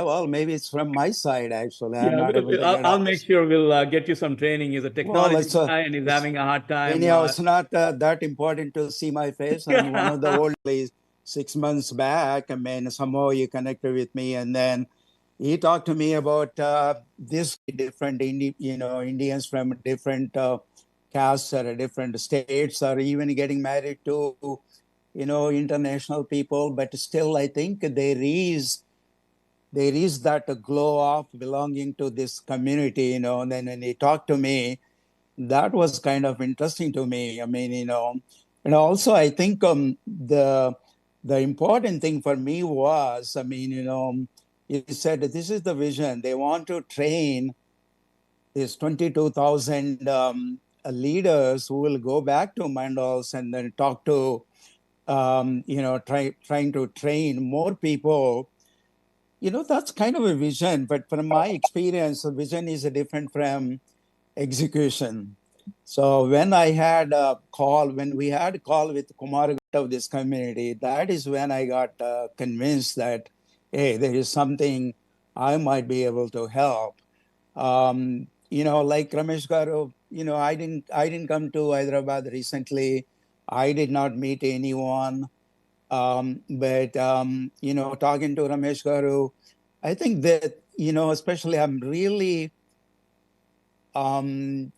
well, maybe it's from my side, actually. I'm Yeah, not able to get I'll on make this. sure we'll get you some training. He's a Well, technology guy and he's having a hard time. anyhow, it's not that important to see my face. I'm one of the old ladies 6 months back. I mean, somehow you connected with me, and then he talked to me about this different Indians from different castes or different states are even getting married to international people, but still I think there is that glow of belonging to this community, and then when he talked to me, that was kind of interesting to me. I mean, and also I think the important thing for me was, I mean, he said this is the vision. They want to train these 22,000 leaders who will go back to mandals and then talk to, trying to train more people. That's kind of a vision, but from my experience, a vision is different from execution. So when we had a call with Kumar of this community, that is when I got convinced that, hey, there is something I might be able to help. Like Ramesh Garu, I didn't come to Hyderabad recently. I did not meet anyone. But talking to Ramesh Garu, I think that, especially I'm really, I mean,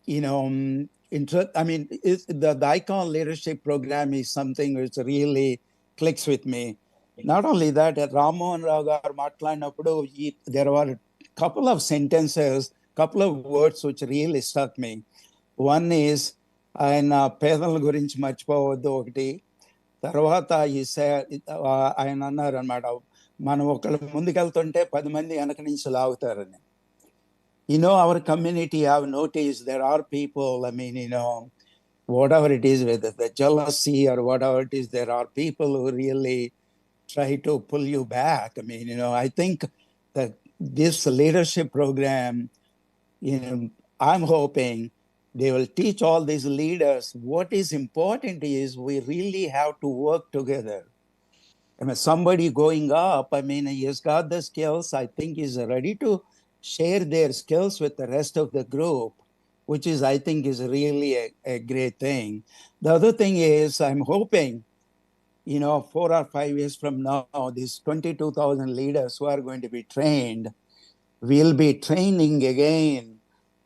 the ICON leadership program is something which really clicks with me. Not only that, at Ramohan Rao garu matladinappudu, there were a couple of sentences, couple of words which really struck me. One is, ఆయన పేదల గురించి మర్చిపోవద్దు ఒకటి. తర్వాత ఆయన అన్నారు అనమాట, మనం ఒకళ్ళు ముందుకెళ్తుంటే 10 మంది వెనక నుంచి లాగుతారని. Our community, I've noticed there are people, I mean, whatever it is, whether the jealousy or whatever it is, there are people who really try to pull you back. I mean, I think that this leadership program, I'm hoping they will teach all these leaders what is important is we really have to work together. I mean, somebody going up, I mean, he's got the skills, I think he's ready to share their skills with the rest of the group, which is, I think, is really a great thing. The other thing is, I'm hoping, 4 or 5 years from now, these 22,000 leaders who are going to be trained will be training again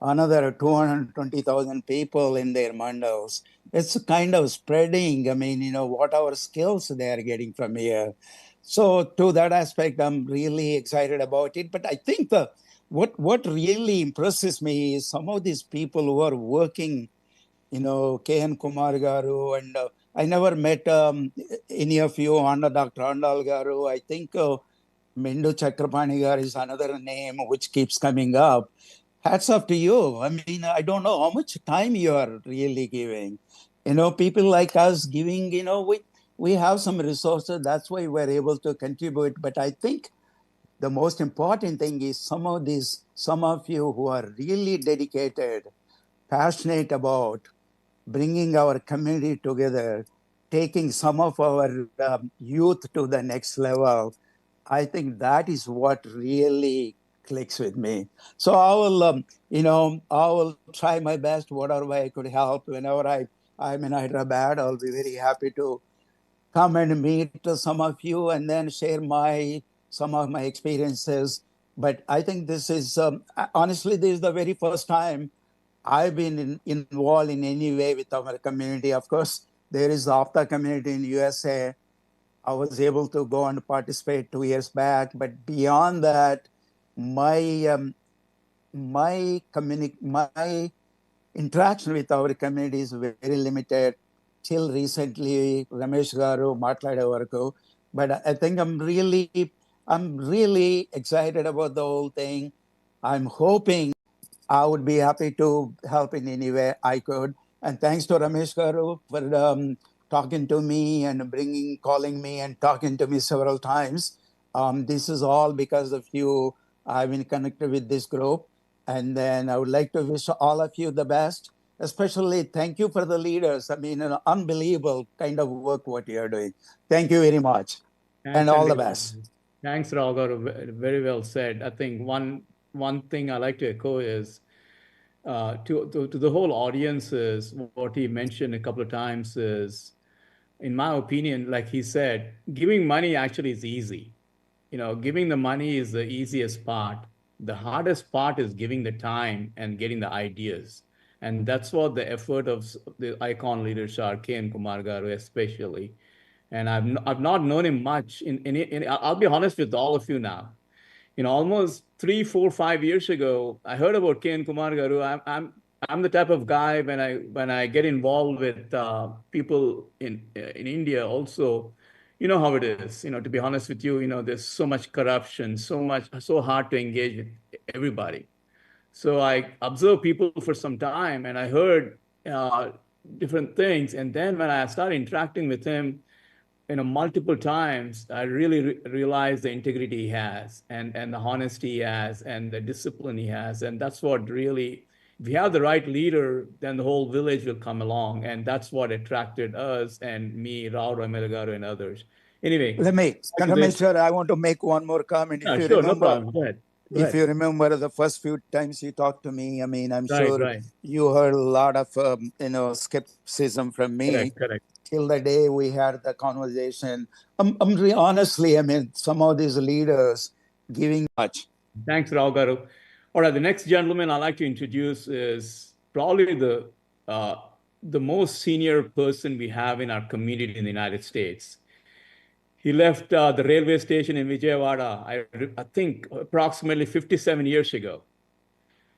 another 220,000 people in their mandals. It's kind of spreading, I mean, whatever skills they are getting from here. So to that aspect, I'm really excited about it. But I think what really impresses me is some of these people who are working, K.N. Kumar Garu, and I never met any of you, Dr. Andal Garu. I think Mindu Chakrapani Garu is another name which keeps coming up. Hats off to you. I mean, I don't know how much time you are really giving. People like us giving, we have some resources. That's why we're able to contribute. But I think the most important thing is some of you who are really dedicated, passionate about bringing our community together, taking some of our youth to the next level. I think that is what really clicks with me. So I will try my best, whatever way I could help. Whenever I'm in Hyderabad, I'll be very happy to come and meet some of you and then share some of my experiences. But I think this is, honestly, this is the very first time I've been involved in any way with our community. Of course, there is the AFTA community in USA. I was able to go and participate 2 years back, but beyond that, my interaction with our community is very limited. Till recently, Ramesh Garu మాట్లాడే వరకు. But I think I'm really excited about the whole thing. I'm hoping I would be happy to help in any way I could. And thanks to Ramesh Garu for talking to me and calling me and talking to me several times. This is all because of you. I've been connected with this group. And then I would like to wish all of you the best. Especially thank you for the leaders. I mean, an unbelievable kind of work what you're doing. Thank you very much. Thanks, And all Andy. the best. Thanks, Raghav. Very well said. I think one thing I like to echo is to the whole audience is what he mentioned a couple of times is, in my opinion, like he said, giving money actually is easy. Giving the money is the easiest part. The hardest part is giving the time and getting the ideas. And that's what the effort of the icon leaders are, K. and Kumar Garu especially. And I've not known him much. I'll be honest with all of you now. Almost 3, 4, 5 years ago, I heard about K. and Kumar Garu. I'm the type of guy when I get involved with people in India also. You know how it is. To be honest with you, there's so much corruption, so hard to engage with everybody. So I observed people for some time, and I heard different things. And then when I started interacting with him, multiple times, I really realized the integrity he has, and the honesty he has, and the discipline he has. And that's what really, if you have the right leader, then the whole village will come along. And that's what attracted us and me, Rao Ramelagaru, and others. Anyway, Kanrameshwar, I want to make one more comment. yeah, sure, no problem. Go ahead. If you remember the first few times you talked to me, I mean, I'm Right, sure right. you heard a lot of, skepticism from me. Correct. Till the day we had the conversation. Honestly, I mean, some of these leaders giving much. Thanks, Rao Garu. All right, the next gentleman I'd like to introduce is probably the most senior person we have in our community in the United States. He left the railway station in Vijayawada, I think approximately 57 years ago.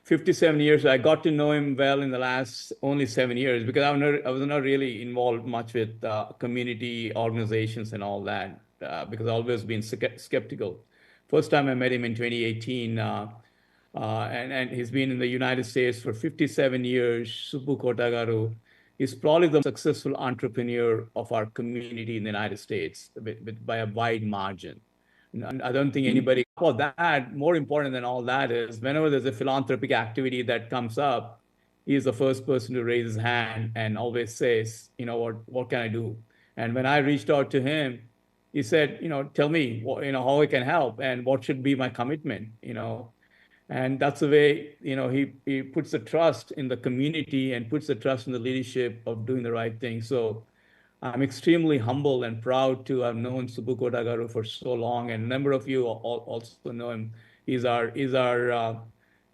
57 years. I got to know him well in the last only 7 years because I was not really involved much with community organizations and all that because I've always been skeptical. First time I met him in 2018, and he's been in the United States for 57 years. Subbu Kotagaru is probably the most successful entrepreneur of our community in the United States by a wide margin. And I don't think anybody for that. More important than all that is whenever there's a philanthropic activity that comes up, he's the first person to raise his hand and always says, what can I do? And when I reached out to him, he said, tell me, how I can help and what should be my commitment, And that's the way, he puts the trust in the community and puts the trust in the leadership of doing the right thing. So I'm extremely humble and proud to have known Subbu Kotagaru for so long, and a number of you also know him. He's our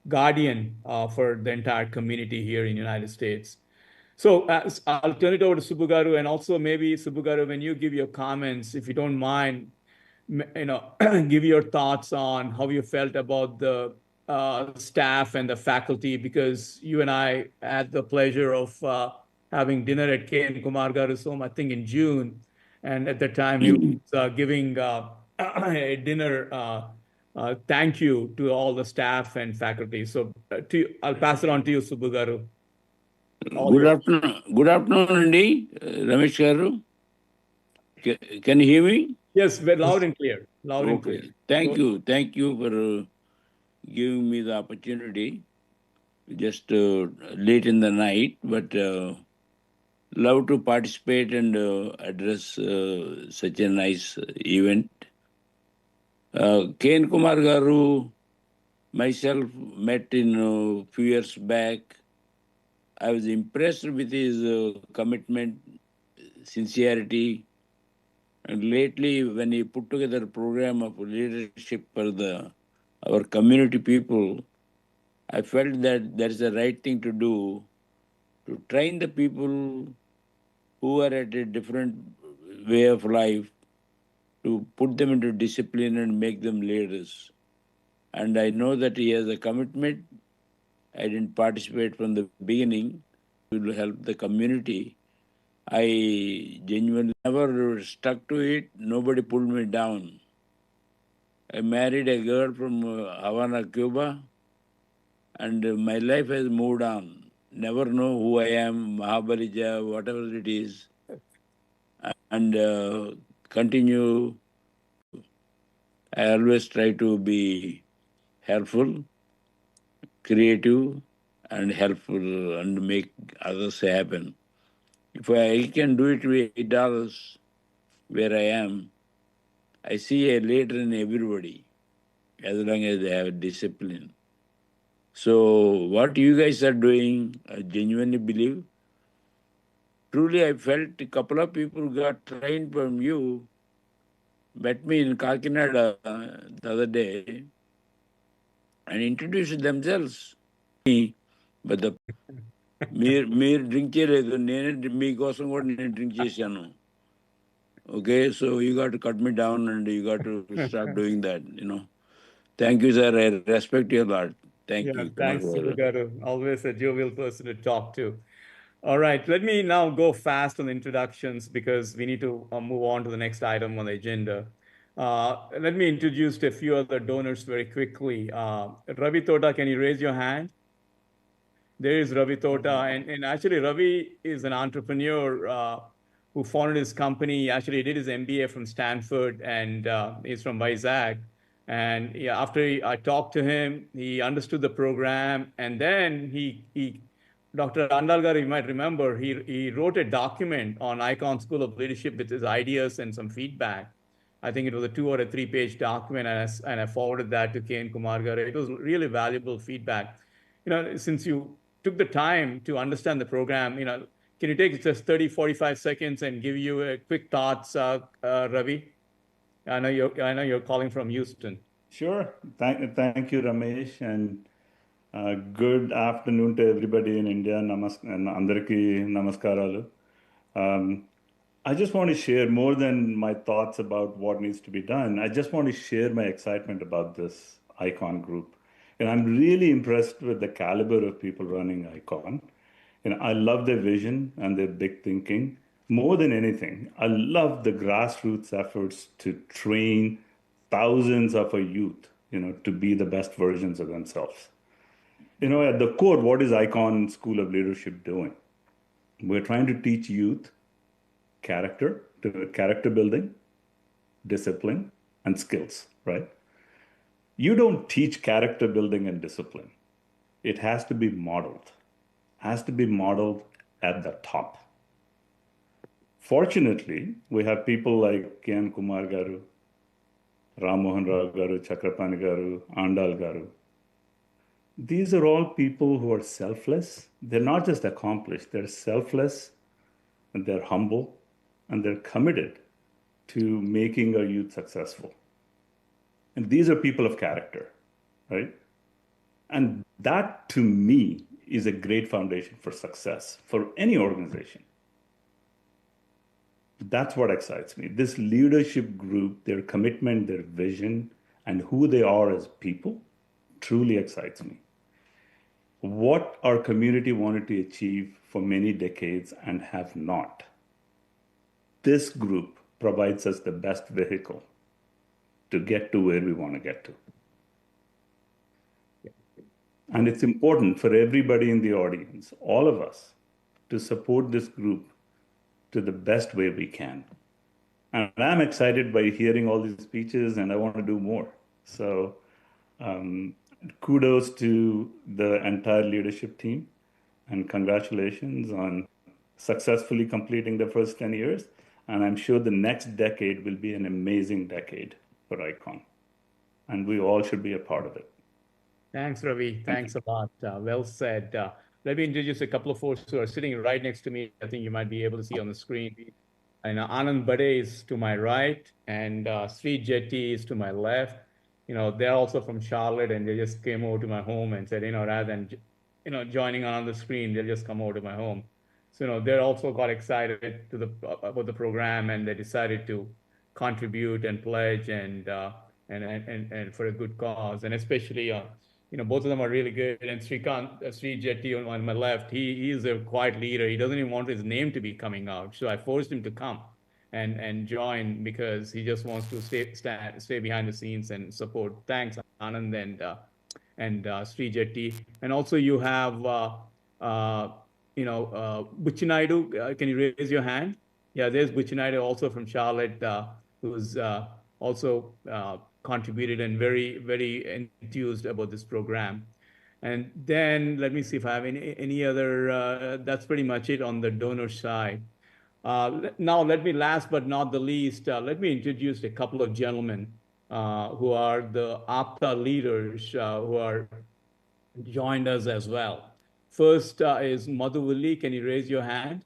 guardian for the entire community here in the United States. So I'll turn it over to Subbu Garu, and also maybe Subbu Garu, when you give your comments, if you don't mind, give your thoughts on how you felt about the staff and the faculty, because you and I had the pleasure of having dinner at K. and Kumar Garu's home, I think in June. And at the time, he was giving a dinner thank you to all the staff and faculty. So I'll pass it on to you, Subbu Garu. Good afternoon, Andy. Ramesh Garu. Can you hear me? Yes, loud and clear. Loud and clear. Thank you for giving me the opportunity. Just late in the night, but love to participate and address such a nice event. K. and Kumar Garu, myself met in a few years back. I was impressed with his commitment, sincerity, and lately when he put together a program of leadership for our community people, I felt that that is the right thing to do, to train the people who are at a different way of life, to put them into discipline and make them leaders. And I know that he has a commitment. I didn't participate from the beginning. It will help the community. I genuinely never stuck to it. Nobody pulled me down. I married a girl from Havana, Cuba, and my life has moved on. Never know who I am, Maha Balija, whatever it is, and continue. I always try to be helpful, creative, and helpful, and make others happen. If I can do it with $8 where I am, I see a leader in everybody, as long as they have discipline. So what you guys are doing, I genuinely believe. Truly, I felt a couple of people got trained from you, met me in Kakinada the other day, and introduced themselves. But the మీరు drink చేయలేదు నేనే మీకోసం కూడా నేను drink చేశాను. Okay, so you got to cut me down and you got to start doing that, Thank you, sir. I respect you a lot. Thank you. Thanks, Garu. Always a jovial person to talk to. All right, let me now go fast on the introductions because we need to move on to the next item on the agenda. Let me introduce a few other donors very quickly. Ravi Tota, can you raise your hand? There is Ravi Tota, and actually Ravi is an entrepreneur who founded his company. Actually, he did his MBA from Stanford, and he's from Vizag. And yeah, after I talked to him, he understood the program, and then he Dr. Andalgar, you might remember, he wrote a document on ICON School of Leadership with his ideas and some feedback. I think it was a 2 or a 3-page document, and I forwarded that to K. Kumar Garu. It was really valuable feedback. Since you took the time to understand the program, can you take just 30, 45 seconds and give you a quick thoughts, Ravi? I know you're calling from Houston. Sure. Thank you, Ramesh, and good afternoon to everybody in India. Andarki namaskaralu. I just want to share more than my thoughts about what needs to be done. I just want to share my excitement about this ICON group. And I'm really impressed with the caliber of people running ICON. I love their vision and their big thinking. More than anything, I love the grassroots efforts to train thousands of our youth, to be the best versions of themselves. At the core, what is ICON School of Leadership doing? We're trying to teach youth character building, discipline, and skills, right? You don't teach character building and discipline. It has to be modeled. At the top. Fortunately, we have people like K. Kumar Garu, Ram Mohan Rao Garu, Chakrapani Garu, Andal Garu. These are all people who are selfless. They're not just accomplished, they're selfless, and they're humble, and they're committed to making our youth successful. And these are people of character, right? And that, to me, is a great foundation for success for any organization. That's what excites me. This leadership group, their commitment, their vision, and who they are as people truly excites me. What our community wanted to achieve for many decades and have not. This group provides us the best vehicle to get to where we want to get to. And it's important for everybody in the audience, all of us, to support this group to the best way we can. And I'm excited by hearing all these speeches, and I want to do more. So kudos to the entire leadership team, and congratulations on successfully completing the first 10 years. And I'm sure the next decade will be an amazing decade for ICON. And we all should be a part of it. Thanks, Ravi. Thanks a lot. Well said. Let me introduce a couple of folks who are sitting right next to me. I think you might be able to see on the screen. And Anand Bade is to my right, and Sri Jetty is to my left. They're also from Charlotte, and they just came over to my home and said, rather than, joining on the screen, they'll just come over to my home. So, they also got excited about the program, and they decided to contribute and pledge and for a good cause. And especially, both of them are really good. And Sri Jetty on my left, he is a quiet leader. He doesn't even want his name to be coming out. So I forced him to come and join because he just wants to stay behind the scenes and support. Thanks, Anand and Sri Jetty. And also you have, Buchinaidu. Can you raise your hand? Yeah, there's Buchinaidu also from Charlotte, who's also contributed and very, very enthused about this program. And then let me see if I have any other, that's pretty much it on the donor side. Now, let me, last but not the least, let me introduce a couple of gentlemen who are the APTA leaders who are joined us as well. First is Madhuvali. Can you raise your hand?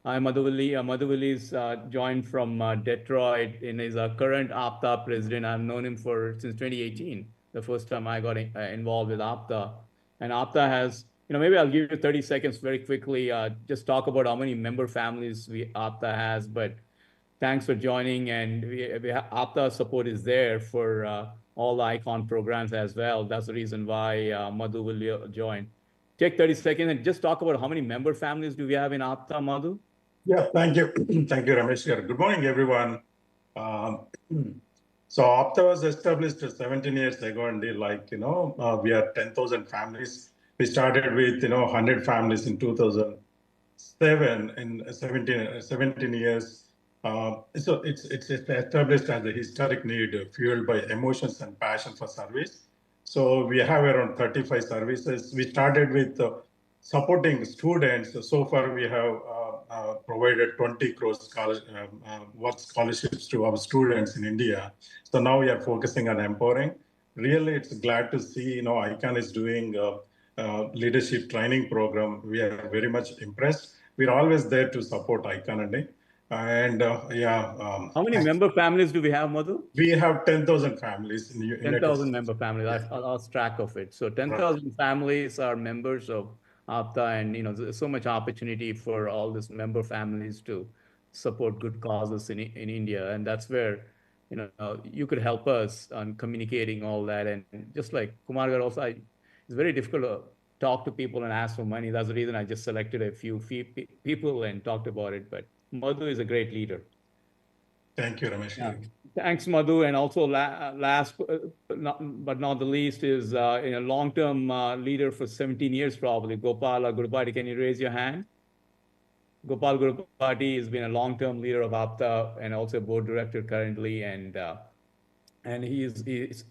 Hi, Madhuvali. Madhuvali is joined from Detroit and is our current APTA president. I've known him since 2018, the first time I got involved with APTA. And APTA has, maybe I'll give you 30 seconds very quickly, just talk about how many member families APTA has. But thanks for joining. And APTA support is there for all the ICON programs as well. That's the reason why Madhu will join. Take 30 seconds and just talk about how many member families do we have in APTA, Madhu? Yeah, thank you. Thank you, Ramesh. Good morning, everyone. So APTA was established 17 years ago, and we are 10,000 families. We started with 100 families in 2007. In 17 years, so it's established as a historic need fueled by emotions and passion for service. So we have around 35 services. We started with supporting students. So far, we have provided 20 crores worth scholarships to our students in India. So now we are focusing on empowering. Really, it's glad to see, ICON is doing leadership training program. We are very much impressed. We're always there to support ICON. And how many member families do we have, Madhu? We have 10,000 families in 10,000 member families. I lost track of it. So 10,000 families are members of APTA, and there's so much opportunity for all these member families to support good causes in India, and that's where you could help us on communicating all that. And just like Kumar Gar also, it's very difficult to talk to people and ask for money. That's the reason I just selected a few people and talked about it. But Madhu is a great leader. Thank you, Ramesh. Yeah. Thanks, Madhu. And also last but not the least is a long-term leader for 17 years probably, Gopal Gurupati. Can you raise your hand? Gopal Gurupati has been a long-term leader of APTA and also a board director currently. And he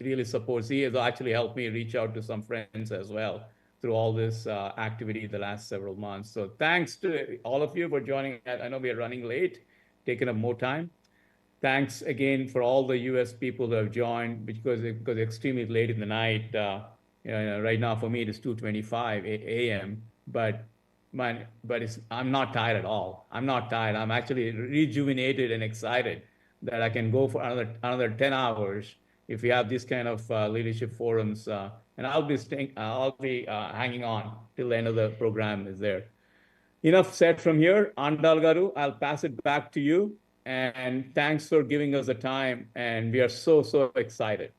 really supports. He has actually helped me reach out to some friends as well through all this activity the last several months. So thanks to all of you for joining. I know we are running late, taking up more time. Thanks again for all the US people who have joined because it's extremely late in the night. Right now for me it is 2:25 a.m. But I'm not tired at all. I'm not tired. I'm actually rejuvenated and excited that I can go for another 10 hours if we have this kind of leadership forums. And I'll be hanging on till the end of the program is there. Enough said from here. Andal Garu, I'll pass it back to you. And thanks for giving us the time. And we are so excited.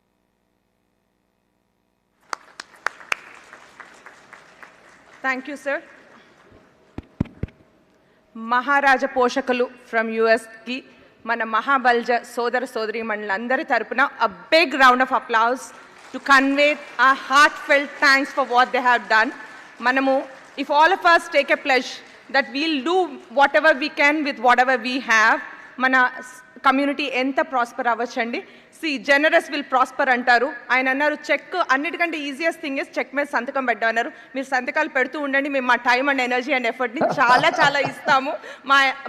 Thank you, sir. Maharaja Poshakalu from US ki mana Maha Balija Sodara Sodari Mandalandari tarupuna a big round of applause to convey our heartfelt thanks for what they have done. Manamu, if all of us take a pledge that we'll do whatever we can with whatever we have, mana community enta prosper avachandi. See, generous will prosper antaru. Ayana annaru check annitకంటే easiest thing is check మీద సంతకం పెట్టమన్నారు. మీరు సంతకాలు పెడుతూ ఉండండి, మేము మా time and energy and ఎఫర్ట్ని చాలా ఇస్తాము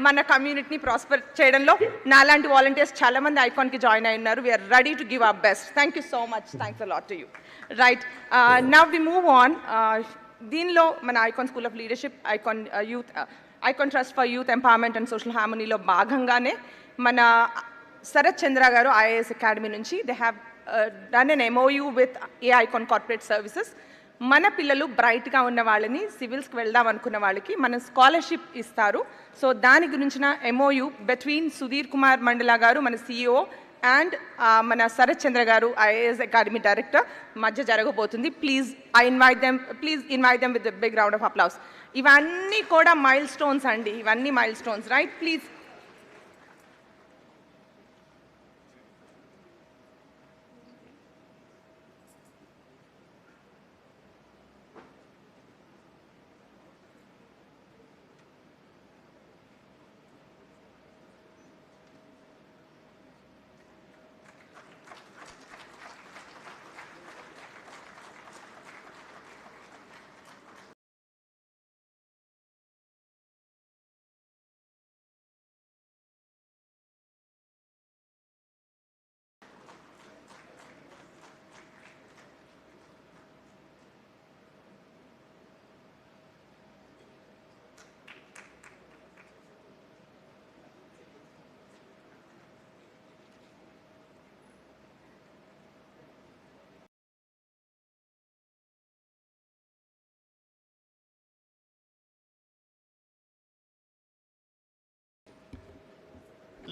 మన కమ్యూనిటీని ప్రాస్పర్ చేయడంలో. నాలాంటి వాలంటీర్స్ చాలా మంది ఐకాన్కి జాయిన్ అయి ఉన్నారు. We're ready to give our best. Thank you so much. Thanks a lot to you. Right, now we move on. దీనిలో మన Aikon school of leadership, Aikon trust for youth empowerment and social హార్మనీలో భాగంగానే మన Sarath Chandra garu IAS academy నుంచి they have done an MOU with AIKON corporate services. మన పిల్లలు బ్రైట్గా ఉన్న వాళ్ళని సివిల్స్కి వెళ్దాం అనుకున్న వాళ్ళకి మన స్కాలర్షిప్ ఇస్తారు. సో దాని గురించిన MOU బిట్వీన్ సుధీర్ కుమార్ మండల గారు మన CEO అండ్ మన Sarath Chandra garu IAS academy director మధ్య జరగబోతుంది. Please invite them with the big round of applause. ఇవన్నీ కూడా మైల్ స్టోన్స్ అండి, ఇవన్నీ milestones, right? Please.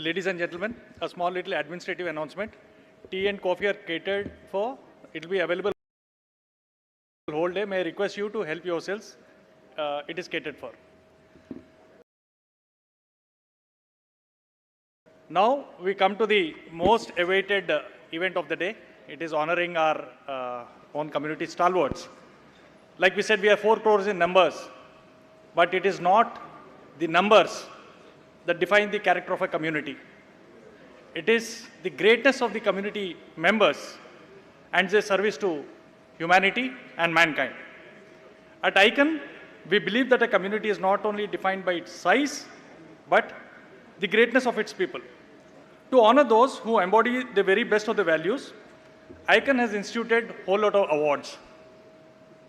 Ladies and gentlemen, a small little administrative announcement. Tea and coffee are catered for. It will be available whole day. May I request you to help yourselves. It is catered for. Now we come to the most awaited event of the day. It is honoring our own community stalwarts. Like we said, we are 4 crores in numbers, but it is not the numbers that define the character of a community. It is the greatness of the community members and their service to humanity and mankind. At ICON, we believe that a community is not only defined by its size, but the greatness of its people. To honor those who embody the very best of the values, ICON has instituted a whole lot of awards.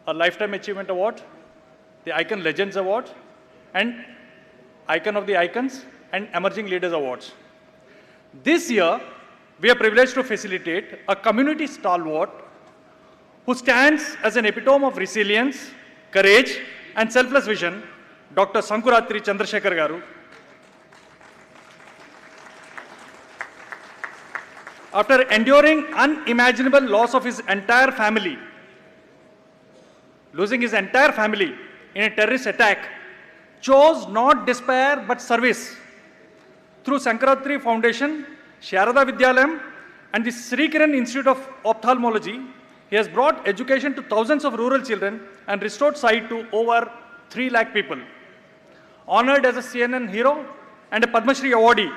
A Lifetime Achievement Award, the ICON Legends Award, and Icon of the Icons and Emerging Leaders Awards. This year, we are privileged to facilitate a community stalwart who stands as an epitome of resilience, courage, and selfless vision, Dr. Sankuratri Chandrasekhar Garu. After enduring unimaginable loss of his entire family, losing his entire family in a terrorist attack, chose not despair but service. Through Sankuratri Foundation, Sharada Vidyalayam, and the Sri Kiran Institute of Ophthalmology, he has brought education to thousands of rural children and restored sight to over 3 lakh people. Honored as a CNN hero and a Padma Shri awardee,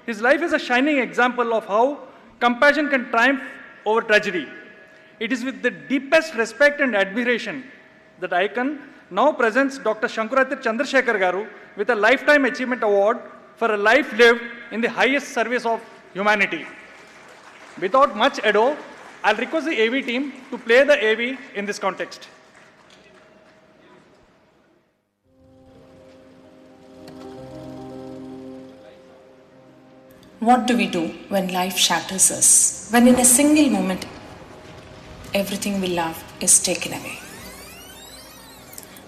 his life is a shining example of how compassion can triumph over tragedy. It is with the deepest respect and admiration that ICON now presents Dr. Sankuratri Chandrasekhar Garu with a Lifetime Achievement Award for a life lived in the highest service of humanity. Without much ado, I'll request the AV team to play the AV in this context. What do we do when life shatters us? When in a single moment, everything we love is taken away.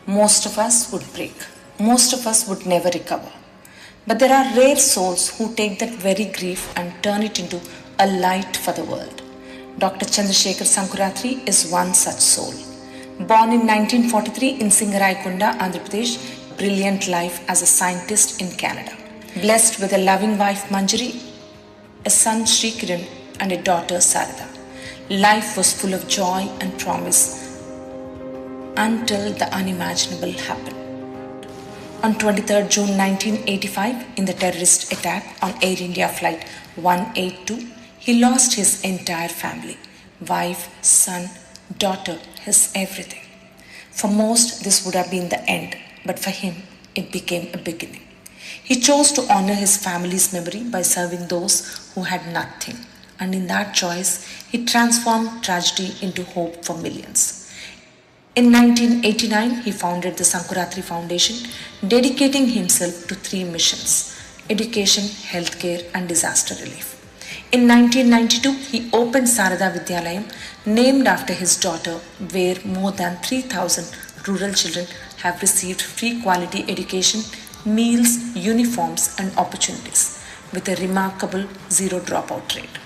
Most of us would break. Most of us would never recover. But there are rare souls who take that very grief and turn it into a light for the world. Dr. Chandrasekhar Sankuratri is one such soul. Born in 1943 in Singaraikonda, Andhra Pradesh, brilliant life as a scientist in Canada. Blessed with a loving wife Manjari, a son Sri Kiran, and a daughter Sarada. Life was full of joy and promise until the unimaginable happened. On 23rd June 1985, in the terrorist attack on Air India Flight 182, he lost his entire family, wife, son, daughter, his everything. For most, this would have been the end, but for him, it became a beginning. He chose to honor his family's memory by serving those who had nothing, and in that choice, he transformed tragedy into hope for millions. In 1989, he founded the Sankuratri Foundation, dedicating himself to 3 missions: education, healthcare, and disaster relief. In 1992, he opened Sarada Vidyalayam, named after his daughter, where more than 3,000 rural children have received free quality education, meals, uniforms, and opportunities, with a remarkable zero dropout rate.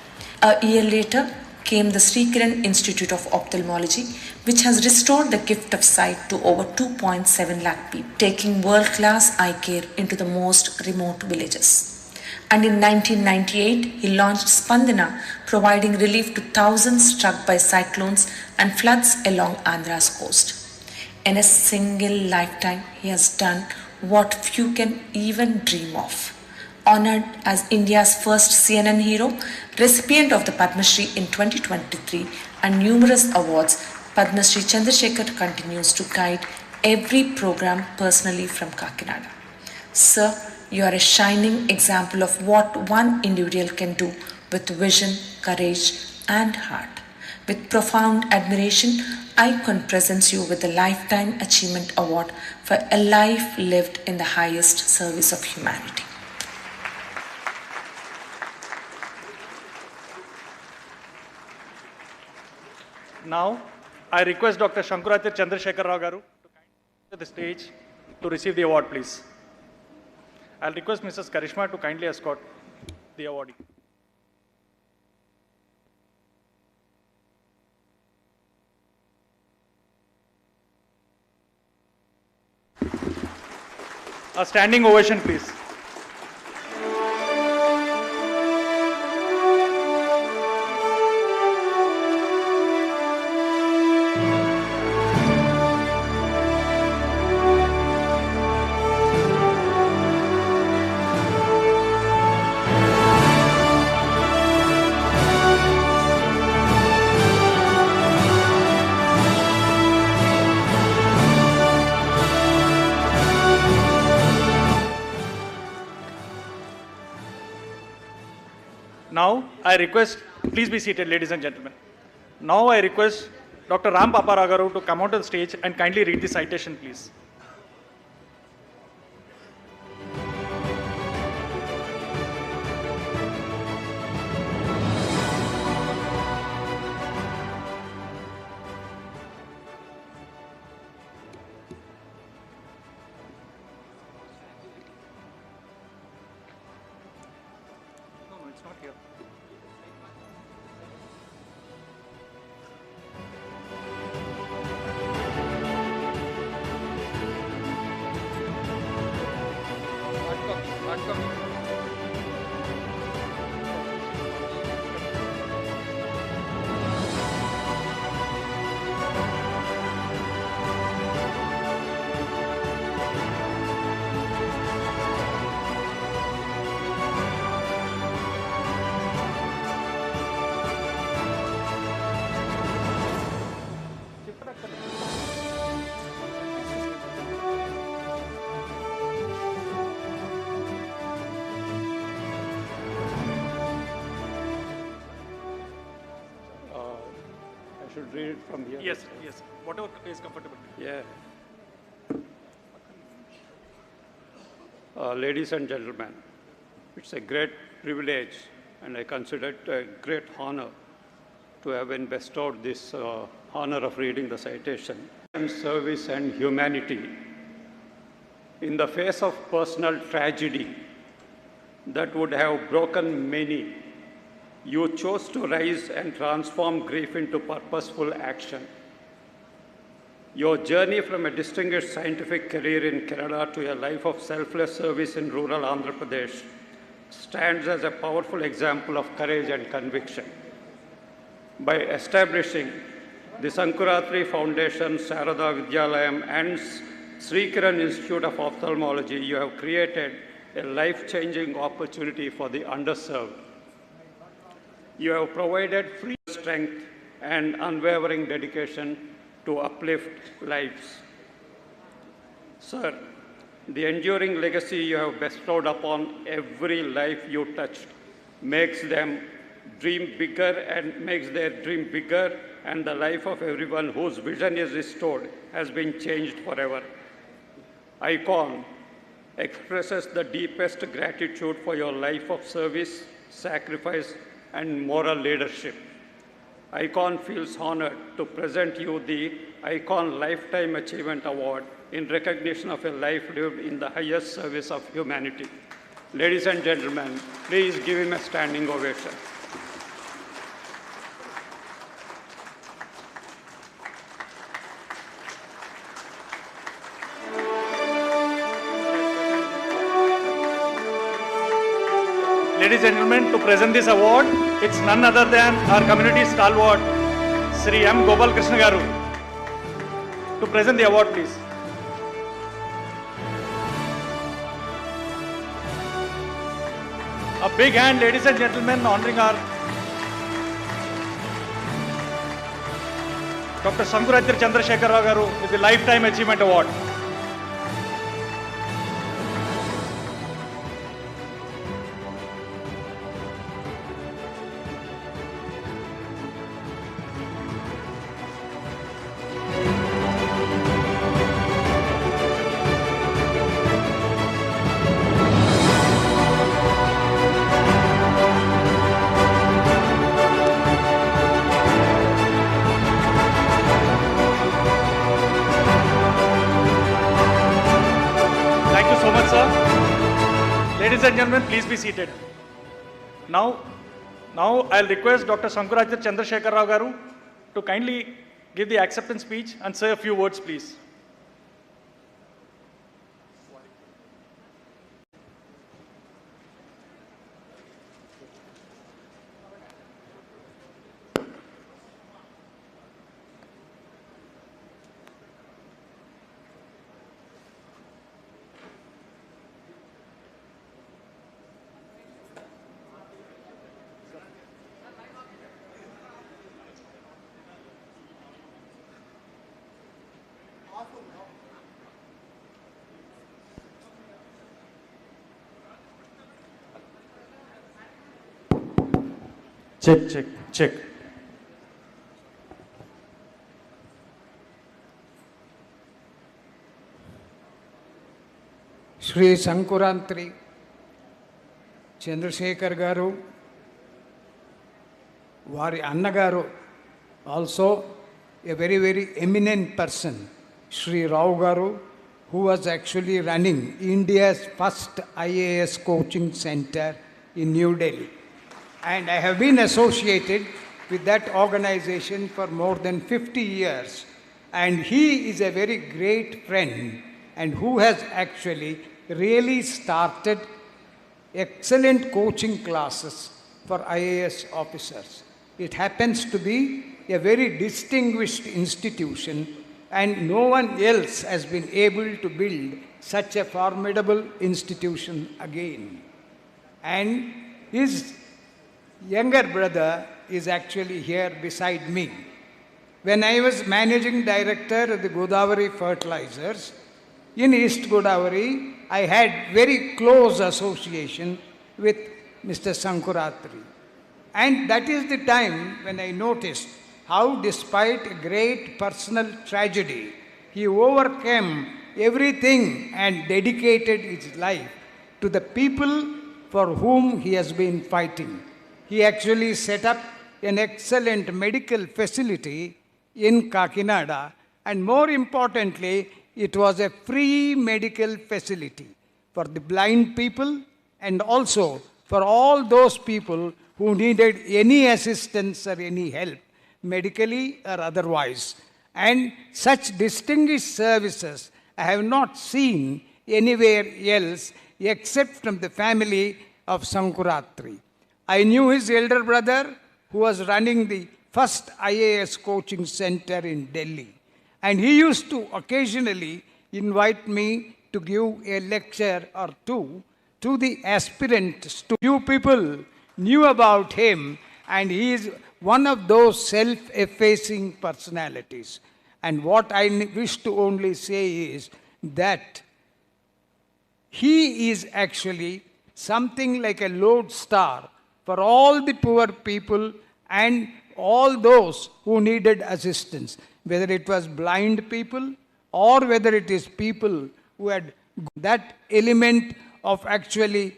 A year later came the Sri Kiran Institute of Ophthalmology, which has restored the gift of sight to over 2.7 lakh people, taking world-class eye care into the most remote villages. And in 1998, he launched Spandana, providing relief to thousands struck by cyclones and floods along Andhra's coast. In a single lifetime, he has done what few can even dream of. Honored as India's first CNN hero, recipient of the Padma Shri in 2023 and numerous awards, Padma Shri Chandrasekhar continues to guide every program personally from Kakinada. Sir, you are a shining example of what one individual can do with vision, courage, and heart. With profound admiration, ICON presents you with the Lifetime Achievement Award for a life lived in the highest service of humanity. Now, I request Dr. Sankuratri Chandrasekhar Rao Garu to come to the stage to receive the award, please. I'll request Mrs. Karishma to kindly escort. the awardee. A standing ovation, please. Now, I request, please be seated, ladies and gentlemen. Now, I request Dr. Ram Paparagaru to come onto the stage and kindly read the citation, please. No, it's not here. Hard copy. I should read it from here. Yes, yes. Whatever is comfortable. Yeah. Ladies and gentlemen, it's a great privilege and I consider it a great honor to have been bestowed this honor of reading the citation. Service and humanity. In the face of personal tragedy that would have broken many, you chose to rise and transform grief into purposeful action. Your journey from a distinguished scientific career in Kerala to a life of selfless service in rural Andhra Pradesh stands as a powerful example of courage and conviction. By establishing the Sankuratri Foundation, Sarada Vidyalayam, and Sri Kiran Institute of Ophthalmology, you have created a life-changing opportunity for the underserved. You have provided free strength and unwavering dedication to uplift lives. Sir, the enduring legacy you have bestowed upon every life you touched makes them dream bigger and makes their dream bigger, and the life of everyone whose vision is restored has been changed forever. AIKON expresses the deepest gratitude for your life of service, sacrifice, and moral leadership. AIKON feels honored to present you the AIKON Lifetime Achievement Award in recognition of a life lived in the highest service of humanity. Ladies and gentlemen, please give him a standing ovation. Ladies and gentlemen, to present this award, it's none other than our community stalwart, Sri M. Gopal Krishna Garu. To present the award, please. A big hand, ladies and gentlemen, honoring our Dr. Sankuratri Chandrasekhar Rao Garu with the Lifetime Achievement Award. Ladies and gentlemen, please be seated. Now I'll request Dr. Sankurajit Chandrasekhar Rao Garu to kindly give the acceptance speech and say a few words, please. Check. Shri Sankurantri Chandrasekhar Garu, Vari Annagaru, also a very eminent person, Shri Rao Garu, who was actually running India's first IAS coaching center in New Delhi. And I have been associated with that organization for more than 50 years. And he is a very great friend and who has actually really started excellent coaching classes for IAS officers. It happens to be a very distinguished institution and no one else has been able to build such a formidable institution again. And his younger brother is actually here beside me. When I was managing director of the Godavari Fertilizers in East Godavari, I had very close association with Mr. Sankuratri. And that is the time when I noticed how despite a great personal tragedy, he overcame everything and dedicated his life to the people for whom he has been fighting. He actually set up an excellent medical facility in Kakinada, and more importantly, it was a free medical facility for the blind people and also for all those people who needed any assistance or any help, medically or otherwise. And such distinguished services I have not seen anywhere else except from the family of Sankuratri. I knew his elder brother who was running the first IAS coaching center in Delhi. And he used to occasionally invite me to give a lecture or two to the aspirants. Few people knew about him, and he is one of those self-effacing personalities. And what I wish to only say is that he is actually something like a lodestar for all the poor people and all those who needed assistance, whether it was blind people or whether it is people who had that element of actually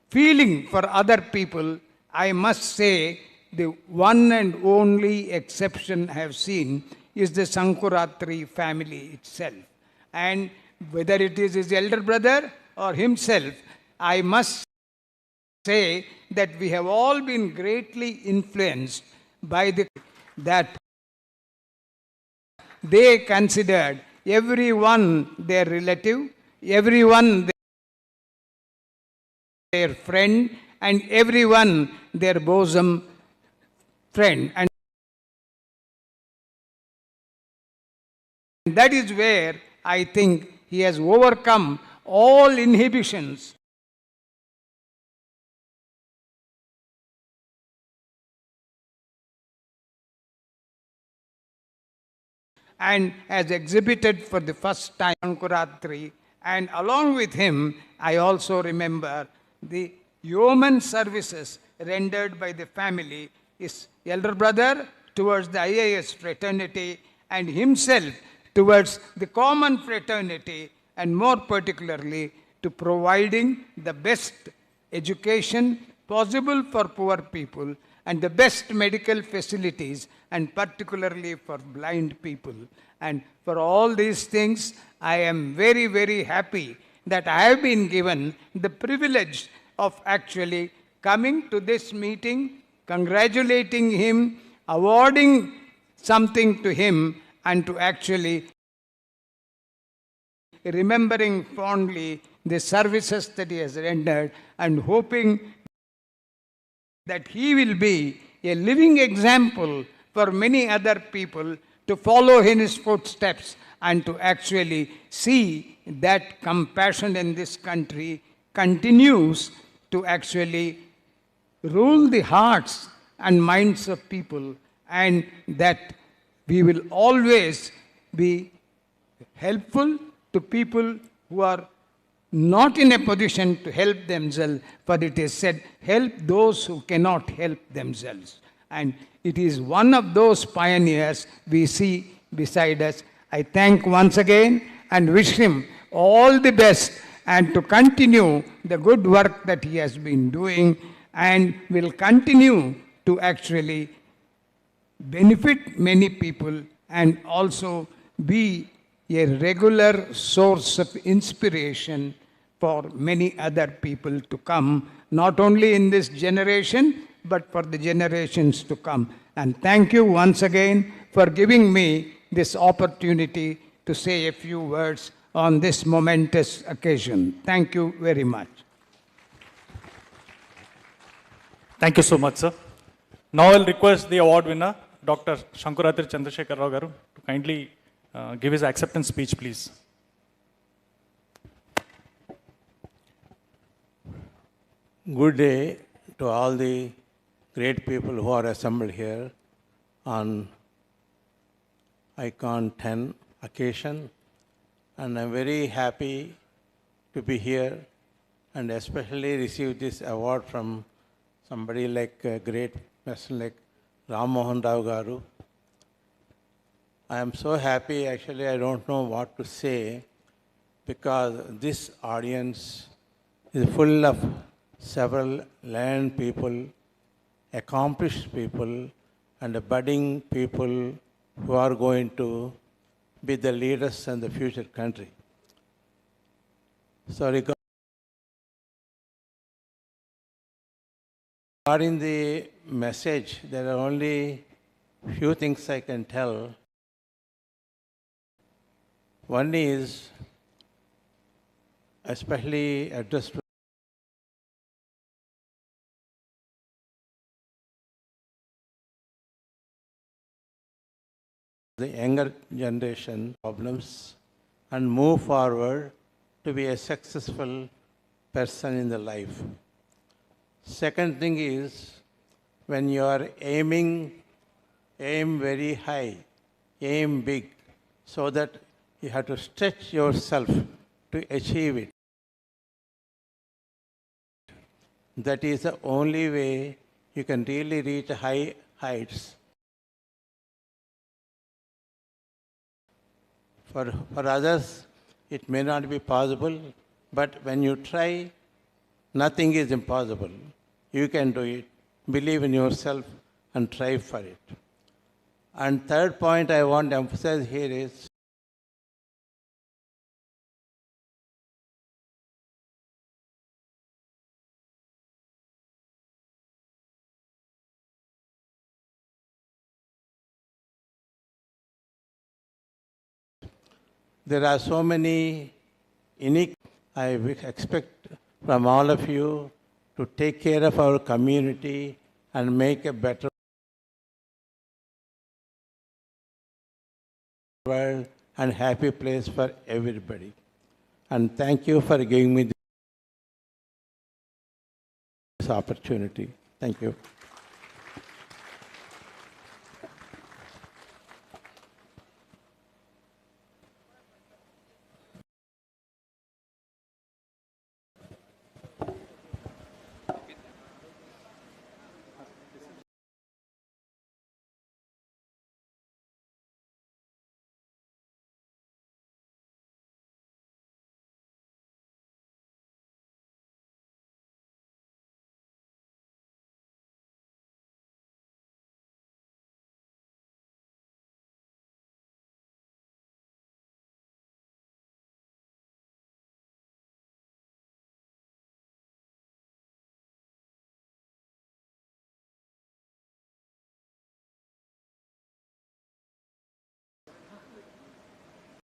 feeling for other people. I must say the one and only exception I have seen is the Sankuratri family itself. And whether it is his elder brother or himself, I must say that we have all been greatly influenced by that they considered everyone their relative, everyone their friend, and everyone their bosom friend. And that is where I think he has overcome all inhibitions and has exhibited for the first time Sankuratri. And along with him, I also remember the yeoman services rendered by the family, his elder brother towards the IAS fraternity and himself towards the common fraternity, and more particularly to providing the best education possible for poor people and the best medical facilities, and particularly for blind people. And for all these things, I am very, very happy that I have been given the privilege of actually coming to this meeting, congratulating him, awarding something to him, and to actually remembering fondly the services that he has rendered and hoping that he will be a living example for many other people to follow in his footsteps and to actually see that compassion in this country continues to actually rule the hearts and minds of people, and that we will always be helpful to people who are not in a position to help themselves, for it is said, help those who cannot help themselves. And it is one of those pioneers we see beside us. I thank once again and wish him all the best and to continue the good work that he has been doing and will continue to actually benefit many people and also be a regular source of inspiration for many other people to come, not only in this generation, but for the generations to come. And thank you once again for giving me this opportunity to say a few words on this momentous occasion. Thank you very much. Thank you so much, sir. Now I'll request the award winner, Dr. Shankuratri Chandrasekhar Rao Garu, to kindly give his acceptance speech, please. Good day to all the great people who are assembled here on AIKON 10 occasion. And I'm very happy to be here and especially receive this award from somebody like a great person like Ram Mohan Rao Garu. I am so happy, actually I don't know what to say, because this audience is full of several learned people, accomplished people, and budding people who are going to be the leaders in the future country. So regarding the message, there are only few things I can tell. One is especially addressed to the younger generation problems and move forward to be a successful person in the life. Second thing is, when you are aiming, aim very high, aim big, so that you have to stretch yourself to achieve it. That is the only way you can really reach high heights. For others, it may not be possible, but when you try, nothing is impossible. You can do it. Believe in yourself and try for it. And third point I want to emphasize here is, there are so many unique. I expect from all of you to take care of our community and make a better world and happy place for everybody. And thank you for giving me this opportunity. Thank you.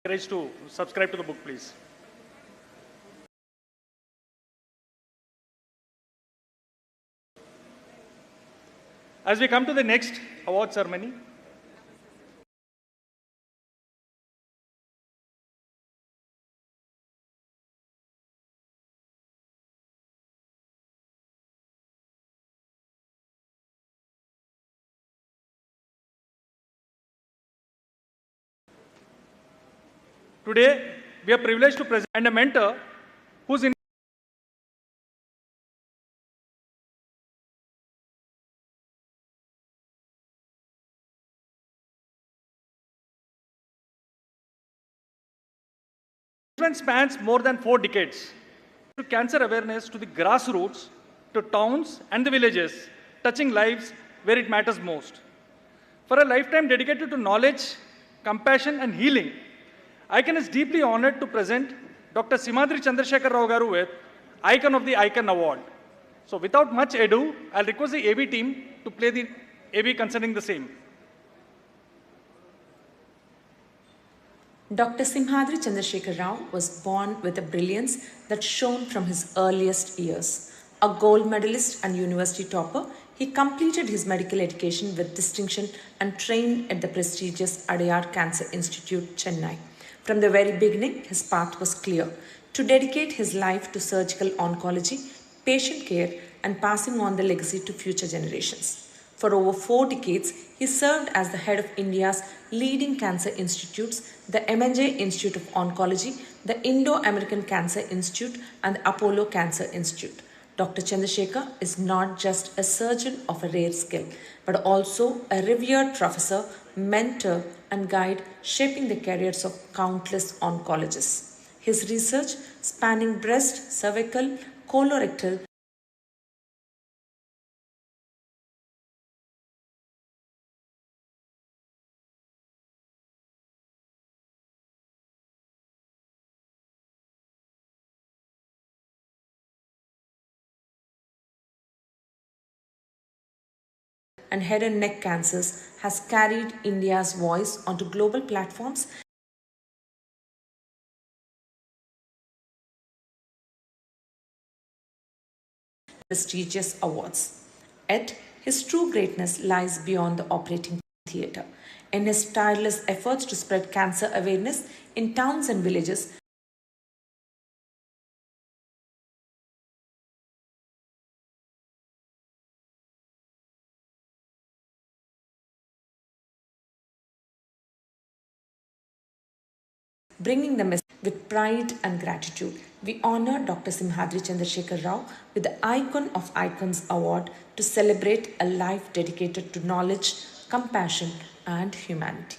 Encouraged to subscribe to the book, please. As we come to the next award ceremony, today we are privileged to present a mentor whose influence spans more than 4 decades. To cancer awareness to the grassroots, to towns and the villages, touching lives where it matters most. For a lifetime dedicated to knowledge, compassion and healing, ICON is deeply honored to present Dr. Simhadri Chandrasekhar Rao Garu with Icon of the Icon Award. So without much ado, I'll request the AB team to play the AB concerning the same. Dr. Simhadri Chandrasekhar Rao was born with a brilliance that shone from his earliest years. A gold medalist and university topper, he completed his medical education with distinction and trained at the prestigious Adayar Cancer Institute, Chennai. From the very beginning, his path was clear: to dedicate his life to surgical oncology, patient care, and passing on the legacy to future generations. For over 4 decades, he served as the head of India's leading cancer institutes, the MNJ Institute of Oncology, the Indo-American Cancer Institute, and the Apollo Cancer Institute. Dr. Chandrasekhar is not just a surgeon of a rare skill, but also a revered professor, mentor, and guide shaping the careers of countless oncologists. His research, spanning breast, cervical, colorectal, and head and neck cancers has carried India's voice onto global platforms and prestigious awards. Yet, his true greatness lies beyond the operating theatre. In his tireless efforts to spread cancer awareness in towns and villages, bringing the message with pride and gratitude, we honor Dr. Simhadri Chandrasekhar Rao with the Icon of Icons Award to celebrate a life dedicated to knowledge, compassion, and humanity.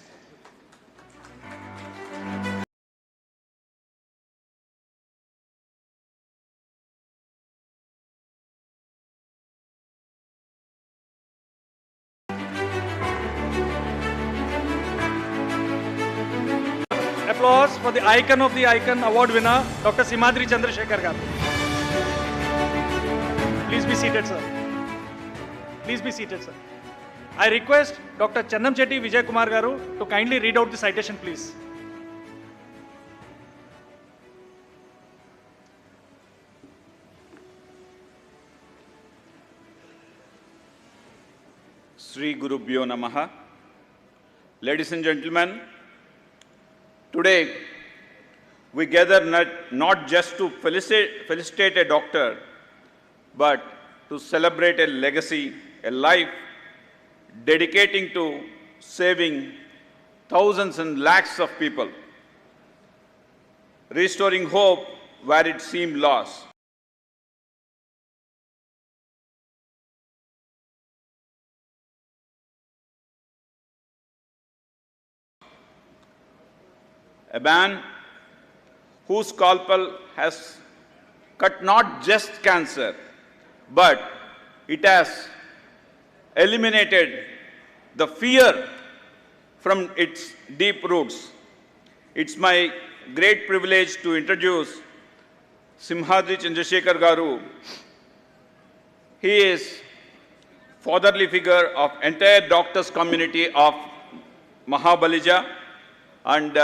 Applause for the Icon of the Icon Award winner, Dr. Simhadri Chandrasekhar Garu. Please be seated, sir. Please be seated, sir. I request Dr. Channam Chetty Vijay Kumar Garu to kindly read out the citation, please. Sri Gurubhyo Namaha. Ladies and gentlemen, today we gather not just to felicitate a doctor, but to celebrate a legacy, a life dedicating to saving thousands and lakhs of people, restoring hope where it seemed lost. A man whose scalpel has cut not just cancer, but it has eliminated the fear from its deep roots. It's my great privilege to introduce Simhadri Chandrasekhar Garu. He is fatherly figure of entire doctors community of Maha Balija, and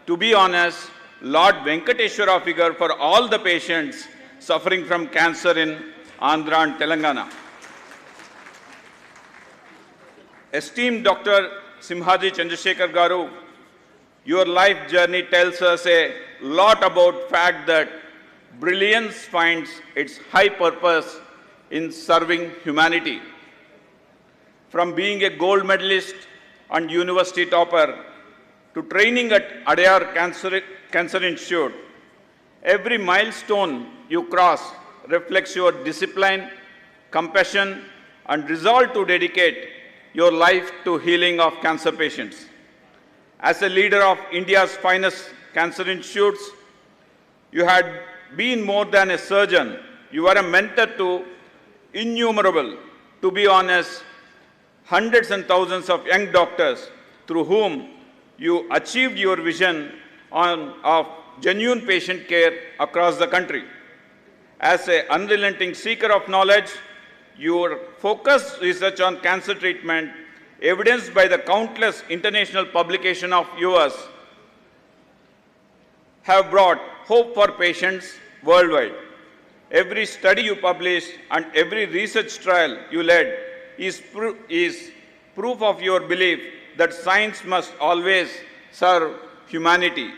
to be honest, Lord Venkateshwara figure for all the patients suffering from cancer in Andhra and Telangana. Esteemed Dr. Simhaji Chandrasekhar Garu, your life journey tells us a lot about fact that brilliance finds its high purpose in serving humanity. From being a gold medalist and university topper to training at Adyar Cancer Institute, every milestone you cross reflects your discipline, compassion, and resolve to dedicate your life to healing of cancer patients. As a leader of India's finest cancer institutes, you had been more than a surgeon. You were a mentor to innumerable, to be honest, hundreds and thousands of young doctors through whom you achieved your vision of genuine patient care across the country. As an unrelenting seeker of knowledge, your focused research on cancer treatment, evidenced by the countless international publications of yours, have brought hope for patients worldwide. Every study you published and every research trial you led is proof of your belief that science must always serve humanity.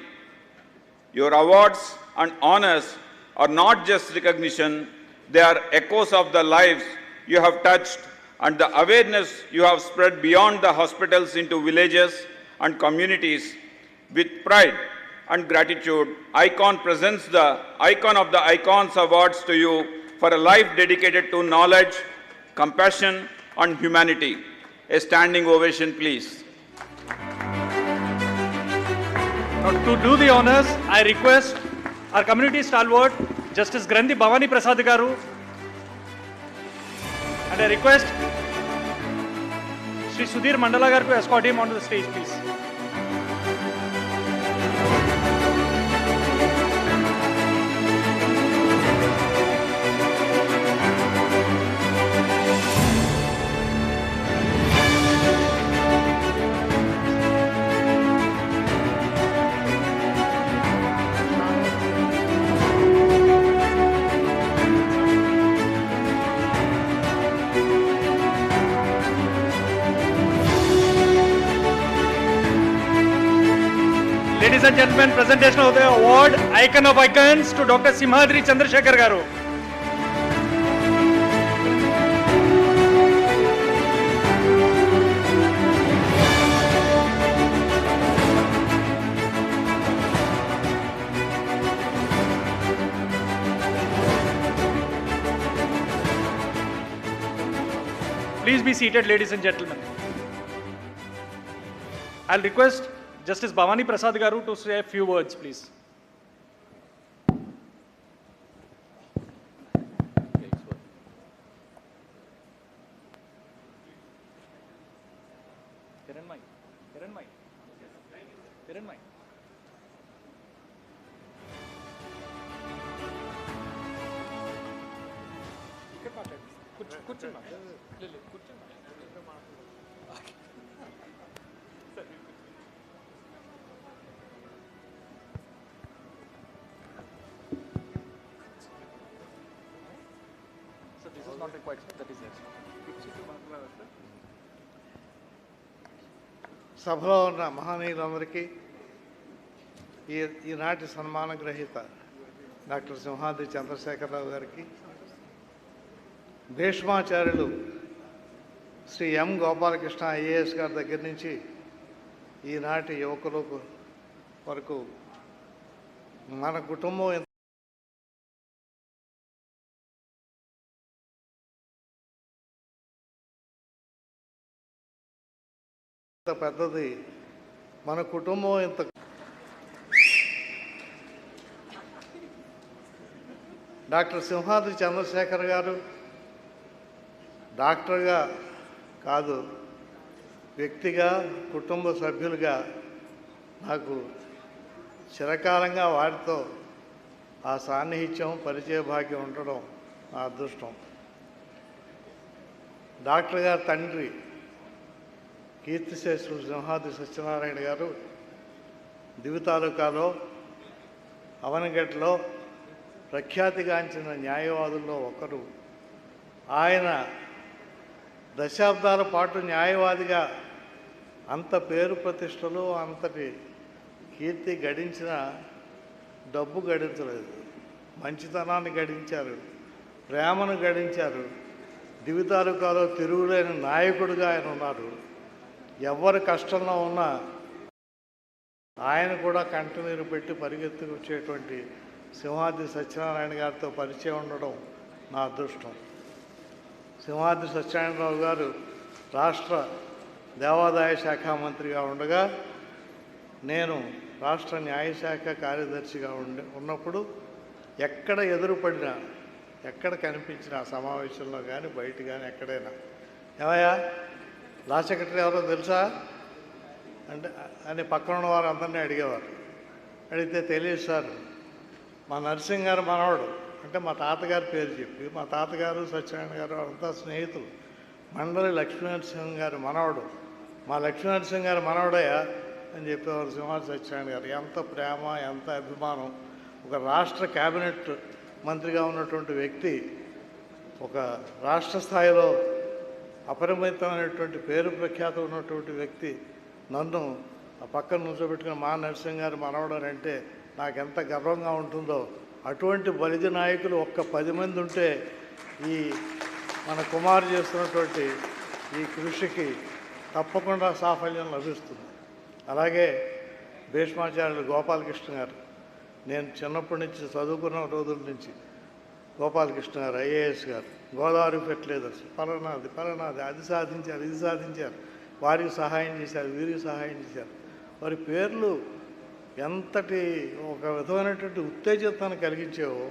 Your awards and honors are not just recognition, they are echoes of the lives you have touched and the awareness you have spread beyond the hospitals into villages and communities. With pride and gratitude, AIKON presents the Icon of the Icons Awards to you for a life dedicated to knowledge, compassion, and humanity. A standing ovation, please. Now, to do the honors, I request our community stalwart, Justice Grandi Bhavani Prasad Garu, and I request Sri Sudhir Mandala Garu to escort him onto the stage, please. Ladies and gentlemen, presentation of the award, Icon of Icons, to Dr. Simhaji Chandrasekhar Garu. Please be seated, ladies and gentlemen. I'll request Justice Bhavani Prasad Garu to say a few words, please. సభలో ఉన్న మహనీయులందరికీ ఈనాటి సన్మాన గ్రహీత doctor Simhadri Chandrashekar Rao గారికి, భీష్మాచార్యులు శ్రీ ఎం Gopalakrishna IAS గారి దగ్గర నుంచి ఈనాటి యువకుల వరకు మన కుటుంబం ఎంత పెద్దది, మన కుటుంబం ఎంత డాక్టర్ సింహాద్రి చంద్రశేఖర్ గారు డాక్టర్గా కాదు, వ్యక్తిగా, కుటుంబ సభ్యులుగా నాకు చిరకాలంగా వారితో ఆ సాన్నిహిత్యం, పరిచయ భాగ్యం ఉండడం నా అదృష్టం. డాక్టర్ గారి తండ్రి కీర్తిశేషులు సింహాద్రి సత్యనారాయణ గారు దివి తాలూకాలో అవనగట్లో ప్రఖ్యాతిగాంచిన న్యాయవాదుల్లో ఒకరు. ఆయన దశాబ్దాల పాటు న్యాయవాదిగా అంత పేరు ప్రతిష్టలు, అంతటి కీర్తి గడించిన డబ్బు గడించలేదు. మంచితనాన్ని గడించారు, ప్రేమను గడించారు. దివి తాలూకాలో తిరుగులేని నాయకుడిగా ఆయన ఉన్నారు. ఎవరి కష్టంలో ఉన్నా ఆయన కూడా కంటనీరు పెట్టి పరిగెత్తుకొచ్చేటువంటి సింహాద్రి సత్యనారాయణ గారితో పరిచయం ఉండడం నా అదృష్టం. సింహాద్రి సత్యనారాయణరావు గారు రాష్ట్ర దేవాదాయ శాఖ మంత్రిగా ఉండగా, నేను రాష్ట్ర న్యాయశాఖ కార్యదర్శిగా ఉన్నప్పుడు ఎక్కడ ఎదురుపడినా, ఎక్కడ కనిపించిన సమావేశంలో కానీ బయట కానీ ఎక్కడైనా, ఏమయ్యా లా సెక్రటరీ ఎవరో తెలుసా అంటే అని పక్కన ఉన్న వారు అందరినీ అడిగేవారు. అడిగితే తెలియదు సార్, మా నరసింహ గారు మనవడు అంటే మా తాతగారి పేరు చెప్పి, మా తాతగారు సత్యనారాయణ గారు అంతా స్నేహితులు, మండలి లక్ష్మీనరసింహ గారు మనవడు, మా లక్ష్మీనరసింహ గారు మనవడయ్యా అని చెప్పేవారు సింహాద్రి సత్యనారాయణ గారు. ఎంత ప్రేమ, ఎంత అభిమానం. ఒక రాష్ట్ర క్యాబినెట్ మంత్రిగా ఉన్నటువంటి వ్యక్తి, ఒక రాష్ట్ర స్థాయిలో అపరిమితమైనటువంటి పేరు ప్రఖ్యాతం ఉన్నటువంటి వ్యక్తి నన్ను ఆ పక్కన నుంచోబెట్టుకుని మా నరసింహ గారు మనవడనంటే నాకెంత గర్వంగా ఉంటుందో. అటువంటి బలిజ నాయకులు ఒక్క 10 మంది ఉంటే ఈ మన కుమారు చేస్తున్నటువంటి ఈ కృషికి తప్పకుండా సాఫల్యం లభిస్తుంది. అలాగే భీష్మాచార్యులు గోపాలకృష్ణ గారు, నేను చిన్నప్పటి నుంచి చదువుకున్న రోజుల నుంచి గోపాలకృష్ణ గారు ఐఏఎస్ గారు, గోదావరి ఫెర్టిలైజర్స్, పలానాది అది సాధించారు, ఇది సాధించారు, వారికి సహాయం చేశారు, వీరికి సహాయం చేశారు. వారి పేర్లు ఎంతటి ఒక విధమైనటువంటి ఉత్తేజతాన్ని కలిగించేవో.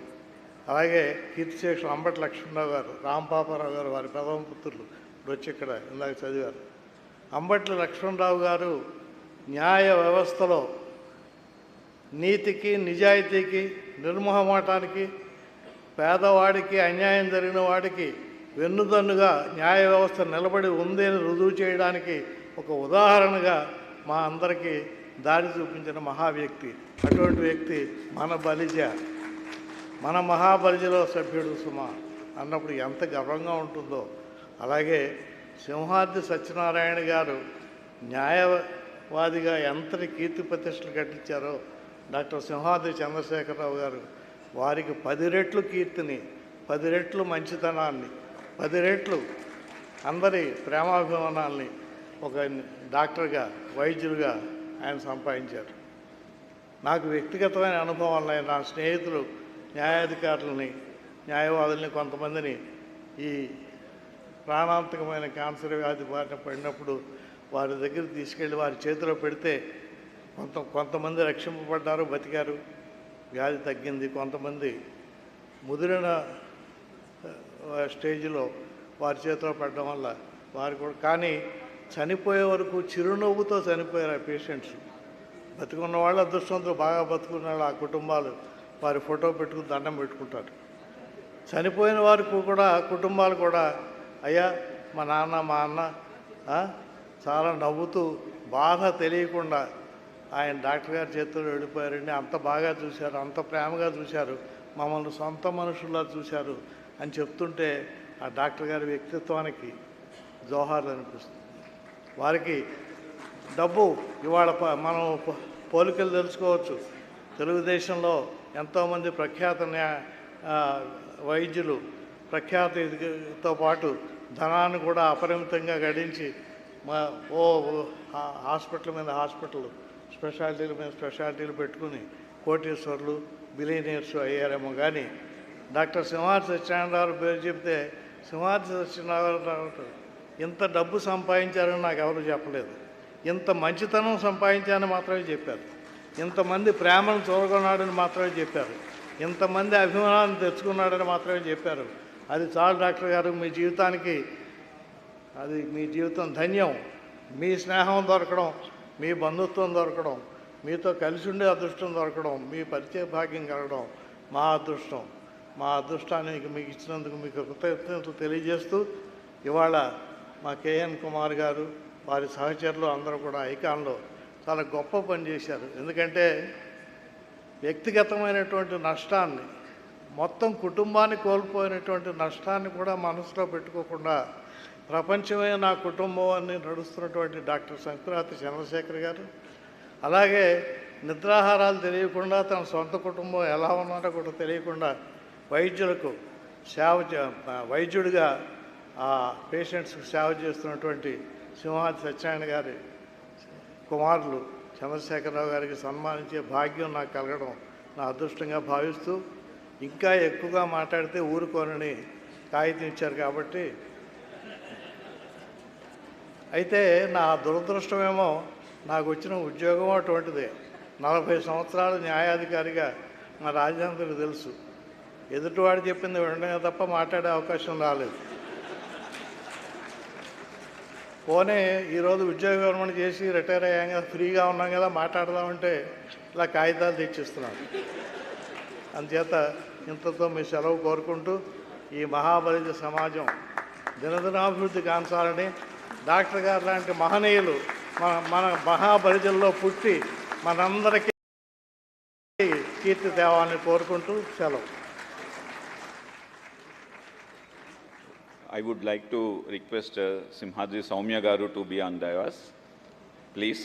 అలాగే కీర్తిశేషులు అంబటి లక్ష్మణరావు గారు, రాంపాపారావు గారు వారి ప్రథమ పుత్రులు ఇప్పుడు వచ్చి ఇక్కడ ఇందాక చదివారు. అంబటి లక్ష్మణరావు గారు న్యాయ వ్యవస్థలో నీతికి, నిజాయితీకి, నిర్మోహమాటానికి, పేదవాడికి అన్యాయం జరిగిన వాడికి వెన్నుదన్నుగా న్యాయ వ్యవస్థ నిలబడి ఉంది అని రుజువు చేయడానికి ఒక ఉదాహరణగా మా అందరికీ దారి చూపించిన మహా వ్యక్తి. అటువంటి వ్యక్తి మన బలిజ, మన మహాబలిజలో సభ్యుడు సుమా అన్నప్పుడు ఎంత గర్వంగా ఉంటుందో. అలాగే సింహాద్రి సత్యనారాయణ గారు న్యాయవాదిగా ఎంతటి కీర్తి ప్రతిష్టలు కట్టించారో డాక్టర్ సింహాద్రి చంద్రశేఖరరావు గారు వారికి 10 రెట్లు కీర్తిని, 10 రెట్లు మంచితనాన్ని, 10 రెట్లు అందరి ప్రేమాభిమానాల్ని ఒక డాక్టర్గా, వైద్యులుగా ఆయన సంపాదించారు. నాకు వ్యక్తిగతమైన అనుభవం వల్ల నా స్నేహితులు న్యాయాధికారులని, న్యాయవాదుల్ని కొంతమందిని ఈ ప్రాణాంతకమైన క్యాన్సర్ వ్యాధి బారిన పడినప్పుడు వారి దగ్గర తీసుకెళ్ళి వారి చేతిలో పెడితే కొంతమంది రక్షింపబడ్డారు, బతికారు, వ్యాధి తగ్గింది. కొంతమంది ముదిరిన స్టేజ్లో వారి చేతిలో పడడం వల్ల వారు కూడా, కానీ చనిపోయే వరకు చిరునవ్వుతో చనిపోయారు ఆ పేషెంట్స్. బతుకున్న వాళ్ళు అదృష్టంతో బాగా బతుకున్న వాళ్ళు ఆ కుటుంబాలు వారి ఫోటో పెట్టుకుని దండం పెట్టుకుంటారు. చనిపోయిన వారికి కూడా కుటుంబాలు కూడా, అయ్యా మా నాన్న, మా అన్న చాలా నవ్వుతూ బాధ తెలియకుండా ఆయన డాక్టర్ గారి చేతుల్లో వెళ్ళిపోయారండి, అంత బాగా చూశారు, అంత ప్రేమగా చూశారు, మమ్మల్ని సొంత మనుషుల్లా చూశారు అని చెప్తుంటే ఆ డాక్టర్ గారి వ్యక్తిత్వానికి జోహార్లు అనిపిస్తుంది. వారికి డబ్బు ఇవాళ మనం పోలికలు తెలుసుకోవచ్చు. తెలుగుదేశంలో ఎంతోమంది ప్రఖ్యాత వైద్యులు ప్రఖ్యాతితో పాటు ధనాన్ని కూడా అపరిమితంగా గడించి హాస్పిటల్ మీద హాస్పిటల్, స్పెషాలిటీల మీద స్పెషాలిటీలు పెట్టుకుని కోటీశ్వర్లు, బిలియనీర్స్ అయ్యారేమో. కానీ డాక్టర్ సింహాద్రి సత్యనారాయణరావు పేరు చెప్తే సింహాద్రి సత్యనారాయణరావు ఇంత డబ్బు సంపాదించారని నాకు ఎవరు చెప్పలేదు. ఇంత మంచితనం సంపాదించారని మాత్రమే చెప్పారు. ఇంతమంది ప్రేమను చూరగొన్నాడని మాత్రమే చెప్పారు. ఇంతమంది అభిమానాన్ని తెచ్చుకున్నాడని మాత్రమే చెప్పారు. అది చాలు డాక్టర్ గారు, మీ జీవితానికి అది మీ జీవితం ధన్యం. మీ స్నేహం దొరకడం, మీ బంధుత్వం దొరకడం, మీతో కలిసి ఉండే అదృష్టం దొరకడం, మీ పరిచయ భాగ్యం కలగడం మా అదృష్టం. మా అదృష్టాన్ని మీకు ఇచ్చినందుకు మీకు కృతజ్ఞతలు తెలియజేస్తూ, ఇవాళ మా కేఎన్ కుమార్ గారు, వారి సహచరులు అందరూ కూడా ఐకాన్లో చాలా గొప్ప పని చేశారు. ఎందుకంటే వ్యక్తిగతమైనటువంటి నష్టాన్ని, మొత్తం కుటుంబాన్ని కోల్పోయినటువంటి నష్టాన్ని కూడా మనసులో పెట్టుకోకుండా ప్రపంచమే నా కుటుంబం అని నడుస్తున్నటువంటి డాక్టర్ సంకురాతి చంద్రశేఖర్ గారు, అలాగే నిద్రాహారాలు తెలియకుండా తన సొంత కుటుంబం ఎలా ఉన్నారో కూడా తెలియకుండా వైద్యులకు వైద్యుడిగా ఆ పేషెంట్స్కి సేవ చేస్తున్నటువంటి సింహాద్రి సత్యనారాయణ గారి కుమారులు చంద్రశేఖరరావు గారికి సన్మానించే భాగ్యం నాకు కలగడం నా అదృష్టంగా భావిస్తూ, ఇంకా ఎక్కువగా మాట్లాడితే ఊరుకోనని కాగితం ఇచ్చారు. కాబట్టి అయితే నా దురదృష్టమేమో నాకు వచ్చిన ఉద్యోగం అటువంటిదే. 40 సంవత్సరాలు న్యాయాధికారిగా మా రాజధానికి తెలుసు. ఎదుటివాడు చెప్పింది వినడమే తప్ప మాట్లాడే అవకాశం రాలేదు. పోనీ ఈరోజు ఉద్యోగ విరమణ చేసి రిటైర్ అయ్యాం కదా, ఫ్రీగా ఉన్నాం కదా, మాట్లాడదామంటే ఇలా కాగితాలు తెచ్చిస్తున్నాను. అందుచేత ఇంతతో మీ సెలవు కోరుకుంటూ, ఈ మహాబలిజ సమాజం దినదినాభివృద్ధి కాంచాలని, డాక్టర్ గారు లాంటి మహనీయులు మన మహాబలిజల్లో పుట్టి మనందరికీ కీర్తి తేవాలని కోరుకుంటూ సెలవు. I would like to request Simhadri Soumya Garu to be on dais, please.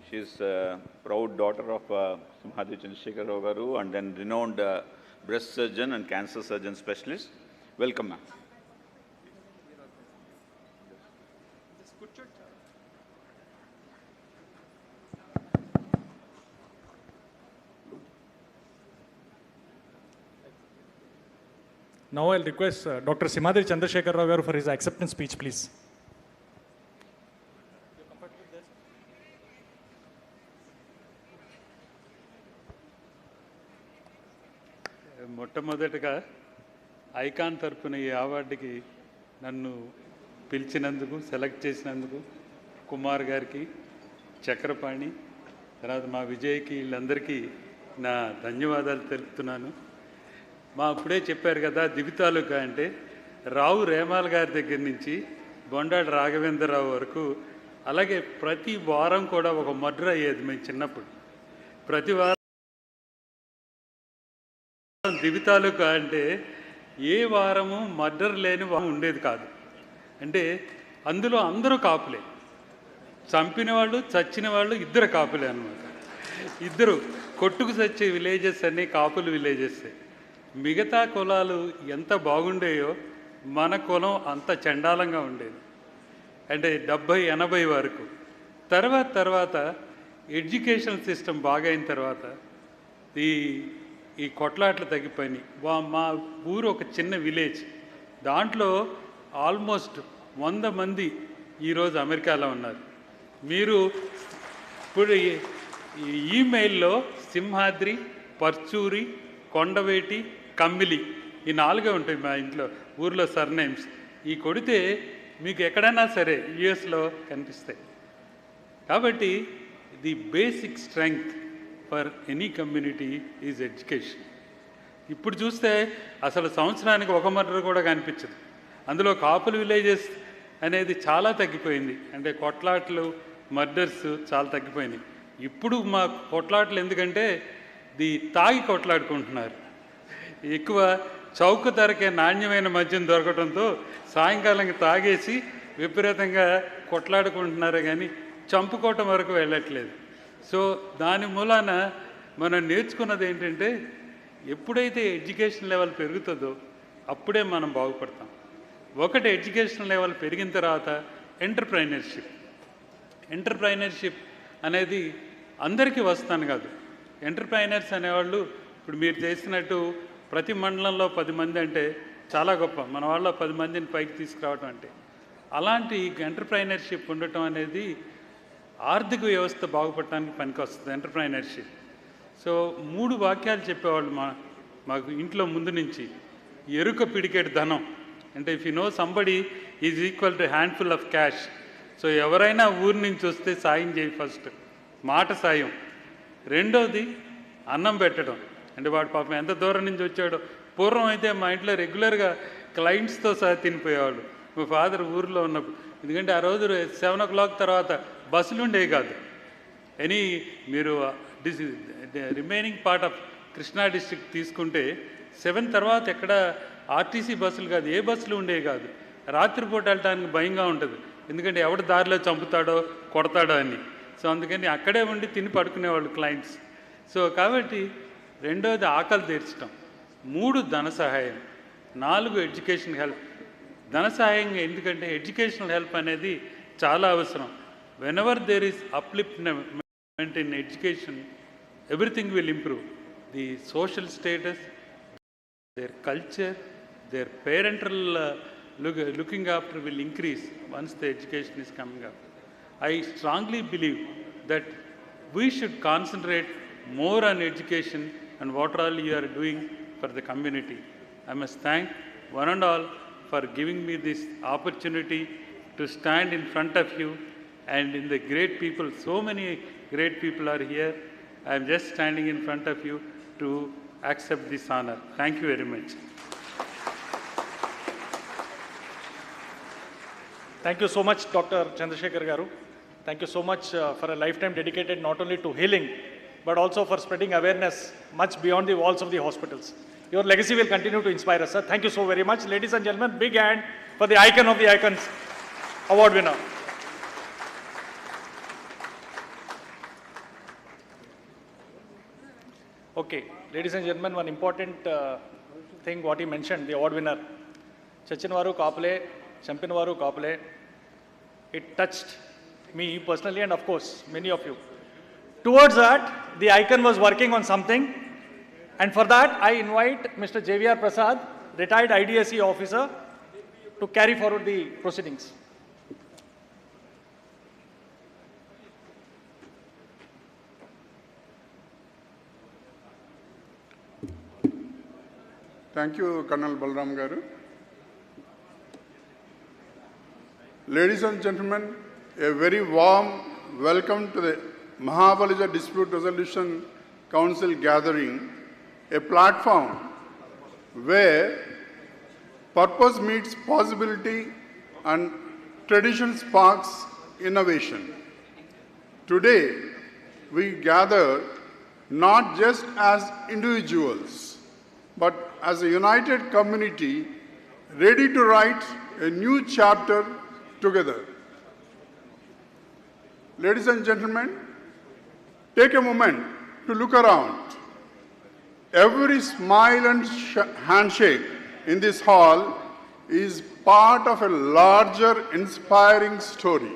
She is a proud daughter of Simhadri Chandrasekhar Rao Garu and then renowned breast surgeon and cancer surgeon specialist. Welcome, ma'am. Now I'll request Dr. Simhadri Chandrasekhar Rao Garu for his acceptance speech, please. మొట్టమొదటిగా icon తరపున ఈ అవార్డుకి నన్ను పిలిచినందుకు, select చేసినందుకు కుమార్ గారికి, చక్రపాణి, తర్వాత మా విజయ్కి, వీళ్ళందరికీ నా ధన్యవాదాలు తెలుపుతున్నాను. మా అప్పుడే చెప్పారు కదా, దివితాలుగా అంటే రావు రేమాల్ గారి దగ్గర నుంచి బొండాడు రాఘవేంద్రరావు వరకు, అలాగే ప్రతి వారం కూడా ఒక మర్డర్ అయ్యేది. మేము చిన్నప్పుడు ప్రతి వారం దివితాలుగా అంటే ఏ వారము మర్డర్ లేని వారం ఉండేది కాదు. అంటే అందులో అందరూ కాపులే, చంపిన వాళ్ళు చచ్చిన వాళ్ళు ఇద్దరు కాపులే అన్నమాట. ఇద్దరు కొట్టుకు చచ్చే విలేజెస్ అన్నీ కాపులు విలేజెస్. మిగతా కులాలు ఎంత బాగుండేయో మన కులం అంత చండాలంగా ఉండేది. అంటే 70-80 వరకు. తర్వాత ఎడ్యుకేషన్ సిస్టమ్ బాగైన తర్వాత ఈ కొట్లాట్లు తగ్గిపోయినాయి. మా ఊరు ఒక చిన్న విలేజ్, దాంట్లో ఆల్మోస్ట్ 100 మంది ఈరోజు అమెరికాలో ఉన్నారు. మీరు ఇప్పుడు ఈమెయిల్లో సింహాద్రి, పర్చూరి, కొండవేటి, కమ్మిలి ఈ 4 ఉంటాయి మా ఇంట్లో ఊర్లో సర్నేమ్స్. ఈ కొడితే మీకు ఎక్కడైనా సరే యుఎస్లో కనిపిస్తాయి. కాబట్టి the basic strength for any community is education. ఇప్పుడు చూస్తే అసలు సంవత్సరానికి ఒక మర్డర్ కూడా కనిపించదు. అందులో కాపులు విలేజెస్ అనేది చాలా తగ్గిపోయింది. అంటే కొట్లాట్లు, మర్డర్స్ చాలా తగ్గిపోయినాయి. ఇప్పుడు మా కొట్లాట్లు ఎందుకంటే తాగి కొట్లాడుకుంటున్నారు. ఎక్కువ చౌక ధరకే నాణ్యమైన మద్యం దొరకడంతో సాయంకాలం తాగేసి విపరీతంగా కొట్లాడుకుంటున్నారు, కానీ చంపుకోవటం వరకు వెళ్ళట్లేదు. సో దాని మూలాన మనం నేర్చుకున్నది ఏంటంటే, ఎప్పుడైతే ఎడ్యుకేషన్ లెవెల్ పెరుగుతుందో అప్పుడే మనం బాగుపడతాం. ఒకటి ఎడ్యుకేషన్ లెవెల్ పెరిగిన తర్వాత ఎంటర్ప్రైనర్షిప్ అనేది అందరికీ వస్తాను కాదు. ఎంటర్ప్రైనర్స్ అనేవాళ్ళు ఇప్పుడు మీరు చేసినట్టు ప్రతి మండలంలో 10 మంది అంటే చాలా గొప్ప. మన వాళ్ళ 10 మందిని పైకి తీసుకురావటం అంటే, అలాంటి ఎంటర్ప్రైనర్షిప్ ఉండటం అనేది ఆర్థిక వ్యవస్థ బాగుపడటానికి పనికి వస్తుంది ఎంటర్ప్రైనర్షిప్. సో 3 వాక్యాలు చెప్పేవాళ్ళు మాకు ఇంట్లో ముందు నుంచి. ఎరుక పిడికెడు ధనం, అంటే if you know somebody is equal to handful of cash. So ఎవరైనా ఊరి నుంచి వస్తే సాయం చేయి. ఫస్ట్ మాట సాయం. రెండోది అన్నం పెట్టడం. అంటే వాడు పాపం ఎంత దూరం నుంచి వచ్చాడో. పూర్వం అయితే మా ఇంట్లో రెగ్యులర్గా క్లయింట్స్తో సహా తినిపోయేవాళ్ళు మా ఫాదర్ ఊరిలో ఉన్నప్పుడు. ఎందుకంటే ఆ రోజు 7 o'clock తర్వాత బస్సులు ఉండేవి కాదు. మీరు remaining part of Krishna district తీసుకుంటే 7 తర్వాత ఎక్కడ ఆర్టీసీ బస్సులు కాదు, ఏ బస్సులు ఉండేవి కాదు. రాత్రిపూట వెళ్ళడానికి భయంగా ఉంటుంది, ఎందుకంటే ఎవడు దారిలో చంపుతాడో కొడతాడో అని. సో అందుకని అక్కడే ఉండి తిని పడుకునేవాళ్ళు క్లయింట్స్. సో కాబట్టి రెండోది ఆకలి తీర్చడం, 3 ధన సహాయం, 4 ఎడ్యుకేషన్ హెల్ప్. ధన సహాయం ఎందుకంటే ఎడ్యుకేషనల్ హెల్ప్ అనేది చాలా అవసరం. Whenever there is upliftment in education, everything will improve. The social status, their culture, their parental looking after will increase once the education is coming up. I strongly believe that we should concentrate more on education and what all you are doing for the community. I must thank one and all for giving me this opportunity to stand in front of you and in the great people. So many great people are here. I am just standing in front of you to accept this honor. Thank you very much. Thank you so much, Dr. Chandrasekhar Garu. Thank you so much for a lifetime dedicated not only to healing, but also for spreading awareness much beyond the walls of the hospitals. Your legacy will continue to inspire us, sir. Thank you so very much. Ladies and gentlemen, big hand for the icon of the icons award winner. Okay, ladies and gentlemen, one important thing what he mentioned, the award winner, Chachinvaru Kapale, Champinvaru Kapale, it touched me personally and of course many of you. Towards that, the icon was working on something, and for that I invite Mr. JVR Prasad, retired IDSE officer, to carry forward the proceedings. Thank you, Colonel Balram Garu. Ladies and gentlemen, a very warm welcome to the Maha Balija Dispute Resolution Council gathering, a platform where purpose meets possibility and tradition sparks innovation. Today, we gather not just as individuals, but as a united community ready to write a new chapter together. Ladies and gentlemen, take a moment to look around. Every smile and handshake in this hall is part of a larger inspiring story.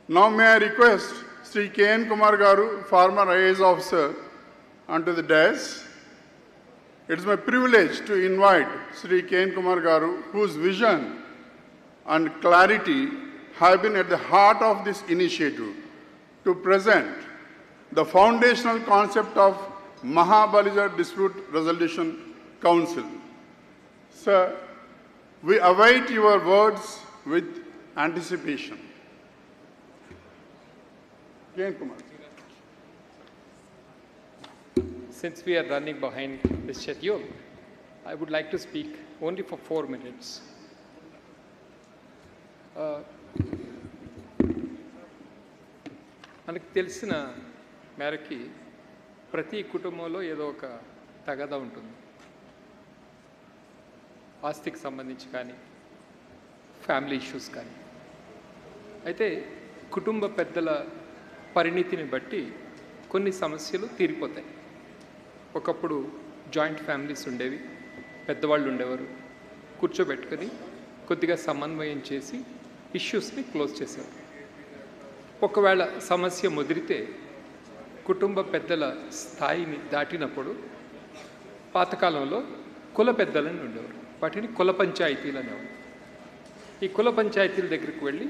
Now may I request Sri K.N. Kumar Garu, former IAS officer, onto the dais. It is my privilege to invite Sri K.N. Kumar Garu, whose vision and clarity have been at the heart of this initiative, to present the foundational concept of Maha Balija Dispute Resolution Council. Sir, we await your words with anticipation. K.N. Kumar. Since we are running behind the schedule, I would like to speak only for 4 minutes. మనకు తెలిసిన మేరకి ప్రతి కుటుంబంలో ఏదో ఒక తగద ఉంటుంది. ఆస్తికి సంబంధించి కానీ, ఫ్యామిలీ ఇష్యూస్ కానీ. అయితే కుటుంబ పెద్దల పరిణితిని బట్టి కొన్ని సమస్యలు తీరిపోతాయి. ఒకప్పుడు జాయింట్ ఫ్యామిలీస్ ఉండేవి, పెద్దవాళ్ళు ఉండేవారు, కూర్చోబెట్టుకొని కొద్దిగా సమన్వయం చేసి ఇష్యూస్ని క్లోజ్ చేసేవారు. ఒకవేళ సమస్య ముదిరితే కుటుంబ పెద్దల స్థాయిని దాటినప్పుడు పాతకాలంలో కుల పెద్దలని ఉండేవారు, వాటిని కుల పంచాయతీలు అనేవారు. ఈ కుల పంచాయతీల దగ్గరికి వెళ్ళి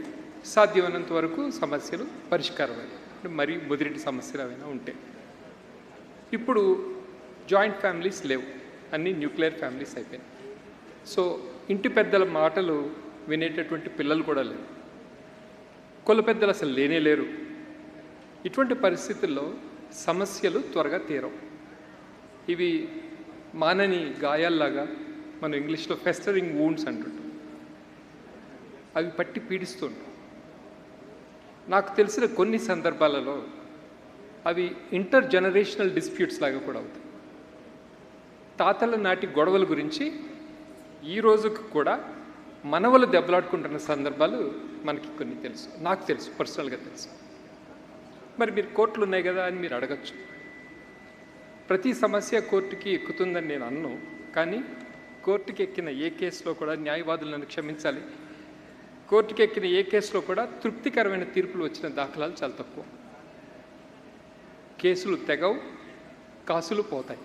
సాధ్యమైనంత వరకు సమస్యలు పరిష్కారమయ్యాయి, మరి ముదిరిటి సమస్యలు ఏమైనా ఉంటే. ఇప్పుడు జాయింట్ ఫ్యామిలీస్ లేవు, అన్నీ న్యూక్లియర్ ఫ్యామిలీస్ అయిపోయినాయి. సో ఇంటి పెద్దల మాటలు వినేటటువంటి పిల్లలు కూడా లేరు, కుల పెద్దలు అసలు లేనే లేరు. ఇటువంటి పరిస్థితుల్లో సమస్యలు త్వరగా తీరవు. ఇవి మానని గాయాల్లాగా, మనం ఇంగ్లీష్లో ఫెస్టరింగ్ వూండ్స్ అంటుంటాం, అవి పట్టి పీడిస్తుంటాం. నాకు తెలిసిన కొన్ని సందర్భాలలో అవి ఇంటర్ జనరేషనల్ డిస్ప్యూట్స్ లాగా కూడా అవుతాయి. తాతల నాటి గొడవల గురించి ఈ రోజుకు కూడా మనవలు దెబ్బలాడుకుంటున్న సందర్భాలు మనకి కొన్ని తెలుసు, నాకు తెలుసు, పర్సనల్గా తెలుసు. మరి మీరు కోర్టులు ఉన్నాయి కదా అని మీరు అడగచ్చు. ప్రతి సమస్య కోర్టుకి ఎక్కుతుందని నేను అన్ను, కానీ కోర్టుకి ఎక్కిన ఏ కేసులో కూడా, న్యాయవాదులు నన్ను క్షమించాలి, కోర్టుకి ఎక్కిన ఏ కేసులో కూడా తృప్తికరమైన తీర్పులు వచ్చిన దాఖలాలు చాలా తక్కువ. కేసులు తెగవు, కాసులు పోతాయి,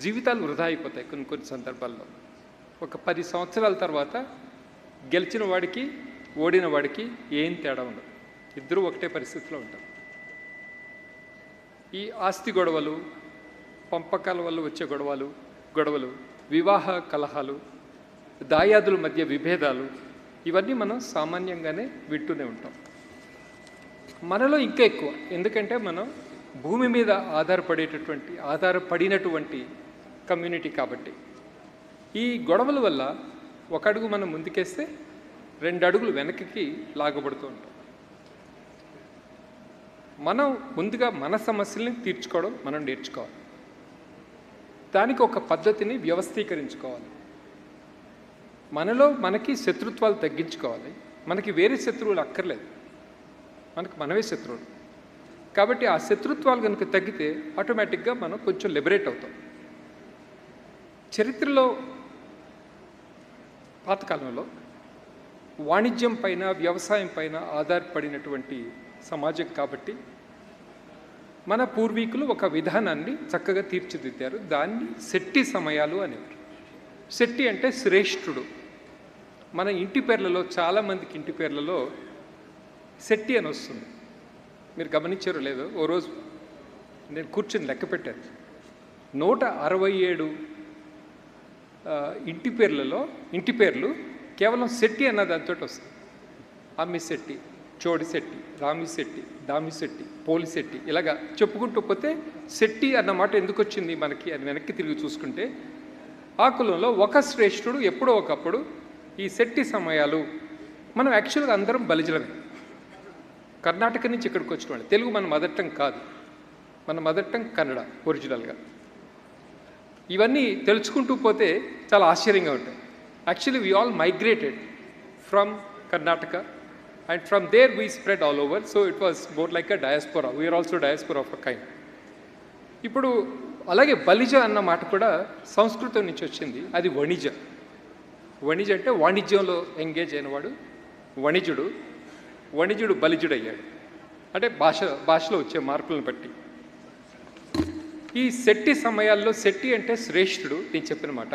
జీవితాలు వృధా అయిపోతాయి కొన్ని సందర్భాల్లో. ఒక 10 సంవత్సరాల తర్వాత గెలిచిన వాడికి ఓడిన వాడికి ఏం తేడా ఉండదు, ఇద్దరూ ఒకటే పరిస్థితిలో ఉంటారు. ఈ ఆస్తి గొడవలు, పంపకాల వల్ల వచ్చే గొడవలు, వివాహ కలహాలు, దాయాదుల మధ్య విభేదాలు, ఇవన్నీ మనం సామాన్యంగానే వింటూనే ఉంటాం. మనలో ఇంకా ఎక్కువ, ఎందుకంటే మనం భూమి మీద ఆధారపడినటువంటి కమ్యూనిటీ కాబట్టి. ఈ గొడవల వల్ల ఒక అడుగు మనం ముందుకేస్తే 2 అడుగులు వెనక్కి లాగబడుతూ ఉంటాం. మనం ముందుగా మన సమస్యల్ని తీర్చుకోవడం మనం నేర్చుకోవాలి. దానికి ఒక పద్ధతిని వ్యవస్థీకరించుకోవాలి. మనకి శత్రుత్వాలు తగ్గించుకోవాలి. మనకి వేరే శత్రువులు అక్కర్లేదు, మనకు మనమే శత్రువులు. కాబట్టి ఆ శత్రుత్వాలు కనుక తగ్గితే ఆటోమేటిక్గా మనం కొంచెం లిబరేట్ అవుతాం. చరిత్రలో పాతకాలంలో వాణిజ్యం పైన, వ్యవసాయం పైన ఆధారపడినటువంటి సమాజం కాబట్టి మన పూర్వీకులు ఒక విధానాన్ని చక్కగా తీర్చిదిద్దారు. దాన్ని శెట్టి సమయాలు అనేవారు. శెట్టి అంటే శ్రేష్ఠుడు. మన ఇంటి పేర్లలో, చాలామందికి ఇంటి పేర్లలో శెట్టి అని వస్తుంది. మీరు గమనించారో లేదో, ఓ రోజు నేను కూర్చొని లెక్క పెట్టాను, 167 ఇంటి పేర్లు కేవలం శెట్టి అన్న దాంతో వస్తుంది. అమ్మిశెట్టి, చోడిశెట్టి, రామిశెట్టి, దామిశెట్టి, పోలిశెట్టి, ఇలాగా చెప్పుకుంటూ పోతే శెట్టి అన్న మాట ఎందుకు వచ్చింది మనకి అని వెనక్కి తిరిగి చూసుకుంటే, ఆ కులంలో ఒక శ్రేష్ఠుడు ఎప్పుడో ఒకప్పుడు ఈ శెట్టి సమయాలు. మనం యాక్చువల్గా అందరం బలిజలమే, కర్ణాటక నుంచి ఇక్కడికి వచ్చిన వాళ్ళు. తెలుగు మన మదర్ టంగ్ కాదు, మన మదర్ టంగ్ కన్నడ ఒరిజినల్గా. ఇవన్నీ తెలుసుకుంటూ పోతే చాలా ఆశ్చర్యంగా ఉంటాయి. Actually we all migrated from Karnataka and from there we spread all over. So it was more like a diaspora. We are also diaspora of a kind. ఇప్పుడు అలాగే బలిజ అన్న మాట కూడా సంస్కృతం నుంచి వచ్చింది. అది వణిజ. వణిజ అంటే వాణిజ్యంలో ఎంగేజ్ అయినవాడు వణిజుడు. వణిజుడు బలిజుడయ్యాడు. అంటే భాషలో వచ్చే మార్పులను బట్టి. ఈ శెట్టి సమయాల్లో శెట్టి అంటే శ్రేష్ఠుడు. నేను చెప్పిన మాట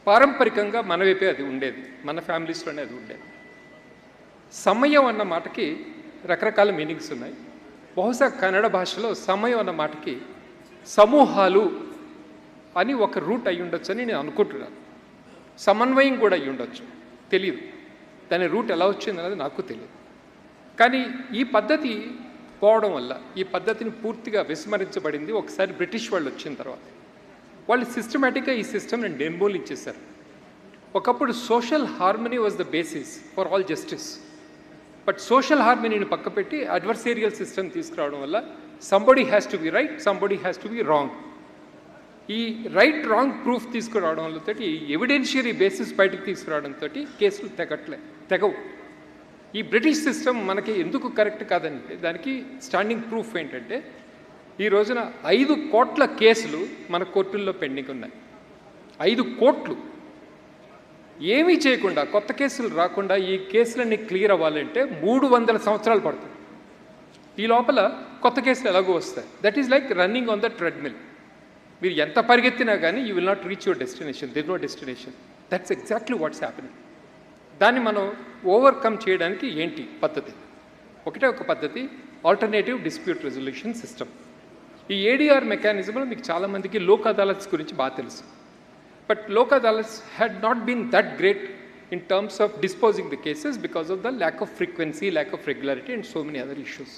పారంపరికంగా మన వైపే అది ఉండేది, మన ఫ్యామిలీస్లోనే అది ఉండేది. సమయం అన్న మాటకి రకరకాల మీనింగ్స్ ఉన్నాయి. బహుశా కన్నడ భాషలో సమయం అన్న మాటకి సమూహాలు అని ఒక రూట్ అయి ఉండొచ్చు అని నేను అనుకుంటున్నాను. సమన్వయం కూడా అయి ఉండొచ్చు, తెలియదు. దాని రూట్ ఎలా వచ్చింది అన్నది నాకు తెలియదు. కానీ ఈ పద్ధతి పోవడం వల్ల ఈ పద్ధతిని పూర్తిగా విస్మరించబడింది. ఒకసారి బ్రిటిష్ వాళ్ళు వచ్చిన తర్వాత వాళ్ళు సిస్టమేటిక్గా ఈ సిస్టమ్ని నిర్మూలించేశారు. ఒకప్పుడు social harmony was the basis for all justice. But social హార్మనీని పక్కపెట్టి అడ్వర్సేరియల్ సిస్టమ్ తీసుకురావడం వల్ల somebody has to be right, somebody has to be wrong. ఈ రైట్ రాంగ్ ప్రూఫ్ తీసుకురావడం వల్ల ఎవిడెన్షియరీ బేసిస్ బయటకు తీసుకురావడంతో కేసులు తెగవు. ఈ బ్రిటిష్ సిస్టమ్ మనకి ఎందుకు కరెక్ట్ కాదంటే దానికి స్టాండింగ్ ప్రూఫ్ ఏంటంటే, ఈ రోజున 5 కోట్ల కేసులు మన కోర్టుల్లో పెండింగ్ ఉన్నాయి. 5 కోట్లు ఏమీ చేయకుండా, కొత్త కేసులు రాకుండా ఈ కేసులన్నీ క్లియర్ అవ్వాలంటే 300 సంవత్సరాలు పడుతుంది. ఈ లోపల కొత్త కేసులు ఎలాగో వస్తాయి. That is like running on the treadmill. మీరు ఎంత పరిగెత్తినా కానీ you will not reach your destination. There no destination. That's exactly what's happening. దాన్ని మనం ఓవర్కమ్ చేయడానికి ఏంటి పద్ధతి? ఒకటే ఒక పద్ధతి, ఆల్టర్నేటివ్ డిస్ప్యూట్ రెజల్యూషన్ సిస్టమ్. ఈ ఏడీఆర్ మెకానిజంలో మీకు చాలామందికి లోక్ అదాలత్స్ గురించి బాగా తెలుసు. But Lok Adalats had not been that great in terms of disposing the cases because of the lack of frequency, lack of regularity, and so many other issues.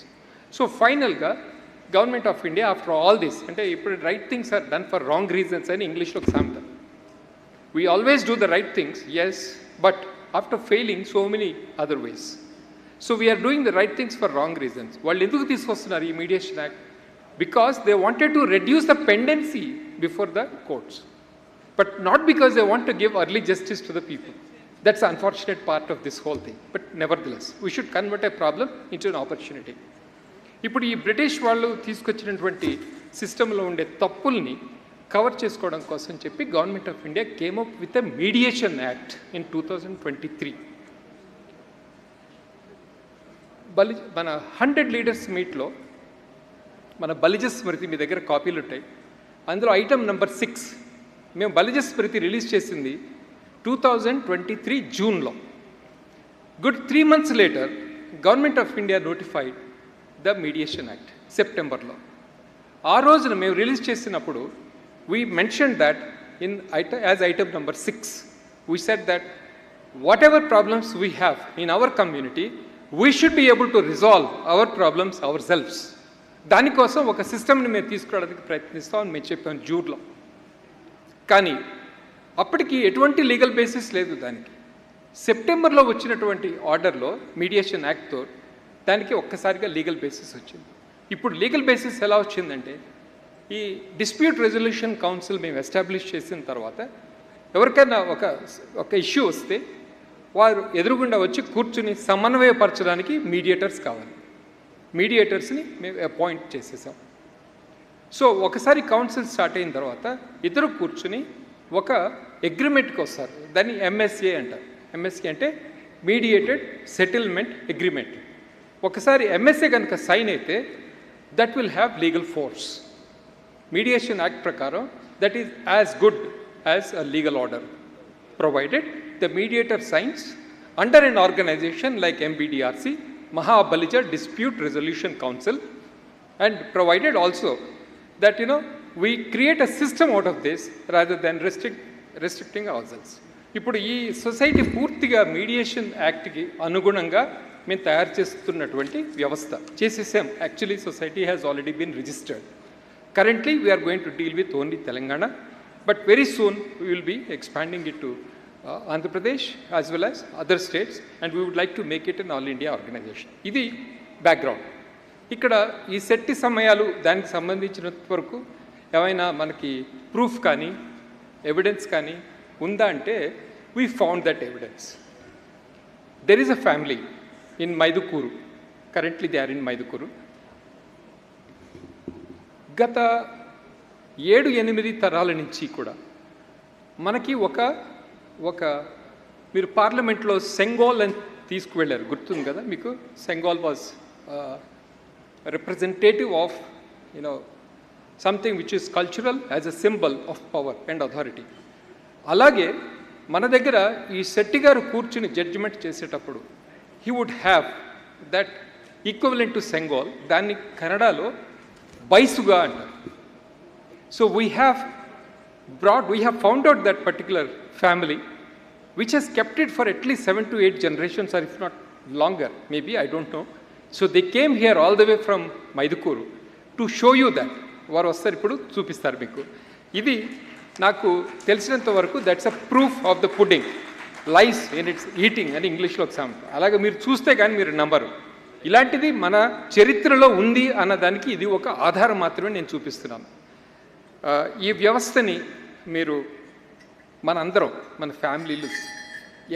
So finally, Government of India, after all this, and right things are done for wrong reasons, and English looks something. We always do the right things, yes, but after failing so many other ways. So we are doing the right things for wrong reasons. వాళ్ళు ఎందుకు తీసుకొస్తున్నారు ఈ mediation act? Because they wanted to reduce the pendency before the courts, but not because they want to give early justice to the people. That's the unfortunate part of this whole thing. But nevertheless, we should convert a problem into an opportunity. ఇప్పుడు ఈ British వాళ్ళు తీసుకొచ్చినటువంటి సిస్టంలో ఉండే తప్పుల్ని cover చేసుకోవడం కోసం చెప్పి government of India came up with a mediation act in 2023. మన 100 లీడర్స్ మీట్లో మన బలిజ స్మృతి మీ దగ్గర కాపీలు ఉంటాయి. అందులో ఐటమ్ నెంబర్ 6 మేము బలిజ స్మృతి రిలీజ్ చేసింది 2023 జూన్లో. Good 3 months later government of India notified the mediation act సెప్టెంబర్లో. ఆ రోజున మేము రిలీజ్ చేసినప్పుడు we mentioned that as item number 6, we said that whatever problems we have in our community, we should be able to resolve our problems ourselves. దానికోసం ఒక సిస్టమ్ని మేము తీసుకురావడానికి ప్రయత్నిస్తామని మేము చెప్పాము జూన్లో. కానీ అప్పటికి ఎటువంటి లీగల్ బేసిస్ లేదు దానికి. సెప్టెంబర్లో వచ్చినటువంటి ఆర్డర్లో మీడియేషన్ యాక్ట్తో దానికి ఒక్కసారిగా లీగల్ బేసిస్ వచ్చింది. ఇప్పుడు లీగల్ బేసిస్ ఎలా వచ్చిందంటే, ఈ డిస్ప్యూట్ రెజల్యూషన్ కౌన్సిల్ మేము ఎస్టాబ్లిష్ చేసిన తర్వాత ఎవరికైనా ఒక ఇష్యూ వస్తే వారు ఎదురుగుండా వచ్చి కూర్చుని సమన్వయపరచడానికి మీడియేటర్స్ కావాలి. మీడియేటర్స్ని మేము అపాయింట్ చేసేసాం. సో ఒకసారి కౌన్సిల్ స్టార్ట్ అయిన తర్వాత ఇద్దరు కూర్చుని ఒక అగ్రిమెంట్కి వస్తారు. దాన్ని ఎంఎస్ఏ అంటారు. ఎంఎస్ఏ అంటే మీడియేటెడ్ సెటిల్మెంట్ అగ్రిమెంట్. ఒకసారి ఎంఎస్ఏ కనుక సైన్ అయితే that will have legal force. Mediation act ప్రకారం that is as good as a legal order, provided the mediator signs under an organization like MBDRC, Maha Balija Dispute Resolution Council, and provided also that we create a system out of this rather than restricting ourselves. ఇప్పుడు ఈ society పూర్తిగా mediation యాక్ట్కి అనుగుణంగా మేము తయారు చేస్తున్నటువంటి వ్యవస్థ చేసేసాం. Actually society has already been registered. Currently, we are going to deal with only Telangana, but very soon we will be expanding it to Andhra Pradesh as well as other states, and we would like to make it an all India organization. Idi background. Ikkada ee setti samayalu daniki sambandhinchiనంత వరకు ఏమైనా మనకి proof కానీ evidence కానీ ఉందా అంటే we found that evidence. There is a family in Maidukuru. Currently they are in Maidukuru. గత 7-8 తరాల నుంచి కూడా మనకి ఒక మీరు పార్లమెంట్లో సెంగోల్ అని తీసుకువెళ్ళారు, గుర్తుంది కదా మీకు? Sengol was representative of something which is cultural as a symbol of power and authority. అలాగే మన దగ్గర ఈ శెట్టి గారు కూర్చుని జడ్జిమెంట్ చేసేటప్పుడు he would have that equivalent to Sengol. దాన్ని కన్నడలో బైసుగా అంటారు. So we have found out that particular family which has kept it for at least 7 to 8 generations, or if not longer, maybe, I don't know. So they came here all the way from Maidukuru to show you that. వారు వస్తారు ఇప్పుడు చూపిస్తారు మీకు. ఇది నాకు తెలిసినంత వరకు that's a proof of the pudding lies in it's eating అని ఇంగ్లీష్లో ఎగ్జామ్. అలాగే మీరు చూస్తే కానీ మీరు నమ్మరు. ఇలాంటిది మన చరిత్రలో ఉంది అన్నదానికి ఇది ఒక ఆధారం మాత్రమే నేను చూపిస్తున్నాను. ఈ వ్యవస్థని మీరు మనందరం మన ఫ్యామిలీలు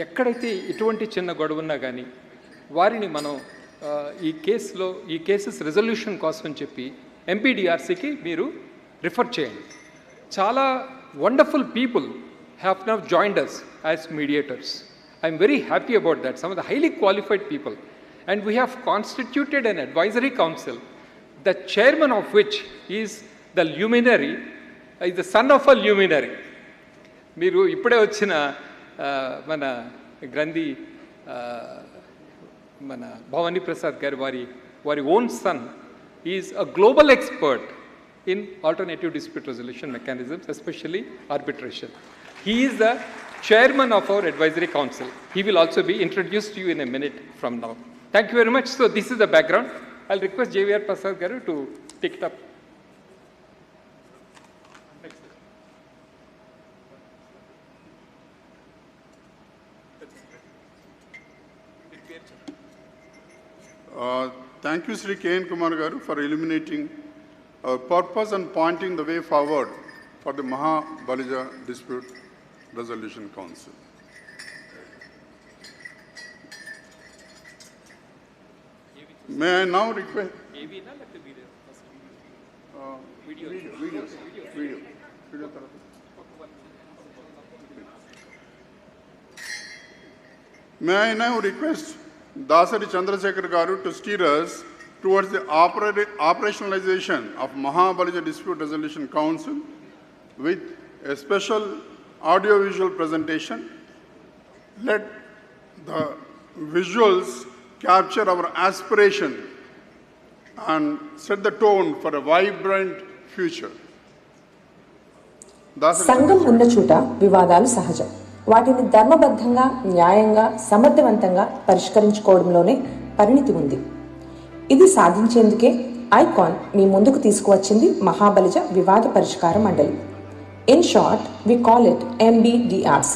ఎక్కడైతే ఎటువంటి చిన్న గొడవ ఉన్నా కానీ వారిని మనం ఈ కేసెస్ రెజల్యూషన్ కోసం అని చెప్పి ఎంపీడీఆర్సీకి మీరు రిఫర్ చేయండి. చాలా wonderful people have now joined us as mediators. I'm very happy about that. Some of the highly qualified people. And we have constituted an advisory council, the chairman of which is the luminary, is the son of a luminary. మీరు ఇప్పుడే వచ్చిన మన గ్రంథి మన భవానీ ప్రసాద్ గారు వారి own son is a global expert in alternative dispute resolution mechanisms, especially arbitration. He is the chairman of our advisory council. He will also be introduced to you in a minute from now. Thank you very much. So this is the background. I'll request JVR Prasad Garu to take it up. Thank you, Sri K.N. Kumar Garu, for illuminating our purpose and pointing the way forward for the Maha Balija Dispute Resolution Council. May I now request... Video. May I now request Dasari Chandrasekhar Garu to steer us towards the operationalization of Maha Balija Dispute Resolution Council with a special audio-visual presentation. Let the visuals capture our aspiration and set the tone for a vibrant future. సంఘం ఉన్న చోట వివాదాలు సహజం. వాటిని ధర్మబద్ధంగా, న్యాయంగా, సమర్థవంతంగా పరిష్కరించుకోవడంలోనే పరిణితి ఉంది. ఇది సాధించేందుకే ఐకాన్ మీ ముందుకు తీసుకువచ్చింది మహాబలిజ Vivada Parishkara Mandali. In short we call it MBDRC.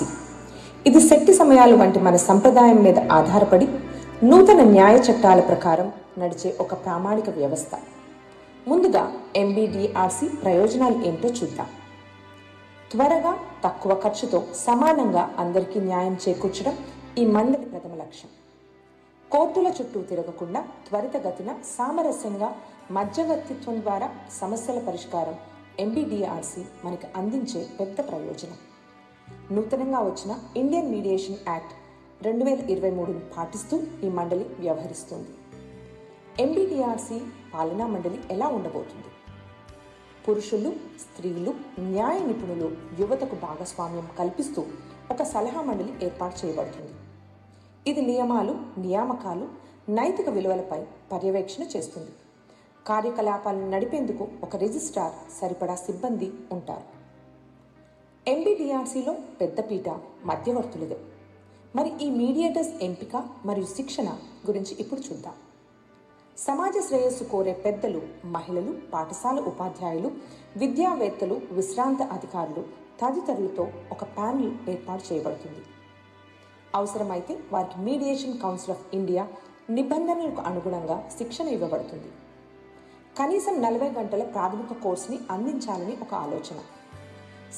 ఇది శక్తి సమయాలు వంటి మన సంప్రదాయం మీద ఆధారపడి నూతన న్యాయ చట్టాల ప్రకారం నడిచే ఒక ప్రామాణిక వ్యవస్థ. ముందుగా MBDRC ప్రయోజనాలు ఏంటో చూద్దాం. త్వరగా, తక్కువ ఖర్చుతో సమానంగా అందరికీ న్యాయం చేకూర్చడం ఈ మండలి ప్రథమ లక్ష్యం. కోర్టుల చుట్టూ తిరగకుండా త్వరితగతిన సామరస్యంగా మధ్యవర్తిత్వం ద్వారా సమస్యల పరిష్కారం MBDRC మనకి అందించే పెద్ద ప్రయోజనం. నూతనంగా వచ్చిన ఇండియన్ మీడియేషన్ యాక్ట్ 2023ను పాటిస్తూ ఈ మండలి వ్యవహరిస్తుంది. MBDRC పాలనా మండలి ఎలా ఉండబోతుంది? పురుషులు, స్త్రీలు, న్యాయ నిపుణులు, యువతకు భాగస్వామ్యం కల్పిస్తూ ఒక సలహా మండలి ఏర్పాటు చేయబడుతుంది. ఇది నియమాలు, నియామకాలు, నైతిక విలువలపై పర్యవేక్షణ చేస్తుంది. కార్యకలాపాలను నడిపేందుకు ఒక రిజిస్ట్రార్, సరిపడా సిబ్బంది ఉంటారు. MBDRCలో పెద్దపీట మధ్యవర్తులదే. మరి ఈ మీడియేటర్స్ ఎంపిక మరియు శిక్షణ గురించి ఇప్పుడు చూద్దాం. సమాజ శ్రేయస్సు కోరే పెద్దలు, మహిళలు, పాఠశాల ఉపాధ్యాయులు, విద్యావేత్తలు, విశ్రాంత అధికారులు తదితరులతో ఒక ప్యానెల్ ఏర్పాటు చేయబడుతుంది. అవసరమైతే వారికి మీడియేషన్ కౌన్సిల్ ఆఫ్ ఇండియా నిబంధనలకు అనుగుణంగా శిక్షణ ఇవ్వబడుతుంది. కనీసం 40 గంటల ప్రాథమిక కోర్సుని అందించాలని ఒక ఆలోచన.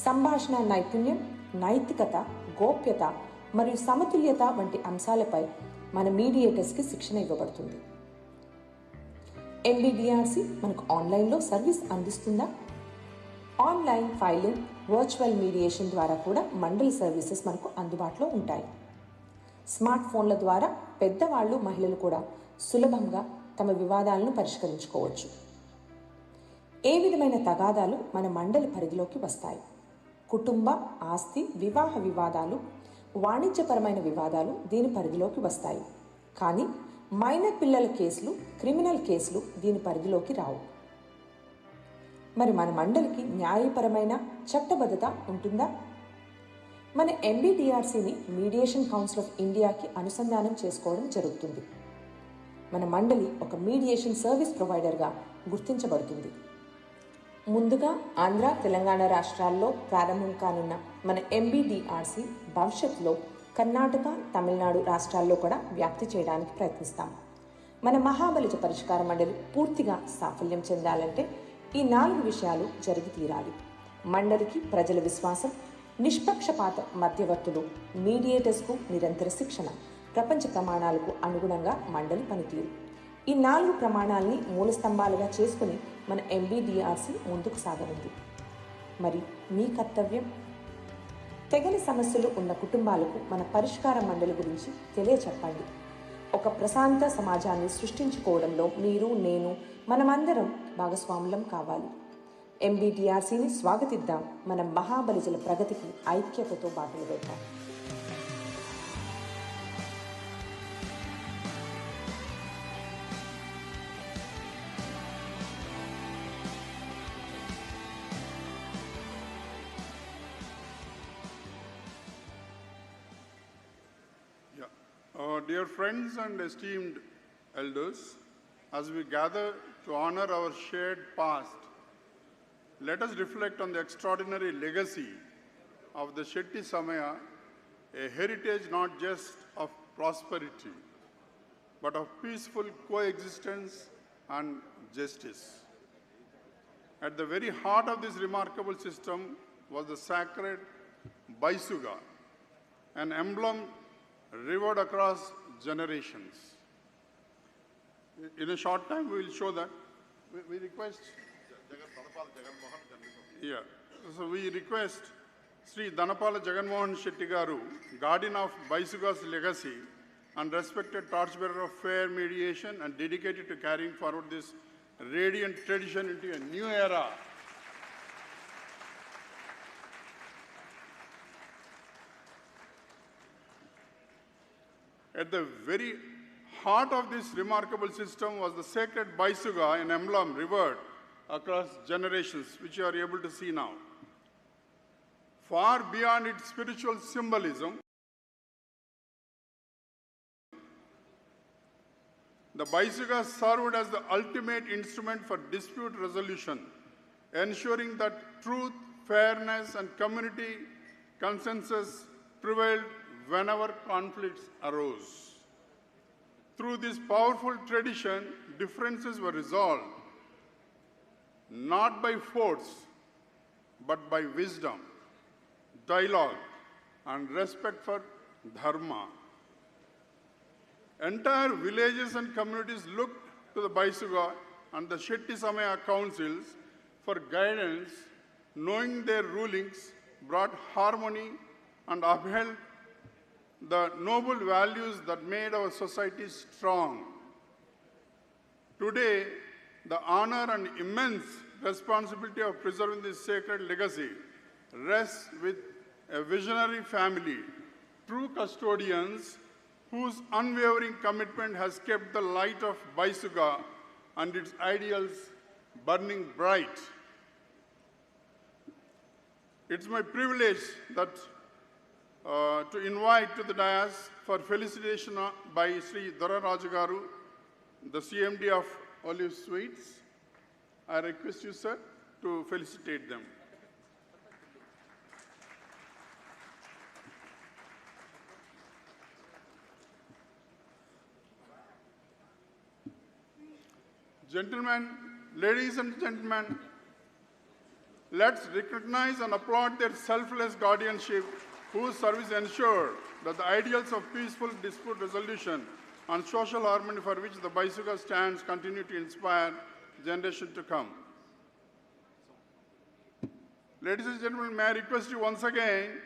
సంభాషణ నైపుణ్యం, నైతికత, గోప్యత మరియు సమతుల్యత వంటి అంశాలపై మన మీడియేటర్స్కి శిక్షణ ఇవ్వబడుతుంది. MBDRC మనకు ఆన్లైన్లో సర్వీస్ అందిస్తుందా? ఆన్లైన్ ఫైలింగ్, వర్చువల్ మీడియేషన్ ద్వారా కూడా మండలి సర్వీసెస్ మనకు అందుబాటులో ఉంటాయి. స్మార్ట్ ఫోన్ల ద్వారా పెద్దవాళ్ళు, మహిళలు కూడా సులభంగా తమ వివాదాలను పరిష్కరించుకోవచ్చు. ఏ విధమైన తగాదాలు మన మండలి పరిధిలోకి వస్తాయి? కుటుంబ, ఆస్తి, వివాహ వివాదాలు, వాణిజ్యపరమైన వివాదాలు దీని పరిధిలోకి వస్తాయి. కానీ మైనర్ పిల్లల కేసులు, క్రిమినల్ కేసులు దీని పరిధిలోకి రావు. మరి మన మండలికి న్యాయపరమైన చట్టబద్ధత ఉంటుందా? మన MBDRCని మీడియేషన్ కౌన్సిల్ ఆఫ్ ఇండియాకి అనుసంధానం చేసుకోవడం జరుగుతుంది. మన మండలి ఒక మీడియేషన్ సర్వీస్ ప్రొవైడర్గా గుర్తించబడుతుంది. ముందుగా ఆంధ్ర, తెలంగాణ రాష్ట్రాల్లో ప్రారంభం కానున్న మన MBDRC భవిష్యత్తులో కర్ణాటక, తమిళనాడు రాష్ట్రాల్లో కూడా వ్యాప్తి చేయడానికి ప్రయత్నిస్తాం. మన మహాబలిజ పరిష్కార మండలి పూర్తిగా సాఫల్యం చెందాలంటే ఈ 4 విషయాలు జరిగి తీరాలి. మండలికి ప్రజల విశ్వాసం, నిష్పక్షపాత మధ్యవర్తులు, మీడియేటర్స్కు నిరంతర శిక్షణ, ప్రపంచ ప్రమాణాలకు అనుగుణంగా మండలి పనితీరు. ఈ 4 ప్రమాణాలని మూల స్తంభాలుగా చేసుకుని మన MBDRC ముందుకు సాగనుంది. మరి మీ కర్తవ్యం? తెగని సమస్యలు ఉన్న కుటుంబాలకు మన పరిష్కార మండలి గురించి తెలియచెప్పండి. ఒక ప్రశాంత సమాజాన్ని సృష్టించుకోవడంలో మీరు, నేను, మనమందరం భాగస్వాములం కావాలి. MBDRCని స్వాగతిద్దాం. మన మహాబలిజల ప్రగతికి ఐక్యతతో బాటలు వేద్దాం. dear friends and esteemed elders, as we gather to honor our shared past, let us reflect on the extraordinary legacy of the Shetty Samaya, a heritage not just of prosperity, but of peaceful coexistence and justice. At the very heart of this remarkable system was the sacred Baisuga, an emblem revered across generations. In a short time, we will show that. We request. Yeah. So we request Sri Dhanapala Jaganmohan Shetty Garu, guardian of Baisuga's legacy and respected torchbearer of fair mediation and dedicated to carrying forward this radiant tradition into a new era. At the very heart of this remarkable system was the sacred Baisuga, an emblem revered across generations, which you are able to see now. Far beyond its spiritual symbolism, the Baisuga served as the ultimate instrument for dispute resolution, ensuring that truth, fairness, and community consensus prevailed whenever conflicts arose. Through this powerful tradition, differences were resolved, not by force, but by wisdom, dialogue, and respect for dharma. Entire villages and communities looked to the Baisuga and the Shetty Samaya councils for guidance, knowing their rulings brought harmony and upheld the noble values that made our society strong. Today, the honor and immense responsibility of preserving this sacred legacy rests with a visionary family, true custodians whose unwavering commitment has kept the light of Baisuga and its ideals burning bright. It's my privilege that to invite to the dais for felicitation by Sri Dora Rajagaru, the CMD of Olive Sweets. I request you, sir, to felicitate them. Gentlemen, ladies and gentlemen, let's recognize and applaud their selfless guardianship, whose service ensured that the ideals of peaceful dispute resolution and social harmony for which the Baisuga stands continue to inspire generations to come. Ladies and gentlemen, may I request you once again,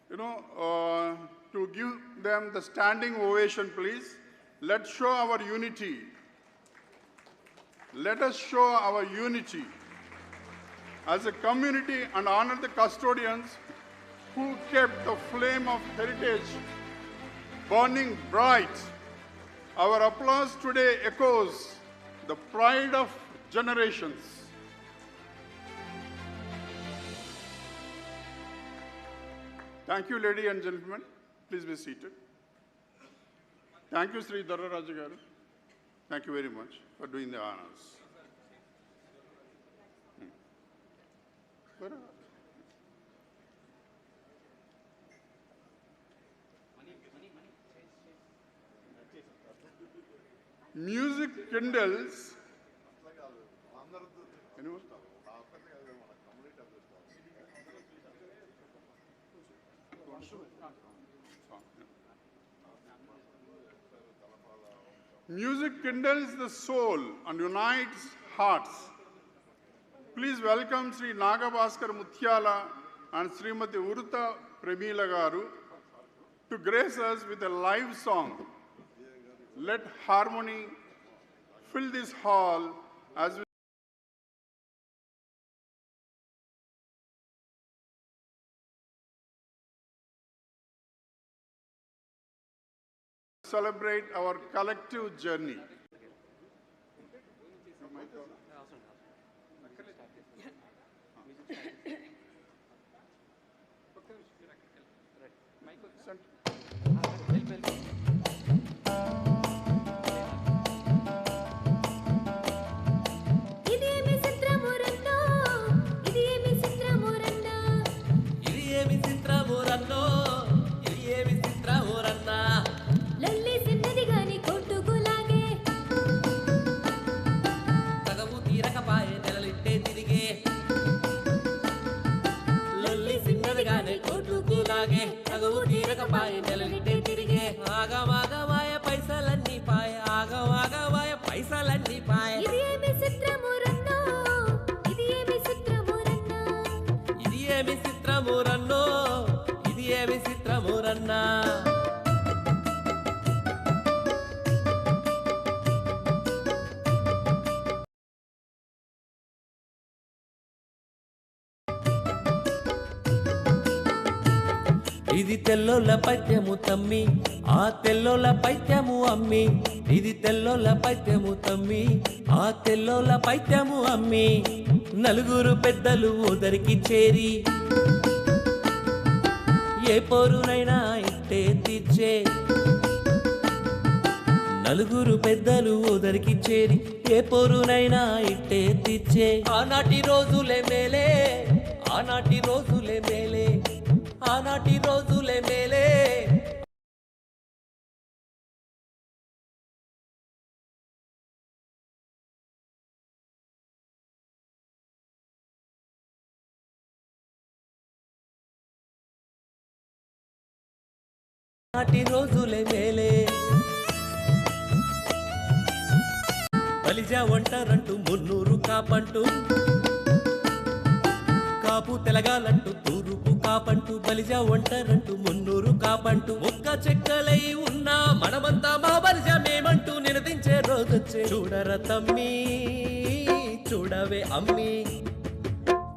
to give them the standing ovation, please. Let's show our unity. Let us show our unity as a community and honor the custodians who kept the flame of heritage burning bright. Our applause today echoes the pride of generations. Thank you, ladies and gentlemen. Please be seated. Thank you, Sri Dara Rajagaru. Thank you very much for doing the honors. Music kindles. Music kindles the soul and unites hearts. Please welcome Sri Nagabhaskar Muthyala and Srimati Uruta Premila Garu to grace us with a live song. Let harmony fill this hall as we celebrate our collective journey. చిత్రము రన్నో ఇది ఏ విచిత్రము రన్నా ఇది తెల్లోల పైత్యము తమ్మి ఆ తెల్లోల పైత్యము అమ్మి ఇది తెల్లోల పైత్యము తమ్మి ఆ తెల్లోల పైత్యము అమ్మి నలుగురు పెద్దలు ఊదరికి చేరి ఏ పోరునైనా ఇట్టే తీర్చే నలుగురు పెద్దలు ఊదరికి చేరి ఏ పోరునైనా ఇట్టే తీర్చే ఆనాటి రోజులే మేలే ఆనాటి రోజులే మేలే ఆనాటి రోజులే మేలే ఆనాటి రోజులే మేలే బలిజా ఒంటరంటూ 300 కాపంటూ కాపు తెలగాలంటూ తూరుపు కాపంటూ బలిజా ఒంటరంటూ 300 కాపంటూ ఒక్క చెక్కలై ఉన్నా మనమంతా మహా బలిజా మేమంటూ నినదించే రోజొచ్చే చూడర తమ్మి చూడవే అమ్మి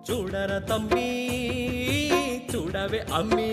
చూడర తమ్మి చూడవే అమ్మి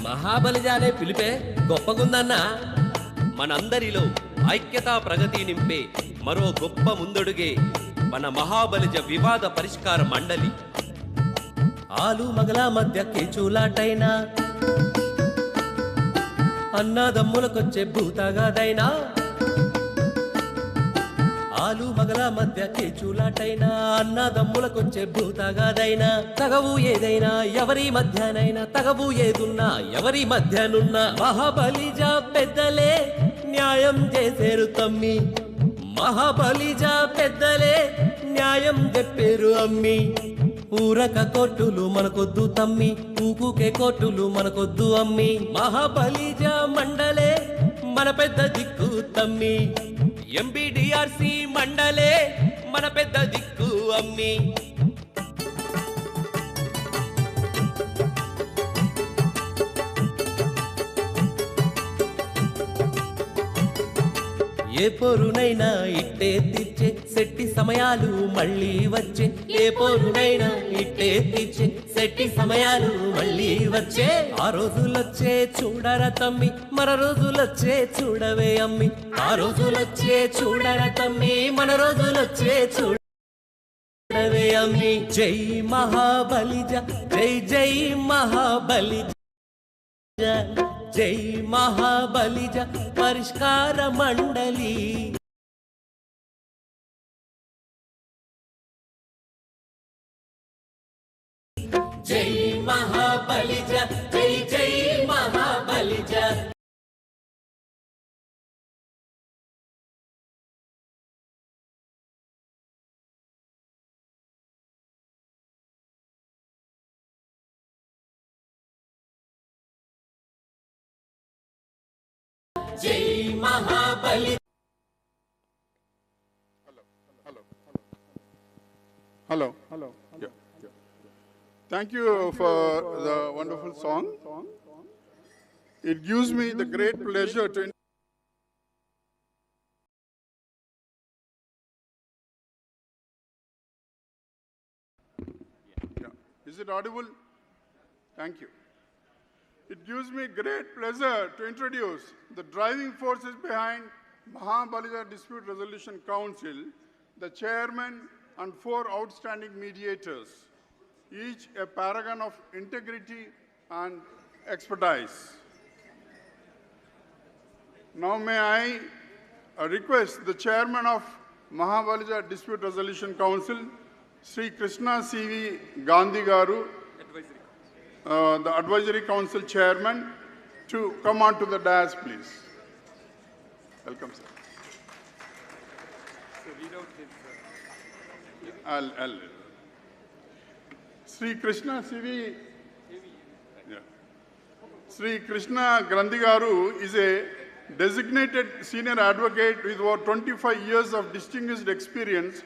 మహాబలిజ అనే పిలిపే గొప్పగుందన్నా మనందరిలో ఐక్యతా ప్రగతి నింపే మరో గొప్ప ముందడుగే మన మహాబలిజ వివాద పరిష్కార మండలి ఆలు మగల మధ్య కేచులాటైనా అన్నదమ్ములకొచ్చే భూతగాదైనా ఆలు మగల మధ్య కేచులాటైనా అన్నదమ్ములకొచ్చే భూతగాదైనా తగవు ఏదైనా ఎవరి మధ్యనైనా తగవు ఏదున్నా ఎవరి మధ్యనున్నా మహాబలిజ పెద్దలే న్యాయం చేసేరు తమ్మి మహాబలిజ పెద్దలే న్యాయం చెప్పేరు అమ్మి ఊరక కోర్టులు మనకొద్దు తమ్మి ఊకుకే కోర్టులు మనకొద్దు అమ్మి మహాబలిజ మండలే మన పెద్ద దిక్కు తమ్మి ఎంబీడీఆర్సీ మండలే మన పెద్ద దిక్కు అమ్మి ఏ పోరునైనా ఇట్టే తీర్చే సెట్టి సమయాలు మళ్ళీ వచ్చే ఏ పోరునైనా ఇట్టే తీర్చే సెట్టి సమయాలు మళ్ళీ వచ్చే ఆ రోజులొచ్చే చూడరా తమ్మి మన రోజులొచ్చే చూడవే అమ్మి ఆ రోజులొచ్చే చూడరా తమ్మి మన రోజులొచ్చే చూడవే అమ్మి జై మహాబలిజ జై జై మహాబలిజ జై మహాబలిజ పరిష్కార మండలి జై మహాబలిజ జై జై మహాబలిజ జై Mahabali Hello. Yeah. Thank you for the wonderful song. It gives me the great pleasure to Is it audible? Thank you. It gives me great pleasure to introduce the driving forces behind Maha Balija Dispute Resolution Council, the chairman and 4 outstanding mediators, each a paragon of integrity and expertise. Now may I request the chairman of Maha Balija Dispute Resolution Council, Sri Krishna C.V. Gandhi Garu, the Advisory Council Chairman, to come on to the dais, please. Welcome, sir. So read out his... I'll Sri Krishna CV. Yeah. Sri Krishna Grandigaru is a designated senior advocate with over 25 years of distinguished experience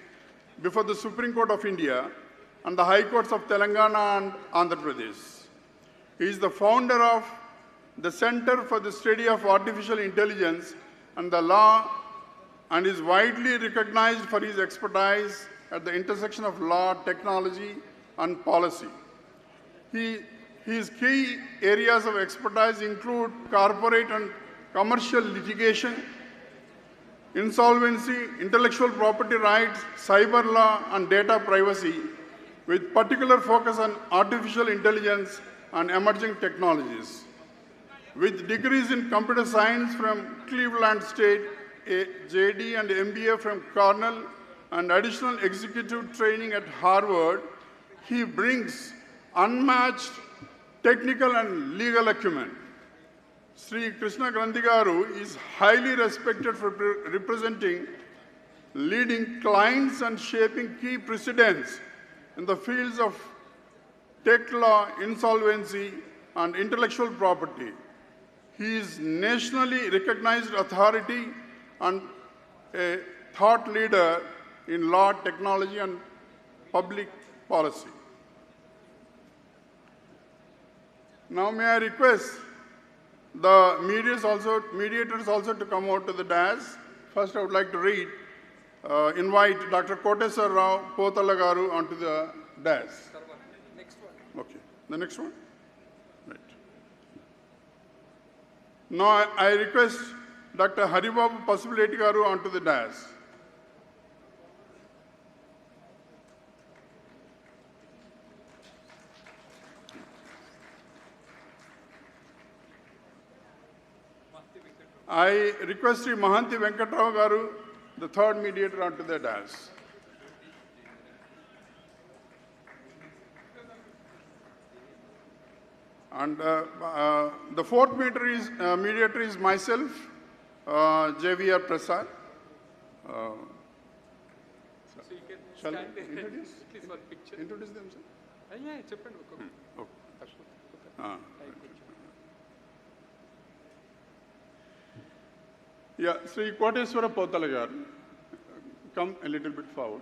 before the Supreme Court of India and the High Courts of Telangana and Andhra Pradesh. He is the founder of the Center for the Study of Artificial Intelligence and the Law and is widely recognized for his expertise at the intersection of law, technology, and policy. His key areas of expertise include corporate and commercial litigation, insolvency, intellectual property rights, cyber law, and data privacy, with particular focus on artificial intelligence and emerging technologies. With degrees in computer science from Cleveland State, a JD and MBA from Cornell, and additional executive training at Harvard, he brings unmatched technical and legal acumen. Sri Krishna Grandigaru is highly respected for representing leading clients and shaping key precedents in the fields of tech law, insolvency, and intellectual property. He is nationally recognized authority and a thought leader in law, technology, and public policy. Now may I request the mediators also to come out to the dais. First I would like to invite Dr. Koteswar Rao Potalagaru onto the dais. Next one. Okay, the next one? Right. Now I request Dr. Haribabu Pasupuleti Garu onto the dais. I request Sri Mahanti Venkatrao Garu, the third mediator, onto the dais. And the fourth mediator is myself, JVR Prasad. So you can Shall I stand introduce? at least one picture. Introduce themselves? Yeah, చెప్పండి Yeah, Sri Koteswara Potalagaru, come a little bit forward.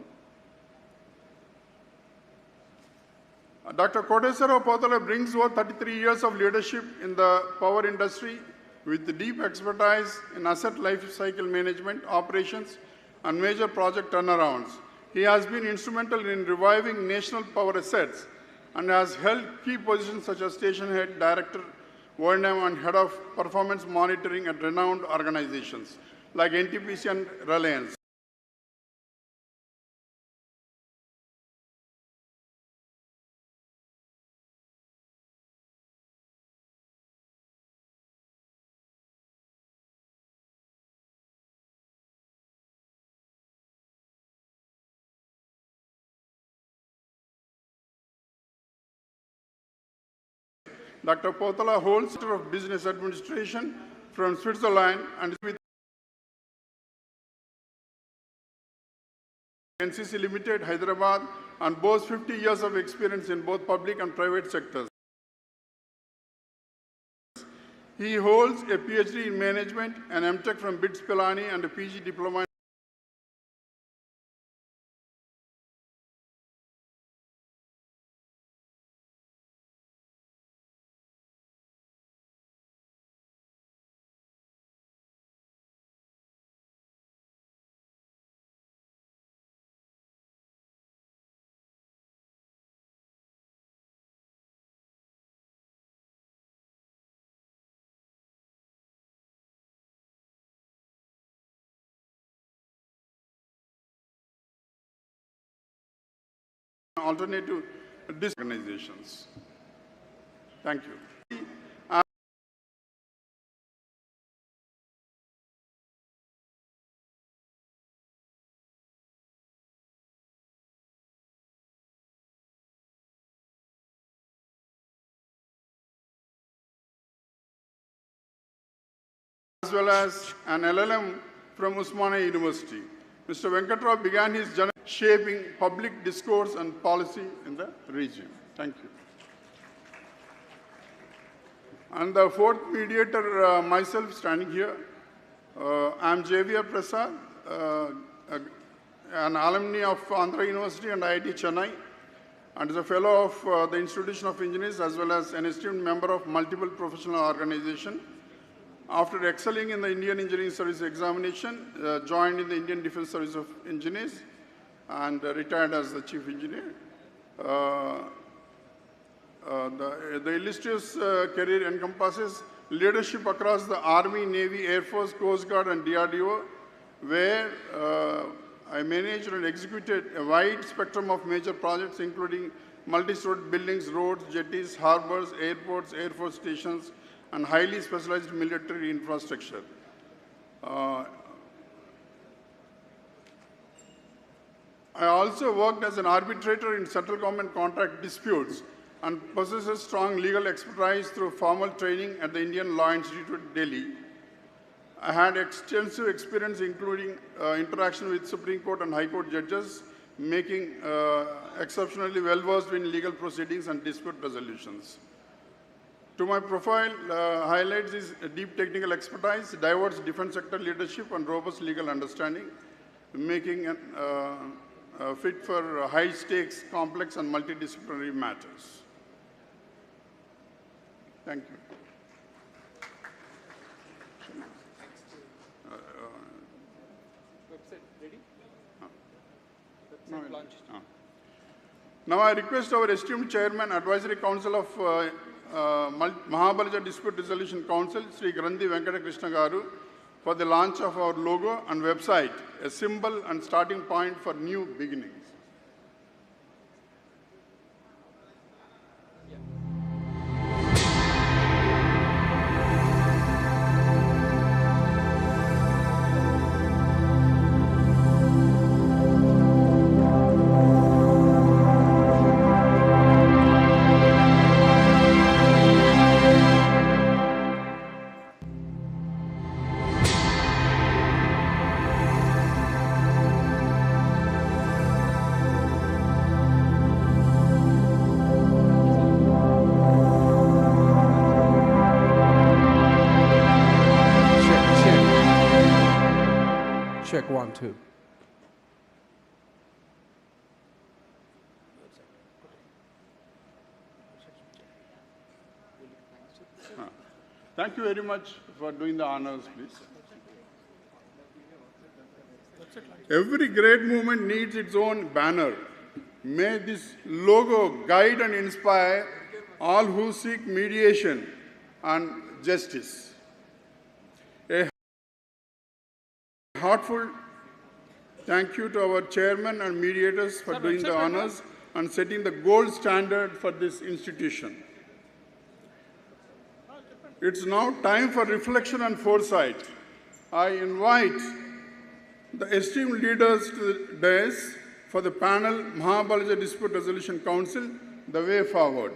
Dr. Koteswara Potala brings over 33 years of leadership in the power industry with deep expertise in asset life cycle management, operations, and major project turnarounds. He has been instrumental in reviving national power assets and has held key positions such as station head, director, O&M, and head of performance monitoring at renowned organizations like NTPC and Reliance. Dr. Potala holds Master of Business Administration from Switzerland and is with NCC Limited, Hyderabad, and boasts 50 years of experience in both public and private sectors. He holds a PhD in management, an MTech from BITS Pilani, and a PG diploma. Alternative organizations. Thank you. As well as an LLM from Usmania University. Mr. Venkatrao began his journey shaping public discourse and policy in the region. Thank you. And the fourth mediator, myself standing here, I am Javier Prasad, an alumni of Andhra University and IIT Chennai, and is a fellow of the Institution of Engineers as well as an esteemed member of multiple professional organizations. After excelling in the Indian Engineering Service examination, joined in the Indian Defence Service of Engineers and retired as the Chief Engineer. The illustrious career encompasses leadership across the Army, Navy, Air Force, Coast Guard and DRDO, where I managed and executed a wide spectrum of major projects including multi-story buildings, roads, jetties, harbors, airports, Air Force stations, and highly specialized military infrastructure. I also worked as an arbitrator in central government contract disputes and possesses strong legal expertise through formal training at the Indian Law Institute, Delhi. I had extensive experience including interaction with Supreme Court and High Court judges, making exceptionally well-versed in legal proceedings and dispute resolutions. To my profile, highlights is deep technical expertise, diverse defense sector leadership, and robust legal understanding, making it fit for high-stakes, complex, and multidisciplinary matters. Thank you. Now I request our esteemed Chairman, Advisory Council of Maha Balija Dispute Resolution Council, Sri Grandi Venkata Krishna Garu, for the launch of our logo and website, a symbol and starting point for new beginnings. Check 1, 2. Thank you very much for doing the honors, please. Every great movement needs its own banner. May this logo guide and inspire all who seek mediation and justice. A heartfelt thank you to our chairman and mediators for doing the honors and setting the gold standard for this institution. It's now time for reflection and foresight. I invite the esteemed leaders to the dais for the panel Maha Balija Dispute Resolution Council, the way forward.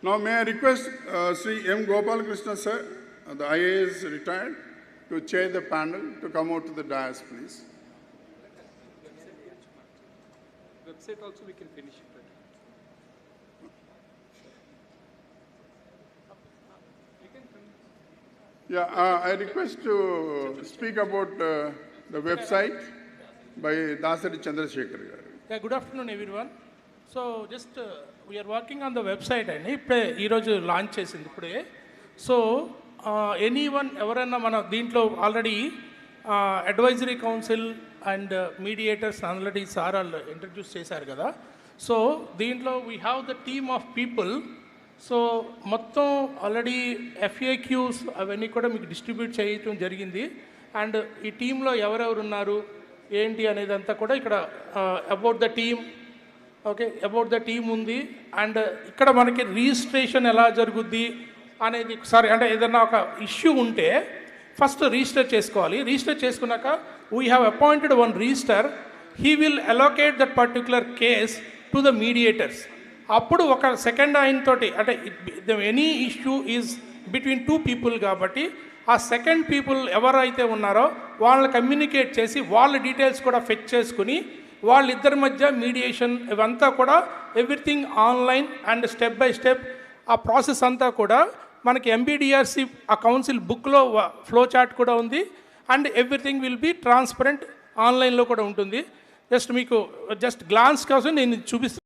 Now may I request Sri M. Gopal Krishna sir, the IAS retired, to chair the panel, to come out to the dais, please. Website also we can finish it. Yeah, I request to speak about the website by Dasari Chandrasekhar. Yeah, good afternoon, everyone. So, just we are working on the website and iroju launch chesindi ippude. So, anyone ఎవరైనా మన దీంట్లో already advisory council and mediators already sir వాళ్ళు introduce చేశారు కదా. So దీంట్లో we have the team of people. So మొత్తం already FAQs అవన్నీ కూడా మీకు డిస్ట్రిబ్యూట్ చేయటం జరిగింది. అండ్ ఈ టీంలో ఎవరెవరు ఉన్నారు ఏంటి అనేది అంతా కూడా ఇక్కడ about the team, okay, about the team ఉంది. అండ్ ఇక్కడ మనకి రిజిస్ట్రేషన్ ఎలా జరుగుద్ది అనేది ఒకసారి, అంటే ఏదన్నా ఒక ఇష్యూ ఉంటే ఫస్ట్ రిజిస్టర్ చేసుకోవాలి. రిజిస్టర్ చేసుకున్నాక we have appointed one register. He will allocate that particular case to the mediators. అప్పుడు ఒక సెకండ్ ఆయనతోటి అంటే any issue is between two people కాబట్టి ఆ సెకండ్ పీపుల్ ఎవరైతే ఉన్నారో వాళ్ళని కమ్యూనికేట్ చేసి వాళ్ళ డీటెయిల్స్ కూడా ఫెచ్ చేసుకుని వాళ్ళిద్దరి మధ్య మీడియేషన్ ఇవంతా కూడా everything online and step by step ఆ ప్రాసెస్ అంతా కూడా మనకి ఎంబీడిఆర్సి ఆ కౌన్సిల్ బుక్లో ఫ్లో చార్ట్ కూడా ఉంది and everything will be transparent ఆన్లైన్లో కూడా ఉంటుంది. జస్ట్ మీకు జస్ట్ గ్లాన్స్ కోసం నేను చూపిస్తాను.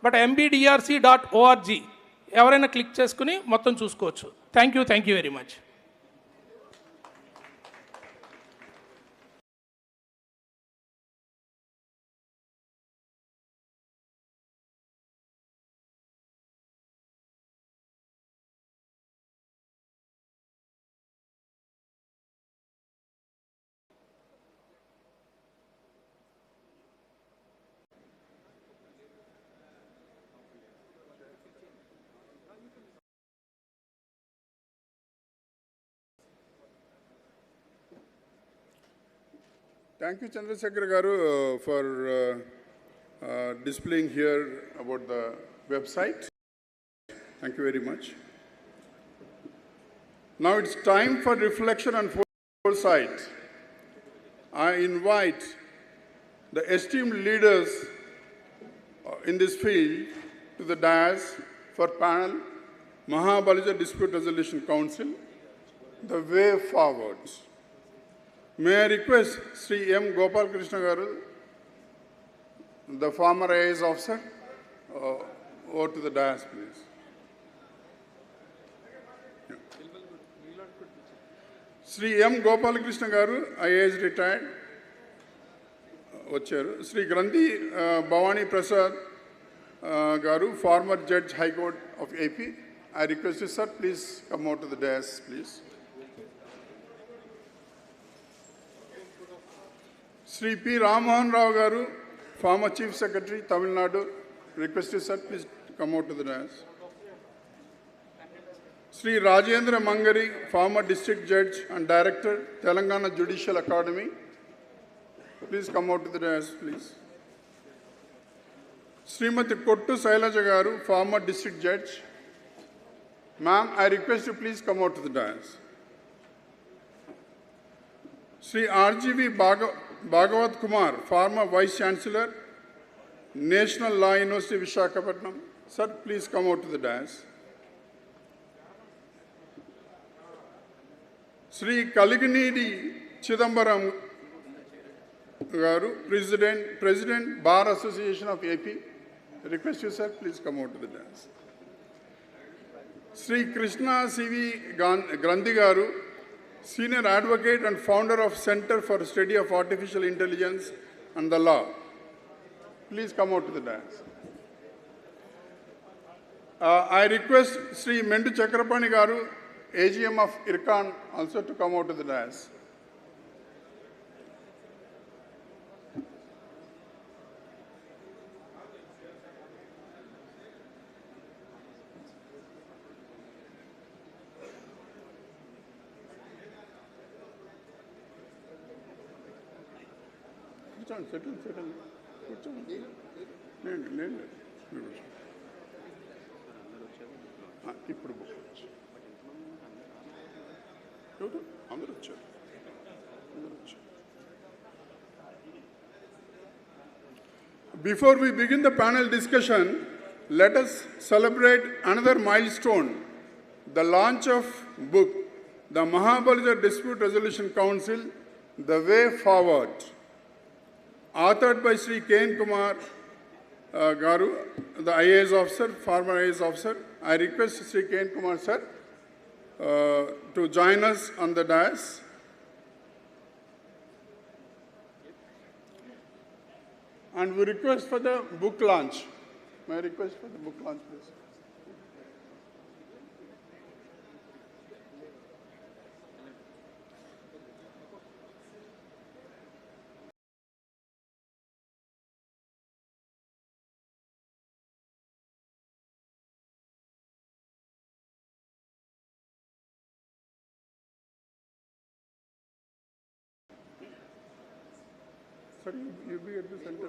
బట్ mbdrc.org ఎవరైనా క్లిక్ చేసుకుని మొత్తం చూసుకోవచ్చు. Thank you very much. Thank you, Chandrasekhar Garu, for displaying here about the website. Thank you very much. Now it's time for reflection and foresight. I invite the esteemed leaders in this field to the dais for panel Maha Balija Dispute Resolution Council, the way forward. May I request Sri M. Gopal Krishna Garu, the former IAS officer, over to the dais, please. Yeah. Sri M. Gopal Krishna Garu, IAS retired. Vacharu. Sri Grandi Bhavani Prasad Garu, former Judge High Court of AP. I request you, sir, please come out to the dais, please. Sri P. Rammohan Rao Garu, former Chief Secretary, Tamil Nadu. Request you, sir, please come out to the dais. Sri Rajendra Mangari, former District Judge and Director, Telangana Judicial Academy. Please come out to the dais, please. Srimati Kottu Sailaja Garu, former District Judge. Ma'am, I request you, please come out to the dais. Sri RGV Bhagavat Kumar, former Vice Chancellor, National Law University, Visakhapatnam. Sir, please come out to the dais. Sri Kaliganidi Chidambaram Garu, President Bar Association of AP. Request you, sir, please come out to the dais. Sri Krishna C.V. Grandi Garu, Senior Advocate and founder of Center for Study of Artificial Intelligence and the Law. Please come out to the dais. I request Sri Mendu Chakrapani Garu, AGM of IRCON, also to come out to the dais. Settle. Before we begin the panel discussion, let us celebrate another milestone, the launch of book, the Maha Balija Dispute Resolution Council, The Way Forward, authored by Sri K.N. Kumar Garu, the IAS officer, former IAS officer. I request Sri K.N. Kumar sir to join us on the dais. And we request for the book launch. May I request for the book launch, please? Sir, you be at the center.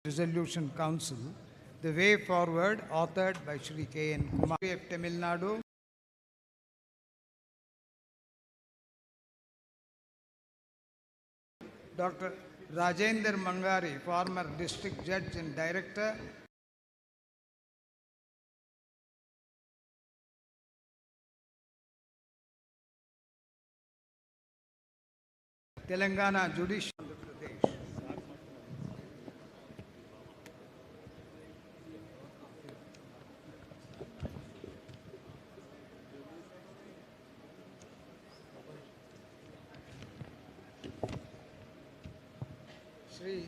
Resolution Council The Way Forward, authored by Shri K.N. Kumar of Tamil Nadu. Dr. Rajendra Mangari, former district judge and director. Telangana Judicial Pradesh. Sri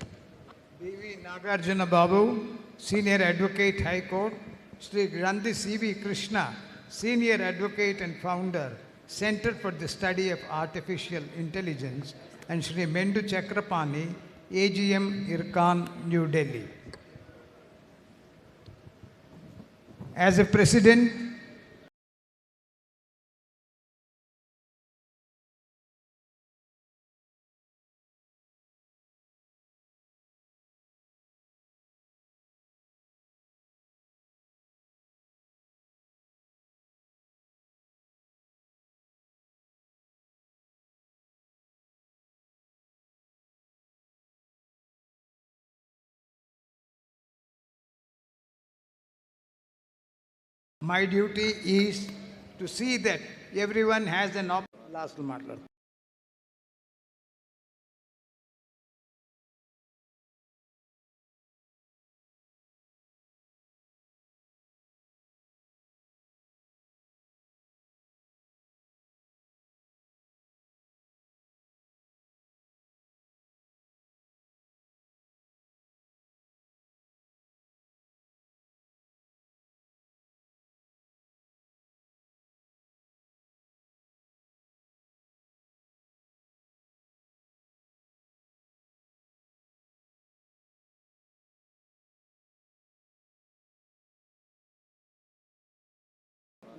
B.V. Nagarjuna Babu, Senior Advocate High Court. Sri Grandhi C.V. Krishna, Senior Advocate and Founder, Center for the Study of Artificial Intelligence, and Sri Mendu Chakrapani, AGM IRCAN, New Delhi. As a President, my duty is to see that everyone has an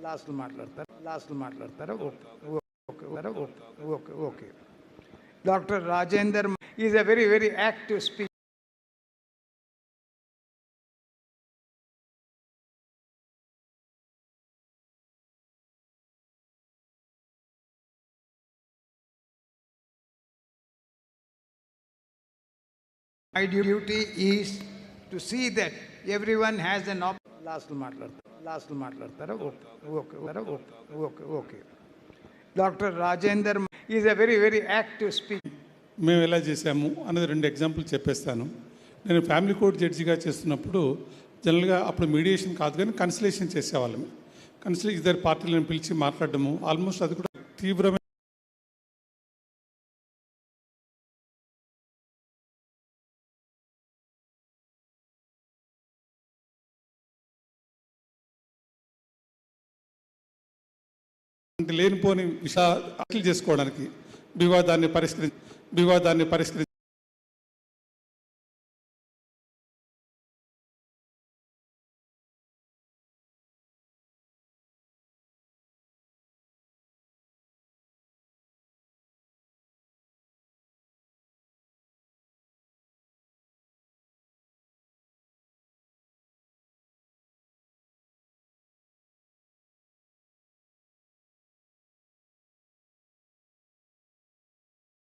last matter. Last matter. Okay. Dr. Rajendra is a very, very active speaker. My duty is to see that everyone has an last మాట్లాడతారా okay doctor Rajender is a very very active speaker. మేము ఎలా చేసాము అనేది 2 example చెప్పేస్తాను. నేను family court జడ్జిగా చేస్తున్నప్పుడు జనరల్గా అప్పుడు మీడియేషన్ కాదు కానీ కన్సలేషన్ చేసేవాళ్ళం. ఇద్దరు పార్టీలను పిలిచి మాట్లాడడము ఆల్మోస్ట్ అది కూడా తీవ్రమైన లేనిపోని విషయాలు చేసుకోవడానికి వివాదాన్ని పరిష్కరించి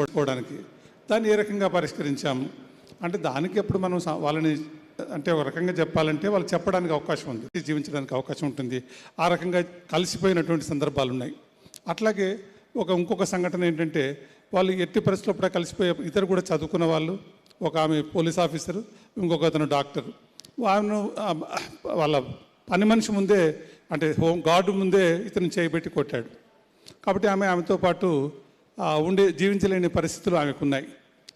కొట్టుకోవడానికి దాన్ని ఏ రకంగా పరిష్కరించాము అంటే దానికి ఎప్పుడు మనం వాళ్ళని అంటే ఒక రకంగా చెప్పాలంటే వాళ్ళు చెప్పడానికి అవకాశం ఉంది, జీవించడానికి అవకాశం ఉంటుంది. ఆ రకంగా కలిసిపోయినటువంటి సందర్భాలు ఉన్నాయి. అట్లాగే ఇంకొక సంఘటన ఏంటంటే వాళ్ళు ఎట్టి పరిస్థితుల్లో కూడా కలిసిపోయే ఇద్దరు కూడా చదువుకున్న వాళ్ళు, ఒక ఆమె పోలీస్ ఆఫీసరు, ఇంకొక అతను డాక్టరు. వాళ్ళ పని మనిషి ముందే అంటే గార్డు ముందే ఇతను చేయబెట్టి కొట్టాడు. కాబట్టి ఆమెతో పాటు జీవించలేని పరిస్థితులు ఆమెకున్నాయి.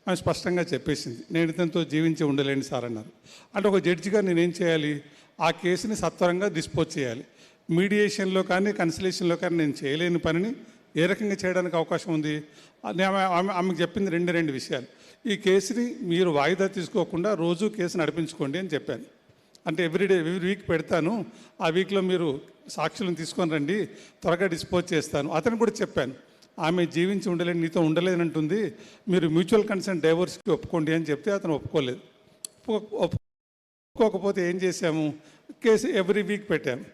ఆమె స్పష్టంగా చెప్పేసింది, నేను ఇతనితో జీవించి ఉండలేని సార్ అన్నారు. అంటే ఒక జడ్జిగా నేనేం చేయాలి, ఆ కేసుని సత్వరంగా డిస్పోజ్ చేయాలి. మీడియేషన్లో కానీ కన్సలేషన్లో కానీ నేను చేయలేని పనిని ఏ రకంగా చేయడానికి అవకాశం ఉంది. ఆమెకు చెప్పింది 2 విషయాలు. ఈ కేసుని మీరు వాయిదా తీసుకోకుండా రోజు కేసు నడిపించుకోండి అని చెప్పాను. అంటే ఎవ్రీ వీక్ పెడతాను, ఆ వీక్లో మీరు సాక్షులను తీసుకొని రండి, త్వరగా డిస్పోజ్ చేస్తాను. అతను కూడా చెప్పాను, ఆమె జీవించి ఉండలేని నీతో ఉండలేనంటుంది, మీరు మ్యూచువల్ కన్సెంట్ డైవోర్స్కి ఒప్పుకోండి అని చెప్తే అతను ఒప్పుకోలేదు. ఒప్పుకోకపోతే ఏం చేశాము, కేసు ఎవ్రీ వీక్ పెట్టాను.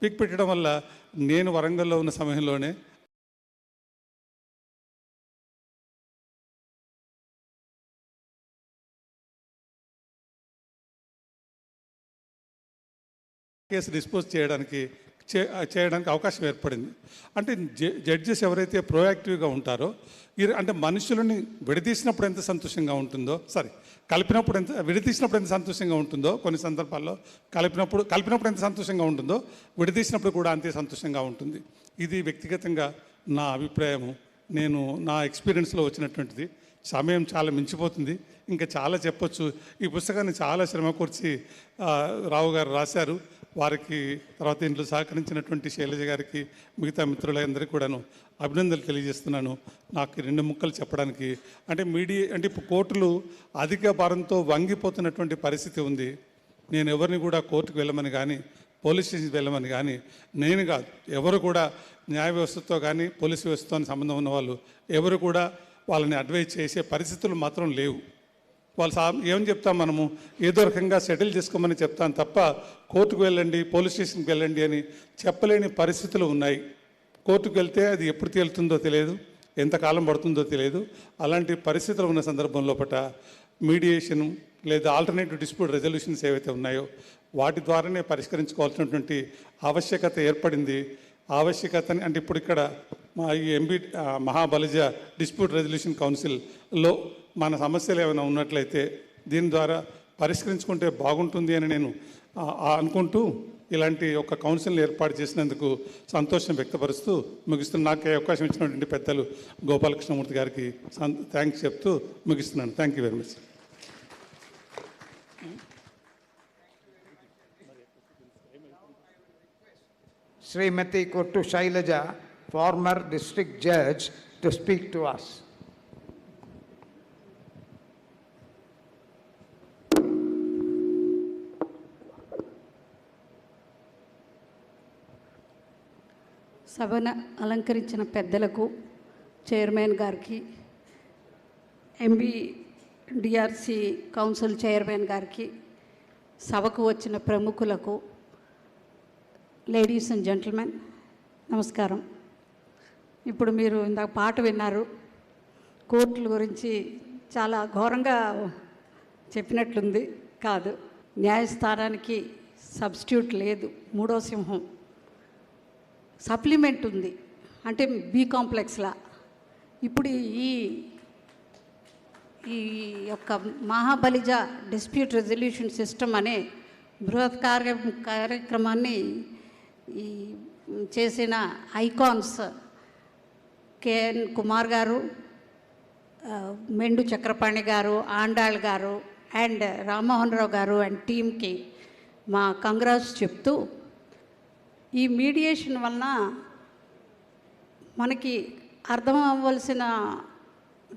వీక్ పెట్టడం వల్ల నేను వరంగల్లో ఉన్న సమయంలోనే కేసు డిస్పోజ్ చేయడానికి అవకాశం ఏర్పడింది. అంటే జడ్జెస్ ఎవరైతే ప్రోయాక్టివ్గా ఉంటారో, అంటే మనుషులని విడదీసినప్పుడు ఎంత సంతోషంగా ఉంటుందో, విడదీసినప్పుడు ఎంత సంతోషంగా ఉంటుందో, కొన్ని సందర్భాల్లో కలిపినప్పుడు ఎంత సంతోషంగా ఉంటుందో, విడదీసినప్పుడు కూడా అంతే సంతోషంగా ఉంటుంది. ఇది వ్యక్తిగతంగా నా అభిప్రాయము, నేను నా ఎక్స్పీరియన్స్లో వచ్చినటువంటిది. సమయం చాలా మించిపోతుంది, ఇంకా చాలా చెప్పొచ్చు. ఈ పుస్తకాన్ని చాలా శ్రమ కూర్చి రావు గారు రాశారు. వారికి తర్వాత ఇంట్లో సహకరించినటువంటి శైలజ గారికి, మిగతా మిత్రులందరికీ కూడాను అభినందనలు తెలియజేస్తున్నాను. నాకు 2 ముక్కలు చెప్పడానికి అంటే ఇప్పుడు కోర్టులు అధిక భారంతో వంగిపోతున్నటువంటి పరిస్థితి ఉంది. నేను ఎవరిని కూడా కోర్టుకు వెళ్ళమని కానీ, పోలీస్ స్టేషన్కి వెళ్ళమని కానీ నేను కాదు, ఎవరు కూడా న్యాయ వ్యవస్థతో కానీ పోలీస్ వ్యవస్థతో సంబంధం ఉన్న వాళ్ళు ఎవరు కూడా వాళ్ళని అడ్వైజ్ చేసే పరిస్థితులు మాత్రం లేవు. వాళ్ళు ఏమని చెప్తాం, మనము ఏదో రకంగా సెటిల్ చేసుకోమని చెప్తాం తప్ప కోర్టుకు వెళ్ళండి, పోలీస్ స్టేషన్కి వెళ్ళండి అని చెప్పలేని పరిస్థితులు ఉన్నాయి. కోర్టుకు వెళ్తే అది ఎప్పుడు తేలుతుందో తెలియదు, ఎంతకాలం పడుతుందో తెలియదు. అలాంటి పరిస్థితులు ఉన్న సందర్భంలో మీడియేషను లేదా ఆల్టర్నేటివ్ డిస్ప్యూట్ రెజల్యూషన్స్ ఏవైతే ఉన్నాయో వాటి ద్వారానే పరిష్కరించుకోవాల్సినటువంటి ఆవశ్యకత ఏర్పడింది. ఆవశ్యకతని అంటే ఇప్పుడు ఇక్కడ మా ఈ మహా బలిజ డిస్ప్యూట్ రెజల్యూషన్ కౌన్సిల్లో మన సమస్యలు ఏమైనా ఉన్నట్లయితే దీని ద్వారా పరిష్కరించుకుంటే బాగుంటుంది అని నేను అనుకుంటూ ఇలాంటి ఒక కౌన్సిల్ని ఏర్పాటు చేసినందుకు సంతోషం వ్యక్తపరుస్తూ ముగిస్తున్నాను. నాకు అవకాశం ఇచ్చినటువంటి పెద్దలు గోపాలకృష్ణమూర్తి గారికి థ్యాంక్స్ చెప్తూ ముగిస్తున్నాను. Thank you very much. Srimati Kottu Shailaja, former district judge, to speak to us. సభను అలంకరించిన పెద్దలకు, చైర్మన్ గారికి, ఎంబీడీఆర్సీ కౌన్సిల్ చైర్మన్ గారికి, సభకు వచ్చిన ప్రముఖులకు, లేడీస్ అండ్ జెంటిల్మెన్ నమస్కారం. ఇప్పుడు మీరు ఇందాక పాట విన్నారు, కోర్టుల గురించి చాలా ఘోరంగా చెప్పినట్లుంది. కాదు, న్యాయస్థానానికి సబ్స్టిట్యూట్ లేదు. మూడో సింహం సప్లిమెంట్ ఉంది, అంటే బి కాంప్లెక్స్లా. ఇప్పుడు ఈ యొక్క మహాబలిజ డిస్ప్యూట్ రెజల్యూషన్ సిస్టమ్ అనే బృహత్ కార్యక్రమాన్ని ఈ చేసిన ఐకాన్స్ కేఎన్ కుమార్ గారు, మెండు చక్రపాణి గారు, ఆండాళ్ గారు అండ్ రామ్మోహన్ రావు గారు అండ్ టీమ్కి మా కంగ్రాట్స్ చెప్తూ, ఈ మీడియేషన్ వలన మనకి అర్థం అవ్వాల్సిన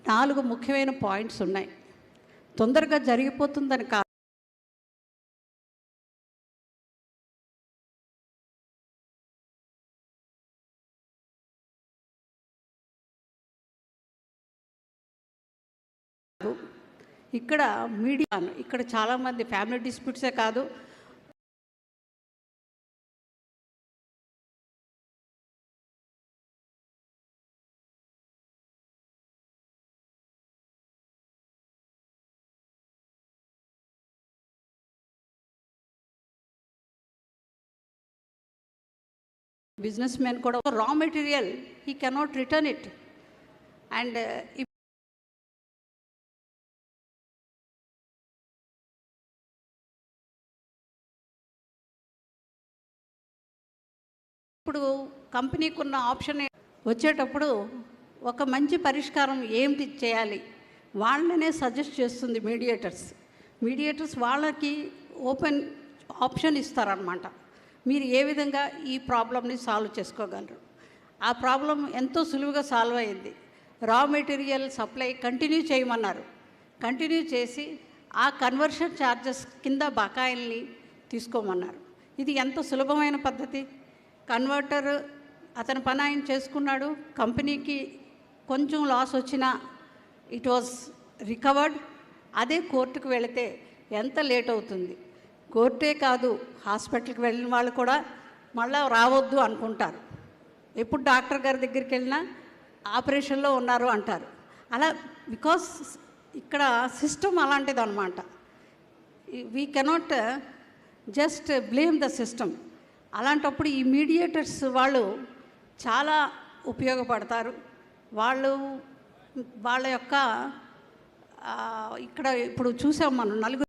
4 ముఖ్యమైన పాయింట్స్ ఉన్నాయి. తొందరగా జరిగిపోతుందని కాదు, ఇక్కడ మీడియా, ఇక్కడ చాలామంది ఫ్యామిలీ డిస్ప్యూట్సే కాదు, బిజినెస్ మ్యాన్ కూడా raw material he cannot return it. And ఇప్పుడు కంపెనీకి ఉన్న ఆప్షన్ వచ్చేటప్పుడు ఒక మంచి పరిష్కారం ఏంటి చేయాలి వాళ్ళనే సజెస్ట్ చేస్తుంది మీడియేటర్స్ వాళ్ళకి ఓపెన్ ఆప్షన్ ఇస్తారనమాట. మీరు ఏ విధంగా ఈ ప్రాబ్లమ్ని సాల్వ్ చేసుకోగలరు. ఆ ప్రాబ్లం ఎంతో సులువుగా సాల్వ్ అయింది. రా మెటీరియల్ సప్లై కంటిన్యూ చేయమన్నారు. కంటిన్యూ చేసి ఆ కన్వర్షన్ ఛార్జెస్ కింద బకాయిల్ని తీసుకోమన్నారు. ఇది ఎంత సులభమైన పద్ధతి. కన్వర్టర్ అతని పని ఆయన చేసుకున్నాడు. కంపెనీకి కొంచెం లాస్ వచ్చినా ఇట్ వాజ్ రికవర్డ్. అదే కోర్టుకు వెళితే ఎంత లేట్ అవుతుంది. కోర్టే కాదు, హాస్పిటల్కి వెళ్ళిన వాళ్ళు కూడా మళ్ళీ రావద్దు అనుకుంటారు. ఎప్పుడు డాక్టర్ గారి దగ్గరికి వెళ్ళినా ఆపరేషన్లో ఉన్నారు అంటారు. అలా బికాస్ ఇక్కడ సిస్టమ్ అలాంటిది అనమాట. We cannot just blame the system. అలాంటప్పుడు ఈ మీడియేటర్స్ వాళ్ళు చాలా ఉపయోగపడతారు. వాళ్ళ యొక్క ఇక్కడ ఇప్పుడు చూసాం మనం 4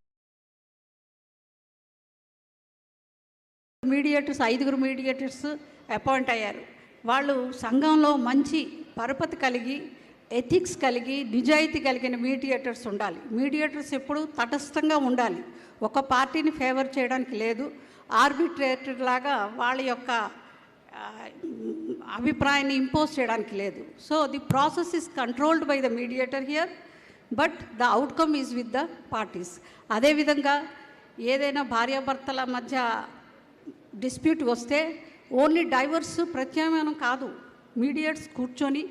మీడియేటర్స్, 5 మీడియేటర్స్ అపాయింట్ అయ్యారు. వాళ్ళు సంఘంలో మంచి పరపతి కలిగి, ఎథిక్స్ కలిగి, నిజాయితీ కలిగిన మీడియేటర్స్ ఉండాలి. మీడియేటర్స్ ఎప్పుడు తటస్థంగా ఉండాలి. ఒక పార్టీని ఫేవర్ చేయడానికి లేదు. ఆర్బిట్రేటర్ లాగా వాళ్ళ యొక్క అభిప్రాయాన్ని ఇంపోజ్ చేయడానికి లేదు. So the process is controlled by the mediator here, but the outcome is with the parties. అదేవిధంగా ఏదైనా భార్యాభర్తల మధ్య డిస్ప్యూట్ వస్తే ఓన్లీ డైవర్స్ ప్రత్యామ్నాయం కాదు. మీడియేటర్స్ కూర్చొని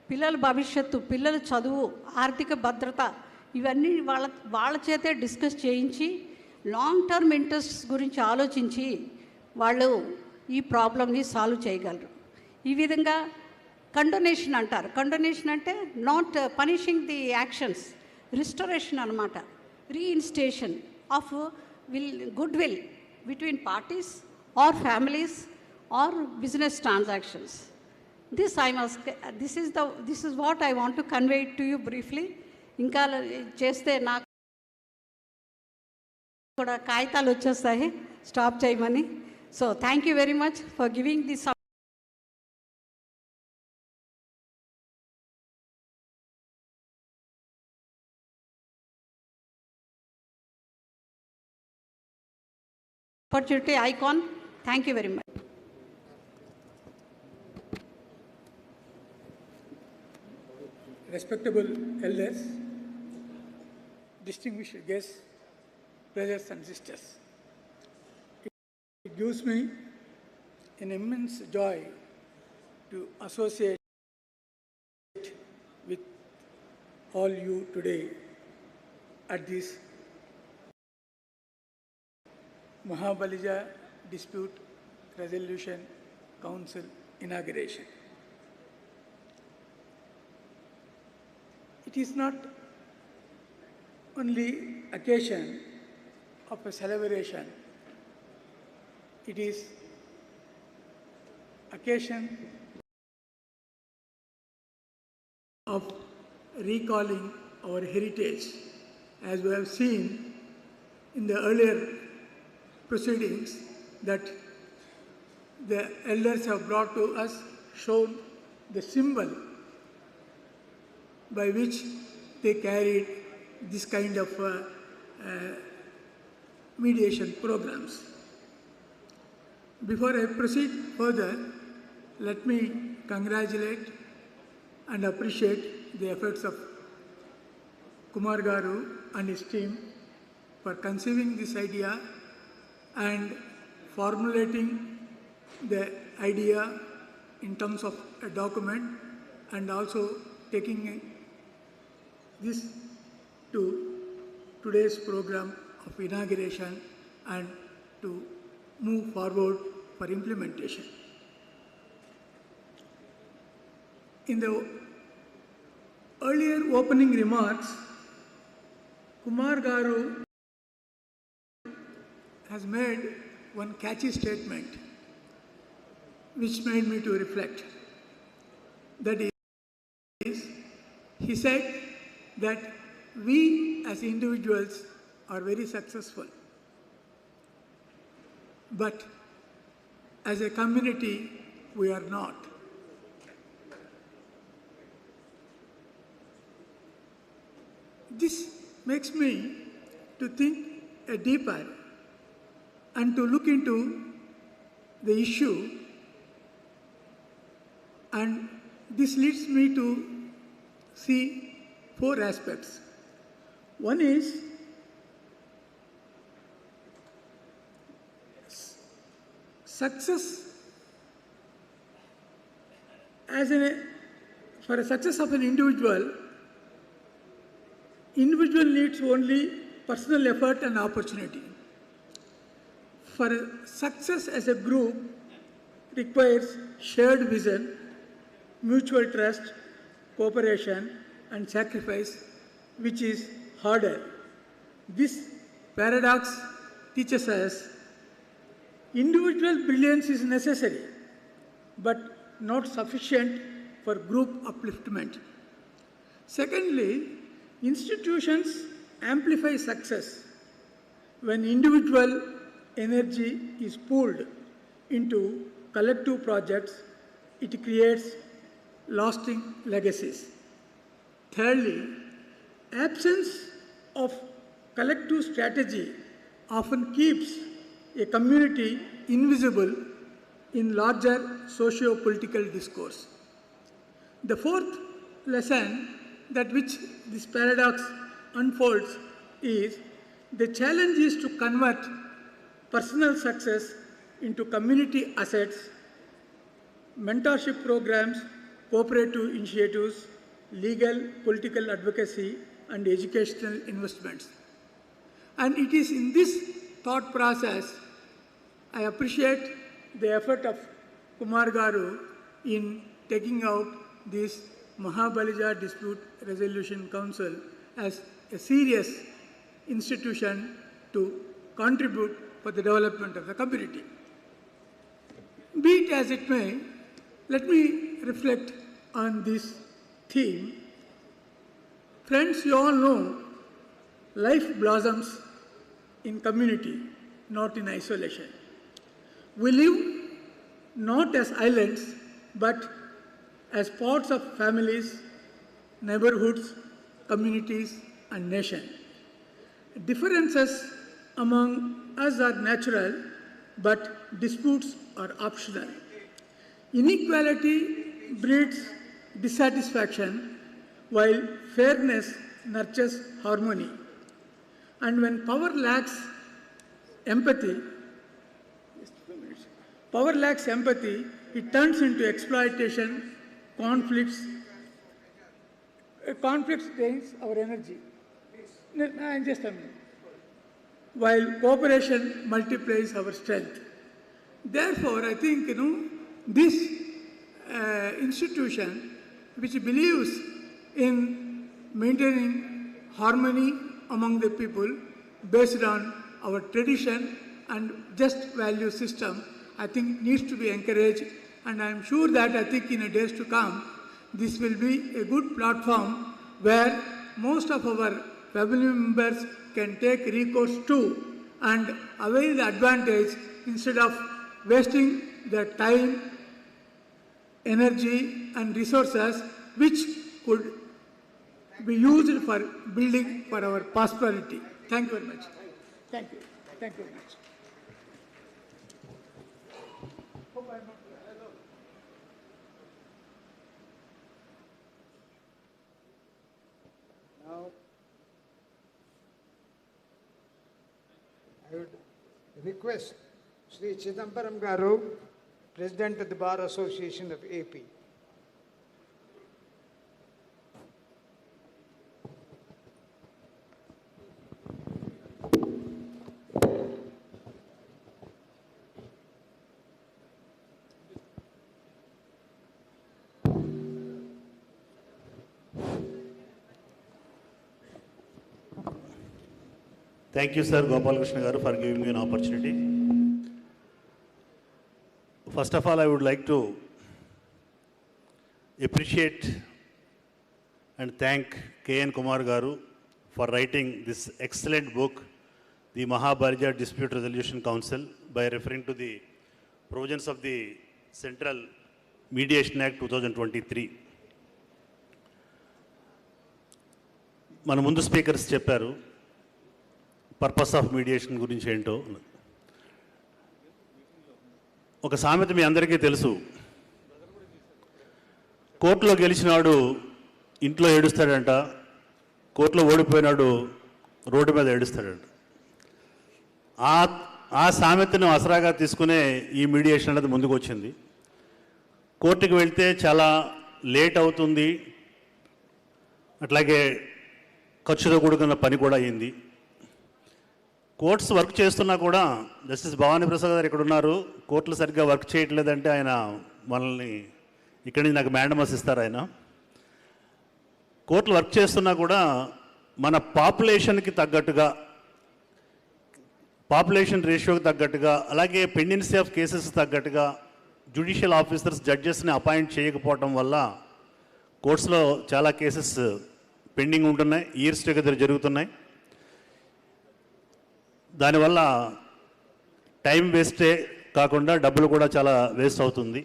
పిల్లల భవిష్యత్తు, పిల్లల చదువు, ఆర్థిక భద్రత ఇవన్నీ వాళ్ళ చేతే డిస్కస్ చేయించి లాంగ్ టర్మ్ ఇంట్రెస్ట్స్ గురించి ఆలోచించి వాళ్ళు ఈ ప్రాబ్లమ్ని సాల్వ్ చేయగలరు. ఈ విధంగా కండోనేషన్ అంటారు. కండోనేషన్ అంటే not punishing the actions, restoration అనమాట. Reinstatement of good will between parties or families or business transactions. This is what I want to convey it to you briefly. ఇంకా చేస్తే నాకు కూడా కాగితాలు వచ్చేస్తాయి స్టాప్ చేయమని. So thank you very much for giving this opportunity, ICON. Thank you very much. Respectable elders, distinguished guests, brothers and sisters, it gives me an immense joy to associate with all you today at this Maha Balija Dispute Resolution Council inauguration. It is not only occasion of a celebration. It is occasion of recalling our heritage, as we have seen in the earlier proceedings that the elders have brought to us, shown the symbol by which they carried this kind of mediation programs. Before I proceed further, let me congratulate and appreciate the efforts of Kumar Garu and his team for conceiving this idea and formulating the idea in terms of a document, and also taking this to today's program of inauguration and to move forward for implementation. In the earlier opening remarks, Kumar Garu has made one catchy statement which made me to reflect. That is, he said that we as individuals are very successful, but as a community we are not. This makes me to think deeper and to look into the issue, and this leads me to see 4 aspects. One is success for a success of an individual needs only personal effort and opportunity. For success as a group requires shared vision, mutual trust, cooperation and sacrifice, which is harder. This paradox teaches us individual brilliance is necessary, but not sufficient for group upliftment. Secondly, institutions amplify success when individual energy is pooled into collective projects. It creates lasting legacies. Thirdly, absence of collective strategy often keeps a community invisible in larger socio-political discourse. The fourth lesson that which this paradox unfolds is the challenge is to convert personal success into community assets, mentorship programs, cooperative initiatives, legal, political advocacy, and educational investments. And it is in this thought process I appreciate the effort of Kumar Garu in taking out this Maha Balija Dispute Resolution Council as a serious institution to contribute for the development of the community. Be it as it may, let me reflect on this theme. Friends, you all know life blossoms in community, not in isolation. We live not as islands, but as parts of families, neighborhoods, communities, and nation. Differences among us are natural, but disputes are optional. Inequality breeds dissatisfaction, while fairness nurtures harmony. And when power lacks empathy, it turns into exploitation, conflicts drains our energy. Just a minute. While cooperation multiplies our strength. Therefore, I think, this institution which believes in maintaining harmony among the people based on our tradition and just value system, I think needs to be encouraged. And I am sure that I think in the days to come, this will be a good platform where most of our family members can take recourse to and avail the advantage instead of wasting their time, energy and resources which could be used for building for our prosperity. Thank you very much. Thank you. Thank you very much. Now, I would request Sri Chidambaram Garu, President of the Bar Association of AP. Thank you, sir, Gopal Krishna Garu, for giving me an opportunity. First of all, I would like to appreciate and thank K.N. Kumar Garu for writing this excellent book, the Maha Balija Dispute Resolution Council, by referring to the provisions of the Central Mediation Act 2023. మన ముందు speakers చెప్పారు purpose of mediation గురించి ఏంటో. ఒక సామెత మీ అందరికీ తెలుసు, కోర్టులో గెలిచినాడు ఇంట్లో ఏడుస్తాడంట, కోర్టులో ఓడిపోయినాడు రోడ్డు మీద ఏడుస్తాడంట. ఆ సామెతను ఆసరాగా తీసుకునే ఈ మీడియేషన్ అనేది ముందుకు వచ్చింది. కోర్టుకు వెళ్తే చాలా లేట్ అవుతుంది, అట్లాగే ఖర్చుతో కూడుకున్న పని కూడా అయింది. కోర్ట్స్ వర్క్ చేస్తున్నా కూడా జస్టిస్ భవానీ ప్రసాద్ గారు ఇక్కడ ఉన్నారు, కోర్టులు సరిగ్గా వర్క్ చేయట్లేదంటే ఆయన మనల్ని ఇక్కడి నుంచి నాకు మ్యాండమస్ ఇస్తారు. ఆయన కోర్టులు వర్క్ చేస్తున్నా కూడా మన పాపులేషన్కి తగ్గట్టుగా, పాపులేషన్ రేషియోకి తగ్గట్టుగా, అలాగే పెండెన్సీ ఆఫ్ కేసెస్ తగ్గట్టుగా జ్యుడిషియల్ ఆఫీసర్స్ జడ్జెస్ని అపాయింట్ చేయకపోవటం వల్ల కోర్ట్స్లో చాలా కేసెస్ పెండింగ్ ఉంటున్నాయి, ఇయర్స్ టుగెదర్ జరుగుతున్నాయి. దానివల్ల టైం వేస్టే కాకుండా డబ్బులు కూడా చాలా వేస్ట్ అవుతుంది.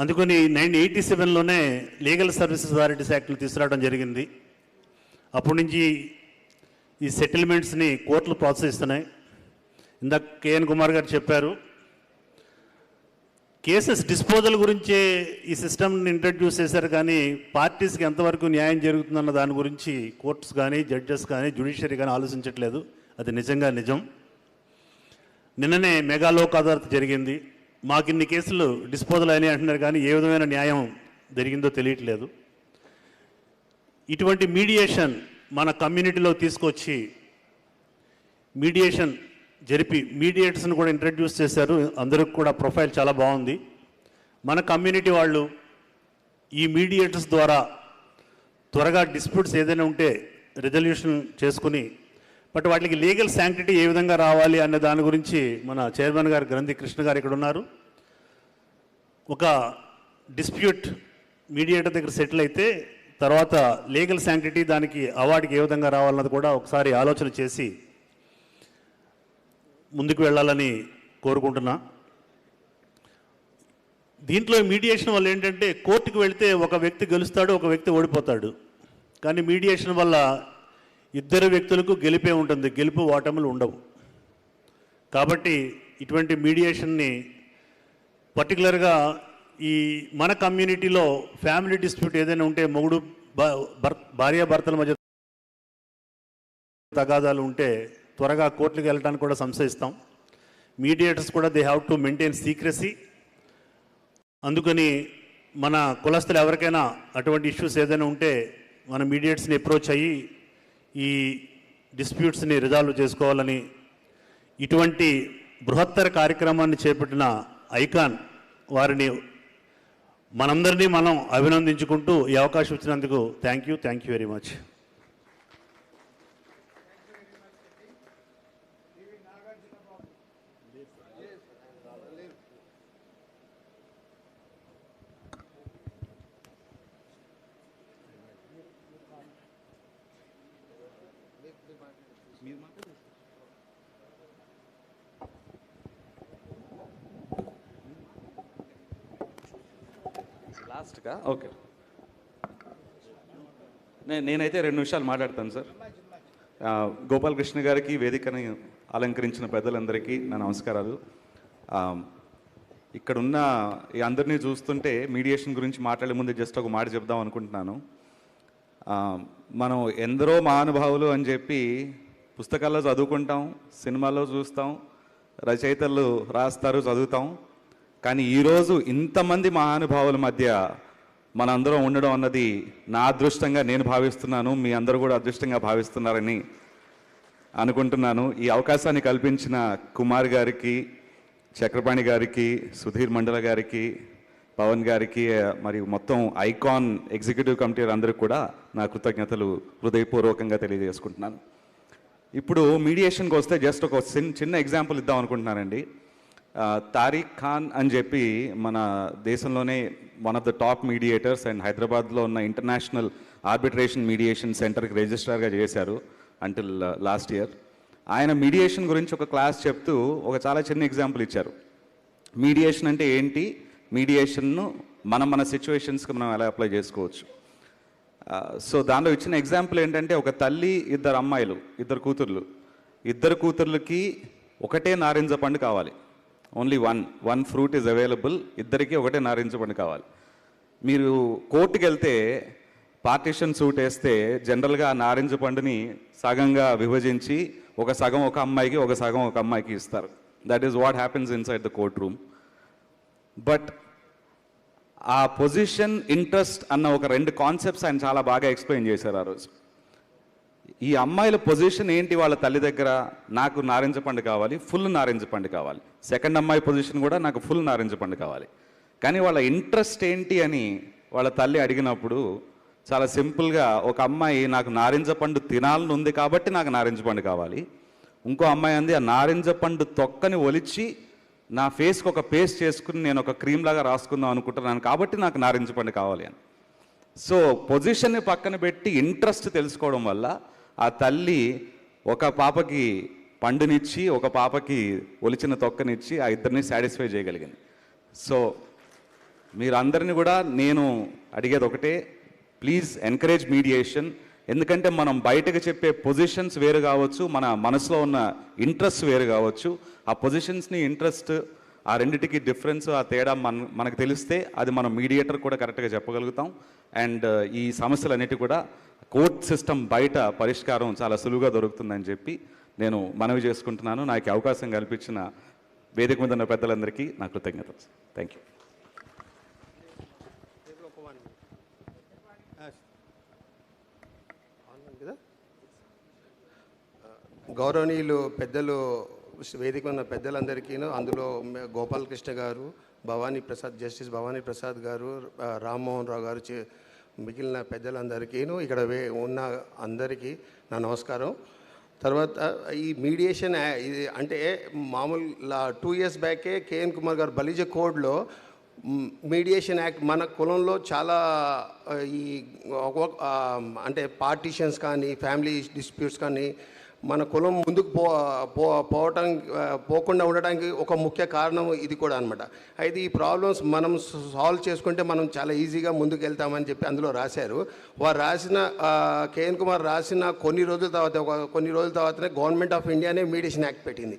అందుకని 1987లోనే లీగల్ సర్వీసెస్ అథారిటీస్ యాక్ట్ని తీసుకురావడం జరిగింది. అప్పటి నుంచి ఈ సెటిల్మెంట్స్ని కోర్టులు ప్రోత్సహిస్తున్నాయి. ఇందాక కేఎన్ కుమార్ గారు చెప్పారు, కేసెస్ డిస్పోజల్ గురించే ఈ సిస్టమ్ని ఇంట్రడ్యూస్ చేశారు, కానీ పార్టీస్కి ఎంతవరకు న్యాయం జరుగుతుందన్న దాని గురించి కోర్ట్స్ కానీ జడ్జెస్ కానీ జ్యుడిషియరీ కానీ ఆలోచించట్లేదు. అది నిజంగా నిజం. నిన్ననే మెగా లోక్ అదాలత్ జరిగింది, మాకు ఇన్ని కేసులు డిస్పోజల్ అయినాయి అంటున్నారు, కానీ ఏ విధమైన న్యాయం జరిగిందో తెలియట్లేదు. ఇటువంటి మీడియేషన్ మన కమ్యూనిటీలో తీసుకొచ్చి మీడియేషన్ జరిపి మీడియేటర్స్ని కూడా ఇంట్రడ్యూస్ చేశారు. అందరికి కూడా ప్రొఫైల్ చాలా బాగుంది. మన కమ్యూనిటీ వాళ్ళు ఈ మీడియేటర్స్ ద్వారా త్వరగా డిస్ప్యూట్స్ ఏదైనా ఉంటే రిజల్యూషన్ చేసుకుని, బట్ వాటికి లీగల్ శాంక్టిటీ ఏ విధంగా రావాలి అనే దాని గురించి మన చైర్మన్ గారు గ్రంథి కృష్ణ గారు ఇక్కడ ఉన్నారు. ఒక డిస్ప్యూట్ మీడియేటర్ దగ్గర సెటిల్ అయితే తర్వాత లీగల్ శాంక్టిటీ దానికి అవార్డుకి ఏ విధంగా రావాలన్నది కూడా ఒకసారి ఆలోచన చేసి ముందుకు వెళ్ళాలని కోరుకుంటున్నా. దీంట్లో మీడియేషన్ వల్ల ఏంటంటే కోర్టుకు వెళితే ఒక వ్యక్తి గెలుస్తాడు, ఒక వ్యక్తి ఓడిపోతాడు. కానీ మీడియేషన్ వల్ల ఇద్దరు వ్యక్తులకు గెలిపే ఉంటుంది, గెలుపు ఓటములు ఉండవు. కాబట్టి ఇటువంటి మీడియేషన్ని పర్టికులర్గా ఈ మన కమ్యూనిటీలో ఫ్యామిలీ డిస్ప్యూట్ ఏదైనా ఉంటే, మొగుడు భార్యాభర్తల మధ్య తగాదాలు ఉంటే త్వరగా కోర్టులకు వెళ్ళడానికి కూడా సంశయిస్తాం. మీడియేటర్స్ కూడా they have to maintain secrecy. అందుకని మన కులస్తులు ఎవరికైనా అటువంటి ఇష్యూస్ ఏదైనా ఉంటే మన మీడియేటర్స్ని అప్రోచ్ అయ్యి ఈ డిస్ప్యూట్స్ని రిజాల్వ్ చేసుకోవాలని, ఇటువంటి బృహత్తర కార్యక్రమాన్ని చేపట్టిన ఐకాన్ వారిని మనందరినీ మనం అభినందించుకుంటూ ఈ అవకాశం ఇచ్చినందుకు థ్యాంక్ యూ వెరీ మచ్. లాస్ట్గా ఓకే, నేనైతే 2 నిమిషాలు మాట్లాడతాను సార్. గోపాలకృష్ణ గారికి, వేదికని అలంకరించిన పెద్దలందరికీ నా నమస్కారాలు. ఇక్కడున్న ఈ అందరినీ చూస్తుంటే మీడియేషన్ గురించి మాట్లాడే ముందు జస్ట్ ఒక మాట చెప్దాం అనుకుంటున్నాను. మనం ఎందరో మహానుభావులు అని చెప్పి పుస్తకాల్లో చదువుకుంటాం, సినిమాల్లో చూస్తాం, రచయితలు రాస్తారు, చదువుతాం. కానీ ఈరోజు ఇంతమంది మహానుభావుల మధ్య మనందరం ఉండడం అన్నది నా అదృష్టంగా నేను భావిస్తున్నాను, మీ అందరూ కూడా అదృష్టంగా భావిస్తున్నారని అనుకుంటున్నాను. ఈ అవకాశాన్ని కల్పించిన కుమార్ గారికి, చక్రపాణి గారికి, సుధీర్ మండల గారికి, పవన్ గారికి, మరియు మొత్తం ఐకాన్ ఎగ్జిక్యూటివ్ కమిటీ అందరికీ కూడా నా కృతజ్ఞతలు హృదయపూర్వకంగా తెలియజేసుకుంటున్నాను. ఇప్పుడు మీడియేషన్కి వస్తే జస్ట్ ఒక చిన్న ఎగ్జాంపుల్ ఇద్దాం అనుకుంటున్నానండి. తారిక్ ఖాన్ అని చెప్పి మన దేశంలోనే one of the top mediators and హైదరాబాద్లో ఉన్న ఇంటర్నేషనల్ ఆర్బిట్రేషన్ మీడియేషన్ సెంటర్కి రిజిస్ట్రార్గా చేశారు అంటిల్ లాస్ట్ ఇయర్. ఆయన మీడియేషన్ గురించి ఒక క్లాస్ చెప్తూ ఒక చాలా చిన్న ఎగ్జాంపుల్ ఇచ్చారు. మీడియేషన్ అంటే ఏంటి, మీడియేషన్ను మన సిచ్యువేషన్స్కి మనం ఎలా అప్లై చేసుకోవచ్చు. సో దానిలో ఇచ్చిన ఎగ్జాంపుల్ ఏంటంటే, ఒక తల్లి, 2 అమ్మాయిలు, 2 కూతుర్లకి ఒకటే నారింజ పండు కావాలి. Only one fruit is available. ఇద్దరికి ఒకటే నారింజ పండు కావాలి. మీరు కోర్టుకి వెళ్తే పార్టీషన్ సూట్ వేస్తే జనరల్గా ఆ నారింజ పండుని సగంగా విభజించి ఒక సగం ఒక అమ్మాయికి, ఒక సగం ఒక అమ్మాయికి ఇస్తారు. That is what happens inside the court room. But ఆ పొజిషన్, ఇంట్రెస్ట్ అన్న ఒక 2 కాన్సెప్ట్స్ ఆయన చాలా బాగా ఎక్స్ప్లెయిన్ చేశారు ఆ రోజు. ఈ అమ్మాయిల పొజిషన్ ఏంటి వాళ్ళ తల్లి దగ్గర, నాకు నారింజ పండు కావాలి, ఫుల్ నారింజ పండు కావాలి. సెకండ్ అమ్మాయి పొజిషన్ కూడా నాకు ఫుల్ నారింజ పండు కావాలి. కానీ వాళ్ళ ఇంట్రెస్ట్ ఏంటి అని వాళ్ళ తల్లి అడిగినప్పుడు చాలా సింపుల్గా, ఒక అమ్మాయి నాకు నారింజ పండు తినాలని ఉంది కాబట్టి నాకు నారింజ పండు కావాలి. ఇంకో అమ్మాయి అంది, ఆ నారింజ పండు తొక్కని ఒలిచి నా ఫేస్కి ఒక పేస్ట్ చేసుకుని నేను ఒక క్రీమ్ లాగా రాసుకుందాం అనుకుంటున్నాను కాబట్టి నాకు నారింజ పండు కావాలి అని. సో పొజిషన్ని పక్కన పెట్టి ఇంట్రెస్ట్ తెలుసుకోవడం వల్ల ఆ తల్లి ఒక పాపకి పండునిచ్చి, ఒక పాపకి ఒలిచిన తొక్కనిచ్చి ఆ ఇద్దరిని సాటిస్ఫై చేయగలిగింది. సో మీరందరినీ కూడా నేను అడిగేది ఒకటే, ప్లీజ్ ఎంకరేజ్ మీడియేషన్. ఎందుకంటే మనం బయటకు చెప్పే పొజిషన్స్ వేరు కావచ్చు, మన మనసులో ఉన్న ఇంట్రెస్ట్ వేరు కావచ్చు. ఆ పొజిషన్స్ని, ఇంట్రెస్ట్, ఆ రెండిటికి డిఫరెన్స్, ఆ తేడా మనకు తెలిస్తే అది మనం మీడియేటర్ కూడా కరెక్ట్గా చెప్పగలుగుతాం. అండ్ ఈ సమస్యలన్నిటి కూడా కోర్ట్ సిస్టమ్ బయట పరిష్కారం చాలా సులువుగా దొరుకుతుందని చెప్పి నేను మనవి చేసుకుంటున్నాను. నాకు అవకాశం కల్పించిన వేదిక మీద ఉన్న పెద్దలందరికీ నా కృతజ్ఞతలు. Thank you. గౌరవనీయులు పెద్దలు, వేదిక ఉన్న పెద్దలందరికీ, అందులో గోపాలకృష్ణ గారు, జస్టిస్ భవానీ ప్రసాద్ గారు, రామ్మోహన్ రావు గారు, మిగిలిన పెద్దలందరికీ, ఇక్కడ ఉన్న అందరికీ నా నమస్కారం. తర్వాత ఈ మీడియేషన్ ఇది అంటే మామూలు 2 years బ్యాకే కేఎన్ కుమార్ గారు బలిజ కోడ్లో మీడియేషన్ యాక్ట్ మన కులంలో చాలా ఈ అంటే పార్టీషన్స్ కానీ, ఫ్యామిలీ డిస్ప్యూట్స్ కానీ మన కులం ముందుకు పోకుండా ఉండడానికి ఒక ముఖ్య కారణం ఇది కూడా అనమాట. అయితే ఈ ప్రాబ్లమ్స్ మనం సాల్వ్ చేసుకుంటే మనం చాలా ఈజీగా ముందుకు వెళ్తామని చెప్పి అందులో రాశారు. వారు రాసిన కేఎన్ కుమార్ రాసిన కొన్ని రోజుల తర్వాతనే గవర్నమెంట్ ఆఫ్ ఇండియానే మీడియేషన్ యాక్ట్ పెట్టింది.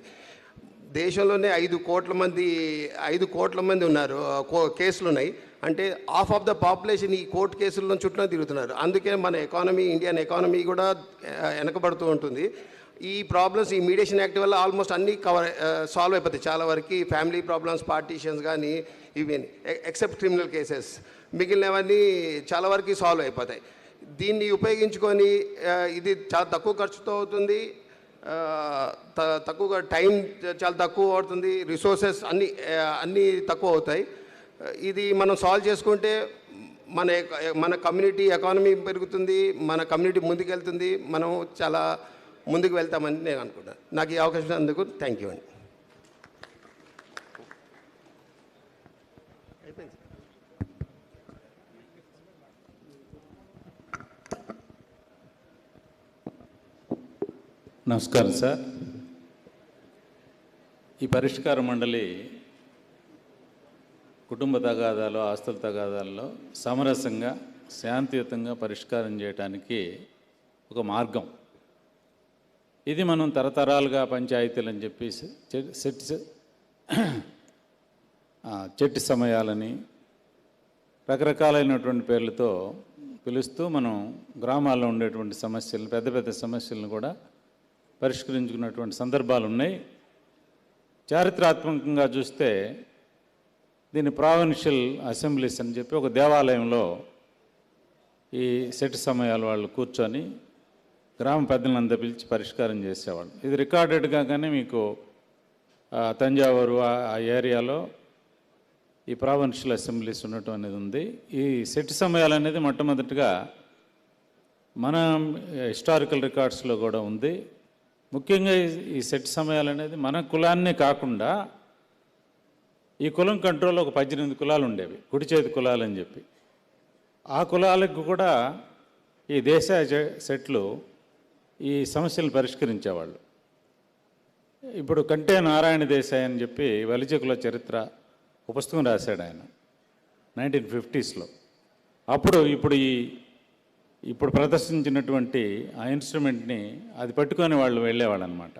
దేశంలోనే 5 కోట్ల మంది ఉన్నారు, కేసులు ఉన్నాయి. అంటే హాఫ్ ఆఫ్ ద పాపులేషన్ ఈ కోర్టు కేసుల్లో చుట్టూ తిరుగుతున్నారు. అందుకే మన ఇండియన్ ఎకానమీ కూడా వెనకబడుతూ ఉంటుంది. ఈ ప్రాబ్లమ్స్ ఈ మీడియేషన్ యాక్ట్ వల్ల ఆల్మోస్ట్ అన్నీ సాల్వ్ అయిపోతాయి. చాలా వరకు ఫ్యామిలీ ప్రాబ్లమ్స్, పార్టీషన్స్ కానీ ఇవి ఎక్సెప్ట్ క్రిమినల్ కేసెస్, మిగిలినవన్నీ చాలా వరకు సాల్వ్ అయిపోతాయి. దీన్ని ఉపయోగించుకొని ఇది చాలా తక్కువ ఖర్చుతో అవుతుంది, తక్కువగా టైం చాలా తక్కువ అవుతుంది, రిసోర్సెస్ అన్నీ తక్కువ అవుతాయి. ఇది మనం సాల్వ్ చేసుకుంటే మన కమ్యూనిటీ ఎకానమీ పెరుగుతుంది, మన కమ్యూనిటీ ముందుకెళ్తుంది, మనం చాలా ముందుకు వెళ్తామని నేను అనుకుంటాను. నాకు ఈ అవకాశం అందుకు థ్యాంక్ యూ అండి. నమస్కారం సార్. ఈ పరిష్కార మండలి కుటుంబ తగాదాలు, ఆస్తుల తగాదాల్లో సమరసంగా శాంతియుతంగా పరిష్కారం చేయడానికి ఒక మార్గం. ఇది మనం తరతరాలుగా పంచాయతీలు అని చెప్పి చెట్టు సమయాలని రకరకాలైనటువంటి పేర్లతో పిలుస్తూ మనం గ్రామాల్లో ఉండేటువంటి సమస్యలను, పెద్ద పెద్ద సమస్యలను కూడా పరిష్కరించుకున్నటువంటి సందర్భాలు ఉన్నాయి. చారిత్రాత్మకంగా చూస్తే దీన్ని ప్రావిన్షియల్ అసెంబ్లీస్ అని చెప్పి ఒక దేవాలయంలో ఈ సెట్ సమయాల వాళ్ళు కూర్చొని గ్రామ పెద్దలంతా పిలిచి పరిష్కారం చేసేవాళ్ళు. ఇది రికార్డెడ్గా కానీ మీకు తంజావూరు ఆ ఏరియాలో ఈ ప్రావిన్షియల్ అసెంబ్లీస్ ఉండటం అనేది ఉంది. ఈ సెట్ సమయాలు అనేది మొట్టమొదటిగా మన హిస్టారికల్ రికార్డ్స్లో కూడా ఉంది. ముఖ్యంగా ఈ సెట్ సమయాలు అనేది మన కులాన్నే కాకుండా ఈ కులం కంట్రోల్లో ఒక 18 కులాలు ఉండేవి, కుడి చేతి కులాలు అని చెప్పి. ఆ కులాలకు కూడా ఈ దేశ సెట్లు ఈ సమస్యలు పరిష్కరించేవాళ్ళు. ఇప్పుడు కంటే నారాయణ దేశాయ్ అని చెప్పి వలిజ కుల చరిత్ర ఒక పుస్తకం రాశాడు ఆయన 1950s. అప్పుడు ఇప్పుడు ప్రదర్శించినటువంటి ఆ ఇన్స్ట్రుమెంట్ని అది పట్టుకొని వాళ్ళు వెళ్ళేవాళ్ళు అనమాట.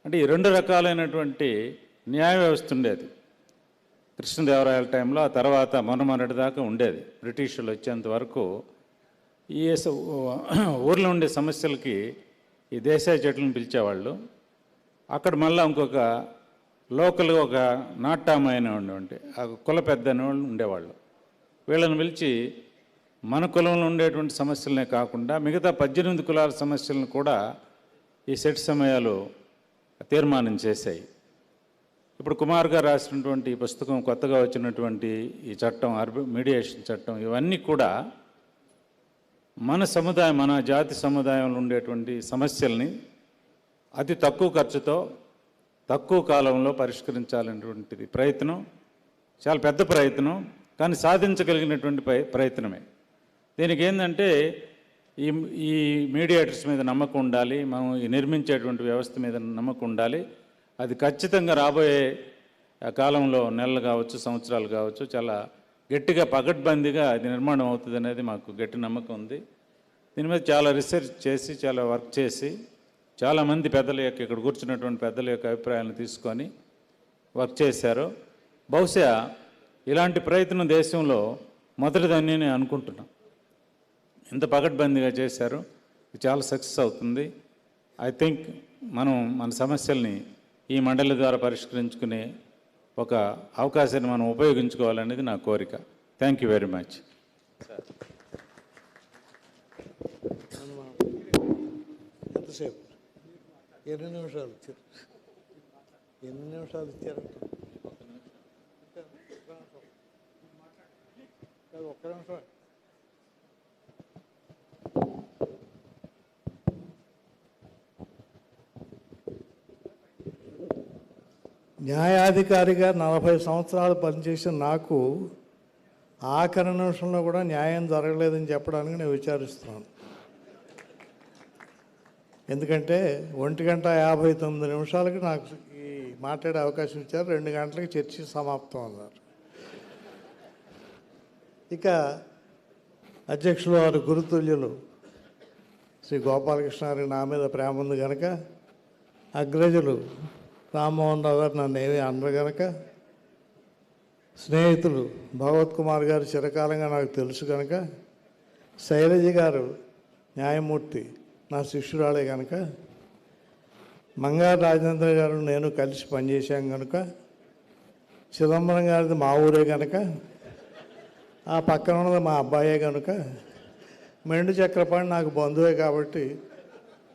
అంటే ఈ 2 రకాలైనటువంటి న్యాయ వ్యవస్థ ఉండేది కృష్ణదేవరాయల టైంలో. ఆ తర్వాత మొన్నటి దాకా ఉండేది. బ్రిటిషర్లు వచ్చేంత వరకు ఈ ఊర్లో ఉండే సమస్యలకి ఈ దేశాయ చెట్లను పిలిచేవాళ్ళు. అక్కడ మళ్ళీ ఇంకొక లోకల్గా ఒక నాట్టామైన ఉండే ఆ కుల పెద్ద ఉండేవాళ్ళు. వీళ్ళని పిలిచి మన కులంలో ఉండేటువంటి సమస్యలనే కాకుండా మిగతా 18 కులాల సమస్యలను కూడా ఈ సెట్ సమయాలు తీర్మానం చేశాయి. ఇప్పుడు కుమార్ గారు రాసినటువంటి ఈ పుస్తకం, కొత్తగా వచ్చినటువంటి ఈ చట్టం, మీడియేషన్ చట్టం, ఇవన్నీ కూడా మన సముదాయం, మన జాతి సముదాయంలో ఉండేటువంటి సమస్యల్ని అతి తక్కువ ఖర్చుతో తక్కువ కాలంలో పరిష్కరించాలనేటువంటిది ప్రయత్నం. చాలా పెద్ద ప్రయత్నం, కానీ సాధించగలిగినటువంటి ప్రయత్నమే. దీనికి ఏంటంటే ఈ మీడియేటర్స్ మీద నమ్మకం ఉండాలి, మనం ఈ నిర్మించేటువంటి వ్యవస్థ మీద నమ్మకం ఉండాలి. అది ఖచ్చితంగా రాబోయే కాలంలో నెలలు కావచ్చు, సంవత్సరాలు కావచ్చు, చాలా గట్టిగా పకడ్బందీగా అది నిర్మాణం అవుతుంది అనేది మాకు గట్టి నమ్మకం ఉంది. దీని మీద చాలా రీసెర్చ్ చేసి, చాలా వర్క్ చేసి, చాలామంది పెద్దల యొక్క, ఇక్కడ కూర్చున్నటువంటి పెద్దల యొక్క అభిప్రాయాలను తీసుకొని వర్క్ చేశారు. బహుశా ఇలాంటి ప్రయత్నం దేశంలో మొదటిదని నేను అనుకుంటున్నాను. ఇంత పకడ్బందీగా చేశారు, చాలా సక్సెస్ అవుతుంది. ఐ థింక్ మనం మన సమస్యల్ని ఈ మండలి ద్వారా పరిష్కరించుకునే ఒక అవకాశాన్ని మనం ఉపయోగించుకోవాలనేది నా కోరిక. Thank you very much. ఎంతసేపు? 2 నిమిషాలు ఇచ్చారు. ఎన్ని నిమిషాలు ఇచ్చారు? ఒక్క నిమిషం. న్యాయాధికారిగా 40 సంవత్సరాలు పనిచేసిన నాకు ఆఖరి నిమిషంలో కూడా న్యాయం జరగలేదని చెప్పడానికి నేను విచారిస్తున్నాను. ఎందుకంటే 1:59 నాకు ఈ మాట్లాడే అవకాశం ఇచ్చారు. 2 గంటలకి చర్చ సమాప్తం అన్నారు. ఇక అధ్యక్షులు వారు గురుతుల్యులు శ్రీ గోపాలకృష్ణ గారికి నా మీద ప్రేమ ఉంది కనుక, అగ్రజులు రామ్మోహన్ రావు గారు నన్ను ఏమీ అనరు కనుక, స్నేహితులు భగవత్ కుమార్ గారు చిరకాలంగా నాకు తెలుసు కనుక, శైలజ గారు న్యాయమూర్తి నా శిష్యురాలే కనుక, మంగారు రాజేంద్ర గారు నేను కలిసి పనిచేశాం కనుక, చిదంబరం గారిది మా ఊరే కనుక, ఆ పక్కన ఉన్నది మా అబ్బాయే కనుక, మెండు చక్రపాణి నాకు బంధువే కాబట్టి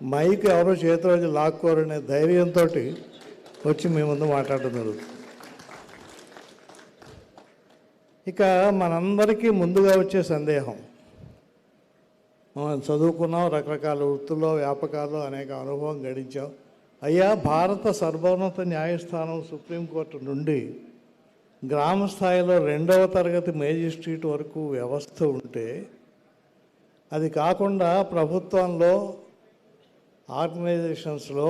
మైక్ ఎవరో చేతిలోంచి లాక్కోరనే ధైర్యంతో వచ్చి మీ ముందు మాట్లాడడం జరుగుతుంది. ఇక మనందరికీ ముందుగా వచ్చే సందేహం, మనం చదువుకున్నాం, రకరకాల వృత్తుల్లో వ్యాపకాల్లో అనేక అనుభవం గడించాం. అయ్యా, భారత సర్వోన్నత న్యాయస్థానం సుప్రీంకోర్టు నుండి గ్రామ స్థాయిలో 2వ తరగతి మేజిస్ట్రేట్ వరకు వ్యవస్థ ఉంటే, అది కాకుండా ప్రభుత్వంలో ఆర్గనైజేషన్స్లో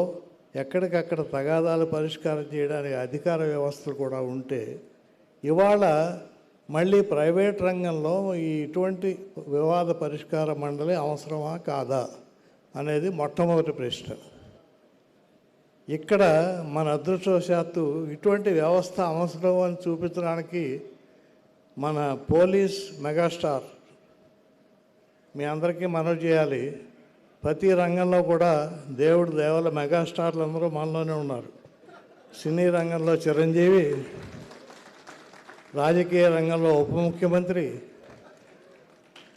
ఎక్కడికక్కడ తగాదాలు పరిష్కారం చేయడానికి అధికార వ్యవస్థలు కూడా ఉంటే ఇవాళ మళ్ళీ ప్రైవేట్ రంగంలో ఇటువంటి వివాద పరిష్కార మండలి అవసరమా కాదా అనేది మొట్టమొదటి ప్రశ్న. ఇక్కడ మన అదృష్టవశాత్తు ఇటువంటి వ్యవస్థ అవసరం అని చూపించడానికి మన పోలీస్ మెగాస్టార్ మీ అందరికీ మనవి చేయాలి, ప్రతి రంగంలో కూడా దేవుడు దేవల మెగాస్టార్లు అందరూ మనలోనే ఉన్నారు. సినీ రంగంలో చిరంజీవి, రాజకీయ రంగంలో ఉప ముఖ్యమంత్రి,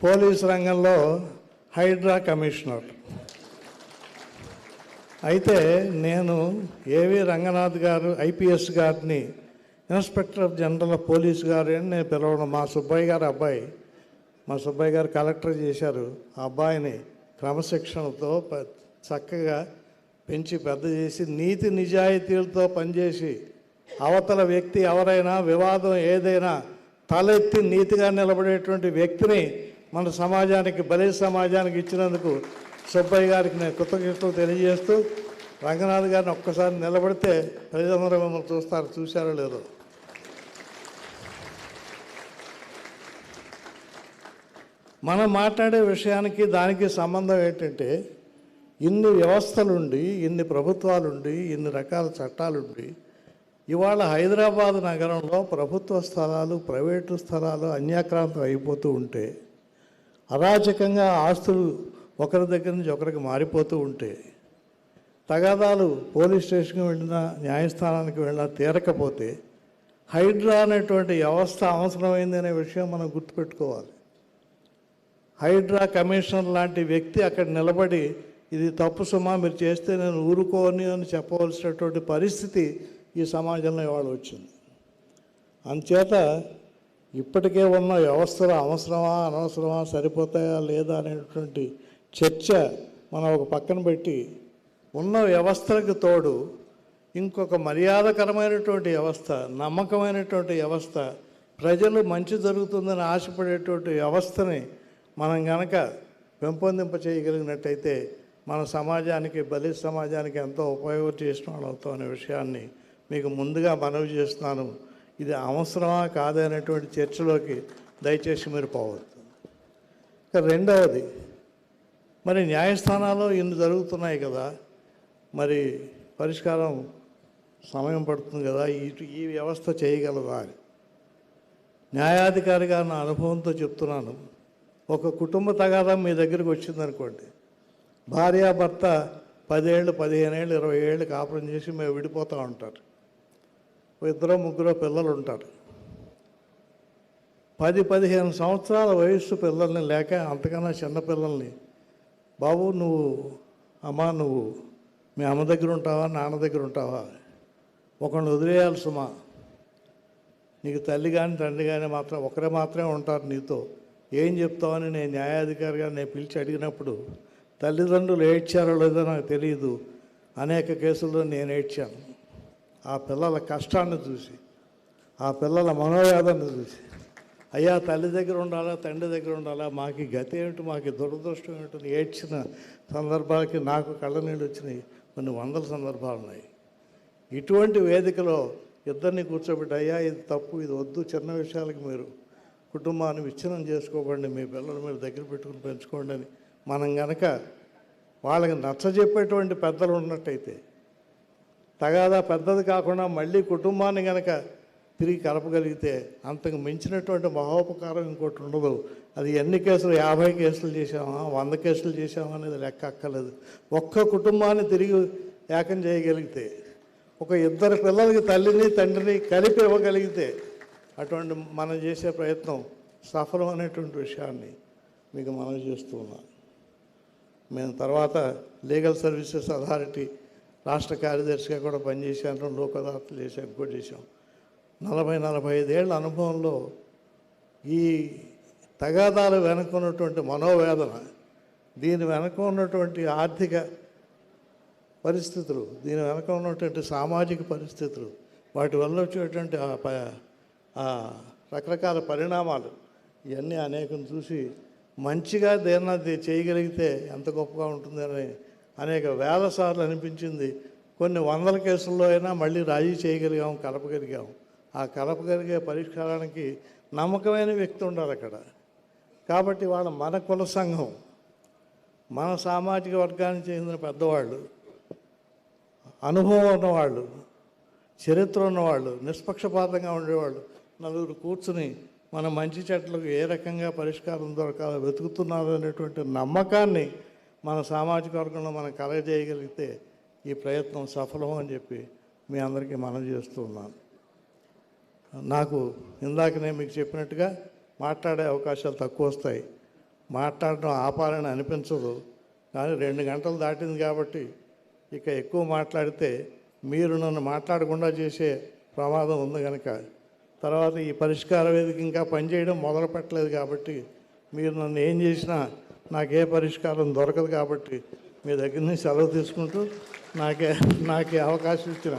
పోలీస్ రంగంలో హైడ్రా కమిషనర్. అయితే నేను ఏవి రంగనాథ్ గారు ఐపీఎస్ గారిని ఇన్స్పెక్టర్ జనరల్ ఆఫ్ పోలీస్ గారు అని నేను పిలవడం. మా సుబ్బయ్య గారు అబ్బాయి, మా సుబ్బయ్య గారు కలెక్టర్ చేశారు. ఆ అబ్బాయిని క్రమశిక్షణతో చక్కగా పెంచి పెద్ద చేసి నీతి నిజాయితీలతో పనిచేసి అవతల వ్యక్తి ఎవరైనా వివాదం ఏదైనా తలెత్తి నీతిగా నిలబడేటువంటి వ్యక్తిని మన సమాజానికి బలి సమాజానికి ఇచ్చినందుకు సుబ్బయ్య గారికి నేను కృతజ్ఞతలు తెలియజేస్తూ, రంగనాథ్ గారిని ఒక్కసారి నిలబడితే ప్రజలందరూ మిమ్మల్ని చూస్తారు, చూశారో లేదో. మనం మాట్లాడే విషయానికి దానికి సంబంధం ఏంటంటే, ఇన్ని వ్యవస్థలుండి, ఇన్ని ప్రభుత్వాలుండి, ఇన్ని రకాల చట్టాలుండి ఇవాళ హైదరాబాద్ నగరంలో ప్రభుత్వ స్థలాలు ప్రైవేటు స్థలాలు అన్యాక్రాంతం అయిపోతూ ఉంటే, అరాచకంగా ఆస్తులు ఒకరి దగ్గర నుంచి ఒకరికి మారిపోతూ ఉంటే, తగాదాలు పోలీస్ స్టేషన్కి వెళ్ళినా న్యాయస్థానానికి వెళ్ళినా తీరకపోతే హైడ్రా అనేటువంటి వ్యవస్థ అవసరమైంది అనే విషయం మనం గుర్తుపెట్టుకోవాలి. హైడ్రా కమిషనర్ లాంటి వ్యక్తి అక్కడ నిలబడి ఇది తప్పు సుమా మీరు చేస్తే నేను ఊరుకోని అని చెప్పవలసినటువంటి పరిస్థితి ఈ సమాజంలో ఇవాళ వచ్చింది. అందుచేత ఇప్పటికే ఉన్న వ్యవస్థలు అవసరమా అనవసరమా సరిపోతాయా లేదా అనేటువంటి చర్చ మనం ఒక పక్కన పెట్టి ఉన్న వ్యవస్థలకు తోడు ఇంకొక మర్యాదకరమైనటువంటి వ్యవస్థ, నమ్మకమైనటువంటి వ్యవస్థ, ప్రజలు మంచి జరుగుతుందని ఆశపడేటువంటి వ్యవస్థని మనం గనక పెంపొందింప చేయగలిగినట్టయితే మన సమాజానికి బలి సమాజానికి ఎంతో ఉపయోగం చేసిన వాళ్ళు అవుతాం అనే విషయాన్ని మీకు ముందుగా మనవి చేస్తున్నాను. ఇది అవసరమా కాదనేటువంటి చర్చలోకి దయచేసి మీరు పోవద్దు. ఇక రెండవది, మరి న్యాయస్థానాల్లో ఇన్ని జరుగుతున్నాయి కదా, మరి పరిష్కారం సమయం పడుతుంది కదా, ఈ వ్యవస్థ చేయగలదా అని న్యాయాధికారిగా నా అనుభవంతో చెప్తున్నాను. ఒక కుటుంబ తగాదా మీ దగ్గరికి వచ్చిందనుకోండి, భార్యాభర్త 10 ఏళ్ళు 15 ఏళ్ళు 20 ఏళ్ళు కాపురం చేసి మేము విడిపోతూ ఉంటారు. ఇద్దరు ముగ్గురు పిల్లలు ఉంటారు. 10-15 సంవత్సరాల వయస్సు పిల్లల్ని లేక అంతకన్నా చిన్నపిల్లల్ని, బాబు నువ్వు అమ్మా నువ్వు మీ అమ్మ దగ్గర ఉంటావా నాన్న దగ్గర ఉంటావా, ఒకరిని వదిలేయాలి సుమా, నీకు తల్లి కానీ తండ్రి కానీ మాత్రం ఒకరే మాత్రమే ఉంటారు నీతో, ఏం చెప్తావని నేను న్యాయాధికారిగా నేను పిలిచి అడిగినప్పుడు తల్లిదండ్రులు ఏడ్చారో లేదో నాకు తెలియదు. అనేక కేసుల్లో నేను ఏడ్చాను. ఆ పిల్లల కష్టాన్ని చూసి, ఆ పిల్లల మనోవేదనను చూసి, అయ్యా తల్లి దగ్గర ఉండాలా తండ్రి దగ్గర ఉండాలా, మాకు గతి ఏమిటి, మాకు దురదృష్టం ఏమిటని ఏడ్చిన సందర్భాలకి నాకు కళ్ళ నీళ్ళు వచ్చినాయి. కొన్ని వందల సందర్భాలు ఉన్నాయి. ఇటువంటి వేదికలో ఇద్దరిని కూర్చోబెట్టి, అయ్యా ఇది తప్పు, ఇది వద్దు, చిన్న విషయాలకి మీరు కుటుంబాన్ని విచ్ఛిన్నం చేసుకోకండి, మీ పిల్లలు మీరు దగ్గర పెట్టుకుని పెంచుకోండి అని మనం గనక వాళ్ళకి నచ్చజెప్పేటువంటి పెద్దలు ఉన్నట్టయితే, తగాదా పెద్దది కాకుండా మళ్ళీ కుటుంబాన్ని గనక తిరిగి కలపగలిగితే అంతకు మించినటువంటి మహోపకారం ఇంకోటి ఉండదు. అది ఎన్ని కేసులు, 50 కేసులు చేసామా 100 కేసులు చేసామా అనేది లెక్క అక్కర్లేదు. ఒక్క కుటుంబాన్ని తిరిగి ఏకం చేయగలిగితే, ఒక ఇద్దరు పిల్లలకి తల్లిని తండ్రిని కలిపి ఇవ్వగలిగితే అటువంటి మనం చేసే ప్రయత్నం సఫలం అనేటువంటి విషయాన్ని మీకు మనం చేస్తూ ఉన్నాను. మేము తర్వాత లీగల్ సర్వీసెస్ అథారిటీ రాష్ట్ర కార్యదర్శిగా కూడా పనిచేశాను, లోక్ అదాలత్లు చేశాను, కూడా చేశాం. 40-45 ఏళ్ళ అనుభవంలో ఈ తగాదాలు వెనక ఉన్నటువంటి మనోవేదన, దీని వెనక ఉన్నటువంటి ఆర్థిక పరిస్థితులు, దీని వెనక ఉన్నటువంటి సామాజిక పరిస్థితులు, వాటి వల్ల వచ్చేటువంటి రకరకాల పరిణామాలు, ఇవన్నీ అనేకం చూసి మంచిగా దేన్నది చేయగలిగితే ఎంత గొప్పగా ఉంటుందని అనేక వేల సార్లు అనిపించింది. కొన్ని వందల కేసుల్లో అయినా మళ్ళీ రాజీ చేయగలిగాం, కలపగలిగాం. ఆ కలపగలిగే పరిష్కారానికి నమ్మకమైన వ్యక్తి ఉండాలి అక్కడ. కాబట్టి వాళ్ళ మన కుల సంఘం, మన సామాజిక వర్గానికి చెందిన పెద్దవాళ్ళు, అనుభవం ఉన్నవాళ్ళు, చరిత్ర ఉన్నవాళ్ళు, నిష్పక్షపాతంగా ఉండేవాళ్ళు నలుగురు కూర్చుని మన మంచి చెట్లకు ఏ రకంగా పరిష్కారం దొరకాలో వెతుకుతున్నారు అనేటువంటి నమ్మకాన్ని మన సామాజిక వర్గంలో మనం కలగజేయగలిగితే ఈ ప్రయత్నం సఫలం అని చెప్పి మీ అందరికీ మనవి చేస్తూ ఉన్నాను. నాకు ఇందాకనే మీకు చెప్పినట్టుగా మాట్లాడే అవకాశాలు తక్కువ వస్తాయి. మాట్లాడడం ఆపాలని అనిపించదు, కానీ 2 గంటలు దాటింది కాబట్టి ఇక ఎక్కువ మాట్లాడితే మీరు నన్ను మాట్లాడకుండా చేసే ప్రమాదం ఉంది కనుక, తర్వాత ఈ పరిష్కార వేదిక ఇంకా పనిచేయడం మొదలు పెట్టలేదు కాబట్టి మీరు నన్ను ఏం చేసినా నాకే పరిష్కారం దొరకదు కాబట్టి మీ దగ్గర నుంచి సెలవు తీసుకుంటూ నాకే అవకాశం ఇచ్చిన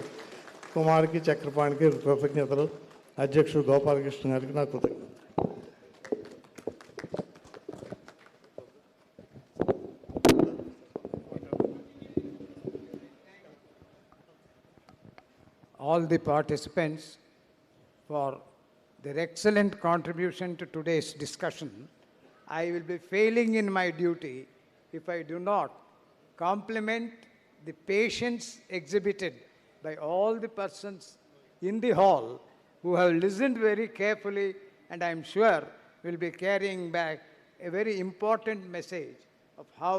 కుమార్కి, చక్రపాణికి కృతజ్ఞతలు. అధ్యక్షుడు గోపాలకృష్ణ గారికి నా కృతజ్ఞతలు. All the participants for their excellent contribution to today's discussion. I will be failing in my duty if I do not compliment the patience exhibited by all the persons in the hall who have listened very carefully, and I am sure will be carrying back a very important message of how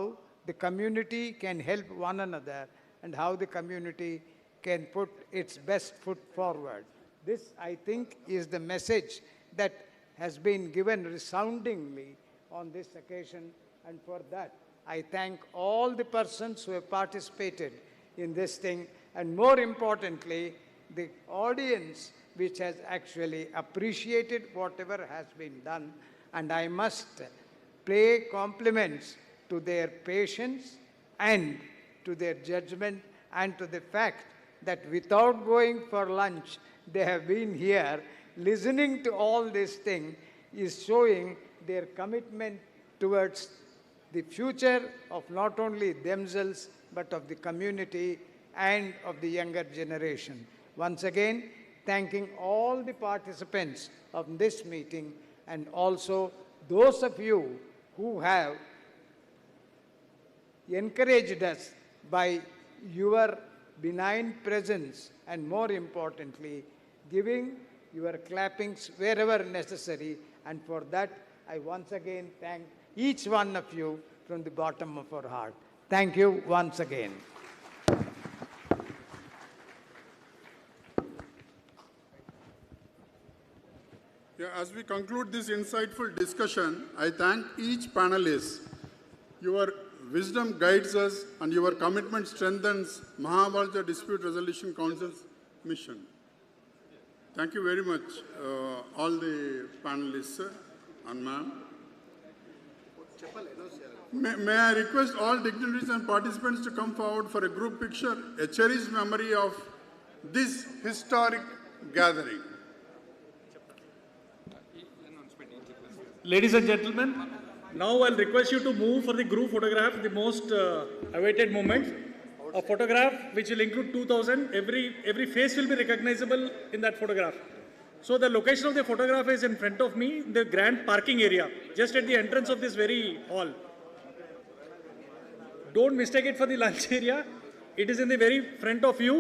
the community can help one another and how the community can put its best foot forward. This, I think, is the message that has been given resoundingly on this occasion, and for that I thank all the persons who have participated in this thing, and more importantly, the audience which has actually appreciated whatever has been done, and I must pay compliments to their patience and to their judgment and to the fact that without going for lunch, they have been here listening to all this thing is showing their commitment towards the future of not only themselves, but of the community and of the younger generation. Once again, thanking all the participants of this meeting, and also those of you who have encouraged us by your benign presence, and more importantly, giving your clappings wherever necessary. And for that, I once again thank each one of you from the bottom of our heart. Thank you once again. Yeah, as we conclude this insightful discussion, I thank each panelist. Your wisdom guides us and your commitment strengthens Maha Balija Dispute Resolution Council's mission. Thank you very much, all the panelists and ma'am. May I request all dignitaries and participants to come forward for a group picture, a cherished memory of this historic gathering. Ladies and gentlemen, now I'll request you to move for the group photograph, the most awaited moment. A photograph which will include 2,000. Every face will be recognizable in that photograph. So the location of the photograph is in front of me, the grand parking area, just at the entrance of this very hall. Don't mistake it for the lunch area. It is in the very front of you.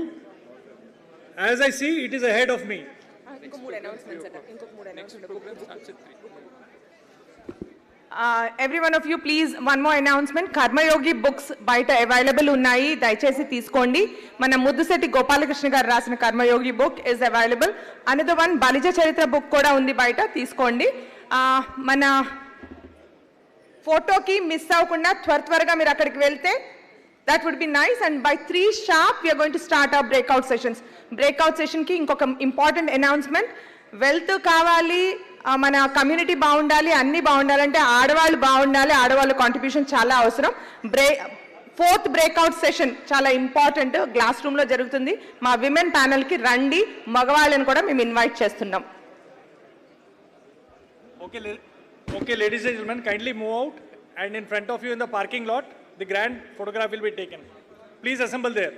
As I see, it is ahead of me. Every one of you, please, one more announcement. Karmayogi books baita available unnayi, dayachesi teeskondi. Mana Mudduseti Gopalakrishna garu rasina Karmayogi book is available. Another one, Balija Charitra book kuda undi baita teeskondi. Mana photo ki miss avakunda tvarga meer akkadiki velte, that would be nice. And by 3 sharp, we are going to start our breakout sessions. Breakout session ki inkoka important announcement. Wealth kavali, మన community బాగుండాలి, అన్నీ బాగుండాలంటే ఆడవాళ్ళు బాగుండాలి, ఆడవాళ్ళ contribution చాలా అవసరం. 4th breakout session చాలా ఇంపార్టెంట్, గ్లాస్ రూమ్లో జరుగుతుంది. మా విమెన్ ప్యానెల్కి రండి, మగవాళ్ళని కూడా మేము ఇన్వైట్ చేస్తున్నాం. Okay, ladies and gentlemen, kindly move out, and in front of you in the parking lot, the grand photograph will be taken. Please assemble there.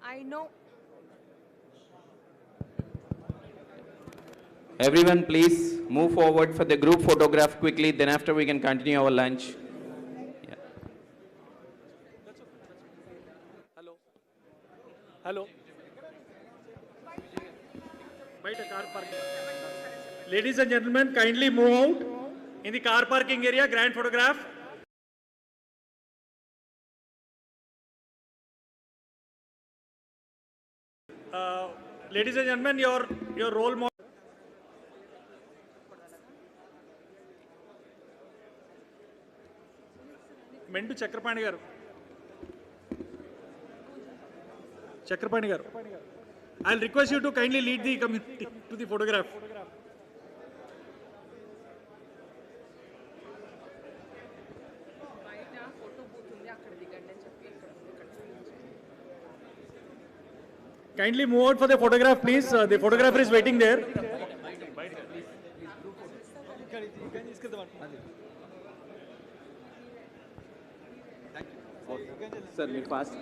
I know. Everyone, please move forward for the group photograph quickly. Then after we can continue our lunch. Yeah. Hello. Car parking. Ladies and gentlemen, kindly move out in the car parking area. Grand photograph. Ladies and gentlemen, your role model. Mendu Chakrapani garu. Chakrapani garu. I'll request you to kindly lead the community to the photograph. Kindly move out for the photograph, please. The photographer is waiting there. Sir, fast.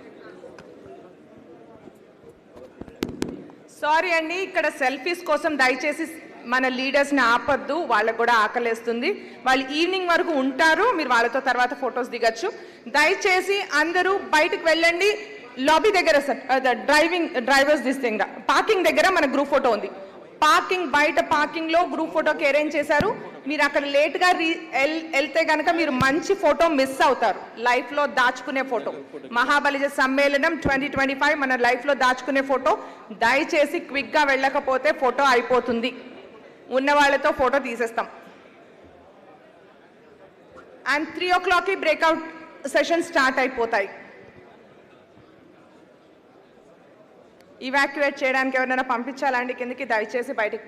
Sorry అండి, ఇక్కడ selfies కోసం దయచేసి మన లీడర్స్ని ఆపొద్దు, వాళ్ళకు కూడా ఆకలేస్తుంది. వాళ్ళు evening వరకు ఉంటారు, మీరు వాళ్ళతో తర్వాత ఫొటోస్ దిగచ్చు. దయచేసి అందరూ బయటకు వెళ్ళండి. లాబీ దగ్గర డ్రైవర్స్ దిస్తుందా పార్కింగ్ దగ్గర మన గ్రూప్ ఫోటో ఉంది. పార్కింగ్ బయట పార్కింగ్లో గ్రూప్ ఫోటోకి అరేంజ్ చేశారు. మీరు అక్కడ లేట్గా వెళ్తే కనుక మీరు మంచి ఫోటో మిస్ అవుతారు. లైఫ్లో దాచుకునే ఫోటో, మహాబలిజ సమ్మేళనం 2025 మన లైఫ్లో దాచుకునే ఫోటో. దయచేసి క్విక్గా వెళ్ళకపోతే ఫోటో అయిపోతుంది. ఉన్న వాళ్ళతో ఫోటో తీసేస్తాం. అండ్ 3 o'clockకి బ్రేక్అవుట్ సెషన్ స్టార్ట్ అయిపోతాయి. ఇవాక్యుయేట్ చేయడానికి ఎవరైనా పంపించాలండి కిందకి, దయచేసి బయటికి.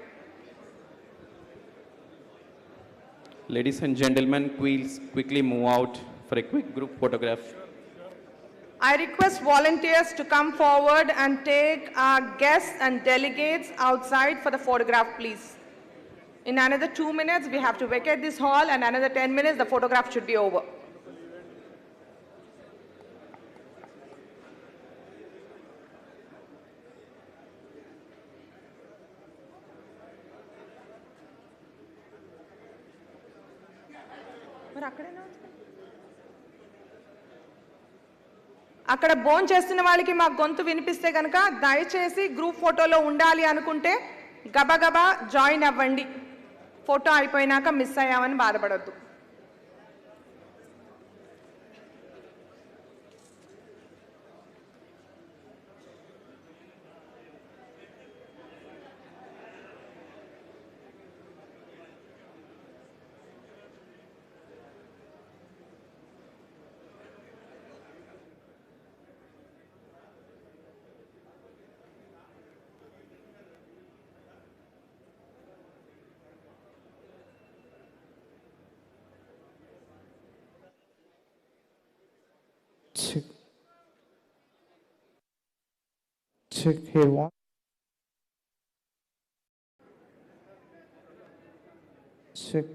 Ladies and gentlemen, please quickly move out for a quick group photograph. I request volunteers to come forward and take our guests and delegates outside for the photograph, please. In another 2 minutes, we have to vacate this hall, and another 10 minutes, the photograph should be over. అక్కడ bone చేస్తున్న వాళ్ళకి మా గొంతు వినిపిస్తే కనుక దయచేసి group ఫోటోలో ఉండాలి అనుకుంటే గబగబా జాయిన్ అవ్వండి. ఫోటో అయిపోయినాక miss అయ్యామని బాధపడొద్దు. Check here one. Check.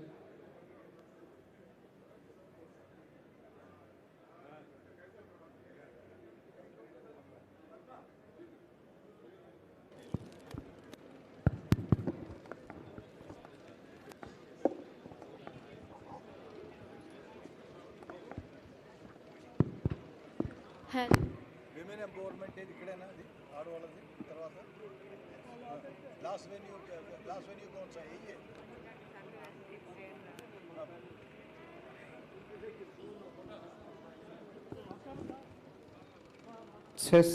Women empowerment day ikkadena adi aadavalladi tarvata last when you don't say ye Chess.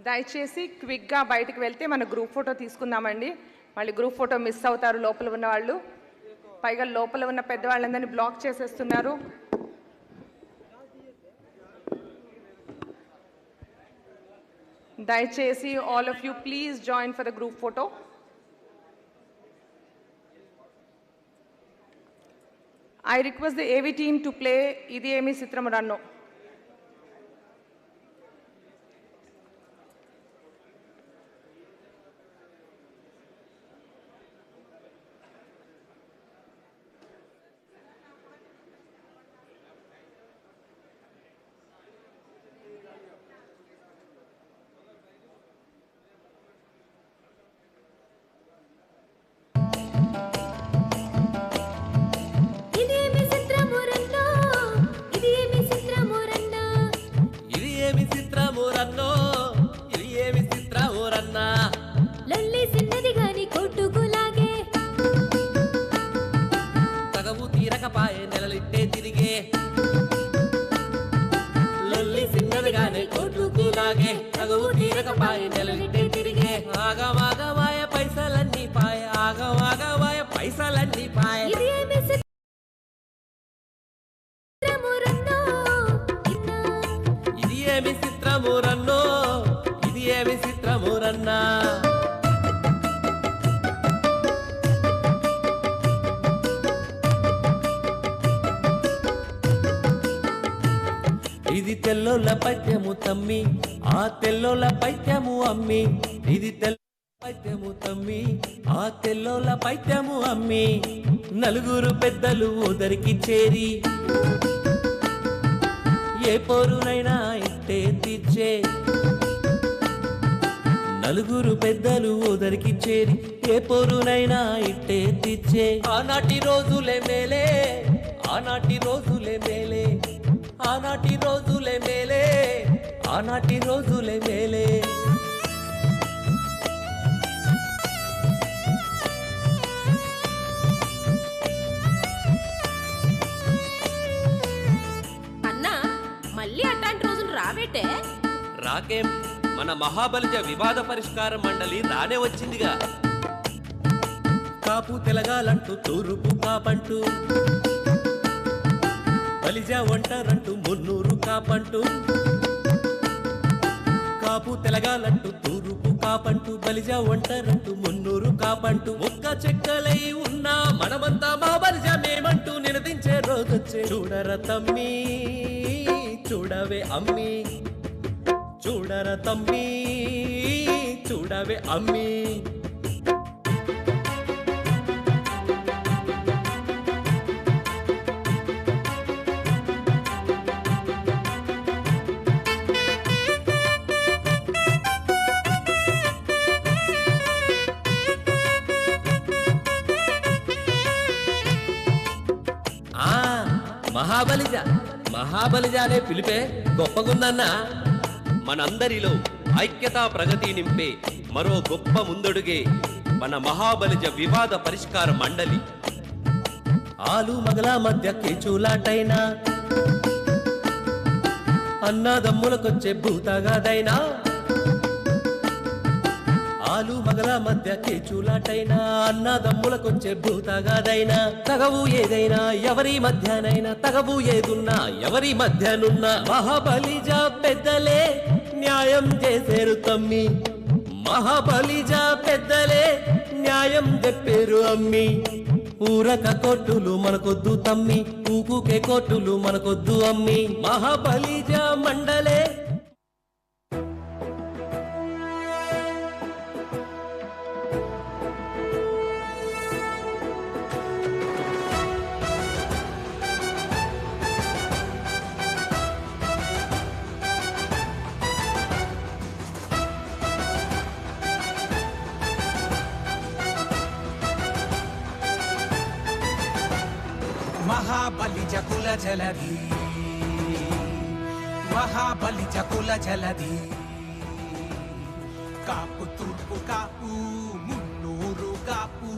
దయచేసి క్విక్గా బయటికి వెళ్తే మన గ్రూప్ ఫోటో తీసుకుందామండి. మళ్ళీ గ్రూప్ ఫోటో మిస్ అవుతారు లోపల ఉన్న వాళ్ళు. పైగా లోపల ఉన్న పెద్దవాళ్ళందరినీ బ్లాక్ చేసేస్తున్నారు. దయచేసి all of you please join for the group photo. I request the AV team to play Idi Emi Chitramu Ranno. ఇది తెల్లోల పైత్యము తమ్మి ఆ తెల్లోల పైత్యము అమ్మి ఇది పైత్యము తమ్మి ఆ తెల్లోల పైత్యము అమ్మి నలుగురు పెద్దలు ఊదరికి చేరి ఏ పోరునైనా ఇట్టే తీర్చే నలుగురు పెద్దలు ఊదరికి చేరి ఏ పోరునైనా ఇట్టే తీర్చే ఆనాటి రోజులే మేలే ఆనాటి రోజులే మేలే ఆనాటి రోజులే మేలే ఆనాటి రోజులే మేలే అన్నా మళ్ళీ అట్లాంటి రోజులు రావేటే రాకేం మన మహాబలిజ వివాద పరిష్కార మండలి రానే వచ్చిందిగా కాపు తెలగాలంటూ తూరుపు కాపంటూ బలిజ ఒంటరంటూ 300 కాపంటూ కాపు తెలగాలంటూ తూరుపు కాపంటూ బలిజ ఒంటరంటూ 300 కాపంటూ ఒక్క చెక్కలై ఉన్నా మనమంతా మా బలిజ మేమంటూ నినదించే రోజొచ్చే చూడర తమ్మి చూడవే అమ్మి చూడర తమ్మి చూడవే అమ్మి మహాబలిజ అనే పిలిపే గొప్పగుందన్నా మనందరిలో ఐక్యతా ప్రగతి నింపే మరో గొప్ప ముందడుగే మన మహాబలిజ వివాద పరిష్కార మండలి ఆలు మగల మధ్య కేచులాటైనా అన్నదమ్ములకొచ్చే భూతగాదైనా ఆలు మగల మధ్య కేచులాటైనా అన్నదమ్ములకొచ్చే భూతగాదైనా తగవు ఏదైనా ఎవరి మధ్యనైనా తగవు ఏదున్నా ఎవరి మధ్యనున్నా మహాబలిజ పెద్దలే న్యాయం చేసేరు తమ్మి మహాబలిజ పెద్దలే న్యాయం చెప్పేరు అమ్మి ఊరక కోట్టులు మనకొద్దు తమ్మి ఊకుకే కోట్టులు మనకొద్దు అమ్మి మహాబలిజ మండలే మహాబలిజ కుల జలధి మహాబలిజ కుల జలధి కాపు తూర్పు కాపు 300 కాపు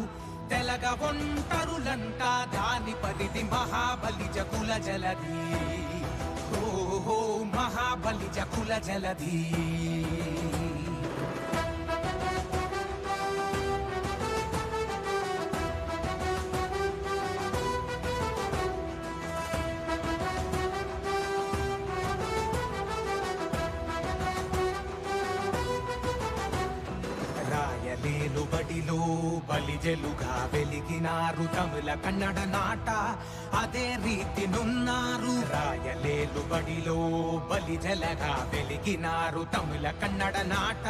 తెలగ ఒంటరులంట దాని పరిధి మహాబలిజ కుల జలధి ఓహో మహాబలిజ కుల జలధి బలిజలుగా వెలిగినారు తమిళ కన్నడ నాట అదే రీతి నున్నారు. రాయలేలు బడిలో బలిజలగా వెలిగినారు తమిళ కన్నడ నాట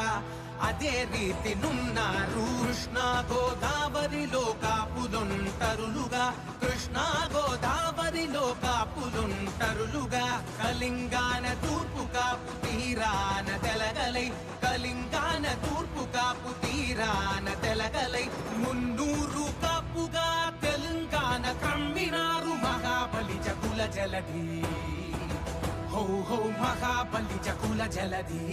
అదే రీతి నున్నారు. కృష్ణా గోదావరిలో కాపులుంటరులుగా, కృష్ణా గోదావరిలో కాపులుంటరులుగా, కలింగాన తూర్పు కాపు తీరాన తెలగలై, కలింగాన తూర్పు కాపు తీరాన తెలగలై, మున్నూరు కాపుగా తెలంగాణ క్రమ్మినారు. మహాబలిజ కుల జలధి, హో హో మహాబలిజ కుల జలధి.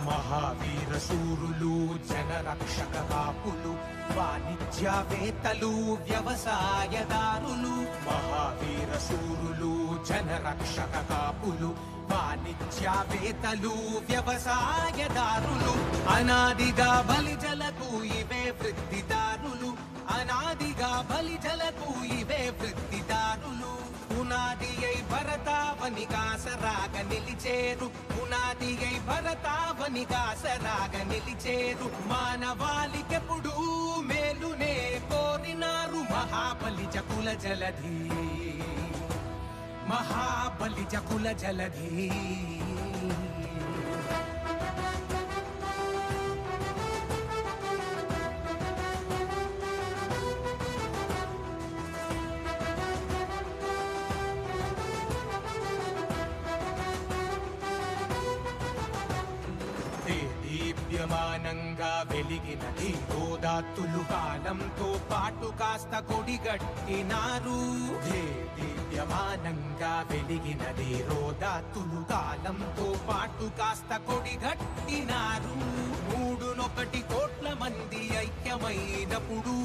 మహావీర శూరులు జనరక్షక కాపులు, వాణిజ్యవేత్తలు వ్యవసాయదారులు. మహావీర శూరులు జనరక్షక కాపులు, వాణిజ్యవేత్తలు వ్యవసాయదారులు. అనాదిగా బలిజలకు ఇవే వృత్తిదారులు, అనాదిగా బలిజలకు ఇవే వృత్తిదారులు. పునాది అయి భరతావనికాసరాగ నిలిచేరు, పునాది అయి భరతావనికాసరాగ నిలిచేరు. మానవాళికెప్పుడు మేలునే కోరినారు. మహాబలిజ కుల జలధి, మహాబలిజ కుల జలధి. దీప్యమానంగా వెలిగినది గోదాత్తులు కాలంతో పాటు కాస్త కొడిగట్టినారు. దీప్యమానంగా వెలిగినది రోదాత్తులు కాలంతో పాటు కాస్త కొడిగట్టినారు. 301 కోట్ల మంది ఐక్యమైనప్పుడు,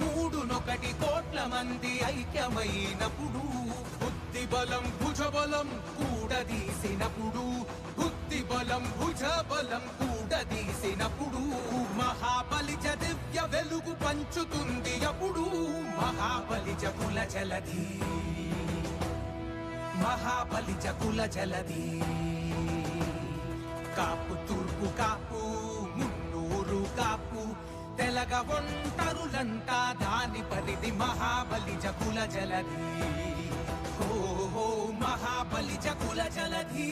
301 కోట్ల మంది ఐక్యమైనప్పుడు, బుద్ధి బలం భుజబలం కూడదీసినప్పుడు, బుద్ధి బలం భుజబలం కూడదీసినప్పుడు, మహాబలిజ దివ్య వెలుగు పంచుతుంది అప్పుడు. మహాబలిజ కుల జలధి, మహాబలిజ కుల జలధి. కాపు తూర్పు కాపు, మున్నూరు కాపు, తెలగ ఒంటరులంట దాని పరిధి. మహాబలిజ కుల జలధి, ఓ మహాబలిజ కుల జలధి.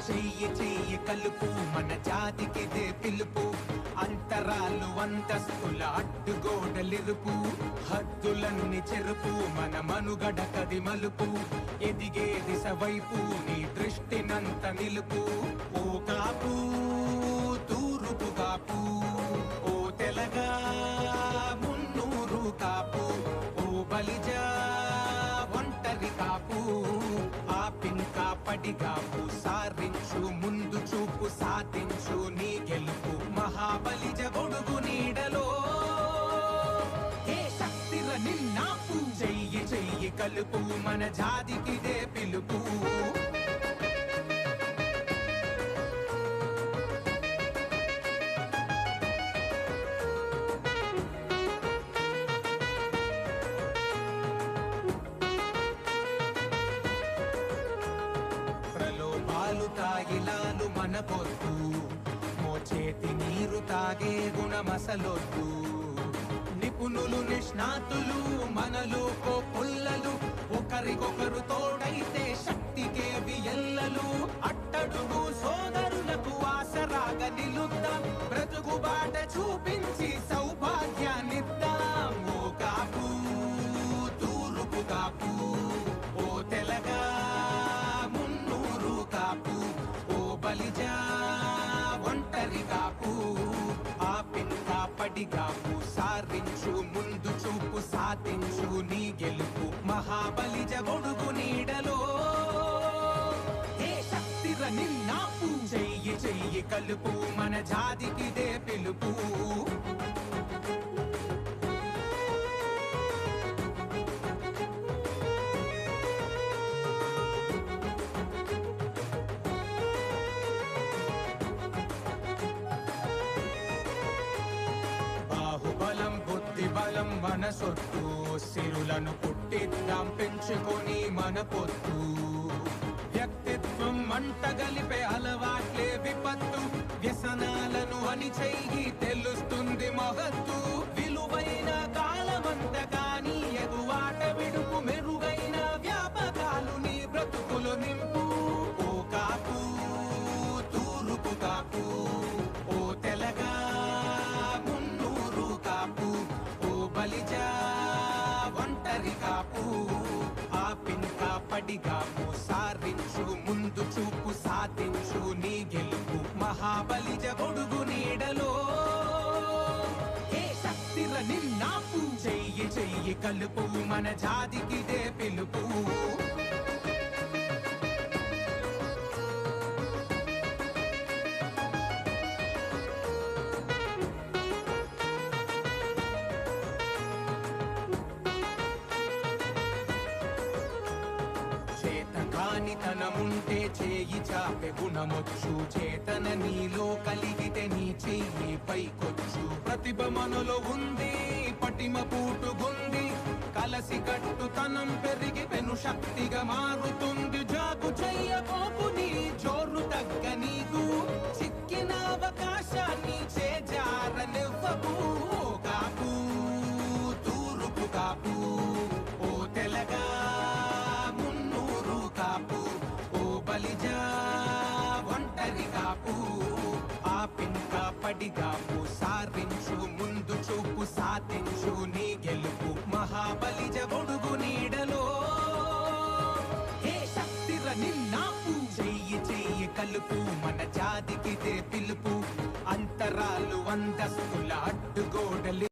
చెయ్యి చెయ్యి కలుపు మన జాతికిదే పిలుపు. అంతరాలు అంతస్తుల అడ్డుగోడలిరుపు, హద్దులన్నీ చెరుపు మన మనుగడ కది మలుపు. ఎదిగే దిశ వైపు నీ దృష్టినంత నిలుపు. ఓ కాపు తూరుపు కాపు, ఓ తెలగా మున్నూరు కాపు, ఓ బలిజ ఒంటరి కాపు. ఆ పింకా పడి కాపు సారించు, ముందు చూపు సాధించు నీ గెలుపు. మహాబలిజ గొడుగు నీడలో ఏ శక్తిర నిన్నాపు. చెయ్యి చెయ్యి కలుపు మన జాతికిదే పిలుపు. ప్రలోభాలు తాగిలాలు మన పొద్దు, మోచేతి నీరు తాగే గుణమసలొద్దు. నిపుణులు నిష్ణాతులు మనలో పుల్లలు, ఒకరికొకరు తోడైతే శక్తికేవి ఎల్లలు. అట్టడుగు సోదరులకు ఆసరాగా నిలుద్దాం, బ్రతుకు బాట చూపించి సౌభాగ్యాన్నిద్దాం. ఓ కాపు తూరుపు కాపు, ఓ పడిగాపు సారించు ముందు చూపు సాధించు నీ గెలుపు మహాబలిజ గొడుగు నీడలో ఏ శక్తిర నిన్నాపు చెయ్యి చెయ్యి కలుపు మన జాతికిదే పిలుపు బాహుబలం బుద్ధి బలం మన సొత్తు సిరులను పుట్టిద్దాం పెంచుకొని మన పొత్తు వ్యక్తిత్వం మంట గలిపే అలవాట్లే విపత్తు వ్యసనాలను అని చెయ్యి తెలుస్తుంది మహత్తు విలువైన కాలమంత కానీ ఎగువాట విడుపు మెరుగైన వ్యాపకాలు నీ బ్రతుకులు నింపు ఓ కాపు తూరుపు కాపు ఓ తెలగా మున్నూరు కాపు ఓ బలిజా ఒంటరి కాపు ఆ పింక పడిగాపు సారించు ముందు చూపు సాధించు నీ గెలుపు మహాబలిజ గొడుగు నీడలో ఏ శక్తిర నిన్నాపు చెయ్యి చెయ్యి కలుపు మన జాతికిదే పిలుపు చేతకానితనముంటే చేయి చాపె గుణమొచ్చు చేతన నీలో కలిగితే నీ చెయ్యి పైకొచ్చు ప్రతిభ మనలో ఉంది పటిమ పూటుగుంది కలసి కట్టుతనం పెరిగి పెను శక్తిగా మారుతుంది జాగు చెయ్యబోకు నీ జోరు తగ్గ నీకు చిక్కిన అవకాశాన్ని చేజారనివ్వకు ఓ కాపు తూరుపు కాపు ఓ తెలగా మున్నూరు కాపు ఓ బలిజా ఒంటరి కాపు ఆ పింక పడిగాపు సారించు ముందు చూపు సాధించు నీ గెలుపు మహాబలిజ గొడుగు నీడలో ఏ శక్తిర నిన్నాపు చెయ్యి చెయ్యి కలుపు మన జాతికిదే పిలుపు అంతరాలు అంతస్తుల అడ్డుగోడలు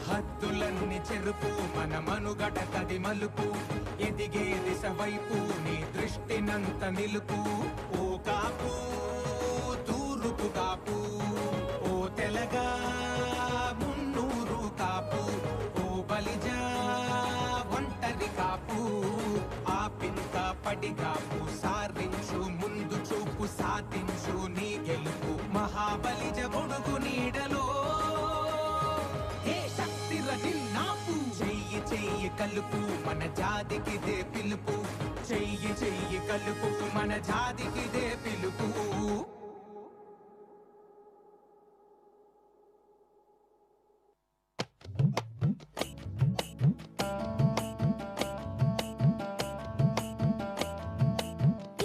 హద్దులన్నీ చెరుపు మన మనుగడ కది మలుపు ఎదిగే దిశ వైపు నీ దృష్టినంత నిలుపు ఓ కాపు తూరుపు కాపు ఓ తెలగా మున్నూరు కాపు ఓ బలిజా ఒంటరి కాపు ఆ పింక పడిగాపు సారించు ముందు చూపు సాధించు నీ గెలుపు మహాబలిజ గొడుగు నీడలో ఏ శక్తిర నిన్నాపు చెయ్యి చెయ్యి కలుపు మన జాతికిదే పిలుపు చెయ్యి చెయ్యి కలుపు మన జాతికిదే పిలుపు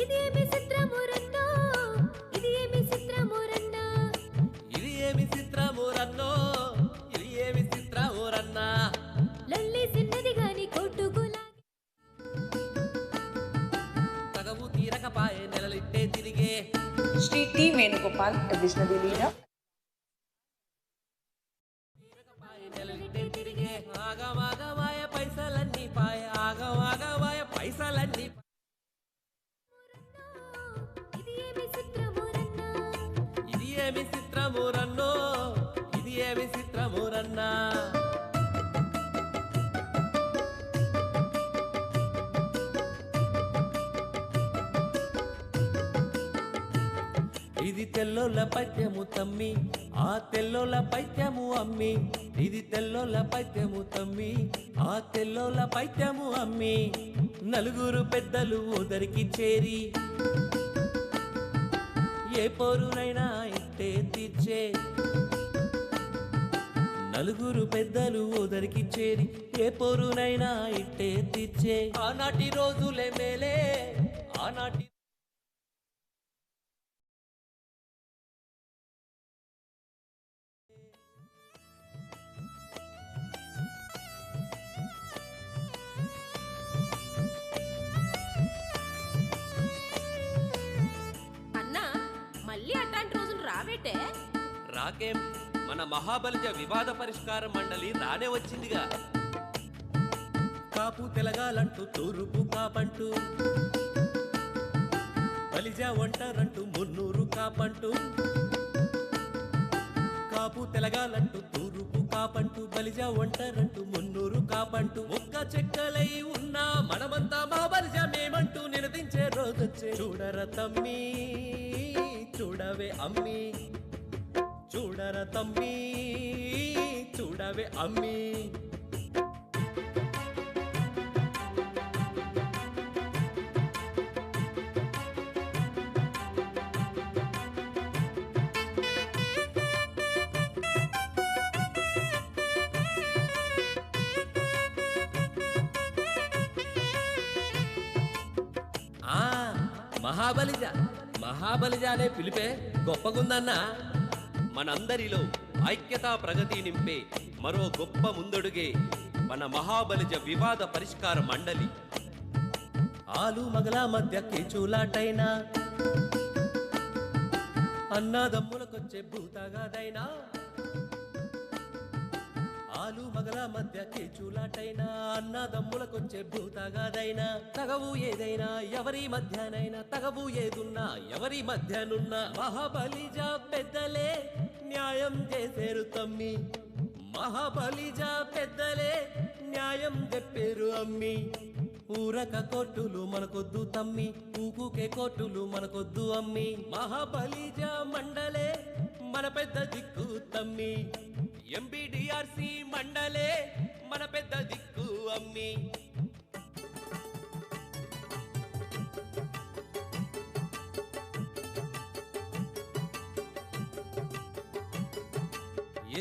ఇదేమి చిత్రమురన్నో ఇది ఏమి చిత్రమురన్నా ఇది ఏమి చిత్రమూరన్నో ఇది ఏమి చిత్రమూరన్నా లల్లి చిన్నది గాని కొట్టుకులా తగవు తీరకపాయే నెలలిట్టే తిరిగే Shri T. Venugopal, a visionary leader. నెలలిట్టే తిరిగే ఆగమాగమాయ పైసలన్నీ పాయ ఆగమాగమాయ పైసలన్నీ ఇది ఏమి చిత్రమురన్నా ఇది ఏమి చిత్రమూరన్నో ఇది ఏమి చిత్రమూరన్నా ఇది తెల్లోల పైత్యము తమ్మి ఆ తెల్లోల పైత్యము అమ్మి ఇది తెల్లోల పైత్యము తమ్మి ఆ తెల్లోల పైత్యము అమ్మి నలుగురు పెద్దలు ఊదరికి చేరి ఏ పోరునైనా ఇట్టే తీర్చే నలుగురు పెద్దలు ఊదరికి చేరి ఏ పోరునైనా ఇట్టే తీర్చే ఆనాటి రోజులే మేలే ఆనాటి అన్నా మళ్ళీ అట్లాంటి రోజులు రావేటే రాకేం మన మహాబలిజ వివాద పరిష్కార మండలి రానే వచ్చిందిగా. కాపు తెలగాలంటూ తూరుపు కాపంటూ, బలిజ ఒంటరంటూ 300 కాపంటూ, కాపు తెలగాలంటూ తూరుపు కాపంటూ, బలిజ ఒంటరంటూ 300 కాపంటూ, ఒక్క చెక్కలై ఉన్నా మనమంతా మా బలిజ మేమంటూ నినదించే రోజొచ్చే. చూడర తమ్మి చూడవే అమ్మి, చూడర తమ్మి చూడవే అమ్మి. మహాబలిజ అనే పిలిపే గొప్పగుందన్నా. మనందరిలో ఐక్యతా ప్రగతి నింపే మరో గొప్ప ముందడుగే మన మహాబలిజ వివాద పరిష్కార మండలి. ఆలు మగల మధ్య కేచులాటైనా, అన్నాదమ్ములకొచ్చే భూతగాదైనా, ఆలు మగల మధ్య కేచులాటైనా, అన్నాదమ్ములకొచ్చే భూతగాదైనా, తగవు ఏదైనా ఎవరి మధ్యనైనా, తగవు ఏదున్నా ఎవరి మధ్యనున్నా, మహాబలిజ పెద్దలే న్యాయం చేసేరు తమ్మి, మహాబలిజ పెద్దలే న్యాయం చెప్పేరు అమ్మి. ఊరక కోర్టులు మనకొద్దు తమ్మి, ఊకుకే కోర్టులు మనకొద్దు అమ్మి, మహాబలిజ మండలే మన పెద్ద దిక్కు తమ్మి, ఎంబీడీఆర్సీ మండలే మన పెద్ద దిక్కు అమ్మి.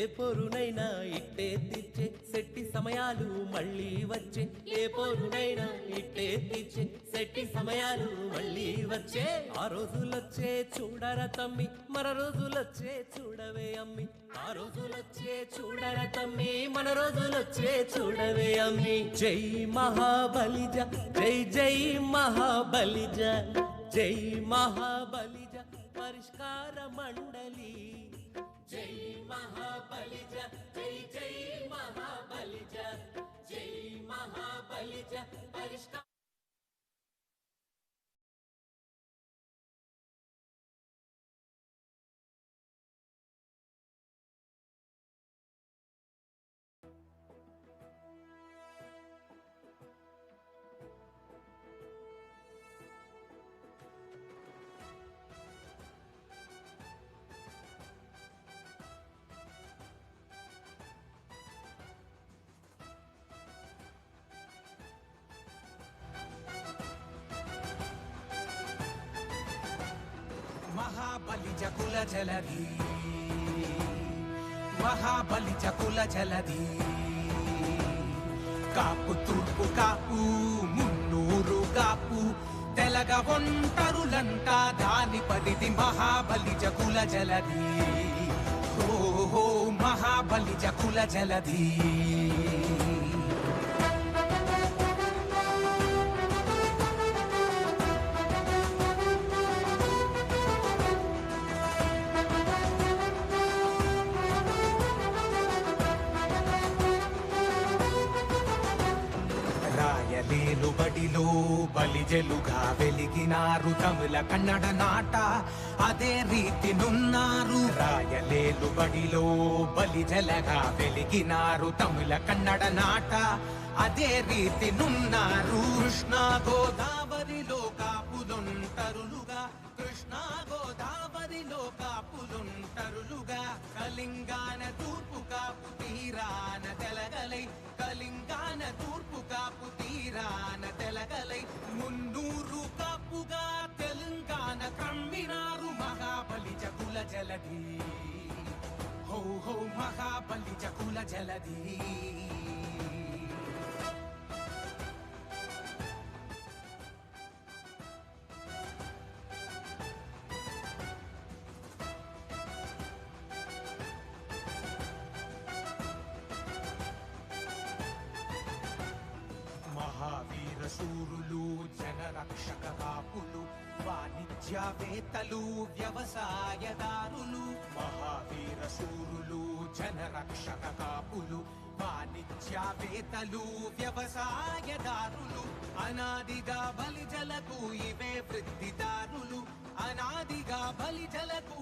ఏ పోరునైనా ఇట్టే తీర్చే శెట్టి సమయాలు మళ్ళీ వచ్చే, ఏ పోరునైనా ఇట్టే తీర్చే శెట్టి సమయాలు మళ్ళీ వచ్చే. ఆ రోజులొచ్చే చూడర తమ్మి, మన రోజులొచ్చే చూడవే అమ్మి, ఆ రోజులొచ్చే చూడర తమ్మి, మన రోజులొచ్చే చూడవే అమ్మి. జై మహాబలిజ, జై జై మహాబలిజ, జై మహాబలిజ పరిష్కార మండలి. జై మహాబలిజ, జై జై మహాబలిజ, జై మహాబలిజ పరిష్కార. మహాబలిజ కుల జలధి, మహాబలిజ కుల జలధి, కాపు తూర్పు కాపు 300 కాపు, తెలగ ఒంటరులంతా దాని పరిధి. మహాబలిజ కుల జలధి, ఓహో మహాబలిజ కుల జలధి. బడిలో బలిజలుగా వెలిగినారు తమిళ కన్నడ నాట, అదే రీతినున్నారు. రాయలేలు బడిలో బలిజలగా వెలిగినారు తమిళ కన్నడ నాట, అదే రీతినున్నారు. కృష్ణా గోదావరిలో కాపులుంటరులుగా, కృష్ణా గోదావరిలో కాపులుంటరులుగా, కళింగాన తూర్పు కాపు తీరాన తెలగలై, కళింగాన తూర్పు కాపు తీరాన తెలగలై, 300 కాపుగా తెలంగాణ క్రమ్మినారు. మహాబలిజ కుల జలధి, హో హో మహాబలిజ కుల జలధి. మహావీర శూరులు, జనరక్షక కాపులు, వాణిజ్యవేత్తలు, వ్యవసాయదారులు. మహావీర శూరులు, జనరక్షక కాపులు వాణిజ్యవేత్తలు వ్యవసాయదారులు అనాదిగా బలిజలకు ఇవే వృత్తిదారులు అనాదిగా బలిజలకు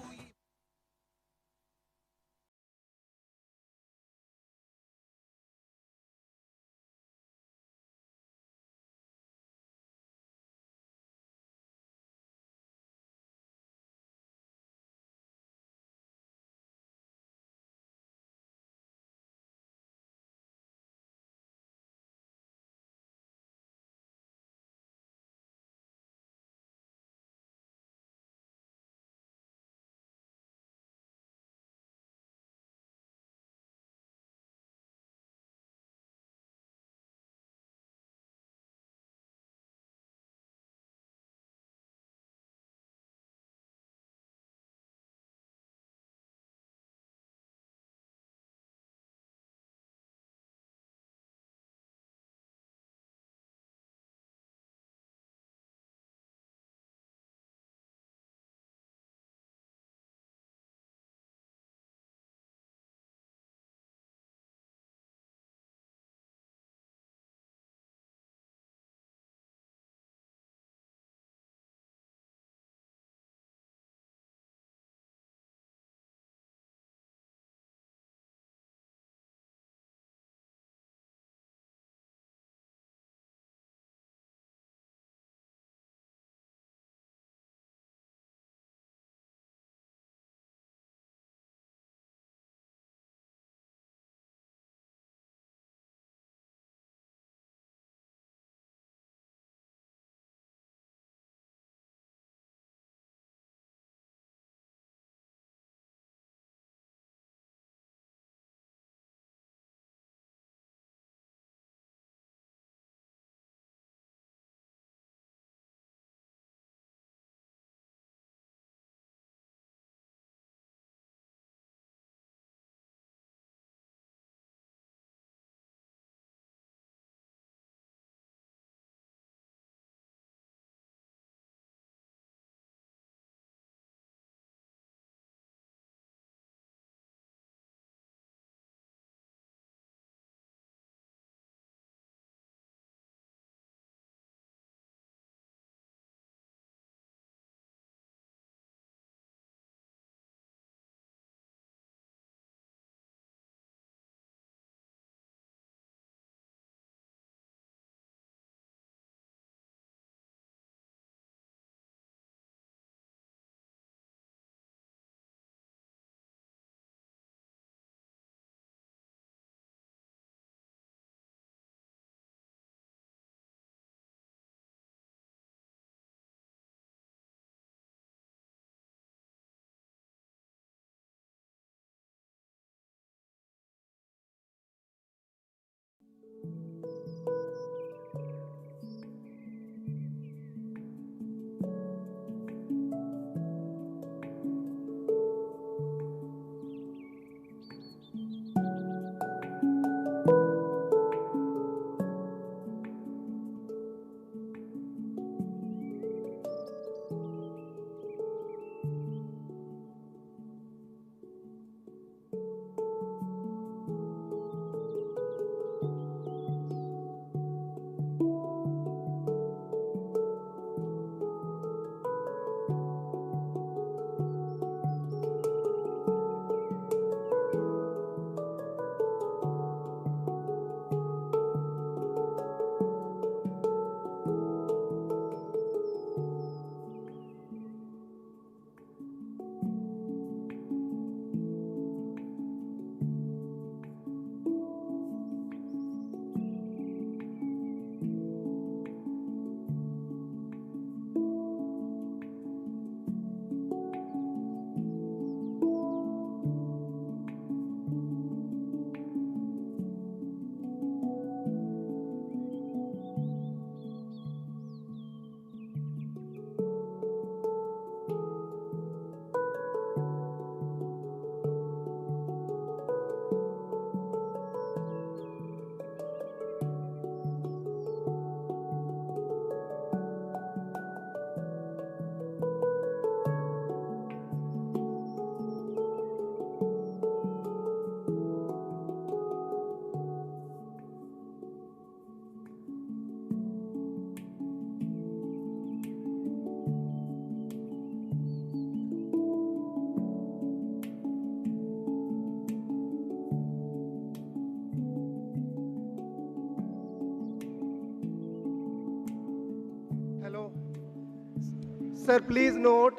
Sir, please note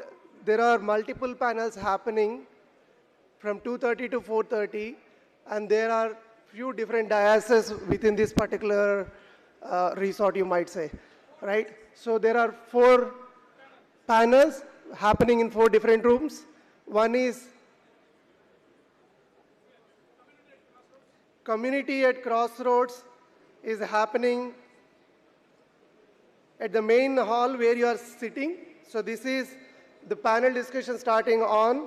there are multiple panels happening from 2:30 to 4:30, and there are few different diases within this particular resort, you might say, right? So there are 4 panels happening in 4 different rooms. One is Community at Crossroads is happening at the main hall where you are sitting. So this is the panel discussion starting on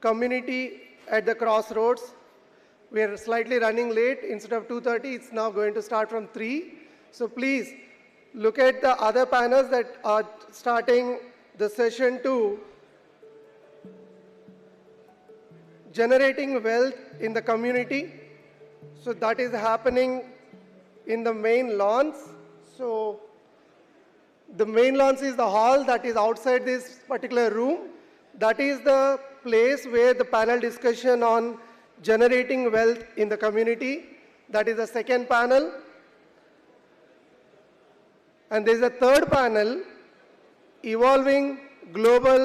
Community at the Crossroads. We are slightly running late. Instead of 2:30, it's now going to start from 3. So please look at the other panels that are starting the session 2. Generating wealth in the community. So that is happening in the main lawns. So the main lawns is the hall that is outside this particular room. That is the place where the panel discussion on generating wealth in the community. That is the second panel. And there is a third panel, Evolving Global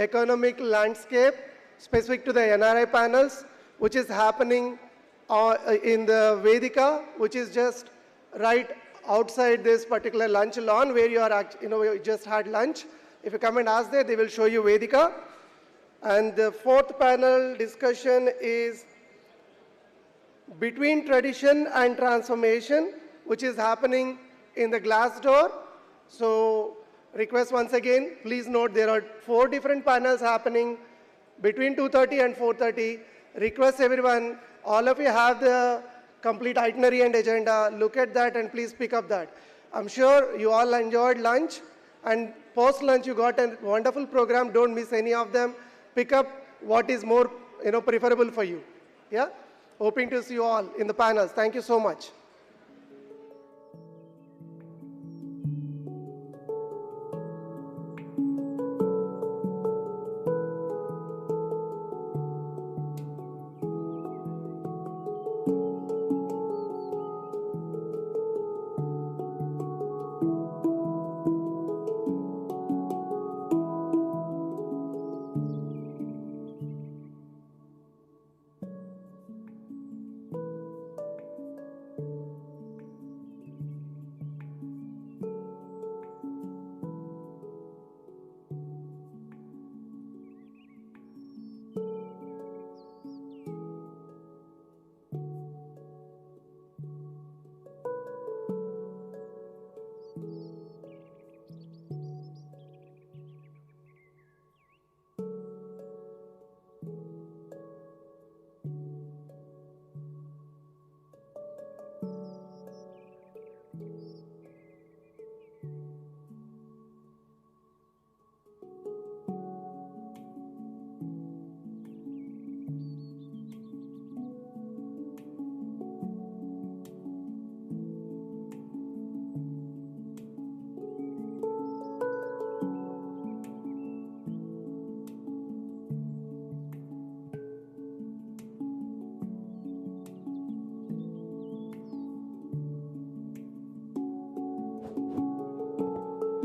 Economic Landscape, specific to the NRI panels, which is happening in the Vedika, which is just right outside this particular lunch lawn where you are, you just had lunch. If you come and ask there, they will show you Vedika. And the fourth panel discussion is Between Tradition and Transformation, which is happening in the glass door. So request once again, please note there are 4 different panels happening between 2:30 and 4:30. Request everyone, all of you have the complete itinerary and agenda. Look at that and please pick up that. I'm sure you all enjoyed lunch, and post lunch you got a wonderful program. Don't miss any of them. Pick up what is more preferable for you. Yeah? Hoping to see you all in the panels. Thank you so much.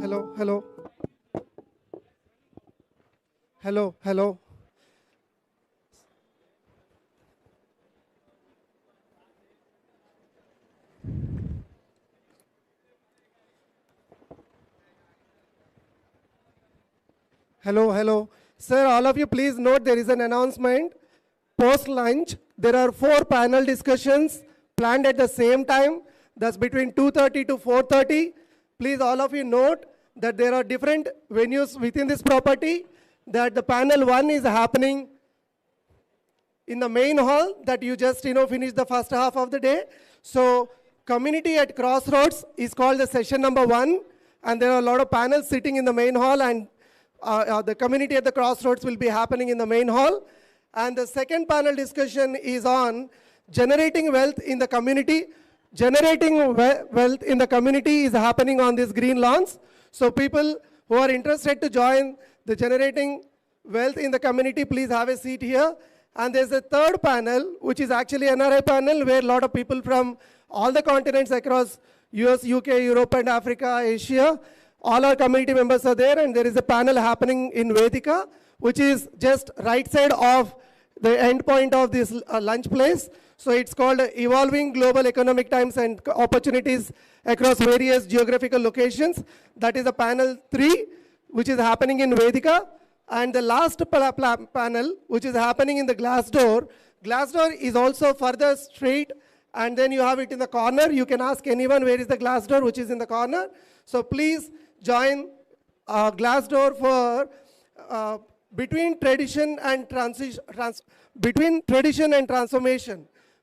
Hello, hello. Hello, hello. Hello, hello. Sir, all of you please note there is an announcement. Post lunch, there are 4 panel discussions planned at the same time. That's between 2:30 to 4:30. Please all of you note that there are different venues within this property, that the panel 1 is happening in the main hall that you just finished the first half of the day. So Community at Crossroads is called the session number 1, and there are a lot of panels sitting in the main hall, and the Community at the Crossroads will be happening in the main hall. And the second panel discussion is on generating wealth in the community. Generating wealth in the community is happening on these green lawns. So people who are interested to join the generating wealth in the community, please have a seat here. And there's a third panel, which is actually NRI panel, where a lot of people from all the continents across US, UK, Europe, and Africa, Asia All our community members are there, and there is a panel happening in Vedika, which is just right side of the end point of this lunch place. So it's called Evolving Global Economic Times and Opportunities Across Various Geographical Locations. That is a panel 3, which is happening in Vedika. And the last panel, which is happening in the glass door is also further straight, and then you have it in the corner. You can ask anyone where is the glass door, which is in the corner. So please join glass door for between tradition and transformation.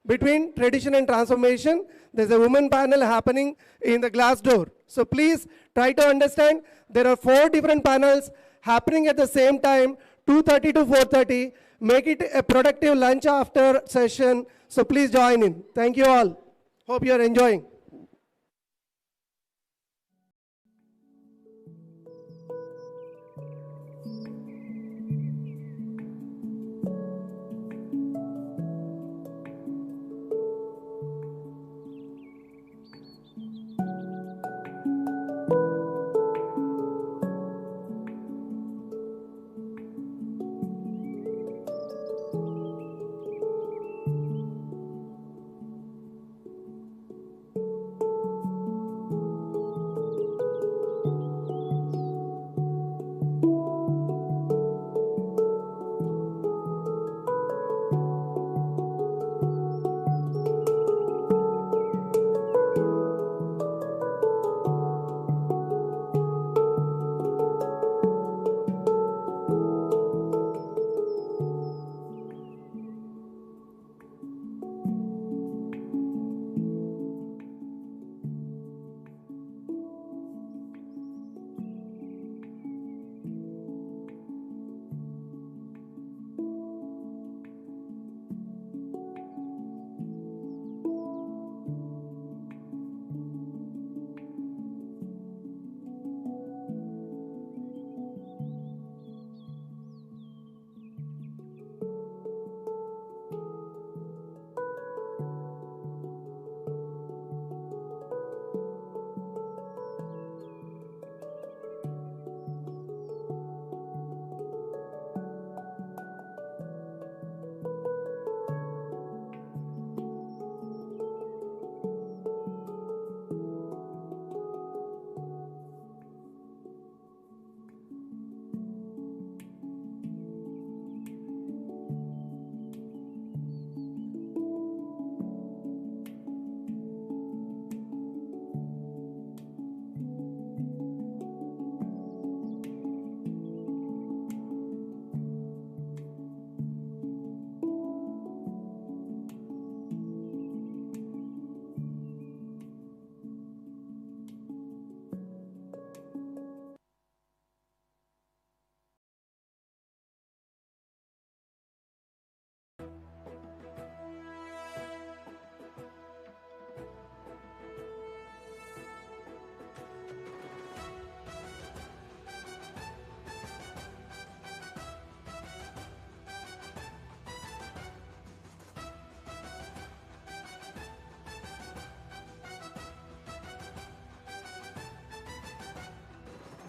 Between tradition and transformation, there's a women panel happening in the glass door. So please try to understand, there are 4 different panels happening at the same time, 2:30 to 4:30. Make it a productive lunch after session. So please join in. Thank you all. Hope you are enjoying.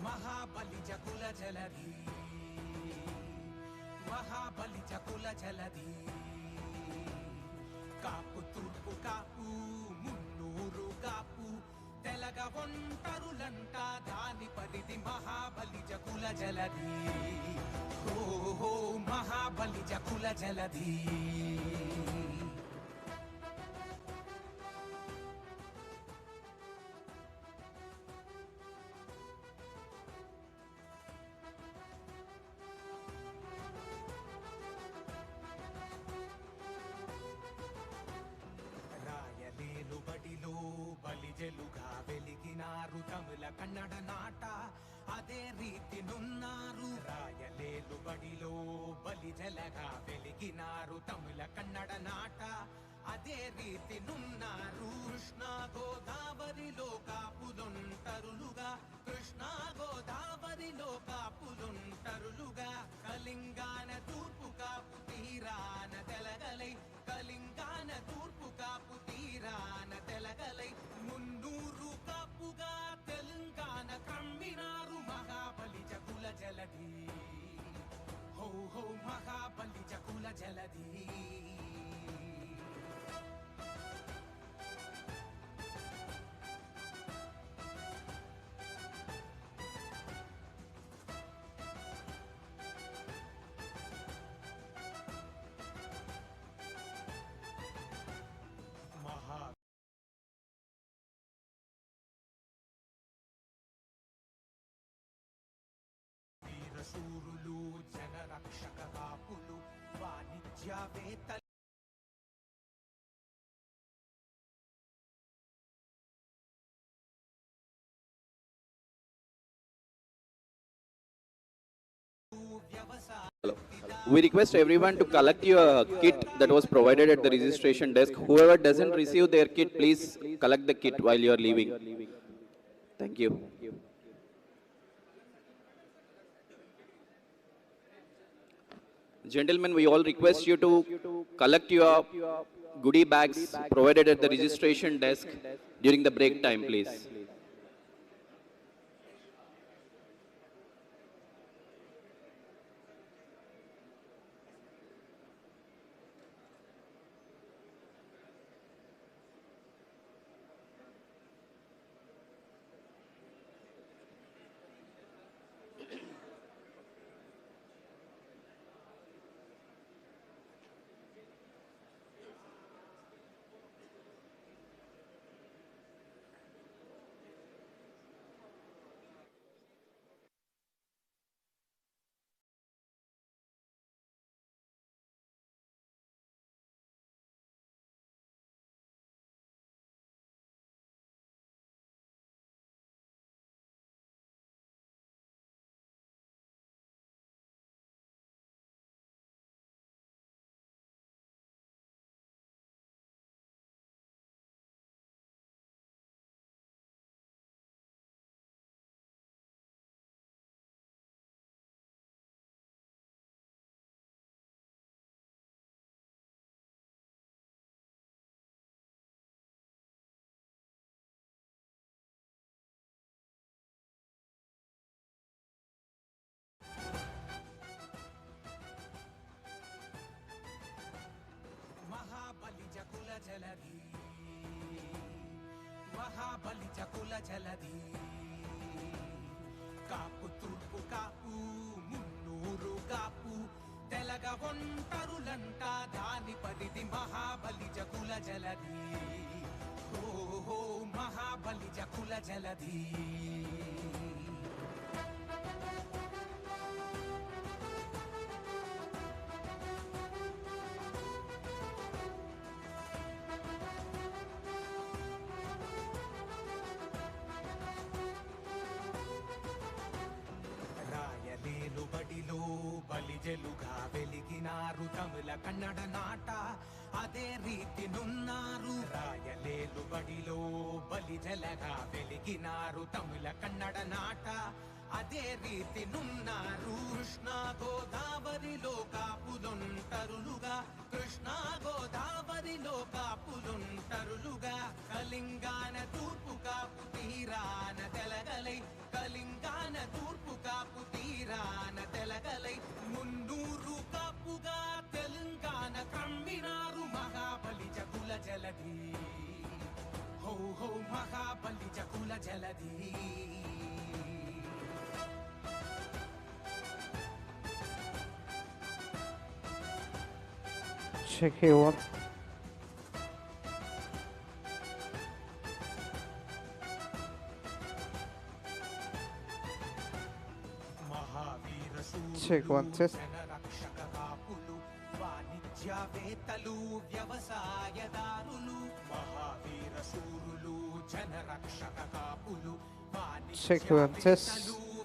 Maha Balija Jaladi, Maha Balija Jaladi, Kapu Turpu Kapu, Munnuru Kapu, Telaga Vontarulanta, Dani Paridi Maha Balija Jaladi, Oh, Maha Balija Jaladi. బలిజలుగా వెలిగినారు తమిళ కన్నడ నాట అదే రీతి నున్నారు రాయలేలు బడిలో బలిజలగా వెలిగినారు తమిళ కన్నడ నాట అదే రీతి నున్నారు కృష్ణా గోదావరిలో కాపులుంటరులుగా కృష్ణా గోదావరిలో కాపులుంటరులుగా కలింగాన తూర్పు కాపు తీరాన తెలగలై కలింగాన తూర్పు కాపు తీరాన తెలగలై మున్నూరు కాపుగా తెలంగాణ క్రమ్మిన హో మహా బలిజ కుల జలధి వీరశూరులు జనరక్షక కాపులు వాణిజ్యవేత్తలు We request everyone to collect your kit that was provided at the registration desk. Whoever doesn't receive their kit, please collect the kit while you are leaving. Thank you. Gentlemen, we all request you to collect your goodie bags provided at the registration desk during the break time, please. జలధి మహా బలిజ కుల జలధి కాపు తూర్పు కాపు మున్నూరు కాపు తెలగ ఒంటరులంట దాని పరిధి మహాబలిజ కుల జలధి ఓ మహాబలిజ కుల జలధి బడిలో బలిజలుగా వెలిగినారు తమిళ కన్నడ నాట అదే రీతి నున్నారు రాయలేలు బడిలో బలిజలగా వెలిగినారు తమిళ కన్నడ నాట అదే రీతి నున్నారు కృష్ణా గోదావరిలో కాపులుంటరులుగా కృష్ణా గోదావరిలో కాపులుంటరులుగా కలింగాన తూర్పు కాపు తీరాన తెలగలై కలింగాన తూర్పు కాపు తీరాన తెలగలై మున్నూరు కాపుగా తెలంగాణ కమ్మినారు మహాబలిజ కుల జలధి హో హో మహాబలిజ కుల జలధి Check here once. Check one test. రక్షక కాపులు వాణిజ్యవేత్తలు వ్యవసాయదారులు మహావీర శూరులు జనరక్షక కాపులు Check one test.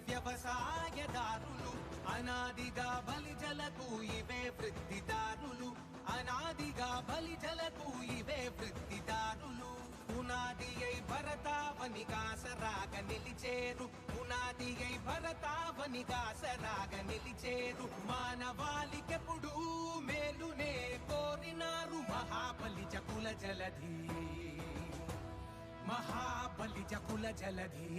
వ్యవసాయదారులు అనాదిగా బలిజలకు ఇవే వృత్తిదారులు అనాదిగా బలిజలకు ఇవే వృత్తిదారులు పునాది అయి భరతావనికాసరాగ నిలిచేరు పునాది అయి భరతావనికాసరాగ నిలిచేరు మానవాళికెప్పుడు మేలునే కోరినారు మహాబలిజ కుల జలధి మహాబలిజ కుల జలధి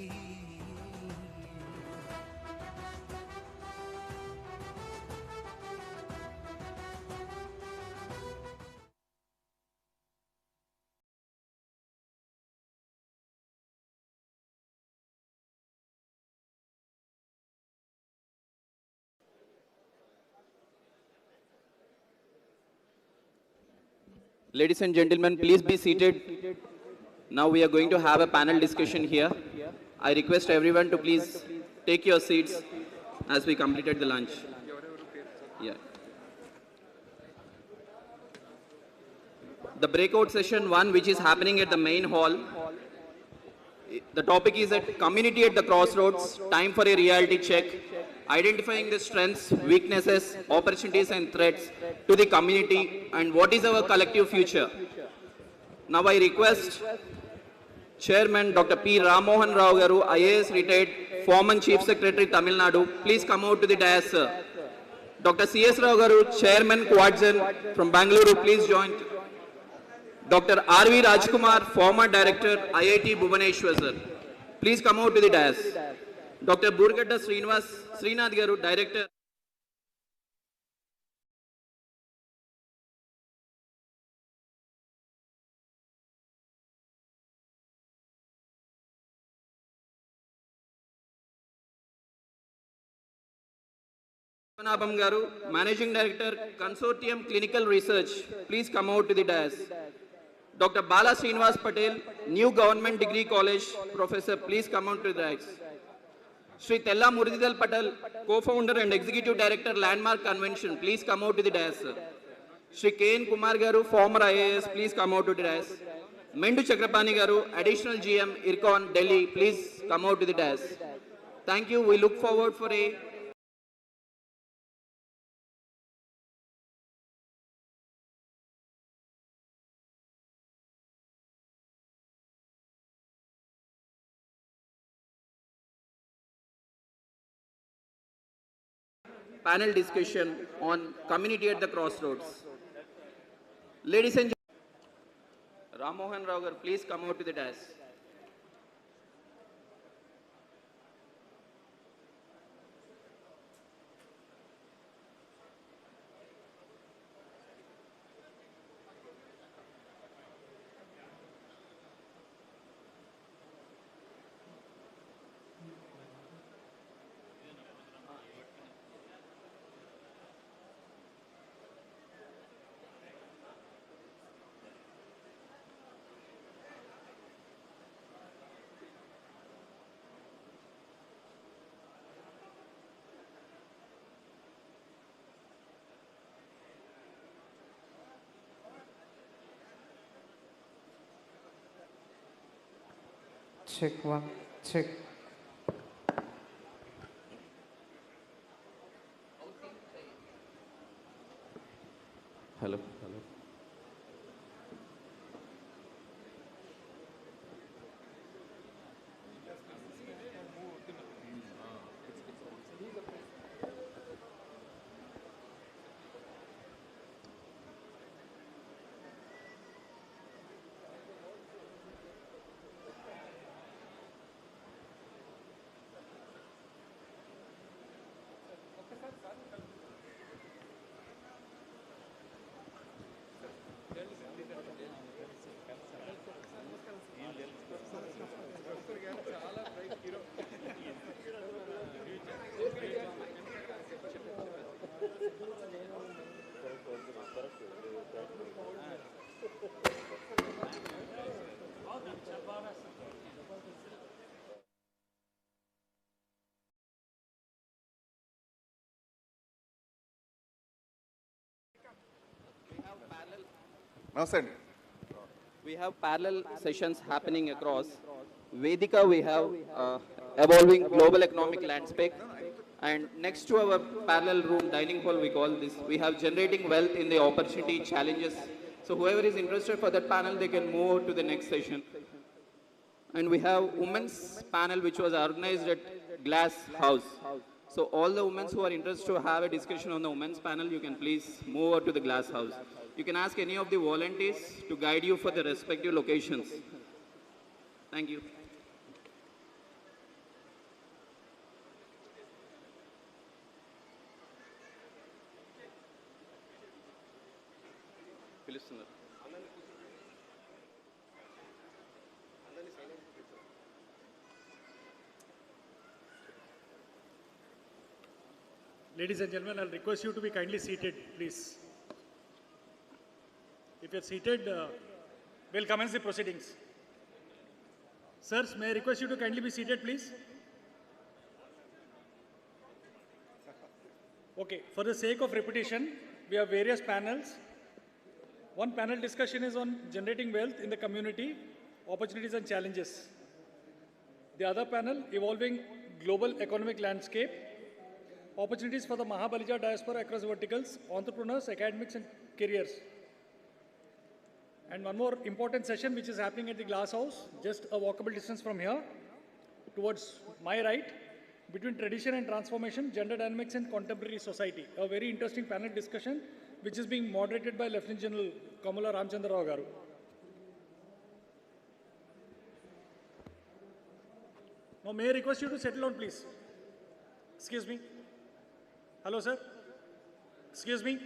Ladies and gentlemen, please be seated. Now we are going to have a panel discussion here. I request everyone to please take your seats as we completed the lunch. Yeah. The breakout session 1, which is happening at the main hall. The topic is at community at the crossroads, time for a reality check, identifying the strengths, weaknesses, opportunities and threats to the community and what is our collective future. Now I request Chairman Dr. P. Ramohan Rao Garu, IAS retired, former Chief Secretary Tamil Nadu, please come out to the dais, sir. Dr. C.S. Rao Garu, Chairman Quadzan from Bangalore, please join. Dr. R.V. Rajkumar, former Director, IIT Bhubaneswar, sir. Please come out to the dais. Dr. Burgadda Srinath Garu, Director. Vinodam Garu, Managing Director, Consortium Clinical Research. Please come out to the dais. Dr. Bala Srinivas Patel, New Government Degree College, Professor, please come out to the dais. Sri Tella Murdidal Patel, Co-founder and Executive Director, Landmark Convention, please come out to the dais. Sri K.N. Kumar Garu, former IAS, please come out to the dais. Mendu Chakrapani Garu, Additional GM, AIKON, Delhi, please come out to the dais. Thank you. We look forward for a panel discussion on community at the crossroads. Ladies and gentlemen, Ramohan Rao Garu, please come out to the dais. Check one, check. Hello. We have parallel sessions happening across. Vedika, we have evolving global economic landscape. And next to our parallel room, dining hall, we call this, we have generating wealth in the opportunity challenges. So whoever is interested for that panel, they can move to the next session. And we have women's panel, which was organized at Glass House. So all the women who are interested to have a discussion on the women's panel, you can please move over to the Glass House. You can ask any of the volunteers to guide you for the respective locations. Thank you. Ladies and gentlemen, I'll request you to be kindly seated, please. If you're seated, we'll commence the proceedings. Sirs, may I request you to kindly be seated, please? Okay, for the sake of repetition, we have various panels. One panel discussion is on generating wealth in the community, opportunities and challenges. The other panel, evolving global economic landscape, opportunities for the Maha Balija diaspora across verticals, entrepreneurs, academics and careers. And one more important session which is happening at the Glass House, just a walkable distance from here, towards my right, between tradition and transformation, gender dynamics and contemporary society. A very interesting panel discussion which is being moderated by Lieutenant General Kamala Ramchandra Rao Garu. Now may I request you to settle down, please. Excuse me. Hello, sir. Excuse me.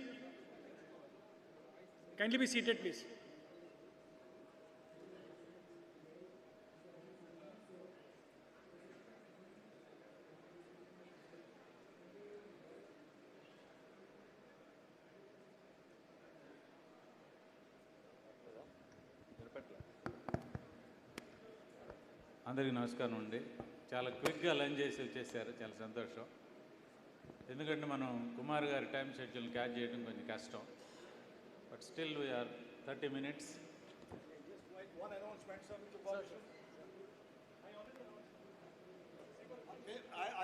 Kindly be seated, please. అందరికీ నమస్కారం అండి. చాలా క్విక్గా lunch చేసి వచ్చేసారు, చాలా సంతోషం. ఎందుకంటే మనం కుమార్ గారి టైం షెడ్యూల్ని క్యాచ్ చేయడం కొంచెం కష్టం. But still we are 30 minutes. One announcement, sir.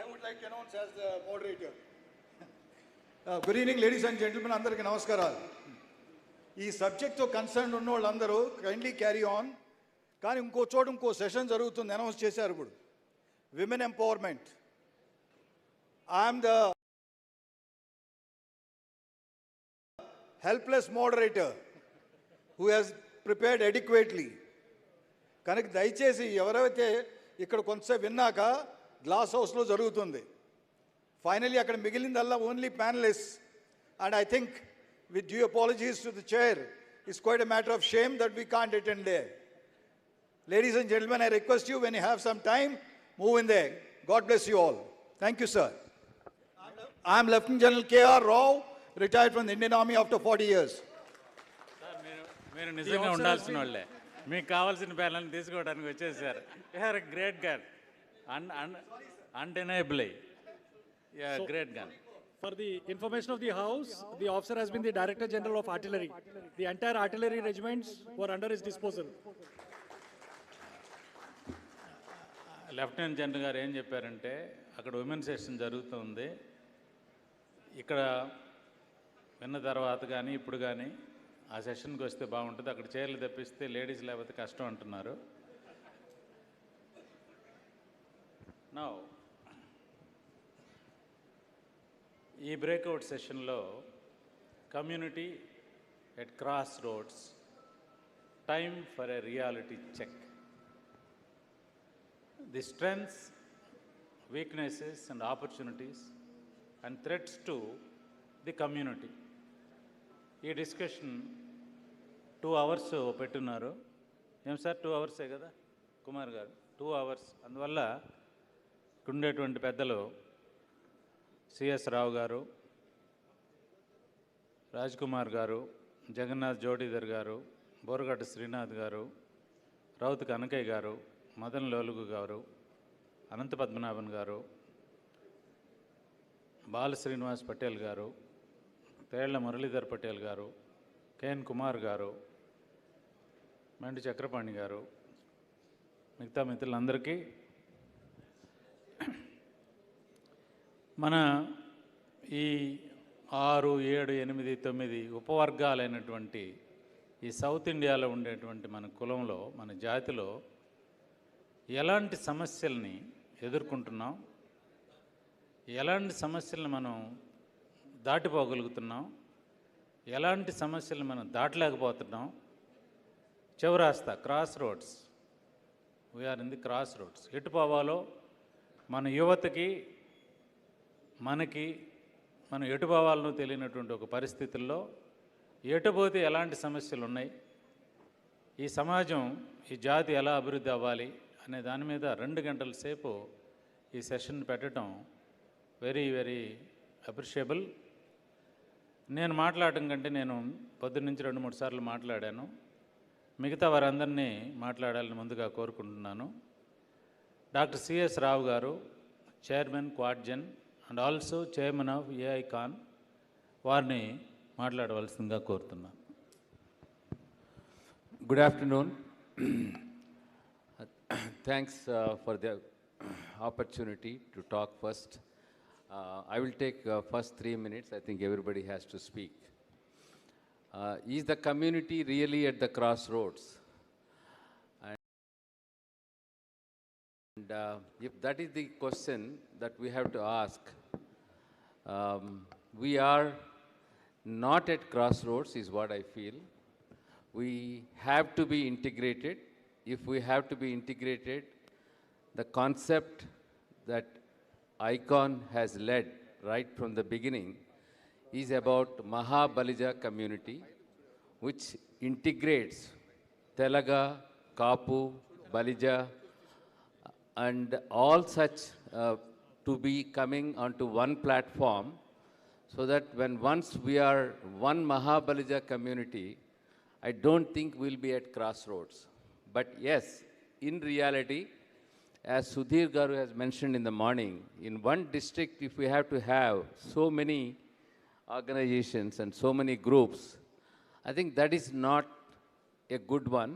I would like to announce as the moderator. Good evening, ladies and gentlemen. అందరికీ నమస్కారాలు. ఈ సబ్జెక్ట్తో కన్సర్న్ ఉన్న వాళ్ళందరూ కైండ్లీ క్యారీ ఆన్. కానీ ఇంకో చోట ఇంకో సెషన్ జరుగుతుంది, అనౌన్స్ చేశారు ఇప్పుడు. Women empowerment. I'm the helpless moderator who has prepared adequately. కనుక దయచేసి ఎవరైతే ఇక్కడ కొంతసేపు విన్నాక గ్లాస్ హౌస్లో జరుగుతుంది. ఫైనలీ అక్కడ మిగిలిందల్లా only panelist. And I think with due apologies to the chair it's quite a matter of shame that we can't attend there. Ladies and gentlemen, I request you, when you have some time, move in there. God bless you all. Thank you, sir. I am Lieutenant General K.R. Rao, retired from the Indian Army after 40 years. మీరు నిజంగా ఉండాల్సిన వాళ్ళే. మీకు కావాల్సిన ప్యానల్ని తీసుకోవడానికి వచ్చేసారు. You are a great gun. Undeniably. You are a great gun. For the information of the House, the officer has been the Director General of Artillery. The entire artillery regiments were under his disposal. Lieutenant general గారు ఏం చెప్పారంటే అక్కడ women session జరుగుతుంది, ఇక్కడ విన్న తర్వాత కానీ ఇప్పుడు కానీ ఆ సెషన్కి వస్తే బాగుంటుంది, అక్కడ చైర్లు తెప్పిస్తే లేడీస్ లేకపోతే కష్టం అంటున్నారు. నౌ ఈ బ్రేక్అవుట్ సెషన్లో community at crossroads, time for a reality check, the strengths, weaknesses and opportunities and threats to the community. ఈ డిస్కషన్ 2 hours పెట్టున్నారు. ఏం సార్ 2 hours కదా కుమార్ గారు? 2 hours. అందువల్ల ఇక్కడ ఉండేటువంటి పెద్దలు సిఎస్ రావు గారు, రాజ్ కుమార్ గారు, జగన్నాథ్ జోడీధర్ గారు, బోరగడ్డ శ్రీనాథ్ గారు, రౌత్ కనకయ్య గారు, మదన్ లోలుగు గారు, అనంత పద్మనాభన్ గారు, బాల శ్రీనివాస్ పటేల్ గారు, తేళ్ల మురళీధర్ పటేల్ గారు, కేఎన్ కుమార్ గారు, మెండి చక్రపాణి గారు, మిగతా మిత్రులందరికీ మన ఈ 6, 7, 8, 9 ఉపవర్గాలైనటువంటి ఈ సౌత్ ఇండియాలో ఉండేటువంటి మన కులంలో, మన జాతిలో ఎలాంటి సమస్యల్ని ఎదుర్కొంటున్నాం, ఎలాంటి సమస్యలను మనం దాటిపోగలుగుతున్నాం, ఎలాంటి సమస్యలను మనం దాటలేకపోతున్నాం. చివరాస్తా crossroads, we're in the crossroads. ఎటు పోవాలో మన యువతకి, మనకి, మనం ఎటు పోవాలనో తెలియనటువంటి ఒక పరిస్థితుల్లో ఎటు పోతే ఎలాంటి సమస్యలు ఉన్నాయి, ఈ సమాజం, ఈ జాతి ఎలా అభివృద్ధి అవ్వాలి అనే దాని మీద 2 గంటల సేపు ఈ సెషన్ పెట్టడం వెరీ వెరీ అప్రిషియబుల్. నేను మాట్లాడటం కంటే నేను పొద్దున్న నుంచి 2-3 సార్లు మాట్లాడాను. మిగతా వారందరినీ మాట్లాడాలని ముందుగా కోరుకుంటున్నాను. Doctor CS Rao garu, chairman Quadgen and also chairman of AIKON, వారిని మాట్లాడవలసిందిగా కోరుతున్నాను. Good afternoon. Thanks for the opportunity to talk first. I will take first 3 minutes. I think everybody has to speak. Is the community really at the crossroads? And if that is the question that we have to ask, we are not at crossroads is what I feel. We have to be integrated. If we have to be integrated, the concept that AIKON has led right from the beginning is about Maha Balija community, which integrates Telaga, Kapu, Balija, and all such to be coming onto one platform, so that when once we are one Maha Balija community, I don't think we'll be at crossroads. But yes, in reality, as Sudhir Garu has mentioned in the morning, in one district, if we have to have so many organizations and so many groups, I think that is not a good one.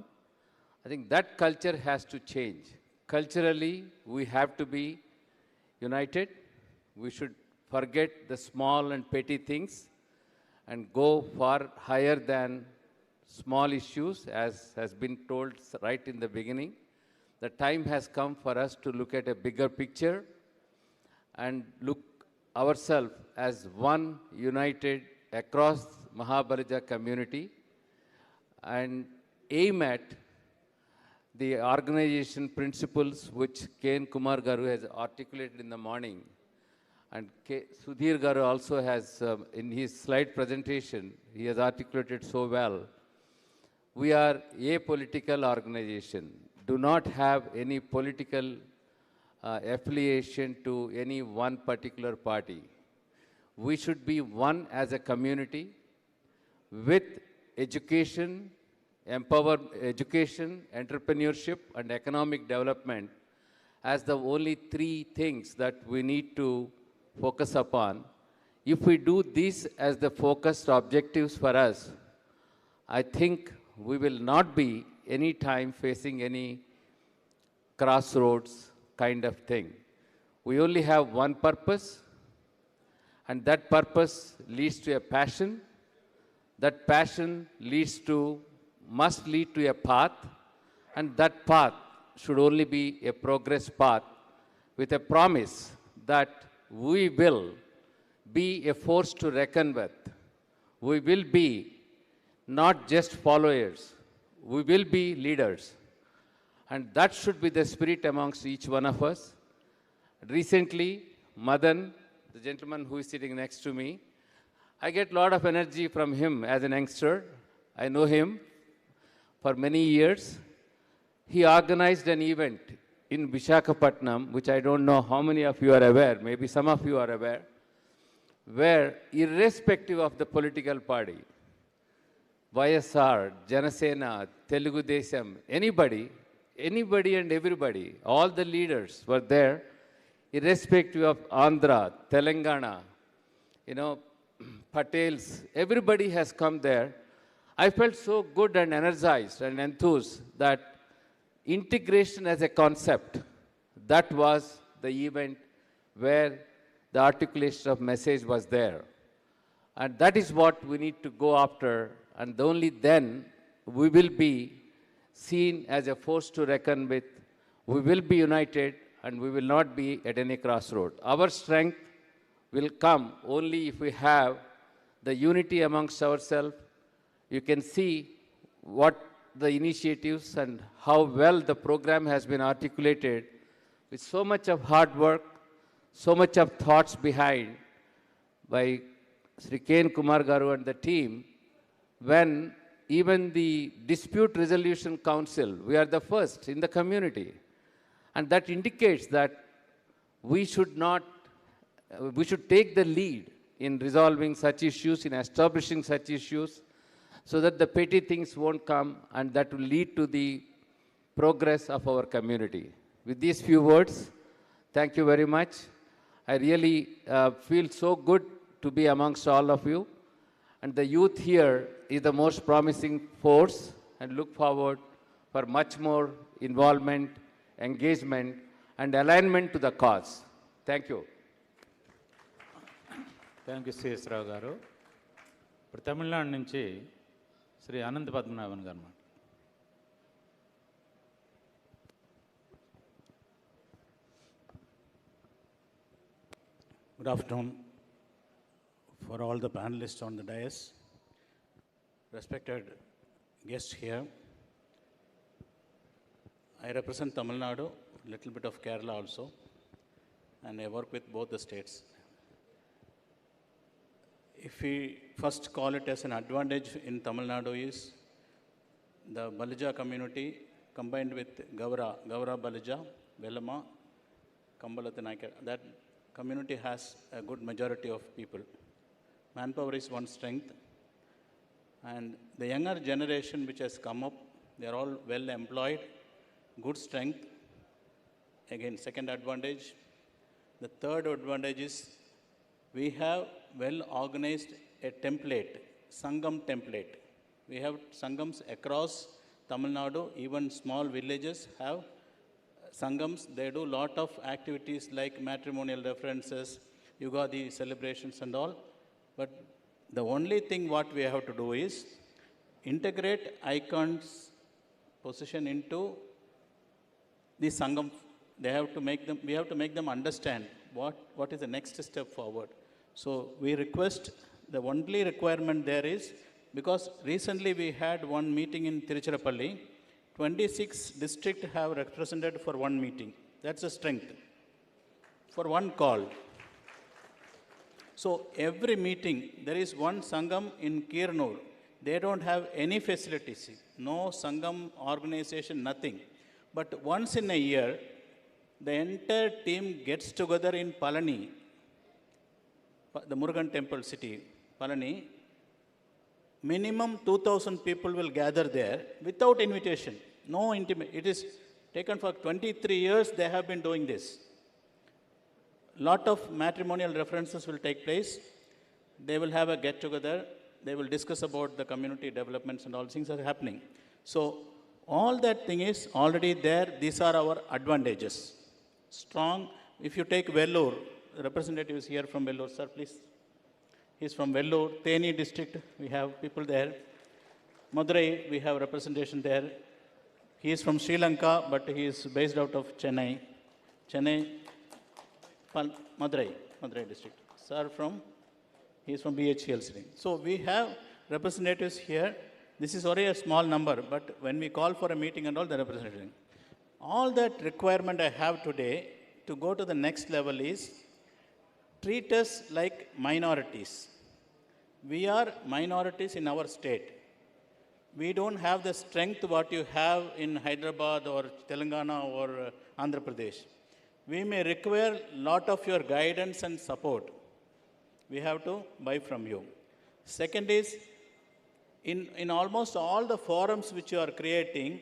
I think that culture has to change. Culturally, we have to be united. We should forget the small and petty things and go far higher than small issues, as has been told right in the beginning. The time has come for us to look at a bigger picture and look ourselves as one united across Maha Balija community and aim at the organization principles which K.N. Kumar Garu has articulated in the morning. And Sudhir Garu also has, in his slide presentation, he has articulated so well. We are a political organization, do not have any political affiliation to any one particular party. We should be one as a community with education, education, entrepreneurship, and economic development as the only 3 things that we need to focus upon. If we do these as the focused objectives for us, I think we will not be any time facing any crossroads kind of thing. We only have one purpose, and that purpose leads to a passion. That passion must lead to a path, and that path should only be a progress path with a promise that we will be a force to reckon with. We will be not just followers, we will be leaders. And that should be the spirit amongst each one of us. Recently, Madan, the gentleman who is sitting next to me, I get a lot of energy from him as an youngster. I know him for many years. He organized an event in Visakhapatnam, which I don't know how many of you are aware, maybe some of you are aware, where irrespective of the political party, YSR, Janasena, Telugu Desam, anybody and everybody, all the leaders were there, irrespective of Andhra, Telangana, Patels, everybody has come there. I felt so good and energized and enthused that integration as a concept, that was the event where the articulation of message was there. And that is what we need to go after, and only then we will be seen as a force to reckon with. We will be united, and we will not be at any crossroad. Our strength will come only if we have the unity amongst ourselves. You can see what the initiatives and how well the program has been articulated with so much of hard work, so much of thoughts behind by Sri K.N. Kumar Garu and the team. When even the Dispute Resolution Council, we are the first in the community. And that indicates that we should take the lead in resolving such issues, in establishing such issues, so that the petty things won't come and that will lead to the progress of our community. With these few words, thank you very much. I really feel so good to be amongst all of you. And the youth here is the most promising force, and look forward for much more involvement, engagement, and alignment to the cause. Thank you. Thank you CS Rao garu. ఇప్పుడు తమిళనాడు నుంచి శ్రీ అనంత పద్మనాభన్ గారు మాట. Good afternoon for all the panelists on the dais, respected guests here. I represent Tamil Nadu, a little bit of Kerala also, and I work with both the states. If we first call it as an advantage in Tamil Nadu is the Balija community combined with Gavra Balija, Velama, Kambalatanaika. That community has a good majority of people. Manpower is one strength. And the younger generation which has come up, they are all well employed, good strength. Again, second advantage. The third advantage is we have well organized a template, Sangam template. We have Sangams across Tamil Nadu, even small villages have Sangams. They do lot of activities like matrimonial references, Yugadi celebrations and all. But the only thing what we have to do is integrate ICON's position into the Sangam. They have to make them, we have to make them understand what is the next step forward. So we request, the only requirement there is, because recently we had one meeting in Tiruchirappalli, 26 districts have represented for one meeting. That's a strength for one call. So every meeting, there is one Sangam in Kirnoor. They don't have any facilities, no Sangam organization, nothing. But once in a year, the entire team gets together in Palani, the Murugan temple city, Palani. Minimum 2,000 people will gather there without invitation, no intimate. It is taken for 23 years, they have been doing this. Lot of matrimonial references will take place. They will have a get together. They will discuss about the community developments and all things are happening. So all that thing is already there. These are our advantages. Strong. If you take Vellore, representative is here from Vellore, sir, please. He's from Vellore. Theni district, we have people there. Madurai, we have representation there. He is from Sri Lanka, but he is based out of Chennai. Madurai district. Sir he is from BHL city. So we have representatives here. This is already a small number, but when we call for a meeting and all, the representation. All that requirement I have today to go to the next level is treat us like minorities. We are minorities in our state. We don't have the strength what you have in Hyderabad or Telangana or Andhra Pradesh. We may require lot of your guidance and support. We have to buy from you. Second is, in almost all the forums which you are creating,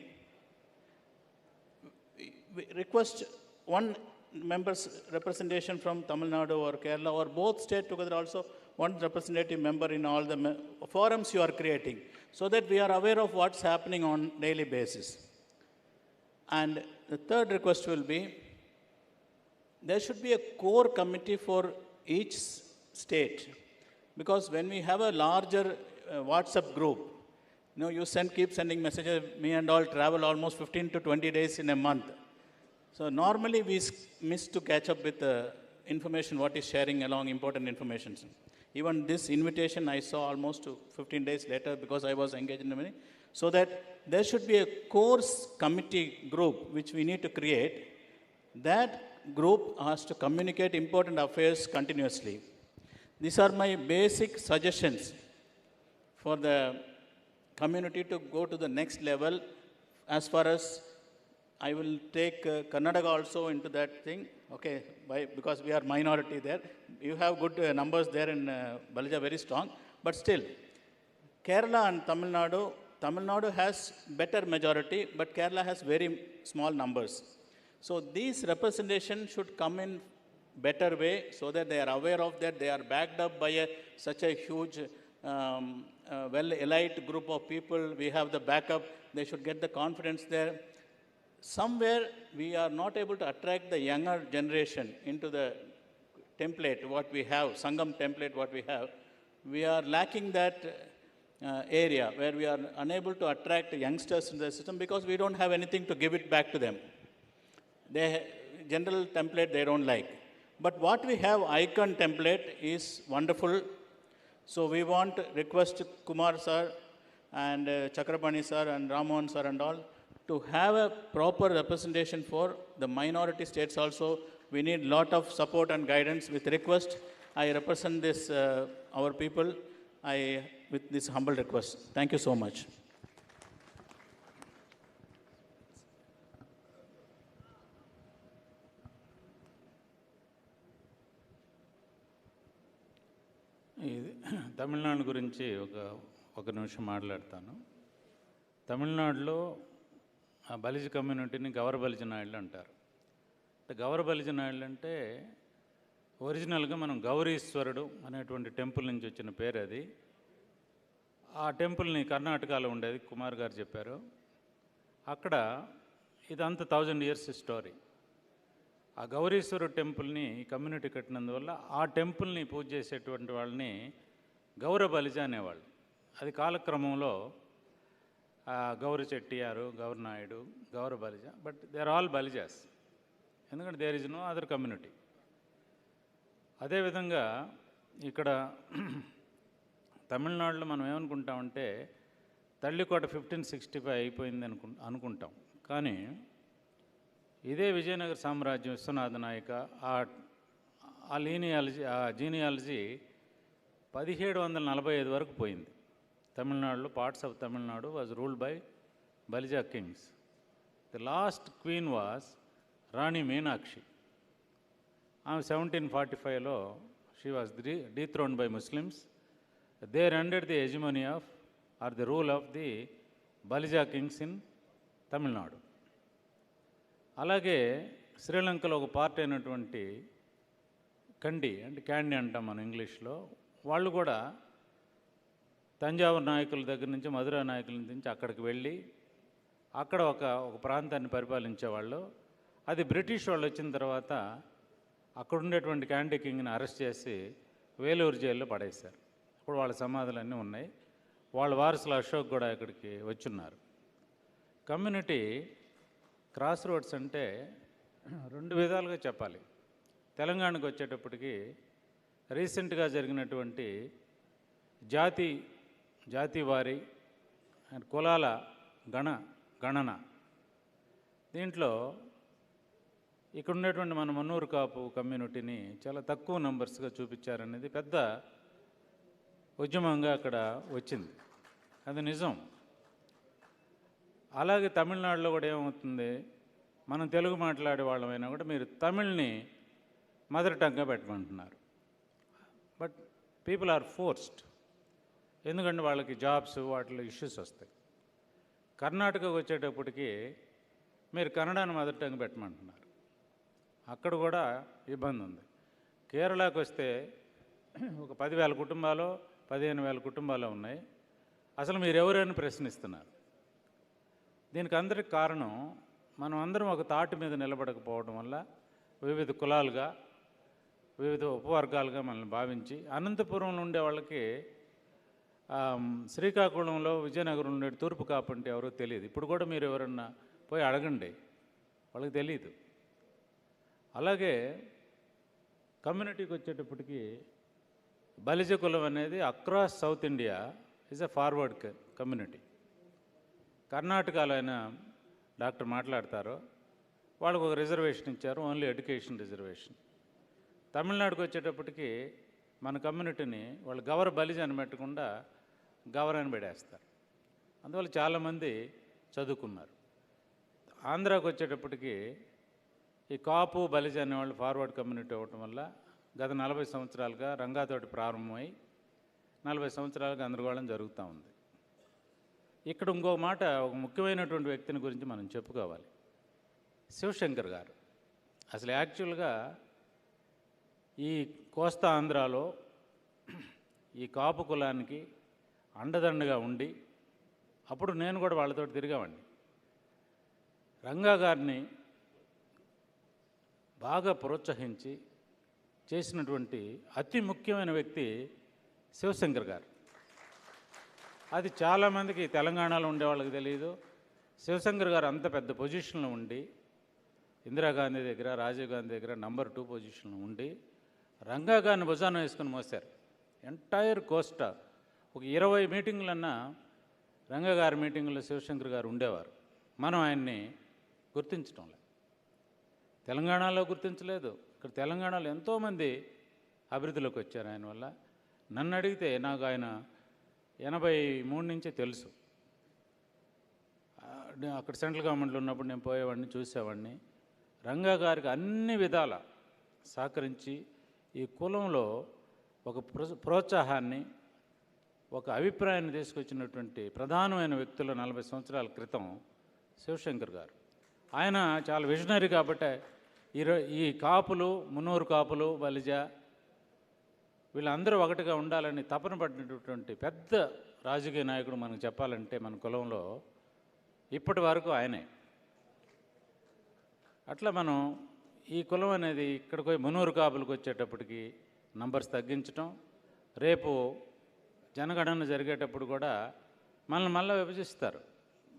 we request one member's representation from Tamil Nadu or Kerala or both state together also, one representative member in all the forums you are creating, so that we are aware of what's happening on daily basis. And the third request will be, there should be a core committee for each state, because when we have a larger WhatsApp group, you keep sending messages, me and all travel almost 15 to 20 days in a month. So normally we miss to catch up with the information, what is sharing along important information. Even this invitation I saw almost 15 days later because I was engaged in a meeting. So that there should be a course committee group which we need to create. That group has to communicate important affairs continuously. These are my basic suggestions for the community to go to the next level as far as I will take Karnataka also into that thing, okay, because we are minority there. You have good numbers there in Balija, very strong, but still, Kerala and Tamil Nadu has better majority, but Kerala has very small numbers. So these representation should come in better way so that they are aware of that, they are backed up by such a huge, well-elite group of people. We have the backup, they should get the confidence there. Somewhere we are not able to attract the younger generation into the template, what we have, Sangam template, what we have. We are lacking that area where we are unable to attract youngsters in the system because we don't have anything to give it back to them. General template they don't like. But what we have, AIKON template, is wonderful. So we want request Kumar sir and Chakrapani sir and Ramon sir and all to have a proper representation for the minority states also. We need lot of support and guidance. With request, I represent this, our people, with this humble request. Thank you so much. ఇది తమిళనాడు గురించి ఒక నిమిషం మాట్లాడతాను. తమిళనాడులో ఆ బలిజ కమ్యూనిటీని గౌర బలిజ నాయుళ్ళు అంటారు. గౌర బలిజ నాయుళ్ళు అంటే ఒరిజినల్గా మనం గౌరీశ్వరుడు అనేటువంటి టెంపుల్ నుంచి వచ్చిన పేరు అది. ఆ టెంపుల్ని కర్ణాటకలో ఉండేది, కుమార్ గారు చెప్పారు. అక్కడ ఇదంతా 1000 years స్టోరీ. ఆ గౌరీశ్వరుడు టెంపుల్ని కమ్యూనిటీ కట్టినందువల్ల ఆ టెంపుల్ని పూజ చేసేటువంటి వాళ్ళని గౌర బలిజ అనేవాళ్ళు. అది కాలక్రమంలో Gauri Chettiar, Gaura Naidu, Gaura Balija, but they are all Balijas, ఎందుకంటే there is no other community. అదేవిధంగా ఇక్కడ తమిళనాడులో మనం ఏమనుకుంటామంటే తల్లికోట 1565 అయిపోయింది అనుకుంటాం. కానీ ఇదే విజయనగర సామ్రాజ్యం, విశ్వనాథ నాయక, ఆ జీనియాలజీ 1745 వరకు పోయింది. తమిళనాడులో parts of Tamil Nadu was ruled by Balija kings. The last queen was Rani Meenakshi. ఆమె 1745లో she was dethroned by Muslims. They rendered the hegemony of or the rule of the Balija kings in Tamil Nadu. అలాగే శ్రీలంకలో ఒక పార్టీ అయినటువంటి కండి, అంటే క్యాండి అంటాం మనం ఇంగ్లీష్లో, వాళ్ళు కూడా తంజావూరు నాయకుల దగ్గర నుంచి, మధురా నాయకుల నుంచి అక్కడికి వెళ్ళి అక్కడ ఒక ప్రాంతాన్ని పరిపాలించేవాళ్ళు. అది బ్రిటిష్ వాళ్ళు వచ్చిన తర్వాత అక్కడ ఉండేటువంటి క్యాండీ కింగ్ని అరెస్ట్ చేసి వేలూరు జైల్లో పడేశారు. ఇప్పుడు వాళ్ళ సమాధులన్నీ ఉన్నాయి. వాళ్ళ వారసులు అశోక్ కూడా ఇక్కడికి వచ్చున్నారు. కమ్యూనిటీ క్రాస్ రోడ్స్ అంటే 2 విధాలుగా చెప్పాలి. తెలంగాణకు వచ్చేటప్పటికి రీసెంట్గా జరిగినటువంటి జాతివారీ కులాల గణన, దీంట్లో ఇక్కడ ఉండేటువంటి మన మన్నూరు కాపు కమ్యూనిటీని చాలా తక్కువ నంబర్స్గా చూపించారనేది పెద్ద ఉద్యమంగా అక్కడ వచ్చింది. అది నిజం. అలాగే తమిళనాడులో కూడా ఏమవుతుంది, మనం తెలుగు మాట్లాడే వాళ్ళమైనా కూడా మీరు తమిళ్ని మదర్ టంగ్గా పెట్టమంటున్నారు. బట్ పీపుల్ ఆర్ ఫోర్స్డ్, ఎందుకంటే వాళ్ళకి జాబ్స్, వాటిలో ఇష్యూస్ వస్తాయి. కర్ణాటకకు వచ్చేటప్పటికి మీరు కన్నడని మదర్ టంగ్ పెట్టమంటున్నారు, అక్కడ కూడా ఇబ్బంది ఉంది. కేరళకు వస్తే ఒక 10,000 కుటుంబాలు, 15,000 కుటుంబాలు ఉన్నాయి. అసలు మీరు ఎవరైనా ప్రశ్నిస్తున్నారు. దీనికి అందరికి కారణం మనం అందరం ఒక తాటి మీద నిలబడకపోవడం వల్ల వివిధ కులాలుగా, వివిధ ఉపవర్గాలుగా మనల్ని భావించి, అనంతపురంలో ఉండే వాళ్ళకి శ్రీకాకుళంలో, విజయనగరంలో ఉండే తూర్పు కాపు అంటే ఎవరో తెలియదు. ఇప్పుడు కూడా మీరు ఎవరన్నా పోయి అడగండి, వాళ్ళకి తెలియదు. అలాగే కమ్యూనిటీకి వచ్చేటప్పటికి బలిజ కులం అనేది across south India is a forward community. కర్ణాటకలో అయినా డాక్టర్ మాట్లాడతారో వాళ్ళకు ఒక రిజర్వేషన్ ఇచ్చారు, ఓన్లీ ఎడ్యుకేషన్ రిజర్వేషన్. తమిళనాడుకు వచ్చేటప్పటికి మన కమ్యూనిటీని వాళ్ళు గవర బలిజ అని పెట్టకుండా గవర అని పెడేస్తారు. అందువల్ల చాలామంది చదువుకున్నారు. ఆంధ్రాకి వచ్చేటప్పటికి ఈ కాపు బలిజ అనేవాళ్ళు ఫార్వర్డ్ కమ్యూనిటీ అవ్వటం వల్ల గత 40 సంవత్సరాలుగా రంగాతోటి ప్రారంభమై 40 సంవత్సరాలుగా గందరగోళం జరుగుతూ ఉంది. ఇక్కడ ఇంకో మాట, ఒక ముఖ్యమైనటువంటి వ్యక్తిని గురించి మనం చెప్పుకోవాలి. శివశంకర్ గారు అసలు యాక్చువల్గా ఈ కోస్తా ఆంధ్రాలో ఈ కాపు కులానికి అండదండగా ఉండి, అప్పుడు నేను కూడా వాళ్ళతో తిరిగామండి. రంగా గారిని బాగా ప్రోత్సహించి చేసినటువంటి అతి ముఖ్యమైన వ్యక్తి శివశంకర్ గారు. అది చాలామందికి తెలంగాణలో ఉండే వాళ్ళకి తెలియదు. శివశంకర్ గారు అంత పెద్ద పొజిషన్లో ఉండి, ఇందిరాగాంధీ దగ్గర, రాజీవ్ గాంధీ దగ్గర నంబర్ 2 పొజిషన్లో ఉండి రంగా గారిని భుజాన వేసుకొని మోశారు. ఎంటైర్ కోస్టా ఒక 20 మీటింగులన్నా రంగా గారి మీటింగుల్లో శివశంకర్ గారు ఉండేవారు. మనం ఆయన్ని గుర్తించడం లేదు. తెలంగాణలో గుర్తించలేదు. ఇక్కడ తెలంగాణలో ఎంతోమంది అభివృద్ధిలోకి వచ్చారు ఆయన వల్ల. నన్ను అడిగితే నాకు ఆయన 83 నుంచే తెలుసు. అక్కడ సెంట్రల్ గవర్నమెంట్లో ఉన్నప్పుడు నేను పోయేవాడిని, చూసేవాడిని. రంగా గారికి అన్ని విధాల సహకరించి ఈ కులంలో ఒక ప్రోత్సాహాన్ని, ఒక అభిప్రాయాన్ని తీసుకొచ్చినటువంటి ప్రధానమైన వ్యక్తులు 40 సంవత్సరాల క్రితం శివశంకర్ గారు. ఆయన చాలా విజనరీ కాబట్టి ఈ కాపులు, మున్నూరు కాపులు, బలిజ వీళ్ళందరూ ఒకటిగా ఉండాలని తపన పడినటువంటి పెద్ద రాజకీయ నాయకుడు మనకు చెప్పాలంటే మన కులంలో ఇప్పటి వరకు ఆయనే. అట్లా మనం ఈ కులం అనేది ఇక్కడికి పోయి మున్నూరు కాపులకు వచ్చేటప్పటికి నంబర్స్ తగ్గించటం, రేపు జనగణన జరిగేటప్పుడు కూడా మనల్ని మళ్ళీ విభజిస్తారు.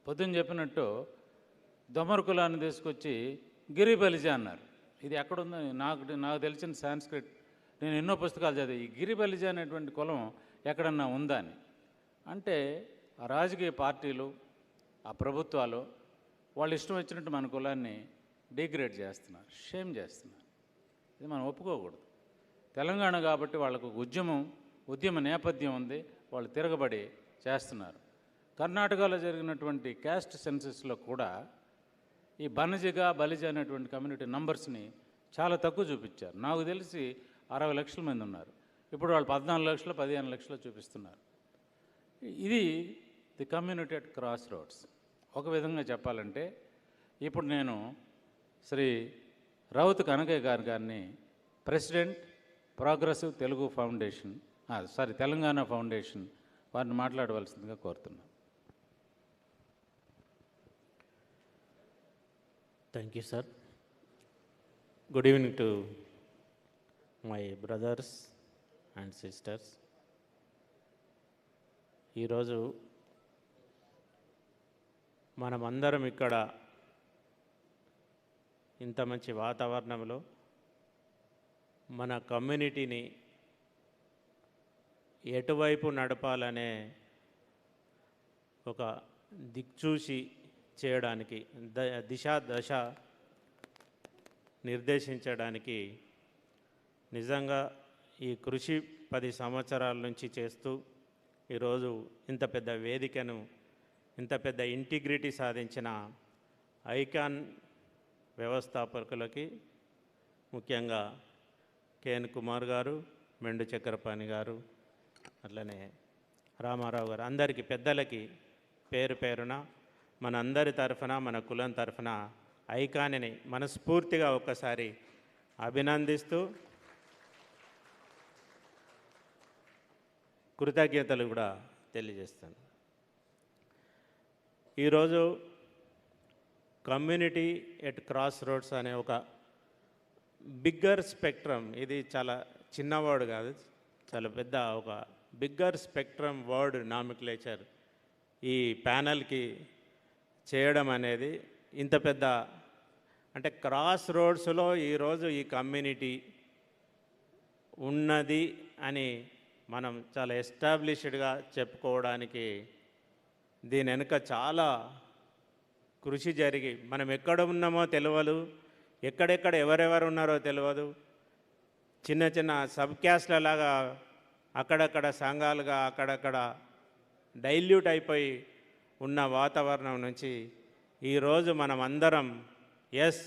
పొద్దున్న చెప్పినట్టు దొమర్ కులాన్ని తీసుకొచ్చి గిరి బలిజ అన్నారు. ఇది ఎక్కడుందో నాకు తెలిసిన సాంస్క్రిట్, నేను ఎన్నో పుస్తకాలు చదివి ఈ గిరి బలిజ అనేటువంటి కులం ఎక్కడన్నా ఉందా అని. అంటే ఆ రాజకీయ పార్టీలు, ఆ ప్రభుత్వాలు వాళ్ళు ఇష్టం వచ్చినట్టు మన కులాన్ని డిగ్రేడ్ చేస్తున్నారు, షేమ్ చేస్తున్నారు. ఇది మనం ఒప్పుకోకూడదు. తెలంగాణ కాబట్టి వాళ్ళకు ఉద్యమ నేపథ్యం ఉంది, వాళ్ళు తిరగబడి చేస్తున్నారు. కర్ణాటకలో జరిగినటువంటి క్యాస్ట్ సెన్సస్లో కూడా ఈ బలిజ అనేటువంటి కమ్యూనిటీ నంబర్స్ని చాలా తక్కువ చూపించారు. నాకు తెలిసి 60 లక్షల మంది ఉన్నారు. ఇప్పుడు వాళ్ళు 14 లక్షలు, 15 లక్షలు చూపిస్తున్నారు. ఇది the community at cross roads. ఒక విధంగా చెప్పాలంటే ఇప్పుడు నేను శ్రీ రౌత్ కనకయ్య గారిని president progressive Telugu foundation, Telangana foundation వారిని మాట్లాడవలసిందిగా కోరుతున్నాను. Thank you, sir. Good evening to my brothers and sisters. ఈరోజు మనమందరం ఇక్కడ ఇంత మంచి వాతావరణంలో మన కమ్యూనిటీని ఎటువైపు నడపాలనే ఒక దిక్చూసి చేయడానికి, దశ నిర్దేశించడానికి నిజంగా ఈ కృషి 10 సంవత్సరాల నుంచి చేస్తూ ఈరోజు ఇంత పెద్ద వేదికను, ఇంత పెద్ద ఇంటిగ్రిటీ సాధించిన ఐకాన్ వ్యవస్థాపకులకి, ముఖ్యంగా కేఎన్ కుమార్ గారు, మెండు చక్రపాణి గారు, అట్లనే రామారావు గారు, అందరికీ పెద్దలకి పేరు పేరున మన అందరి తరఫున, మన కులం తరఫున ఐకాన్ని మనస్ఫూర్తిగా ఒక్కసారి అభినందిస్తూ కృతజ్ఞతలు కూడా తెలియజేస్తాను. ఈరోజు కమ్యూనిటీ ఎట్ క్రాస్ రోడ్స్ అనే ఒక బిగ్గర్ స్పెక్ట్రమ్, ఇది చాలా చిన్న వర్డ్ కాదు, చాలా పెద్ద ఒక బిగ్గర్ స్పెక్ట్రమ్ వర్డ్ నామిక్లేచర్ ఈ ప్యానల్కి చేయడం అనేది ఇంత పెద్ద, అంటే క్రాస్ రోడ్స్లో ఈరోజు ఈ కమ్యూనిటీ ఉన్నది అని మనం చాలా ఎస్టాబ్లిష్డ్గా చెప్పుకోవడానికి దీని వెనుక చాలా కృషి జరిగి, మనం ఎక్కడ ఉన్నామో తెలియదు, ఎక్కడెక్కడ ఎవరెవరు ఉన్నారో తెలియదు, చిన్న చిన్న సబ్ క్యాస్ట్ల లాగా అక్కడక్కడ సంఘాలుగా అక్కడక్కడ డైల్యూట్ అయిపోయి ఉన్న వాతావరణం నుంచి ఈరోజు మనం అందరం as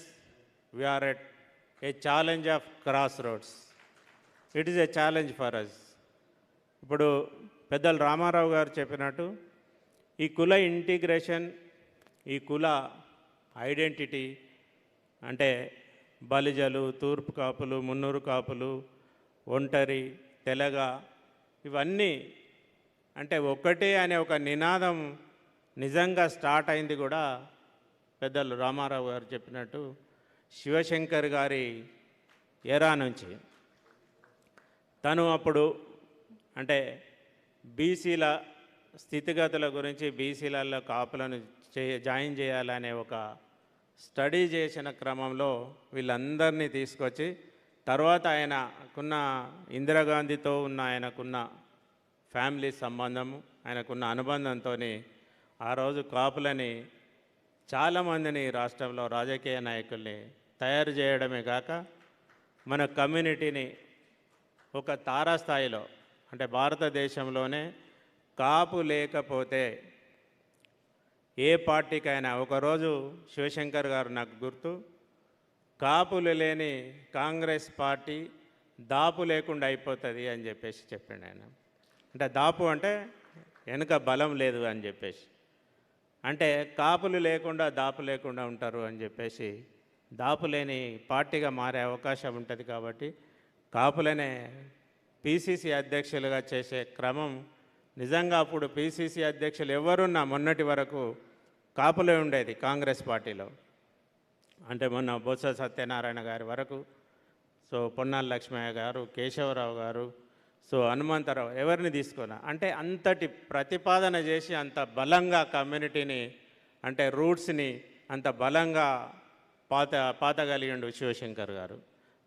we are at a challenge of crossroads. It is a challenge for us. ఇప్పుడు పెద్దలు రామారావు గారు చెప్పినట్టు ఈ కుల ఇంటిగ్రేషన్, ఈ కుల ఐడెంటిటీ అంటే బలిజలు, తూర్పు కాపులు, మున్నూరు కాపులు, ఒంటరి, తెలగ, ఇవన్నీ అంటే ఒక్కటే అనే ఒక నినాదం నిజంగా స్టార్ట్ అయింది కూడా పెద్దలు రామారావు గారు చెప్పినట్టు శివశంకర్ గారి ఎరా నుంచి. తను అప్పుడు అంటే బీసీల స్థితిగతుల గురించి, బీసీలలో కాపులను జాయిన్ చేయాలనే ఒక స్టడీ చేసిన క్రమంలో వీళ్ళందరినీ తీసుకొచ్చి తర్వాత ఆయనకున్న ఇందిరాగాంధీతో ఉన్న ఆయనకున్న ఫ్యామిలీ సంబంధము, ఆయనకున్న అనుబంధంతో ఆ రోజు కాపులని చాలామందిని రాష్ట్రంలో రాజకీయ నాయకుల్ని తయారు చేయడమే కాక మన కమ్యూనిటీని ఒక తారాస్థాయిలో అంటే భారతదేశంలోనే కాపు లేకపోతే ఏ పార్టీకైనా, ఒకరోజు శివశంకర్ గారు నాకు గుర్తు, కాపులు లేని కాంగ్రెస్ పార్టీ దాపు లేకుండా అయిపోతుంది అని చెప్పేసి చెప్పిండు ఆయన. అంటే దాపు అంటే వెనుక బలం లేదు అని చెప్పేసి, అంటే కాపులు లేకుండా దాపు లేకుండా ఉంటారు అని చెప్పేసి దాపు లేని పార్టీగా మారే అవకాశం ఉంటుంది. కాబట్టి కాపులనే పిసిసి అధ్యక్షులుగా చేసే క్రమం నిజంగా అప్పుడు పిసిసి అధ్యక్షులు ఎవరున్నా మొన్నటి వరకు కాపులే ఉండేది కాంగ్రెస్ పార్టీలో. అంటే మొన్న బొత్స సత్యనారాయణ గారి వరకు, సో పొన్నాల లక్ష్మయ్య గారు, కేశవరావు గారు, సో హనుమంతరావు, ఎవరిని తీసుకున్నా అంటే అంతటి ప్రతిపాదన చేసి అంత బలంగా కమ్యూనిటీని అంటే రూట్స్ని అంత బలంగా పాతగలిగిండు శివశంకర్ గారు.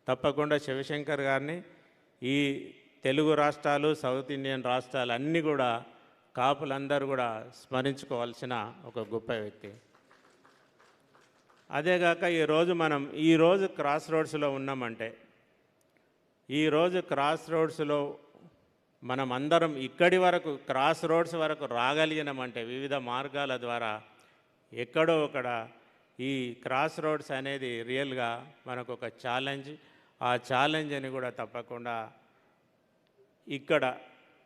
తప్పకుండా శివశంకర్ గారిని ఈ తెలుగు రాష్ట్రాలు, సౌత్ ఇండియన్ రాష్ట్రాలు అన్నీ కూడా కాపులందరూ కూడా స్మరించుకోవాల్సిన ఒక గొప్ప వ్యక్తి. అదేగాక ఈరోజు క్రాస్ రోడ్స్లో ఉన్నామంటే, ఈరోజు క్రాస్ రోడ్స్లో మనం అందరం ఇక్కడి వరకు క్రాస్ రోడ్స్ వరకు రాగలిగినామంటే వివిధ మార్గాల ద్వారా ఎక్కడో ఒకడ ఈ క్రాస్ రోడ్స్ అనేది రియల్గా మనకు ఒక ఛాలెంజ్. ఆ ఛాలెంజ్ అని కూడా తప్పకుండా ఇక్కడ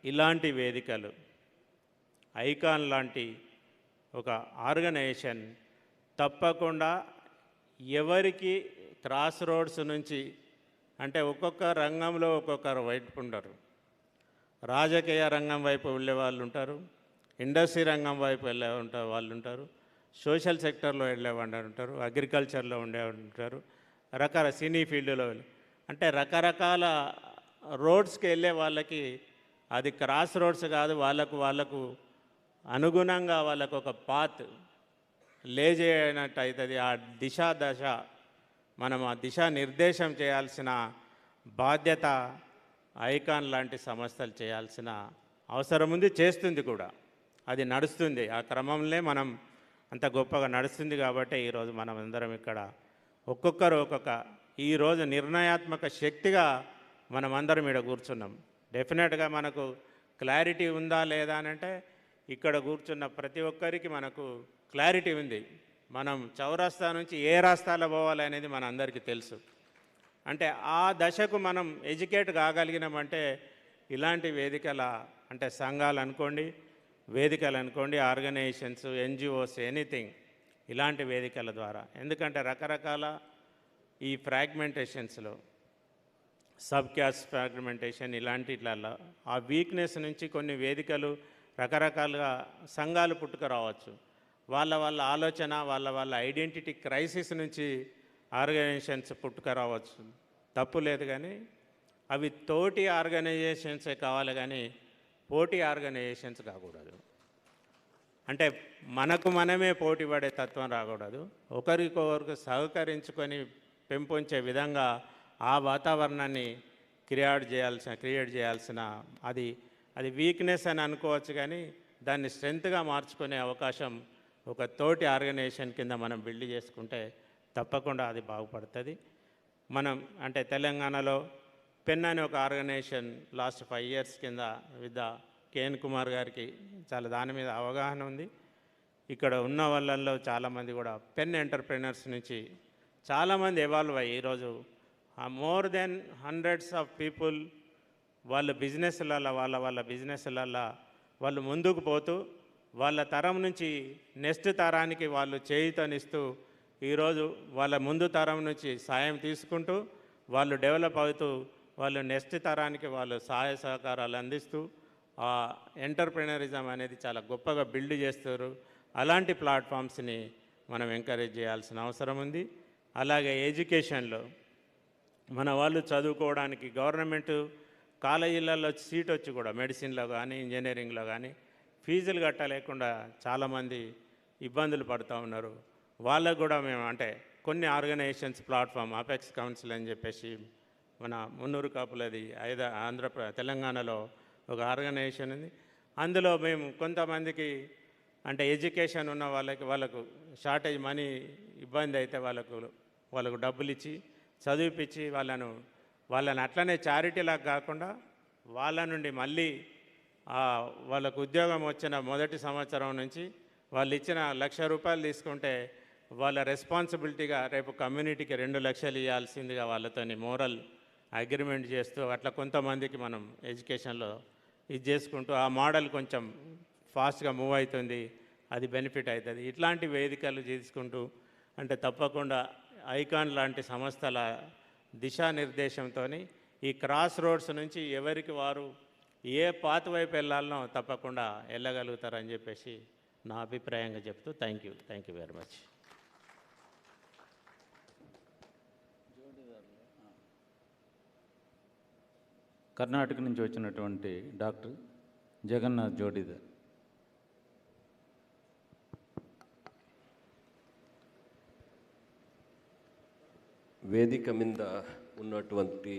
ఇలాంటి వేదికలు, ఐకాన్ లాంటి ఒక ఆర్గనైజేషన్ తప్పకుండా ఎవరికి క్రాస్ రోడ్స్ నుంచి అంటే ఒక్కొక్క రంగంలో ఒక్కొక్కరు వైపు ఉంటారు. రాజకీయ రంగం వైపు వెళ్ళే వాళ్ళు ఉంటారు, ఇండస్ట్రీ రంగం వైపు వెళ్ళే వాళ్ళు ఉంటారు, సోషల్ సెక్టర్లో వెళ్ళే వాళ్ళు ఉంటారు, అగ్రికల్చర్లో ఉండేవాళ్ళు ఉంటారు, సినీ ఫీల్డ్లో అంటే రకరకాల రోడ్స్కి వెళ్ళే వాళ్ళకి అది క్రాస్ రోడ్స్ కాదు, వాళ్ళకు అనుగుణంగా వాళ్ళకు ఒక పాత్ లేజేయనట్టు అవుతుంది. ఆ దశ మనం ఆ దిశా నిర్దేశం చేయాల్సిన బాధ్యత ఐకాన్ లాంటి సంస్థలు చేయాల్సిన అవసరం ఉంది, చేస్తుంది కూడా, అది నడుస్తుంది. ఆ క్రమంలో మనం అంత గొప్పగా నడుస్తుంది. కాబట్టి ఈరోజు మనం అందరం ఇక్కడ ఒక్కొక్కరు ఈరోజు నిర్ణయాత్మక శక్తిగా మనం అందరం ఇక్కడ కూర్చున్నాం. డెఫినెట్గా మనకు క్లారిటీ ఉందా లేదా అని అంటే ఇక్కడ కూర్చున్న ప్రతి ఒక్కరికి మనకు క్లారిటీ ఉంది. మనం చౌరస్తా నుంచి ఏ రాస్తాలో పోవాలి అనేది మన అందరికీ తెలుసు. అంటే ఆ దశకు మనం ఎడ్యుకేట్ కాగలిగినామంటే ఇలాంటి వేదికల అంటే సంఘాలు అనుకోండి, వేదికలు అనుకోండి, ఆర్గనైజేషన్స్, ఎన్జిఓస్, ఎనీథింగ్ ఇలాంటి వేదికల ద్వారా. ఎందుకంటే రకరకాల ఈ ఫ్రాగ్మెంటేషన్స్లో సబ్ క్యాస్ట్ ఫ్రాగ్మెంటేషన్ ఇలాంటిట్లలో ఆ వీక్నెస్ నుంచి కొన్ని వేదికలు రకరకాలుగా సంఘాలు పుట్టుక రావచ్చు. వాళ్ళ ఆలోచన, వాళ్ళ ఐడెంటిటీ క్రైసిస్ నుంచి ఆర్గనైజేషన్స్ పుట్టుక రావచ్చు, తప్పు లేదు. కానీ అవి తోటి ఆర్గనైజేషన్సే కావాలి, కానీ పోటీ ఆర్గనైజేషన్స్ కాకూడదు. అంటే మనకు మనమే పోటీ పడే తత్వం రాకూడదు. ఒకరికొకరికి సహకరించుకొని పెంపొంచే విధంగా ఆ వాతావరణాన్ని క్రియేట్ చేయాల్సిన అది వీక్నెస్ అని అనుకోవచ్చు, కానీ దాన్ని స్ట్రెంగ్త్గా మార్చుకునే అవకాశం ఒక తోటి ఆర్గనైజేషన్ కింద మనం బిల్డ్ చేసుకుంటే తప్పకుండా అది బాగుపడుతుంది. మనం అంటే తెలంగాణలో పెన్ అనే ఒక ఆర్గనైజేషన్ లాస్ట్ 5 years కింద విత్ కేఎన్ కుమార్ గారికి చాలా దాని మీద అవగాహన ఉంది. ఇక్కడ ఉన్న వాళ్ళల్లో చాలామంది కూడా పెన్ ఎంటర్ప్రెనర్స్ నుంచి చాలామంది ఎవాల్వ్ అయ్యి ఈరోజు more than hundreds of people వాళ్ళ బిజినెస్లలో వాళ్ళ బిజినెస్లలో వాళ్ళు ముందుకు పోతూ వాళ్ళ తరం నుంచి నెక్స్ట్ తరానికి వాళ్ళు చేయూతనిస్తూ ఈరోజు వాళ్ళ ముందు తరం నుంచి సాయం తీసుకుంటూ వాళ్ళు డెవలప్ అవుతూ వాళ్ళు నెక్స్ట్ తరానికి వాళ్ళు సహాయ సహకారాలు అందిస్తూ ఆ ఎంటర్ప్రెనరిజం అనేది చాలా గొప్పగా బిల్డ్ చేస్తారు. అలాంటి ప్లాట్ఫామ్స్ని మనం ఎంకరేజ్ చేయాల్సిన అవసరం ఉంది. అలాగే ఎడ్యుకేషన్లో మన వాళ్ళు చదువుకోవడానికి గవర్నమెంట్ కాలేజీలలో సీట్ వచ్చి కూడా మెడిసిన్లో కానీ ఇంజనీరింగ్లో కానీ ఫీజులు కట్టలేకుండా చాలామంది ఇబ్బందులు పడుతూ ఉన్నారు. వాళ్ళకు కూడా మేము అంటే కొన్ని ఆర్గనైజేషన్స్ ప్లాట్ఫామ్ అపెక్స్ కౌన్సిల్ అని చెప్పేసి మన మున్నూరు కాపులది తెలంగాణలో ఒక ఆర్గనైజేషన్ ఉంది. అందులో మేము కొంతమందికి అంటే ఎడ్యుకేషన్ ఉన్న వాళ్ళకు షార్టేజ్ మనీ ఇబ్బంది అయితే వాళ్ళకు డబ్బులు ఇచ్చి చదివిపించి వాళ్ళని అట్లనే చారిటీలాగా కాకుండా వాళ్ళ నుండి మళ్ళీ వాళ్ళకు ఉద్యోగం వచ్చిన మొదటి సంవత్సరం నుంచి వాళ్ళు ఇచ్చిన ₹1,00,000 తీసుకుంటే వాళ్ళ రెస్పాన్సిబిలిటీగా రేపు కమ్యూనిటీకి 2 లక్షలు ఇవ్వాల్సిందిగా వాళ్ళతోని మోరల్ అగ్రిమెంట్ చేస్తూ అట్లా కొంతమందికి మనం ఎడ్యుకేషన్లో ఇది చేసుకుంటూ ఆ మోడల్ కొంచెం ఫాస్ట్గా మూవ్ అవుతుంది, అది బెనిఫిట్ అవుతుంది. ఇట్లాంటి వేదికలు చేసుకుంటూ అంటే తప్పకుండా ఐకాన్ లాంటి సంస్థల దిశానిర్దేశంతో ఈ క్రాస్ రోడ్స్ నుంచి ఎవరికి వారు ఏ పాత వైపు వెళ్ళాలనో తప్పకుండా వెళ్ళగలుగుతారని చెప్పేసి నా అభిప్రాయంగా చెప్తూ thank you very much. Karnataka నుంచి వచ్చినటువంటి డాక్టర్ జగన్నాథ్ జోడిదర్. వేదిక మీద ఉన్నటువంటి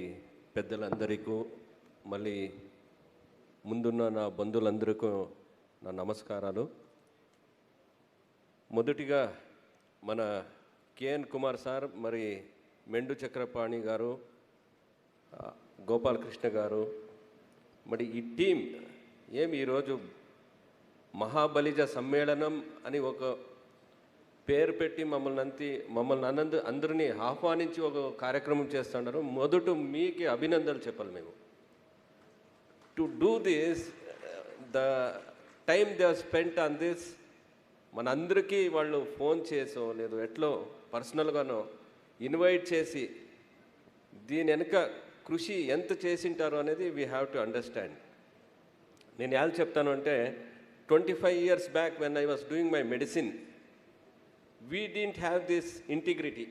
పెద్దలందరికీ మళ్ళీ ముందున్న నా బంధువులందరికీ నా నమస్కారాలు. మొదటిగా మన కేఎన్ కుమార్ సార్, మరి మెండు చక్రపాణి గారు, గోపాలకృష్ణ గారు, మరి ఈ టీం ఈరోజు మహాబలిజ సమ్మేళనం అని ఒక పేరు పెట్టి మమ్మల్ని అందరినీ ఆహ్వానించి ఒక కార్యక్రమం చేస్తున్నారు. మొదట మీకు అభినందనలు చెప్పాలి. మేము to do this, the time they are spent on this, మనందరికీ వాళ్ళు ఫోన్ చేసో లేదు ఎట్లో పర్సనల్గానో ఇన్వైట్ చేసి దీని వెనుక కృషి ఎంత చేసింటారో అనేది వీ హ్యావ్ టు అండర్స్టాండ్. నేను ఎలా చెప్తాను అంటే 25 years back when I was doing my medicine, we didn't have this integrity.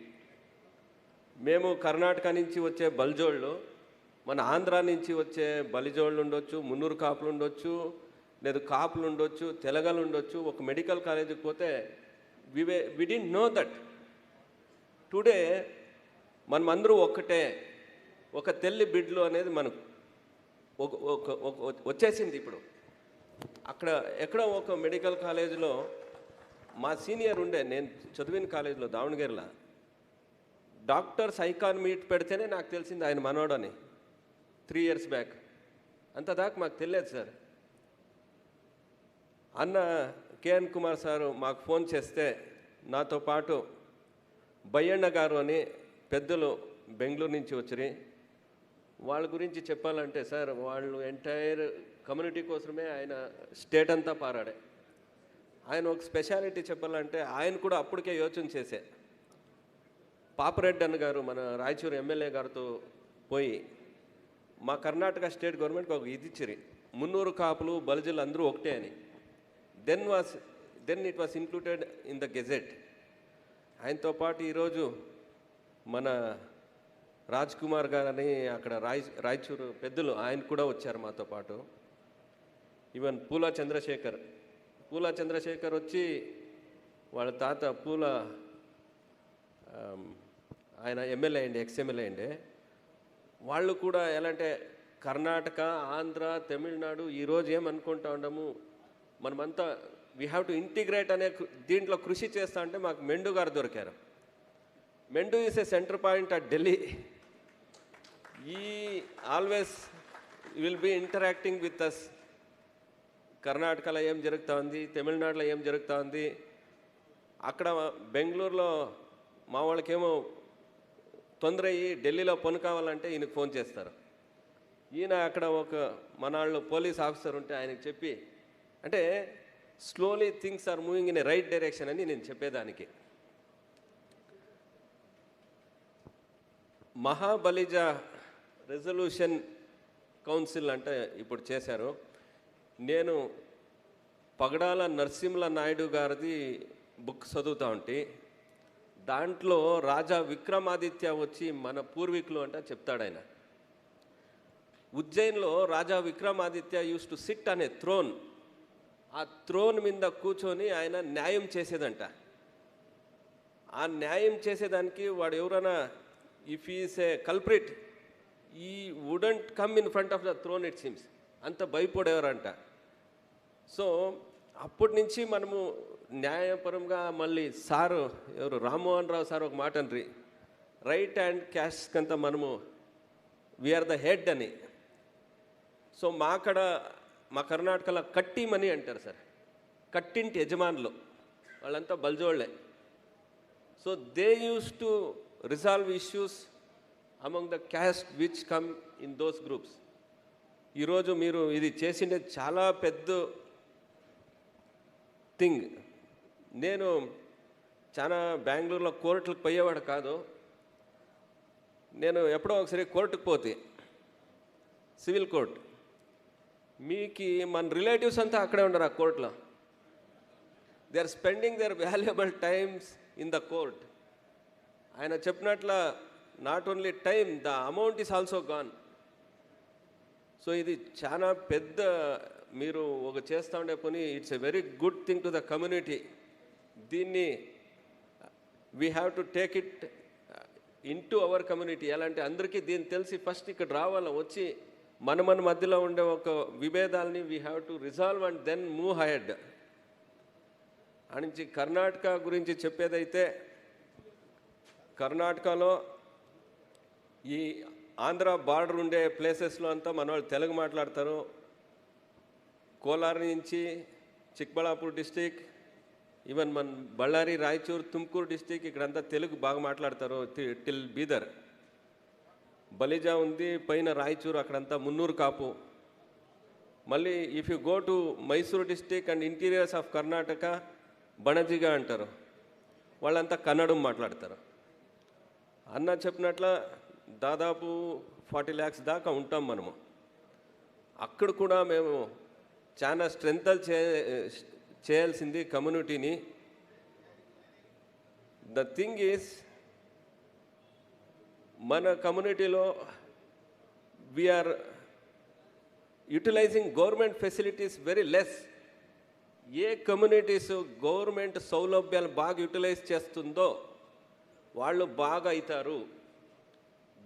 మేము కర్ణాటక నుంచి వచ్చే బలిజోళ్ళు, మన ఆంధ్ర నుంచి వచ్చే బలిజోళ్ళు ఉండొచ్చు, మున్నూరు కాపులు ఉండొచ్చు, లేదు కాపులు ఉండొచ్చు, తెలగలు ఉండొచ్చు. ఒక మెడికల్ కాలేజీకి పోతే we didn't know that. Today మనం అందరూ ఒక్కటే, ఒక తెల్లి బిడ్లు అనేది మనకు వచ్చేసింది. ఇప్పుడు అక్కడ ఎక్కడో ఒక మెడికల్ కాలేజీలో మా సీనియర్ ఉండే, నేను చదివిన కాలేజీలో దావణగిరిలో, డాక్టర్స్ ఐకాన్ మీట్ పెడితేనే నాకు తెలిసింది ఆయన మనోడని 3 years బ్యాక్. అంతదాకా మాకు తెలియదు సార్. అన్న కేఎన్ కుమార్ సారు మాకు ఫోన్ చేస్తే నాతో పాటు బయ్యన్న గారు అని పెద్దలు బెంగళూరు నుంచి వచ్చి, వాళ్ళ గురించి చెప్పాలంటే సార్ వాళ్ళు ఎంటైర్ కమ్యూనిటీ కోసమే ఆయన స్టేట్ అంతా పారాడే. ఆయన ఒక స్పెషాలిటీ చెప్పాలంటే ఆయన కూడా అప్పటికే యోచన చేసే, పాపరెడ్డి అన్న గారు మన రాయచూరు ఎమ్మెల్యే గారితో పోయి మా కర్ణాటక స్టేట్ గవర్నమెంట్కి ఒక ఇది ఇచ్చిరి, మున్నూరు కాపులు బలిజలు అందరూ ఒకటే అని. Then it was included in the gazette. ఆయనతో పాటు ఈరోజు మన రాజ్ కుమార్ గారని అక్కడ రాయచూరు పెద్దలు ఆయన కూడా వచ్చారు మాతో పాటు. ఈవెన్ పూలా చంద్రశేఖర్ వచ్చి వాళ్ళ తాత ఆయన ఎమ్మెల్యే అయ్యండి, ఎక్స్ఎమ్మెల్యే అయ్యండి. వాళ్ళు కూడా ఎలా అంటే కర్ణాటక, ఆంధ్ర, తమిళనాడు ఈరోజు ఏమనుకుంటా ఉండము, మనమంతా వీ హ్యావ్ టు ఇంటిగ్రేట్ అనే దీంట్లో కృషి చేస్తా అంటే మాకు మెండు గారు దొరికారు. Mendu is a center point at Delhi. He always will be interacting with us. కర్ణాటకలో ఏం జరుగుతూ ఉంది, తమిళనాడులో ఏం జరుగుతూ ఉంది, అక్కడ బెంగళూరులో మా వాళ్ళకేమో తొందర అయ్యి ఢిల్లీలో పని కావాలంటే ఈయనకు ఫోన్ చేస్తారు. ఈయన అక్కడ ఒక మనాళ్ళు పోలీస్ ఆఫీసర్ ఉంటే ఆయనకు చెప్పి, అంటే slowly things are moving in a right direction అని నేను చెప్పేదానికి. మహా బలిజ రెజల్యూషన్ కౌన్సిల్ అంటే ఇప్పుడు చేశారు. నేను పగడాల నరసింహ నాయుడు గారిది బుక్ చదువుతూ ఉంటే దాంట్లో రాజా విక్రమాదిత్య వచ్చి మన పూర్వీకులు అంటే చెప్తాడు ఆయన. ఉజ్జయిన్లో రాజా విక్రమాదిత్య యూస్ టు సిట్ అనే థ్రోన్. ఆ థ్రోన్ మీద కూర్చొని ఆయన న్యాయం చేసేదంట. ఆ న్యాయం చేసేదానికి వాడు ఎవరైనా if is a culprit he wouldn't come in front of the throne it seems. అంత భయపడేవారంట. సో అప్పటి నుంచి మనము న్యాయపరంగా మళ్ళీ సారు ఎవరు రామ్మోహన్ రావు సార్ ఒక మాట అండ్రి, రైట్ హ్యాండ్ క్యాస్ట్ అంతా మనము వీఆర్ ద హెడ్ అని. సో మా కర్ణాటకలో కట్టిమని అంటారు సార్, కట్టింటి యజమానులు వాళ్ళంతా బల్జోళ్లే. So they use to resolve issues among the caste which come in those groups. ఈరోజు మీరు ఇది చేసిండే చాలా పెద్ద థింగ్. నేను చాలా బెంగళూరులో కోర్టులకు పోయేవాడు కాదు. నేను ఎప్పుడో ఒకసారి కోర్టుకు పోతే సివిల్ కోర్టు, మీకు మన రిలేటివ్స్ అంతా అక్కడే ఉండరు ఆ కోర్టులో. They are spending their valuable times in the court. ఆయన చెప్పినట్ల not only time, the amount is also gone. So ఇది చాలా పెద్ద మీరు ఒక చేస్తూ ఉండే పని. It's a very good thing to the community. దీన్ని we have to take it into our community. ఎలా అంటే అందరికీ దీన్ని తెలిసి ఫస్ట్ ఇక్కడ రావాలా, వచ్చి మన మధ్యలో ఉండే ఒక విభేదాలని we have to resolve and then move ahead. నుంచి కర్ణాటక గురించి చెప్పేదైతే, కర్ణాటకలో ఈ ఆంధ్ర బార్డర్ ఉండే ప్లేసెస్లో అంతా మన వాళ్ళు తెలుగు మాట్లాడతారు. కోలార్ నుంచి చిక్బళ్ళాపూర్ డిస్టిక్, ఈవెన్ మన బళ్ళారి, రాయచూర్, తుమ్కూరు డిస్టిక్ ఇక్కడంతా తెలుగు బాగా మాట్లాడతారు టిల్ బీదర్. బలిజా ఉంది పైన రాయచూరు, అక్కడంతా మున్నూరు కాపు. మళ్ళీ if you go to Mysuru district and interiors of Karnataka Banajiga అంటారు, వాళ్ళంతా కన్నడం మాట్లాడతారు. అన్న చెప్పినట్ల దాదాపు 40 lakhs దాకా ఉంటాం మనము. అక్కడ కూడా మేము చాలా స్ట్రెంత్ చేయాల్సింది కమ్యూనిటీని. ద థింగ్ ఈజ్ మన కమ్యూనిటీలో we're utilizing government facilities very less. ఏ కమ్యూనిటీస్ గవర్నమెంట్ సౌలభ్యాలు బాగా యూటిలైజ్ చేస్తుందో వాళ్ళు బాగా అవుతారు.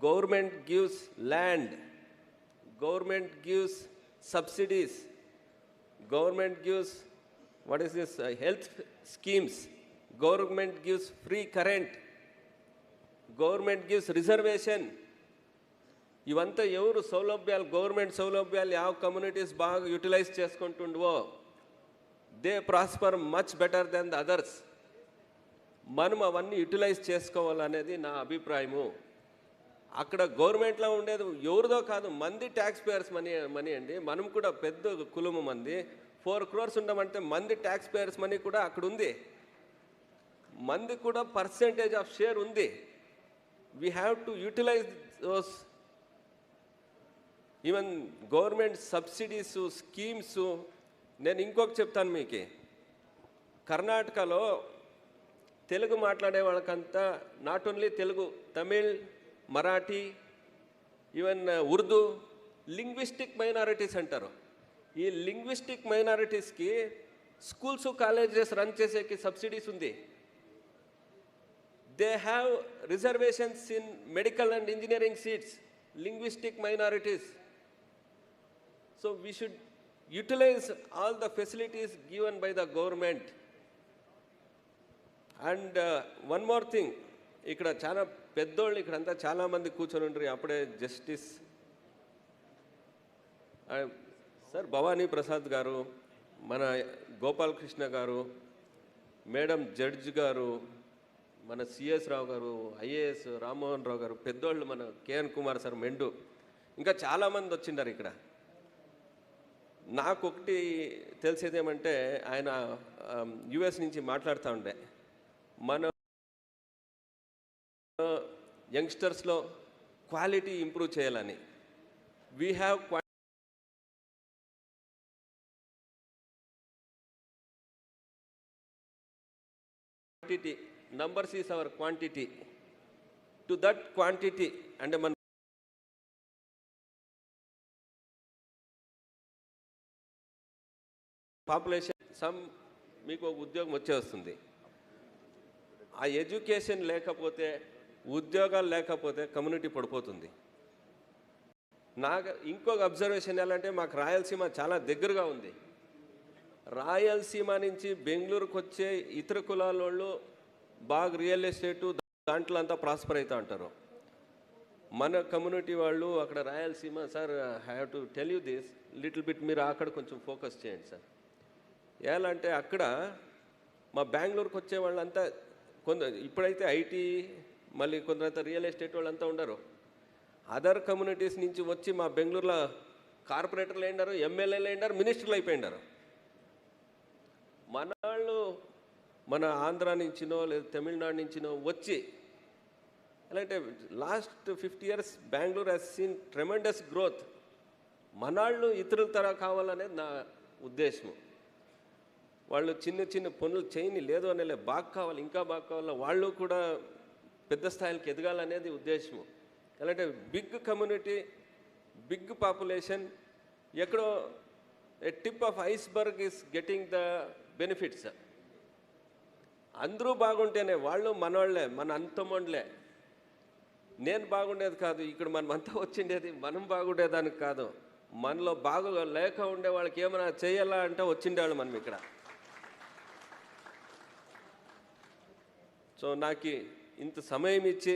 Government gives land, government gives subsidies, government gives what is this health schemes, government gives free current, government gives reservation. ఇవంతా ఎవరు సౌలభ్యాలు, గవర్నమెంట్ సౌలభ్యాలు ಯಾವ కమ్యూనిటీస్ బాగా యూటిలైజ్ చేసుకుంటుండవో they prosper much better than the others. మనం అవన్నీ యూటిలైజ్ చేసుకోవాలనేది నా అభిప్రాయము. అక్కడ గవర్నమెంట్లో ఉండేది ఎవరిదో కాదు, మంది ట్యాక్స్ పేయర్స్ మనీ అండి. మనం కూడా పెద్ద కులము మంది, 4 crores ఉండమంటే మంది ట్యాక్స్ పేయర్స్ మనీ కూడా అక్కడ ఉంది. మంది కూడా పర్సెంటేజ్ ఆఫ్ షేర్ ఉంది. We have to utilize those even government subsidies, schemes. నేను ఇంకొక చెప్తాను మీకు, కర్ణాటకలో తెలుగు మాట్లాడే వాళ్ళకంతా not only Telugu, Tamil, Marathi, even Urdu linguistic minorities అంటారు. ఈ లింగ్విస్టిక్ మైనారిటీస్కి స్కూల్స్, కాలేజెస్ రన్ చేసేకి సబ్సిడీస్ ఉంది. They have reservations in medical and engineering seats, linguistic minorities. So we should utilize all the facilities given by the government. And one more thing, ఇక్కడ చాలా పెద్దోళ్ళు ఇక్కడంతా చాలామంది కూర్చొని ఉంటారు. అప్పుడే జస్టిస్ సార్ భవానీ ప్రసాద్ గారు, మన గోపాలకృష్ణ గారు, మేడం జడ్జ్ గారు, మన సిఎస్ రావు గారు, ఐఏఎస్ రామ్మోహన్ రావు గారు, పెద్దోళ్ళు మన కేఎన్ కుమార్ సార్, మెండు, ఇంకా చాలామంది వచ్చిండారు ఇక్కడ. నాకు ఒకటి తెలిసేది ఏమంటే, ఆయన యుఎస్ నుంచి మాట్లాడుతూ ఉండే మన యంగ్స్టర్స్లో క్వాలిటీ ఇంప్రూవ్ చేయాలని. We have quantity, numbers is our quantity. To that quantity, అంటే మన పాపులేషన్ మీకు ఒక ఉద్యోగం వచ్చే వస్తుంది. ఆ ఎడ్యుకేషన్ లేకపోతే, ఉద్యోగాలు లేకపోతే కమ్యూనిటీ పడిపోతుంది. నాకు ఇంకొక అబ్జర్వేషన్ ఎలా అంటే, మాకు రాయలసీమ చాలా దగ్గరగా ఉంది. రాయలసీమ నుంచి బెంగళూరుకు వచ్చే ఇతర కులాల వాళ్ళు బాగా రియల్ ఎస్టేటు దాంట్లో అంతా ప్రాస్పర్ అవుతూ ఉంటారు. మన కమ్యూనిటీ వాళ్ళు అక్కడ Rayalaseema, sir I have to tell you this little bit, మీరు అక్కడ కొంచెం ఫోకస్ చేయండి సార్. ఎలా అంటే అక్కడ మా బెంగళూరుకు వచ్చే వాళ్ళంతా ఇప్పుడైతే ఐటీ, మళ్ళీ కొందరంతా రియల్ ఎస్టేట్ వాళ్ళంతా ఉండరు. అదర్ కమ్యూనిటీస్ నుంచి వచ్చి మా బెంగళూరులో కార్పొరేటర్లు అయినారు, ఎమ్మెల్యేలు అయినారు, మినిస్టర్లు అయిపోయినారు. మన వాళ్ళు మన ఆంధ్ర నుంచినో లేదా తమిళనాడు నుంచినో వచ్చి, ఎలా అంటే last 50 years Bengaluru has seen tremendous growth. మనాళ్ళు ఇతరుల తర కావాలనేది నా ఉద్దేశం. వాళ్ళు చిన్న చిన్న పనులు చేయని లేదు అనేలే, బాగా కావాలి, ఇంకా బాగా కావాలి, వాళ్ళు కూడా పెద్ద స్థాయికి ఎదగాలనేది ఉద్దేశము. ఎలా అంటే బిగ్ కమ్యూనిటీ, బిగ్ పాపులేషన్, ఎక్కడో a tip of iceberg is getting the benefits. అందరూ బాగుంటేనే, వాళ్ళు మనోళ్ళే, మన అంతమండలే. నేను బాగుండేది కాదు, ఇక్కడ మనమంతా వచ్చిండేది మనం బాగుండేదానికి కాదు, మనలో బాగా లేక ఉండే వాళ్ళకి ఏమైనా చేయాలా అంటే వచ్చిండేవాళ్ళు మనం ఇక్కడ. సో నాకు ఇంత సమయం ఇచ్చి,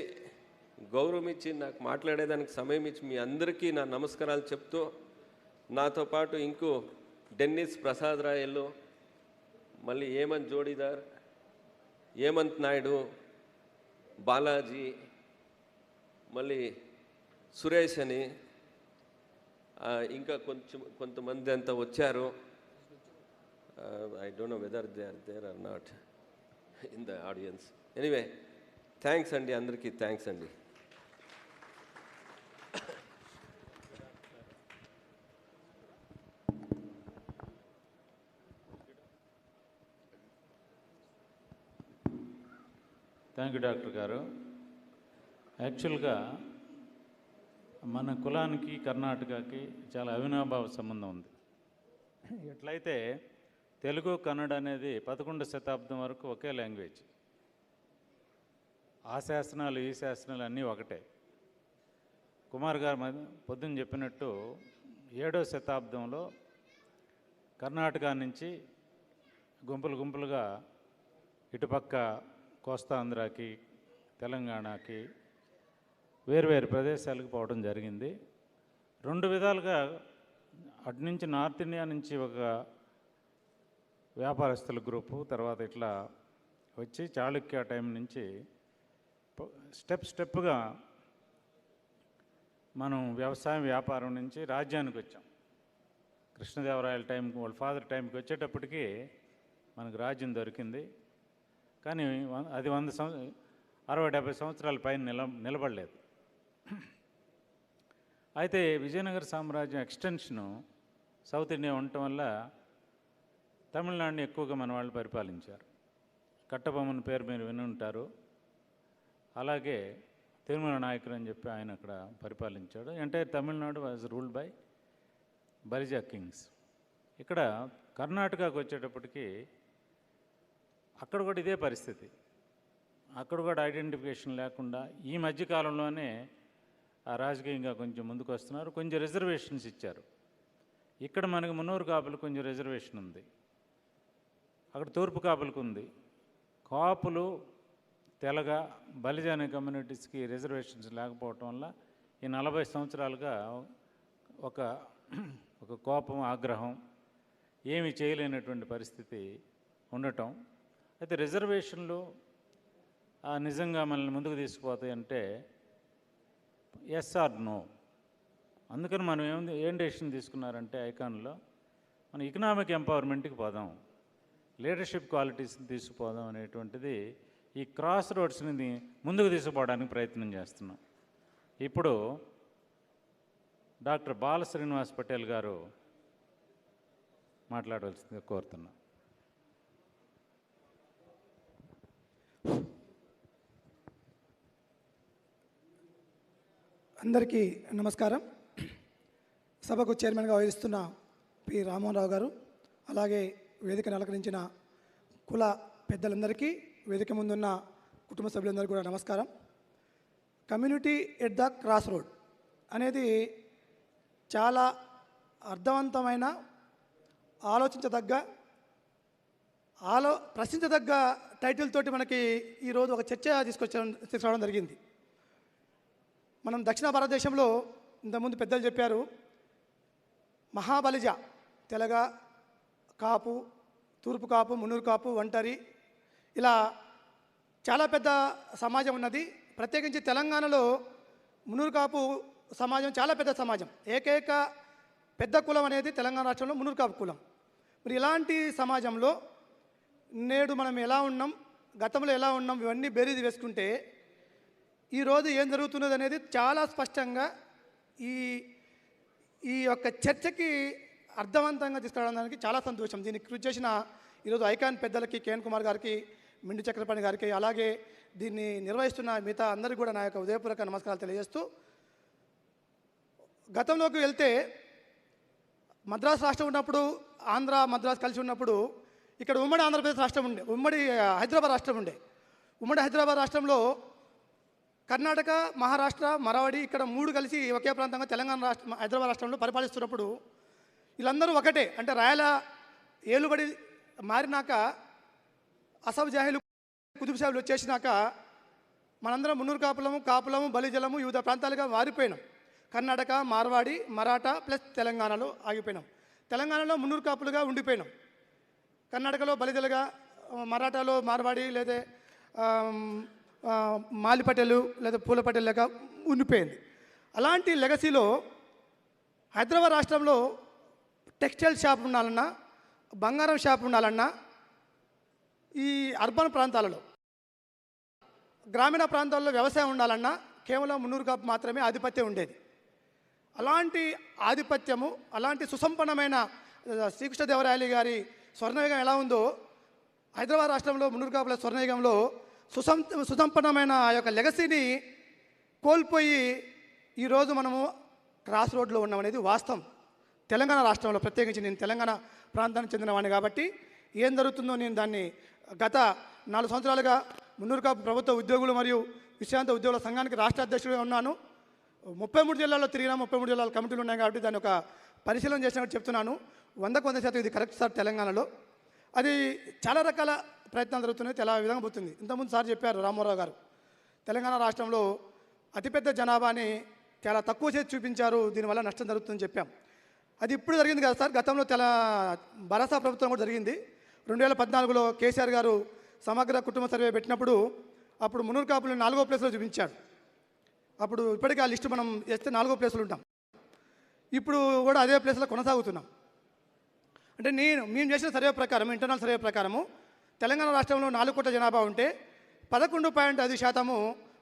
గౌరవం ఇచ్చి, నాకు మాట్లాడేదానికి సమయం ఇచ్చి మీ అందరికీ నా నమస్కారాలు చెప్తూ, నాతో పాటు ఇంకో డెన్నిస్ ప్రసాద్ రాయలు, మళ్ళీ హేమంత్ జోడిదార్, హేమంత్ నాయుడు, బాలాజీ, మళ్ళీ సురేష్ అని ఇంకా కొంతమంది అంతా వచ్చారు. I don't know whether they are there or not in the audience. Anyway, thanks అండి, అందరికీ థ్యాంక్స్ అండి. థ్యాంక్ యూ డాక్టర్ గారు. యాక్చువల్గా మన కులానికి కర్ణాటకకి చాలా అవినాభావ సంబంధం ఉంది. ఎట్లయితే తెలుగు కన్నడ అనేది 11వ శతాబ్దం వరకు ఒకే లాంగ్వేజ్. ఆ శాసనాలు ఈ శాసనాలు అన్నీ ఒకటే. కుమార్ గారు పొద్దున్న చెప్పినట్టు 7వ శతాబ్దంలో కర్ణాటక నుంచి గుంపులు గుంపులుగా ఇటుపక్క కోస్తాంధ్రకి, తెలంగాణకి, వేరువేరు ప్రదేశాలకు పోవడం జరిగింది. 2 విధాలుగా అటు నుంచి నార్త్ ఇండియా నుంచి ఒక వ్యాపారస్తుల గ్రూపు, తర్వాత ఇట్లా వచ్చి చాళుక్య టైం నుంచి స్టెప్గా మనం వ్యవసాయం, వ్యాపారం నుంచి రాజ్యానికి వచ్చాం. కృష్ణదేవరాయల టైంకి, వాళ్ళ ఫాదర్ టైంకి వచ్చేటప్పటికి మనకు రాజ్యం దొరికింది. కానీ అది 60-70 సంవత్సరాల పైన నిలబడలేదు. అయితే విజయనగర సామ్రాజ్యం ఎక్స్టెన్షను సౌత్ ఇండియా ఉండటం వల్ల తమిళనాడుని ఎక్కువగా మన వాళ్ళు పరిపాలించారు. కట్టబొమ్మన పేరు మీరు విని ఉంటారు. అలాగే తిరుమల నాయకుడు అని చెప్పి ఆయన అక్కడ పరిపాలించాడు. Entire Tamil Nadu was ruled by Balija kings. ఇక్కడ కర్ణాటకకు వచ్చేటప్పటికి అక్కడ కూడా ఇదే పరిస్థితి. అక్కడ కూడా ఐడెంటిఫికేషన్ లేకుండా ఈ మధ్యకాలంలోనే ఆ రాజకీయంగా కొంచెం ముందుకు వస్తున్నారు. కొంచెం రిజర్వేషన్స్ ఇచ్చారు. ఇక్కడ మనకు మున్నూరు కాపులు కొంచెం రిజర్వేషన్ ఉంది, అక్కడ తూర్పు కాపులకు ఉంది. కాపులు, తెలగ, బలిజాని కమ్యూనిటీస్కి రిజర్వేషన్స్ లేకపోవటం వల్ల ఈ 40 సంవత్సరాలుగా ఒక కోపం, ఆగ్రహం, ఏమి చేయలేనటువంటి పరిస్థితి ఉండటం. అయితే రిజర్వేషన్లు నిజంగా మనల్ని ముందుకు తీసుకుపోతాయి అంటే ఎస్ ఆర్ నో. అందుకని మనం ఏం డెసిషన్ తీసుకున్నారంటే ఐకాన్లో మనం ఎకనామిక్ ఎంపవర్మెంట్కి పోదాం, లీడర్షిప్ క్వాలిటీస్ని తీసుకుపోదాం అనేటువంటిది ఈ క్రాస్ రోడ్స్ని ముందుకు తీసుకుపోవడానికి ప్రయత్నం చేస్తున్నాం. ఇప్పుడు డాక్టర్ బాల శ్రీనివాస్ పటేల్ గారు మాట్లాడవలసిందిగా కోరుతున్నాం. అందరికీ నమస్కారం. సభకు చైర్మన్గా వహిస్తున్న పి రామ్మోహన్ రావు గారు, అలాగే వేదికను అలంకరించిన కుల పెద్దలందరికీ, వేదిక ముందున్న కుటుంబ సభ్యులందరికీ కూడా నమస్కారం. Community at the cross road అనేది చాలా అర్థవంతమైన, ఆలోచించదగ్గ, ప్రశ్నించదగ్గ టైటిల్ తోటి మనకి ఈరోజు ఒక చర్చ తీసుకురావడం జరిగింది. మనం దక్షిణ భారతదేశంలో ఇంతకుముందు పెద్దలు చెప్పారు, మహాబలిజ, తెలగ, కాపు, తూర్పు కాపు, మున్నూరు కాపు, ఒంటరి, ఇలా చాలా పెద్ద సమాజం ఉన్నది. ప్రత్యేకించి తెలంగాణలో మున్నూరు కాపు సమాజం చాలా పెద్ద సమాజం. ఏకైక పెద్ద కులం అనేది తెలంగాణ రాష్ట్రంలో మున్నూరు కాపు కులం. మరి ఇలాంటి సమాజంలో నేడు మనం ఎలా ఉన్నాం, గతంలో ఎలా ఉన్నాం, ఇవన్నీ బేరీజు వేసుకుంటే ఈరోజు ఏం జరుగుతున్నది అనేది చాలా స్పష్టంగా ఈ యొక్క చర్చకి అర్థవంతంగా తీసుకురావడానికి చాలా సంతోషం. దీనికి కృషి చేసిన ఈరోజు ఐకాన్ పెద్దలకి, కేఎన్ కుమార్ గారికి, మిండు చక్రపాణి గారికి, అలాగే దీన్ని నిర్వహిస్తున్న మిగతా అందరికీ కూడా నా యొక్క ఉదయపూర్వక నమస్కారాలు తెలియజేస్తూ, గతంలోకి వెళ్తే మద్రాసు రాష్ట్రం ఉన్నప్పుడు, ఆంధ్ర మద్రాసు కలిసి ఉన్నప్పుడు ఇక్కడ ఉమ్మడి ఆంధ్రప్రదేశ్ రాష్ట్రం ఉండే, ఉమ్మడి హైదరాబాద్ రాష్ట్రం ఉండే. ఉమ్మడి హైదరాబాద్ రాష్ట్రంలో కర్ణాటక, మహారాష్ట్ర, మరాఠీ ఇక్కడ మూడు కలిసి ఒకే ప్రాంతంగా తెలంగాణ రాష్ట్రం, హైదరాబాద్ రాష్ట్రంలో పరిపాలిస్తున్నప్పుడు వీళ్ళందరూ ఒకటే. అంటే రాయల ఏలుబడి మారినాక, అసఫ్ జాహీలు, కుతుబ్ షాహీలు వచ్చేసినాక మనందరం మున్నూరు కాపులము, బలిజలము వివిధ ప్రాంతాలుగా మారిపోయినాం. కర్ణాటక, మార్వాడి, మరాఠా ప్లస్ తెలంగాణలో ఆగిపోయినాం. తెలంగాణలో మున్నూరు కాపులుగా ఉండిపోయినాం. కర్ణాటకలో బలిజలుగా, మరాఠాలో మార్వాడి లేదా మాలిపటేలు లేదా పూల పటేలుగా ఉండిపోయింది. అలాంటి లెగసీలో హైదరాబాద్ రాష్ట్రంలో టెక్స్టైల్ షాప్ ఉండాలన్నా, బంగారం షాప్ ఉండాలన్నా ఈ అర్బన్ ప్రాంతాలలో, గ్రామీణ ప్రాంతాల్లో వ్యవసాయం ఉండాలన్నా కేవలం మున్నూరు కాపు మాత్రమే ఆధిపత్యం ఉండేది. అలాంటి ఆధిపత్యము, అలాంటి సుసంపన్నమైన శ్రీకృష్ణదేవరాయలు గారి స్వర్ణయుగం ఎలా ఉందో, హైదరాబాద్ రాష్ట్రంలో మున్నూరు కాపుల స్వర్ణయుగంలో సుసంపన్నమైన ఆ యొక్క లెగసీని కోల్పోయి ఈరోజు మనము క్రాస్ రోడ్లో ఉన్నామనేది వాస్తవం. తెలంగాణ రాష్ట్రంలో ప్రత్యేకించి నేను తెలంగాణ ప్రాంతానికి చెందినవాడిని కాబట్టి ఏం జరుగుతుందో నేను దాన్ని గత 4 సంవత్సరాలుగా మున్నూరు కాపు ప్రభుత్వ ఉద్యోగులు మరియు విశ్రాంత ఉద్యోగుల సంఘానికి రాష్ట్ర అధ్యక్షుడిగా ఉన్నాను. 33 జిల్లాల్లో తిరిగినా, 33 జిల్లాల కమిటీలు ఉన్నాయి కాబట్టి దాన్ని ఒక పరిశీలన చేసినట్టు చెప్తున్నాను. 100% ఇది కరెక్ట్ సార్. తెలంగాణలో అది చాలా రకాల ప్రయత్నాలు జరుగుతున్నాయి, చాలా విధంగా పోతుంది. ఇంతకుముందు సార్ చెప్పారు రామారావు గారు, తెలంగాణ రాష్ట్రంలో అతిపెద్ద జనాభాని చాలా తక్కువ చేసి చూపించారు, దీనివల్ల నష్టం జరుగుతుందని చెప్పాం. అది ఇప్పుడు జరిగింది కదా సార్. గతంలో భరోసా ప్రభుత్వం కూడా జరిగింది. 2014లో కేసీఆర్ గారు సమగ్ర కుటుంబ సర్వే పెట్టినప్పుడు అప్పుడు మున్నూరు కాపులను 4వ ప్లేస్లో చూపించాడు. అప్పుడు ఇప్పటికీ ఆ లిస్టు మనం వేస్తే 4వ ప్లేస్లో ఉంటాం. ఇప్పుడు కూడా అదే ప్లేస్లో కొనసాగుతున్నాం. అంటే మేము చేసిన సర్వే ప్రకారం, ఇంటర్నల్ సర్వే ప్రకారము తెలంగాణ రాష్ట్రంలో 4 కోట్ల జనాభా ఉంటే 11.5%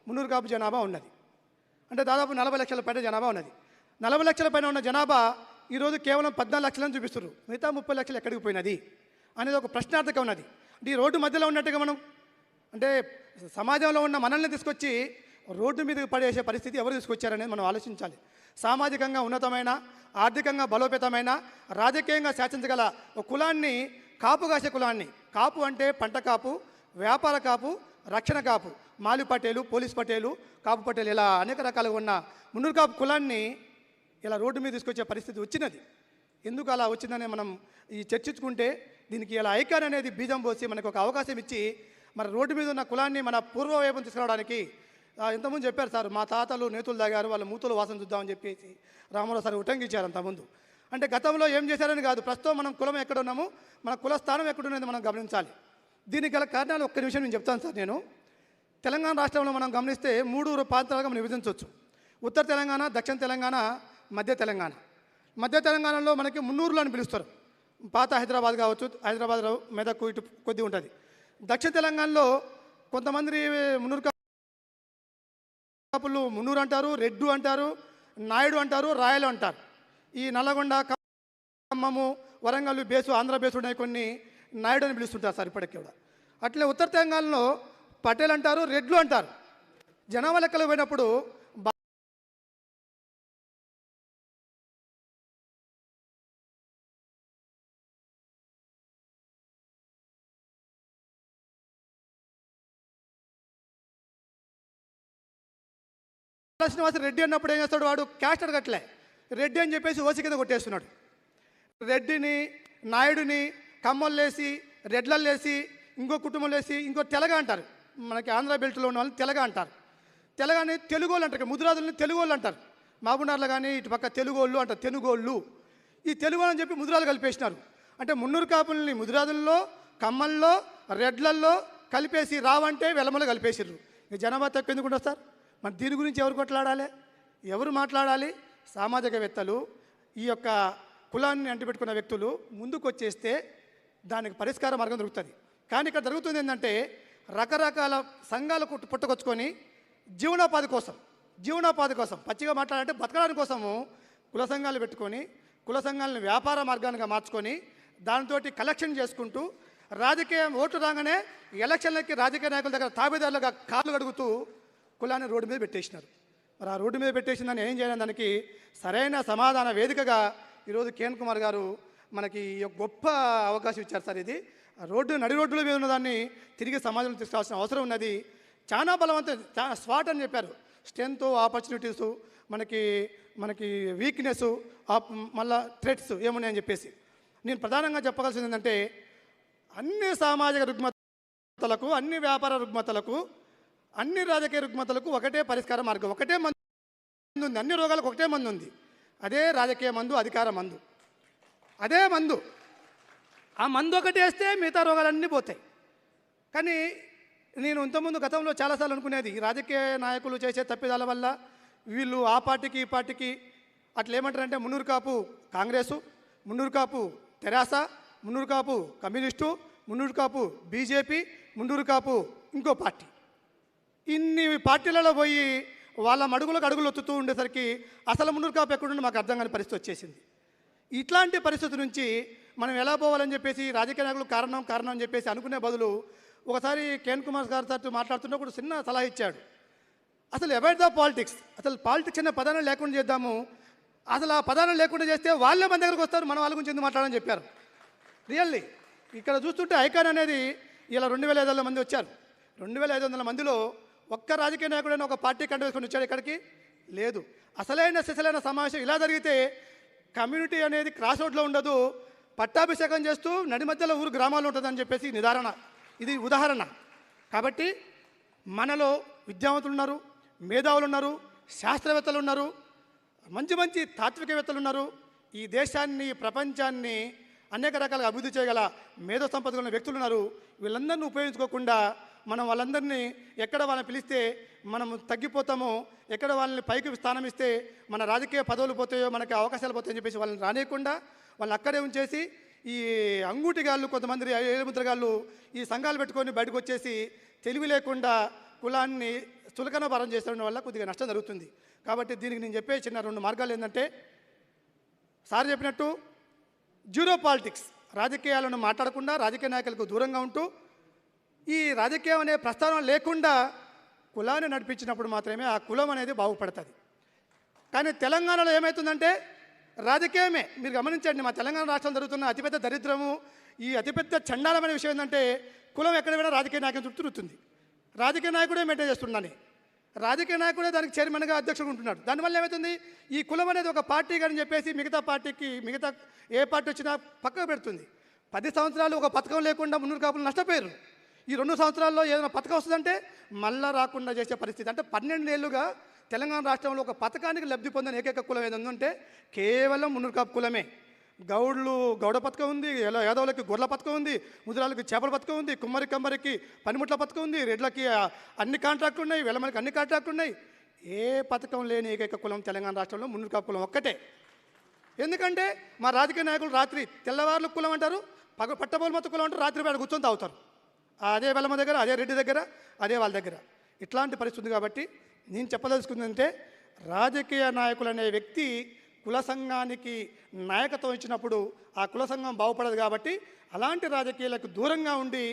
మున్నూరు కాపు జనాభా ఉన్నది. అంటే దాదాపు 40 లక్షల పైన జనాభా ఉన్నది. 40 లక్షల పైన ఉన్న జనాభా ఈరోజు కేవలం 14 లక్షలను చూపిస్తున్నారు. మిగతా 30 లక్షలు ఎక్కడికి పోయినది అనేది ఒక ప్రశ్నార్థకం ఉన్నది. అంటే ఈ రోడ్డు మధ్యలో ఉన్నట్టుగా మనం, అంటే సమాజంలో ఉన్న మనల్ని తీసుకొచ్చి రోడ్డు మీదకి పడేసే పరిస్థితి ఎవరు తీసుకొచ్చారనేది మనం ఆలోచించాలి. సామాజికంగా ఉన్నతమైన, ఆర్థికంగా బలోపేతమైన, రాజకీయంగా శాసించగల ఒక కులాన్ని, కాపు కాసే కులాన్ని, కాపు అంటే పంట కాపు, వ్యాపార కాపు, రక్షణ కాపు, మాలి పటేలు, పోలీస్ పటేలు, కాపు పటేలు, ఇలా అనేక రకాలుగా ఉన్న మున్నూరు కాపు కులాన్ని ఇలా రోడ్డు మీద తీసుకొచ్చే పరిస్థితి వచ్చినది. ఎందుకు అలా వచ్చిందని మనం ఈ చర్చించుకుంటే దీనికి ఇలా ఐకాన్ అనేది బీజం పోసి మనకు ఒక అవకాశం ఇచ్చి మన రోడ్డు మీద ఉన్న కులాన్ని మన పూర్వవైపు తీసుకురావడానికి, ఇంతకుముందు చెప్పారు సార్, మా తాతలు నేతులు తాగారు, వాళ్ళ మూతులు వాసన చూద్దామని చెప్పేసి రామారావు సార్ ఉటంకించారు అంతకుముందు. అంటే గతంలో ఏం చేశారని కాదు, ప్రస్తుతం మనం కులం ఎక్కడ ఉన్నాము, మన కుల స్థానం ఎక్కడున్నది మనం గమనించాలి. దీనికి గల కారణాలు ఒక్క నిమిషం నేను చెప్తాను సార్. నేను తెలంగాణ రాష్ట్రంలో మనం గమనిస్తే 3 ప్రాంతాలుగా మనం విభజించవచ్చు. ఉత్తర తెలంగాణ, దక్షిణ తెలంగాణ, మధ్య తెలంగాణ. మధ్య తెలంగాణలో మనకి మున్నూరులో అని పిలుస్తారు. పాత హైదరాబాద్ కావచ్చు, హైదరాబాద్ మెదక్ ఇటు కొద్దిగా ఉంటుంది. దక్షిణ తెలంగాణలో కొంతమంది మున్నూరు కాపులు మున్నూరు అంటారు, రెడ్డు అంటారు, నాయుడు అంటారు, రాయలు అంటారు. ఈ నల్లగొండ, ఖమ్మము, వరంగల్ బేసు, ఆంధ్ర బేసు ఉన్నాయి కొన్ని నాయుడు అని పిలుస్తుంటారు సార్ ఇప్పటికీ కూడా. అట్లే ఉత్తర తెలంగాణలో పటేల్ అంటారు, రెడ్లు అంటారు. జనాభా లెక్కలు పోయినప్పుడు శ్రీనివాస రెడ్డి అన్నప్పుడు ఏం చేస్తాడు, వాడు క్యాస్ట్ అడగట్లే, రెడ్డి అని చెప్పేసి ఓసి కింద కొట్టేస్తున్నాడు. రెడ్డిని, నాయుడిని కమ్మల్లేసి, రెడ్లల్లేసి, ఇంకో కుటుంబంలేసి, ఇంకో తెలగ అంటారు. మనకి ఆంధ్ర బెల్ట్లో ఉన్న వాళ్ళు తెలగ అంటారు. తెలగని తెలుగు వాళ్ళు అంటారు, ముదిరాజులని తెలుగు వాళ్ళు అంటారు. మహబూబ్నగర్లో కానీ ఇటు పక్క తెలుగు వాళ్ళు అంటారు, తెనుగోళ్ళు. ఈ తెలుగు అని చెప్పి ముదిరాజులు కలిపేసినారు. అంటే మున్నూరు కాపుల్ని ముదిరాజుల్లో, కమ్మల్లో, రెడ్లల్లో కలిపేసి రావంటే వెలమలో కలిపేసిర్రు. ఇక జనాభా తక్కువ ఎందుకు ఉంటుంది సార్? మరి దీని గురించి ఎవరు కొట్లాడాలి, ఎవరు మాట్లాడాలి? సామాజికవేత్తలు, ఈ యొక్క కులాన్ని అంటిపెట్టుకున్న వ్యక్తులు ముందుకు వచ్చేస్తే దానికి పరిష్కార మార్గం దొరుకుతుంది. కానీ ఇక్కడ జరుగుతుంది ఏంటంటే రకరకాల సంఘాలు పుట్టుకొచ్చుకొని జీవనోపాధి కోసం పచ్చిగా మాట్లాడాలంటే బతకడానికి కోసము కుల సంఘాలు పెట్టుకొని కుల సంఘాలను వ్యాపార మార్గానికి మార్చుకొని దానితో కలెక్షన్ చేసుకుంటూ రాజకీయం ఓటు రాగానే ఎలక్షన్లకి రాజకీయ నాయకుల దగ్గర తాబేదారులుగా కాళ్ళు కడుగుతూ కులాన్ని రోడ్డు మీద పెట్టేసినారు. మరి ఆ రోడ్డు మీద పెట్టేసిందని ఏం చేయాలని దానికి సరైన సమాధాన వేదికగా ఈరోజు కిరణ్ కుమార్ గారు మనకి గొప్ప అవకాశం ఇచ్చారు సార్. ఇది నడి రోడ్డుల మీద ఉన్నదాన్ని తిరిగి సమాజంలో తీసుకురావాల్సిన అవసరం ఉన్నది. చాలా బలవంతం, చాలా స్వాట్ అని చెప్పారు. స్ట్రెంత్, ఆపర్చునిటీసు, మనకి వీక్నెస్, మళ్ళా థ్రెట్స్ ఏమున్నాయని చెప్పేసి నేను ప్రధానంగా చెప్పగలసింది ఏంటంటే అన్ని సామాజిక రుగ్మతలకు, అన్ని వ్యాపార రుగ్మతలకు, అన్ని రాజకీయ రుగ్మతలకు ఒకటే పరిష్కార మార్గం, ఒకటే మందు ఉంది. అన్ని రోగాలకు ఒకటే మందు ఉంది, అదే రాజకీయ మందు, అధికార మందు. అదే మందు. ఆ మందు ఒకటి వేస్తే మిగతా రోగాలన్నీ పోతాయి. కానీ నేను ఇంతకుముందు గతంలో చాలాసార్లు అనుకునేది ఈ రాజకీయ నాయకులు చేసే తప్పిదాల వల్ల వీళ్ళు ఆ పార్టీకి ఈ పార్టీకి అట్లా ఏమంటారంటే మున్నూరు కాపు కాంగ్రెసు, మున్నూరు కాపు తెరాస, మున్నూరు కాపు కమ్యూనిస్టు, మున్నూరు కాపు బీజేపీ, మున్నూరు కాపు ఇంకో పార్టీ, ఇన్ని పార్టీలలో పోయి వాళ్ళ మడుగులకు అడుగులు ఒత్తుతూ ఉండేసరికి అసలు మున్నూరు కాపు ఎక్కడుండి మాకు అర్థం కాని పరిస్థితి వచ్చేసింది. ఇట్లాంటి పరిస్థితి నుంచి మనం ఎలా పోవాలని చెప్పేసి రాజకీయ నాయకులు కారణం అని చెప్పేసి అనుకునే బదులు ఒకసారి కిరణ్ కుమార్ గారితో మాట్లాడుతున్నప్పుడు చిన్న సలహా ఇచ్చాడు. అసలు అవాయిడ్ ద పాలిటిక్స్, అసలు పాలిటిక్స్ అనే పదాన్ని లేకుండా చేద్దాము. అసలు ఆ పదాన్ని లేకుండా చేస్తే వాళ్ళే మన దగ్గరకు వస్తారు, మన వాళ్ళ గురించి ఎందుకు మాట్లాడని చెప్పారు. రియల్లీ ఇక్కడ చూస్తుంటే ఐకాన్ అనేది ఇలా 2500 మంది వచ్చారు. 2500 మందిలో ఒక్క రాజకీయ నాయకుడైనా ఒక పార్టీ కంట వేసుకొని వచ్చాడు ఇక్కడికి? లేదు. అసలైన సమావేశం ఇలా జరిగితే కమ్యూనిటీ అనేది క్రాస్ రోడ్లో ఉండదు, పట్టాభిషేకం చేస్తూ నడి మధ్యలో ఊరు గ్రామాల్లో ఉంటుందని చెప్పేసి ఇది ఉదాహరణ. కాబట్టి మనలో విద్యావంతులు ఉన్నారు, మేధావులు ఉన్నారు, శాస్త్రవేత్తలు ఉన్నారు, మంచి తాత్వికవేత్తలు ఉన్నారు. ఈ దేశాన్ని, ప్రపంచాన్ని అనేక రకాలుగా అభివృద్ధి చేయగల మేధో సంపద ఉన్న వ్యక్తులు ఉన్నారు. వీళ్ళందరినీ ఉపయోగించుకోకుండా మనం వాళ్ళందరినీ ఎక్కడ వాళ్ళని పిలిస్తే మనం తగ్గిపోతామో, ఎక్కడ వాళ్ళని పైకి స్థానం ఇస్తే మన రాజకీయ పదవులు పోతాయో, మనకి అవకాశాలు పోతాయని చెప్పేసి వాళ్ళని రానియకుండా వాళ్ళని అక్కడే ఉంచేసి ఈ అంగూటిగాళ్ళు, కొంతమంది ఏలుముద్రగాళ్ళు ఈ సంఘాలు పెట్టుకొని బయటకు వచ్చేసి తెలివి లేకుండా కులాన్ని చులకన భారం చేసడం వల్ల కొద్దిగా నష్టం జరుగుతుంది. కాబట్టి దీనికి నేను చెప్పే చిన్న 2 మార్గాలు ఏంటంటే, సార్ చెప్పినట్టు జీరో పాలిటిక్స్, రాజకీయాలను మాట్లాడకుండా రాజకీయ నాయకులకు దూరంగా ఉంటూ ఈ రాజకీయం అనే ప్రస్థానం లేకుండా కులాన్ని నడిపించినప్పుడు మాత్రమే ఆ కులం అనేది బాగుపడుతుంది. కానీ తెలంగాణలో ఏమవుతుందంటే రాజకీయమే. మీరు గమనించండి, మా తెలంగాణ రాష్ట్రం జరుగుతున్న అతిపెద్ద దరిద్రము, ఈ అతిపెద్ద చండాలమైన విషయం ఏంటంటే కులం ఎక్కడ పోయినా రాజకీయ నాయకులు చుట్టూ తిరుగుతుంది. రాజకీయ నాయకుడే మెయింటైన్ చేస్తున్నాను, రాజకీయ నాయకుడే దానికి చైర్మన్గా అధ్యక్షుడు ఉంటున్నాడు. దానివల్ల ఏమవుతుంది, ఈ కులం అనేది ఒక పార్టీ కానీ చెప్పేసి మిగతా ఏ పార్టీ వచ్చినా పక్కకు పెడుతుంది. 10 సంవత్సరాలు ఒక పథకం లేకుండా మున్నూరు కాపులు నష్టపోయారు. ఈ 2 సంవత్సరాల్లో ఏదైనా పథకం వస్తుందంటే మళ్ళా రాకుండా చేసే పరిస్థితి. అంటే 12 ఏళ్ళుగా తెలంగాణ రాష్ట్రంలో ఒక పథకానికి లబ్ధి పొందిన ఏకైక కులం ఏదంటే కేవలం మున్నూరు కాపు కులమే. గౌడ్లు గౌడ పథకం ఉంది, యాదవులకి గొర్రెల పథకం ఉంది, ముద్రాలకి చేపల పథకం ఉంది, కమ్మరికి పనిముట్ల పథకం ఉంది, రెడ్లకి అన్ని కాంట్రాక్టులు ఉన్నాయి, వెలమలకి అన్ని కాంట్రాక్టులు ఉన్నాయి. ఏ పథకం లేని ఏకైక కులం తెలంగాణ రాష్ట్రంలో మున్నూరు కాపు కులం ఒక్కటే. ఎందుకంటే మా రాజకీయ నాయకులు రాత్రి తెల్లవారులు కులం అంటారు, పట్టబోలు మొత్తం కులం అంటారు, రాత్రి వేళ కూర్చొని తాగుతారు. అదే వెలమ దగ్గర, అదే రెడ్డి దగ్గర, అదే వాళ్ళ దగ్గర. ఇట్లాంటి పరిస్థితి కాబట్టి నేను చెప్పదలుచుకుందంటే, రాజకీయ నాయకులు అనే వ్యక్తి కుల సంఘానికి నాయకత్వం ఇచ్చినప్పుడు ఆ కుల సంఘం బాగుపడదు. కాబట్టి అలాంటి రాజకీయాలకు దూరంగా ఉండి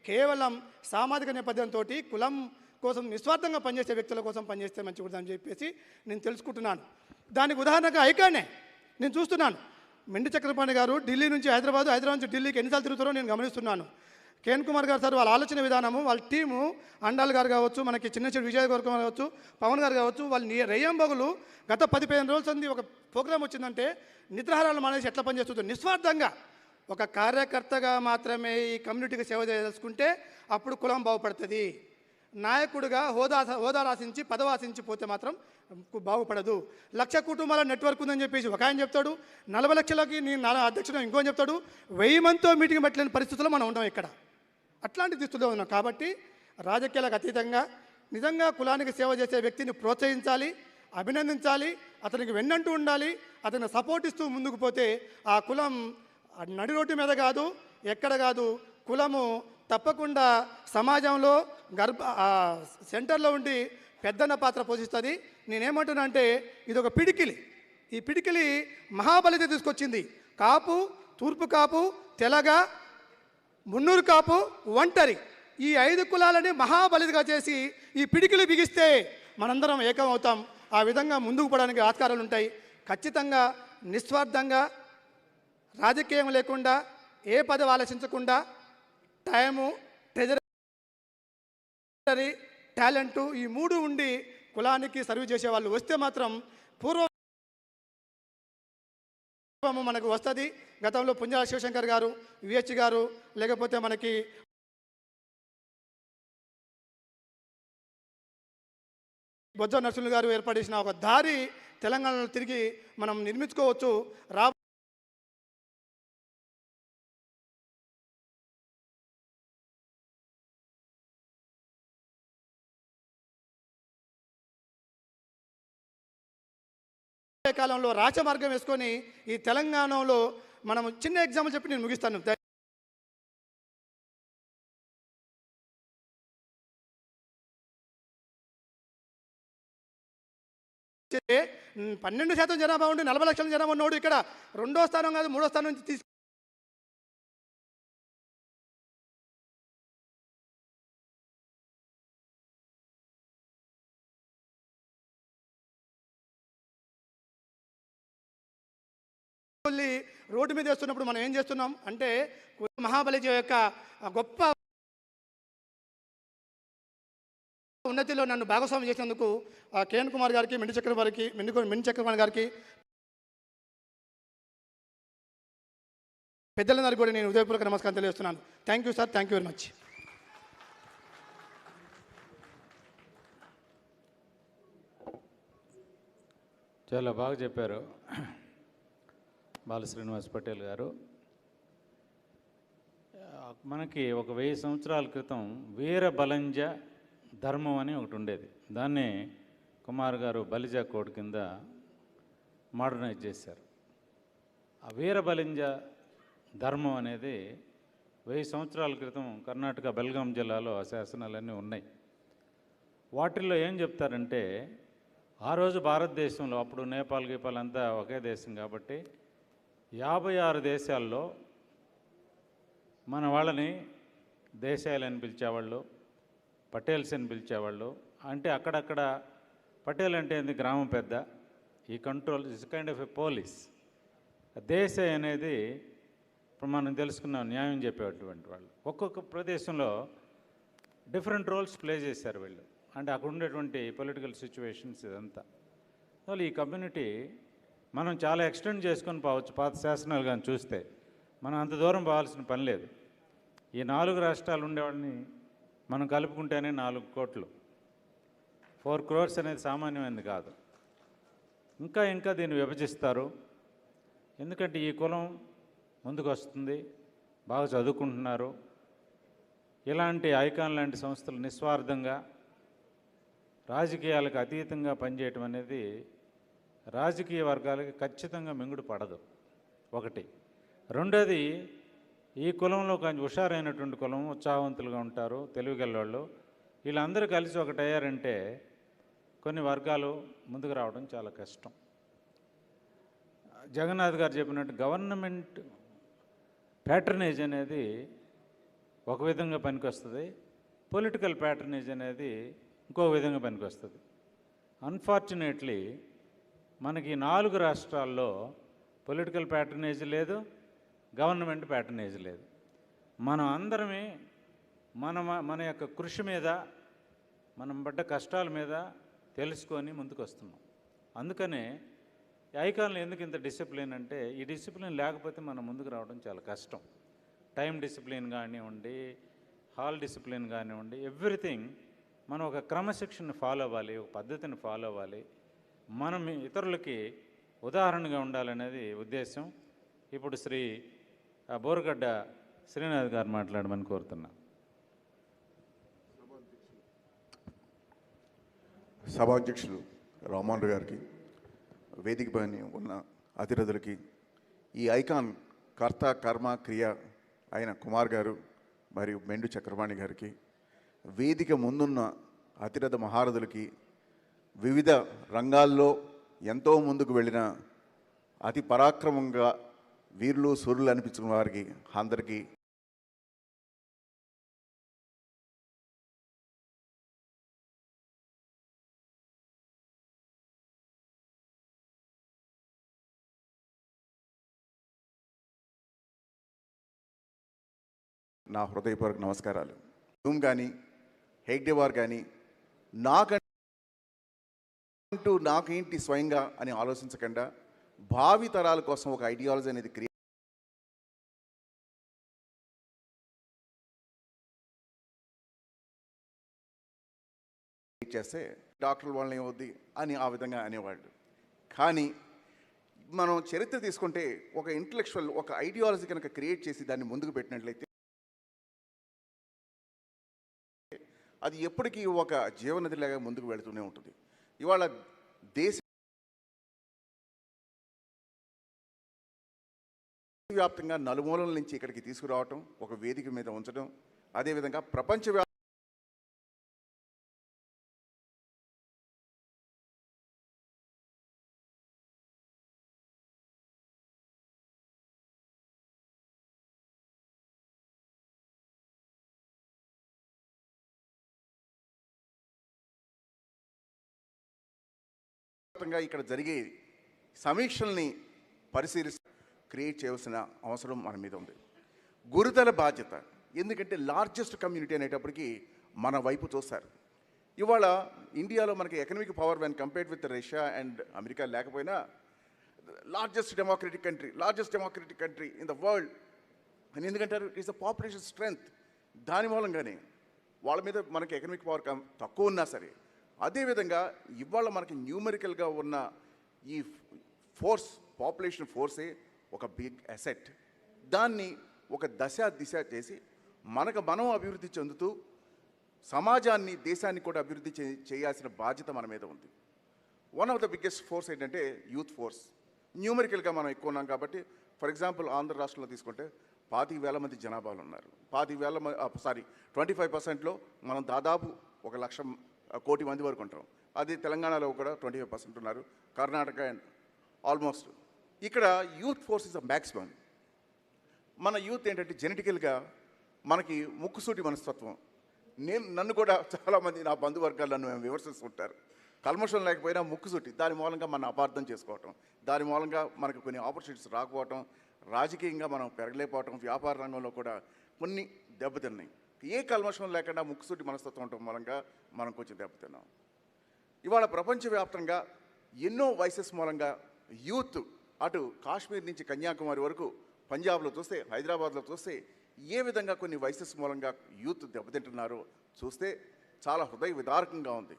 కేవలం సామాజిక నేపథ్యంతో కులం కోసం నిస్వార్థంగా పనిచేసే వ్యక్తుల కోసం పనిచేస్తే మంచిగుంటుందని చెప్పేసి నేను తెలుసుకుంటున్నాను. దానికి ఉదాహరణగా ఐకానే నేను చూస్తున్నాను. మెండి చక్రపాణి గారు ఢిల్లీ నుంచి హైదరాబాద్ నుంచి ఢిల్లీకి ఎన్నిసార్లు తిరుగుతారో నేను గమనిస్తున్నాను. కేఎన్ కుమార్ గారు సార్ వాళ్ళ ఆలోచన విధానము, వాళ్ళ టీము, అండాల్ గారు కావచ్చు, మనకి చిన్న విజయ్ గారు కావచ్చు, పవన్ గారు కావచ్చు, వాళ్ళు రెయ్యంబగులు గత 10-15 రోజుల సంది ఒక ప్రోగ్రాం వచ్చిందంటే నిద్రాహారాలు మానేసి ఎట్లా పనిచేస్తుందో నిస్వార్థంగా ఒక కార్యకర్తగా మాత్రమే ఈ కమ్యూనిటీకి సేవ చేయదలుచుకుంటే అప్పుడు కులం బాగుపడుతుంది. నాయకుడిగా హోదా ఆశించి పదవాశించి పోతే మాత్రం బాగుపడదు. 1,00,000 కుటుంబాల నెట్వర్క్ ఉందని చెప్పేసి ఒక ఆయన చెప్తాడు, 40 లక్షలకి నేను అధ్యక్షుడు ఇంకో చెప్తాడు, 1000 మందితో మీటింగ్ పెట్టలేని పరిస్థితుల్లో మనం ఉంటాం ఇక్కడ. అట్లాంటి దుస్తులో ఉన్నాం. కాబట్టి రాజకీయాలకు అతీతంగా నిజంగా కులానికి సేవ చేసే వ్యక్తిని ప్రోత్సహించాలి, అభినందించాలి, అతనికి వెన్నంటూ ఉండాలి, అతను సపోర్ట్ ఇస్తూ ముందుకు పోతే ఆ కులం నడి రోడ్డు మీద కాదు, ఎక్కడ కాదు, కులము తప్పకుండా సమాజంలో సెంటర్లో ఉండి పెద్దన్న పాత్ర పోషిస్తుంది. నేనేమంటున్నా అంటే ఇది ఒక పిడికిలి. ఈ పిడికిలి మహాబలిజ తీసుకొచ్చింది. కాపు, తూర్పు కాపు, తెలగ, మున్నూరు కాపు, ఒంటరి ఈ 5 కులాలని మహాబలిగా చేసి ఈ పిడికిలు బిగిస్తే మనందరం ఏకం అవుతాం. ఆ విధంగా ముందుకు పోవడానికి ఆస్కారాలు ఉంటాయి. ఖచ్చితంగా నిస్వార్థంగా రాజకీయం లేకుండా ఏ పదవి ఆలోచించకుండా టైము, ట్రెజరీ, టాలెంటు ఈ 3 ఉండి కులానికి సర్వీస్ చేసే వాళ్ళు వస్తే మాత్రం పూర్వం మనకు వస్తుంది. గతంలో పుంజాల శివశంకర్ గారు, విహెచ్ గారు, లేకపోతే మనకి బొజ్జ నరసింహులు గారు ఏర్పడేసిన ఒక దారి తెలంగాణలో తిరిగి మనం నిర్మించుకోవచ్చు. కాలంలో రాజమార్గం వేసుకొని ఈ తెలంగాణలో మనం చిన్న ఎగ్జాంపుల్ చెప్పి నేను ముగిస్తాను. 12% జనాభా ఉండి 40 లక్షల జనాభా ఉన్నోడు ఇక్కడ 2వ స్థానం కాదు 3వ స్థానం నుంచి తీసుకు రోడ్డు మీద వేస్తున్నప్పుడు మనం ఏం చేస్తున్నాం అంటే మహాబలిజ యొక్క గొప్ప ఉన్నతిలో నన్ను భాగస్వామి చేసినందుకు కేఎన్ కుమార్ గారికి, మెండి చక్రపాణి గారికి, పెద్దలందరికీ కూడా నేను హృదయపూర్వక నమస్కారం తెలియజేస్తున్నాను. Thank you sir, thank you very much. చాలా బాగా చెప్పారు బాల శ్రీనివాస్ పటేల్ గారు. మనకి ఒక 1000 సంవత్సరాల క్రితం వీర బలంజ ధర్మం అని ఒకటి ఉండేది. దాన్ని కుమార్ గారు బలిజా కోడ్ కింద మోడర్నైజ్ చేశారు. ఆ వీర బలింజ ధర్మం అనేది 1000 సంవత్సరాల క్రితం కర్ణాటక బెల్గాం జిల్లాలో ఆ శాసనాలన్నీ ఉన్నాయి. వాటిల్లో ఏం చెప్తారంటే ఆ రోజు భారతదేశంలో, అప్పుడు నేపాల్ గీపాల్ అంతా ఒకే దేశం కాబట్టి 56 దేశాల్లో మన వాళ్ళని దేశాలని పిలిచేవాళ్ళు, పటేల్స్ అని పిలిచేవాళ్ళు. అంటే అక్కడక్కడ పటేల్ అంటే ఏంది, గ్రామం పెద్ద. ఈ control is kind of a police. దేశ అనేది ఇప్పుడు మనం తెలుసుకున్నాం, న్యాయం చెప్పేటువంటి వాళ్ళు. ఒక్కొక్క ప్రదేశంలో డిఫరెంట్ రోల్స్ ప్లే చేశారు వీళ్ళు. అంటే అక్కడ ఉండేటువంటి పొలిటికల్ సిచ్యువేషన్స్ ఇదంతా. అసలు ఈ కమ్యూనిటీ మనం చాలా ఎక్స్టెండ్ చేసుకొని పోవచ్చు. పాత శాసనాలు కానీ చూస్తే మనం అంత దూరం పోవాల్సిన పని లేదు. ఈ 4 రాష్ట్రాలు ఉండేవాడిని మనం కలుపుకుంటేనే 4 కోట్లు. 4 crores అనేది సామాన్యమైనది కాదు. ఇంకా దీన్ని విభజిస్తారు. ఎందుకంటే ఈ కులం ముందుకు వస్తుంది, బాగా చదువుకుంటున్నారు. ఇలాంటి ఐకాన్ లాంటి సంస్థలు నిస్వార్థంగా రాజకీయాలకు అతీతంగా పనిచేయటం అనేది రాజకీయ వర్గాలకి ఖచ్చితంగా మింగుడు పడదు. ఒకటి. రెండోది, ఈ కులంలో కొంచెం హుషారైనటువంటి కులం, ఉత్సాహవంతులుగా ఉంటారు, తెలివిగలవాళ్ళు. వీళ్ళందరూ కలిసి ఒకటయ్యారంటే కొన్ని వర్గాలు ముందుకు రావడం చాలా కష్టం. జగన్నాథ్ గారు చెప్పినట్టు గవర్నమెంట్ ప్యాటర్నేజ్ అనేది ఒక విధంగా పనికొస్తుంది, పొలిటికల్ ప్యాటర్నేజ్ అనేది ఇంకో విధంగా పనికొస్తుంది. అన్ఫార్చునేట్లీ మనకి 4 రాష్ట్రాల్లో పొలిటికల్ ప్యాటర్నేజ్ లేదు, గవర్నమెంట్ ప్యాటర్నేజ్ లేదు. మనం అందరమే మన యొక్క కృషి మీద, మనం పడ్డ కష్టాల మీద తెలుసుకొని ముందుకు వస్తున్నాం. అందుకనే ఐకాన్లో ఎందుకు ఇంత డిసిప్లిన్ అంటే, ఈ డిసిప్లిన్ లేకపోతే మనం ముందుకు రావడం చాలా కష్టం. టైం డిసిప్లిన్ కానివ్వండి, హాల్ డిసిప్లిన్ కానివ్వండి, ఎవ్రీథింగ్ మనం ఒక క్రమశిక్షణ ఫాలో అవ్వాలి, ఒక పద్ధతిని ఫాలో అవ్వాలి. మనం ఇతరులకి ఉదాహరణగా ఉండాలనేది ఉద్దేశం. ఇప్పుడు శ్రీ బోరగడ్డ శ్రీనాథ్ గారు మాట్లాడమని కోరుతున్నా. సభాధ్యక్షులు రామోహన్ గారికి, వేదిక పైన ఉన్న అతిరథులకి, ఈ ఐకాన్ కర్త కర్మ క్రియ అయిన కుమార్ గారు మరియు మెండు చక్రపాణి గారికి, వేదిక ముందున్న అతిరథ మహారథులకి, వివిధ రంగాల్లో ఎంతో ముందుకు వెళ్ళిన అతి పరాక్రమంగా వీరులు సూర్యులు అనిపించుకున్న వారికి అందరికీ నా హృదయపూర్వక నమస్కారాలు. జూమ్ కానీ హెగ్డేవార్ కానీ నాకేంటి స్వయంగా అని ఆలోచించకుండా భావి తరాల కోసం ఒక ఐడియాలజీ అనేది క్రియేట్ చేస్తే డాక్టర్లు వాళ్ళని ఏమవుద్ది అని ఆ విధంగా అనేవాళ్ళు. కానీ మనం చరిత్ర తీసుకుంటే ఒక ఇంటలెక్చువల్ ఒక ఐడియాలజీ కనుక క్రియేట్ చేసి దాన్ని ముందుకు పెట్టినట్లయితే అది ఎప్పటికీ ఒక జీవనదిలాగా ముందుకు వెళుతూనే ఉంటుంది. ఇవాళ దేశవ్యాప్తంగా నలుమూలల నుంచి ఇక్కడికి తీసుకురావటం, ఒక వేదిక మీద ఉంచడం, అదేవిధంగా ప్రపంచవ్యాప్తంగా ఇక్కడ జరిగే సమీక్షల్ని పరిశీలిస్తూ క్రియేట్ చేయవలసిన అవసరం మన మీద ఉంది. గురుతర బాధ్యత. ఎందుకంటే లార్జెస్ట్ కమ్యూనిటీ అనేటప్పటికీ మన వైపు చూస్తారు. ఇవాళ ఇండియాలో మనకి economic power when compared with Russia and America లేకపోయినా largest democratic country in the world అని ఎందుకంటారు? It is the population strength. దాని మూలంగానే వాళ్ళ మీద మనకి ఎకనామిక్ పవర్ తక్కువ ఉన్నా సరే, అదేవిధంగా ఇవాళ మనకి న్యూమరికల్గా ఉన్న ఈ ఫోర్స్, పాపులేషన్ ఫోర్సే ఒక బిగ్ అసెట్. దాన్ని ఒక దిశ చేసి మనకు మనం అభివృద్ధి చెందుతూ సమాజాన్ని, దేశాన్ని కూడా అభివృద్ధి చేయాల్సిన బాధ్యత మన మీద ఉంది. One of the biggest force ఏంటంటే యూత్ ఫోర్స్. న్యూమరికల్గా మనం ఎక్కువ ఉన్నాం కాబట్టి, ఫర్ ఎగ్జాంపుల్ ఆంధ్ర రాష్ట్రంలో తీసుకుంటే 25,000 మంది జనాభాలు ఉన్నారు. 25% మనం దాదాపు 1,00,00,000 మంది వరకు ఉంటాం. అది తెలంగాణలో కూడా 25% ఉన్నారు, కర్ణాటక అండ్ ఆల్మోస్ట్. ఇక్కడ youth force is a maximum. మన యూత్ ఏంటంటే జెనెటికల్గా మనకి ముక్కుసూటి మనస్తత్వం. నన్ను కూడా చాలామంది నా బంధువర్గాలు నన్ను విమర్శిస్తుంటారు. కల్మషం లేకపోయినా ముక్కుసూటి. దాని మూలంగా మనం అపార్థం చేసుకోవటం, దాని మూలంగా మనకు కొన్ని ఆపర్చునిటీస్ రాకపోవటం, రాజకీయంగా మనం పెరగలేకపోవటం, వ్యాపార రంగంలో కూడా కొన్ని దెబ్బతిన్నాయి. ఏ కల్మషం లేకుండా ముక్కుసూటి మనస్తత్వం ఉండటం మూలంగా మనం కొంచెం దెబ్బతిన్నాం. ఇవాళ ప్రపంచవ్యాప్తంగా ఎన్నో వైసెస్ మూలంగా యూత్ అటు కాశ్మీర్ నుంచి కన్యాకుమారి వరకు, పంజాబ్లో చూస్తే, హైదరాబాద్లో చూస్తే ఏ విధంగా కొన్ని వైసెస్ మూలంగా యూత్ దెబ్బతింటున్నారో చూస్తే చాలా హృదయ విదారకంగా ఉంది.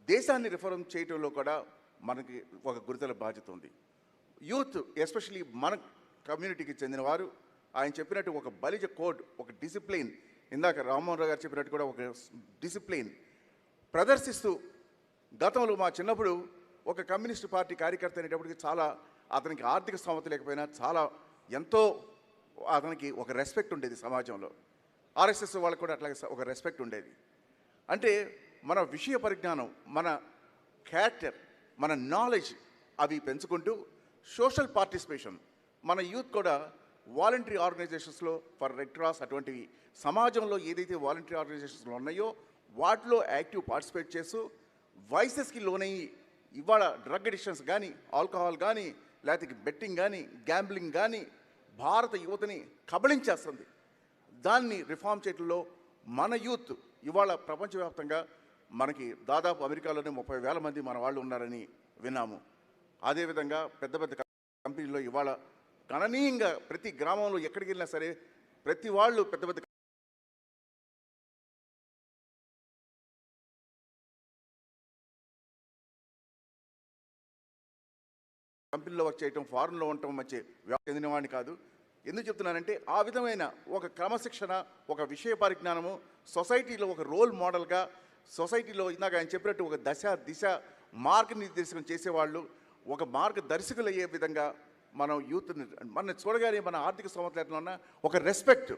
దేశాన్ని రిఫార్మ్ చేయటంలో కూడా మనకి ఒక గురుతర బాధ్యత ఉంది. యూత్ ఎస్పెషలీ మన కమ్యూనిటీకి చెందినవారు ఆయన చెప్పినట్టు ఒక బలిజ కోడ్, ఒక డిసిప్లిన్, ఇందాక రామ్మోహన్ రావు గారు చెప్పినట్టు కూడా ఒక డిసిప్లిన్ ప్రదర్శిస్తూ, గతంలో మా చిన్నప్పుడు ఒక కమ్యూనిస్ట్ పార్టీ కార్యకర్త అనేటప్పటికి చాలా అతనికి ఆర్థిక స్తోమత లేకపోయినా చాలా ఎంతో అతనికి ఒక రెస్పెక్ట్ ఉండేది సమాజంలో. ఆర్ఎస్ఎస్ వాళ్ళకు కూడా అట్లాగే ఒక రెస్పెక్ట్ ఉండేది. అంటే మన విషయ పరిజ్ఞానం, మన క్యారెక్టర్, మన నాలెడ్జ్ అవి పెంచుకుంటూ సోషల్ పార్టిసిపేషన్, మన యూత్ కూడా వాలంటరీ ఆర్గనైజేషన్స్లో ఫర్ రెడ్ క్రాస్ అటువంటివి సమాజంలో ఏదైతే వాలంటరీ ఆర్గనైజేషన్స్లో ఉన్నాయో వాటిలో యాక్టివ్ పార్టిసిపేట్ చేస్తూ వైసెస్కి లోనయ్యి ఇవాళ డ్రగ్ అడిక్షన్స్ కానీ, ఆల్కహాల్ కానీ, లేకపోతే బెట్టింగ్ కానీ, గ్యాంబ్లింగ్ కానీ భారత యువతని కబళించేస్తుంది. దాన్ని రిఫార్మ్ చేయడంలో మన యూత్ ఇవాళ ప్రపంచవ్యాప్తంగా మనకి దాదాపు అమెరికాలోనే 30,000 మంది మన వాళ్ళు ఉన్నారని విన్నాము. అదేవిధంగా పెద్ద పెద్ద కంపెనీల్లో ఇవాళ గణనీయంగా ప్రతి గ్రామంలో ఎక్కడికి వెళ్ళినా సరే ప్రతి వాళ్ళు పెద్ద పెద్ద కంపెనీలో వర్క్ చేయటం, ఫారెన్లో ఉండటం మంచి చెందిన వాడిని కాదు. ఎందుకు చెప్తున్నానంటే ఆ విధమైన ఒక క్రమశిక్షణ, ఒక విషయ పరిజ్ఞానము, సొసైటీలో ఒక రోల్ మోడల్గా, సొసైటీలో ఇందాక ఆయన చెప్పినట్టు ఒక దశ దిశ మార్గనిర్దేశం చేసేవాళ్ళు, ఒక మార్గదర్శకులు అయ్యే విధంగా మనం యూత్ని మన చూడగానే మన ఆర్థిక స్తోమతలు ఎట్లా ఉన్నా ఒక రెస్పెక్ట్,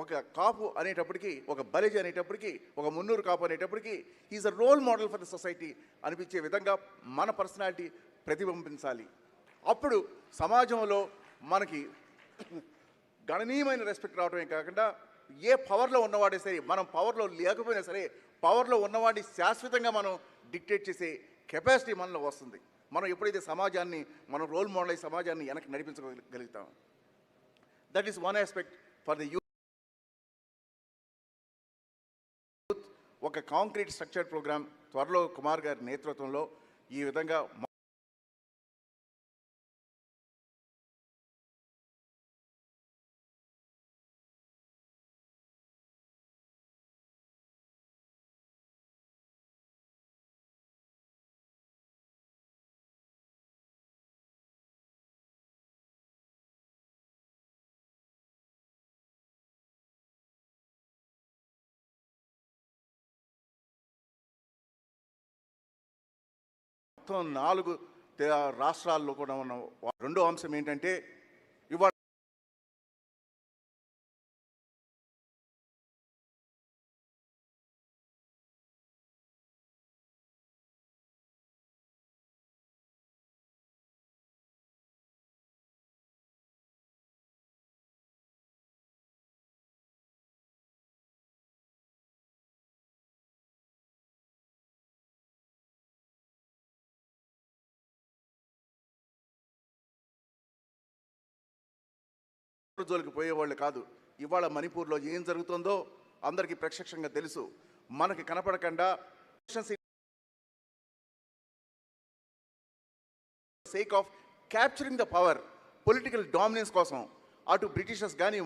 ఒక కాపు అనేటప్పటికీ, ఒక బలిజ అనేటప్పటికీ, ఒక మున్నూరు కాపు అనేటప్పటికీ is a role model for the society అనిపించే విధంగా మన పర్సనాలిటీ ప్రతిబింబించాలి. అప్పుడు సమాజంలో మనకి గణనీయమైన రెస్పెక్ట్ రావడమే కాకుండా ఏ పవర్లో ఉన్నవాడే సరే, మనం పవర్లో లేకపోయినా సరే పవర్లో ఉన్నవాడిని శాశ్వతంగా మనం డిక్టేట్ చేసే కెపాసిటీ మనలో వస్తుంది. మనం ఎప్పుడైతే సమాజాన్ని మనం రోల్ మోడల్ అయ్యి సమాజాన్ని వెనక్కి నడిపించగలుగుతాం. That is one aspect for the youth. ఒక కాంక్రీట్ స్ట్రక్చర్ ప్రోగ్రామ్ త్వరలో కుమార్ గారి నేతృత్వంలో ఈ విధంగా మొత్తం 4 రాష్ట్రాల్లో కూడా ఉన్న రెండో అంశం ఏంటంటే ఇవాళ జోలికి పోయేవాళ్ళు కాదు. ఇవాళ మణిపూర్లో ఏం జరుగుతుందో అందరికీ ప్రత్యక్షంగా తెలుసు. మనకి కనపడకుండా sake of capturing the power, political dominance కోసం అటు బ్రిటిషర్స్ కానీ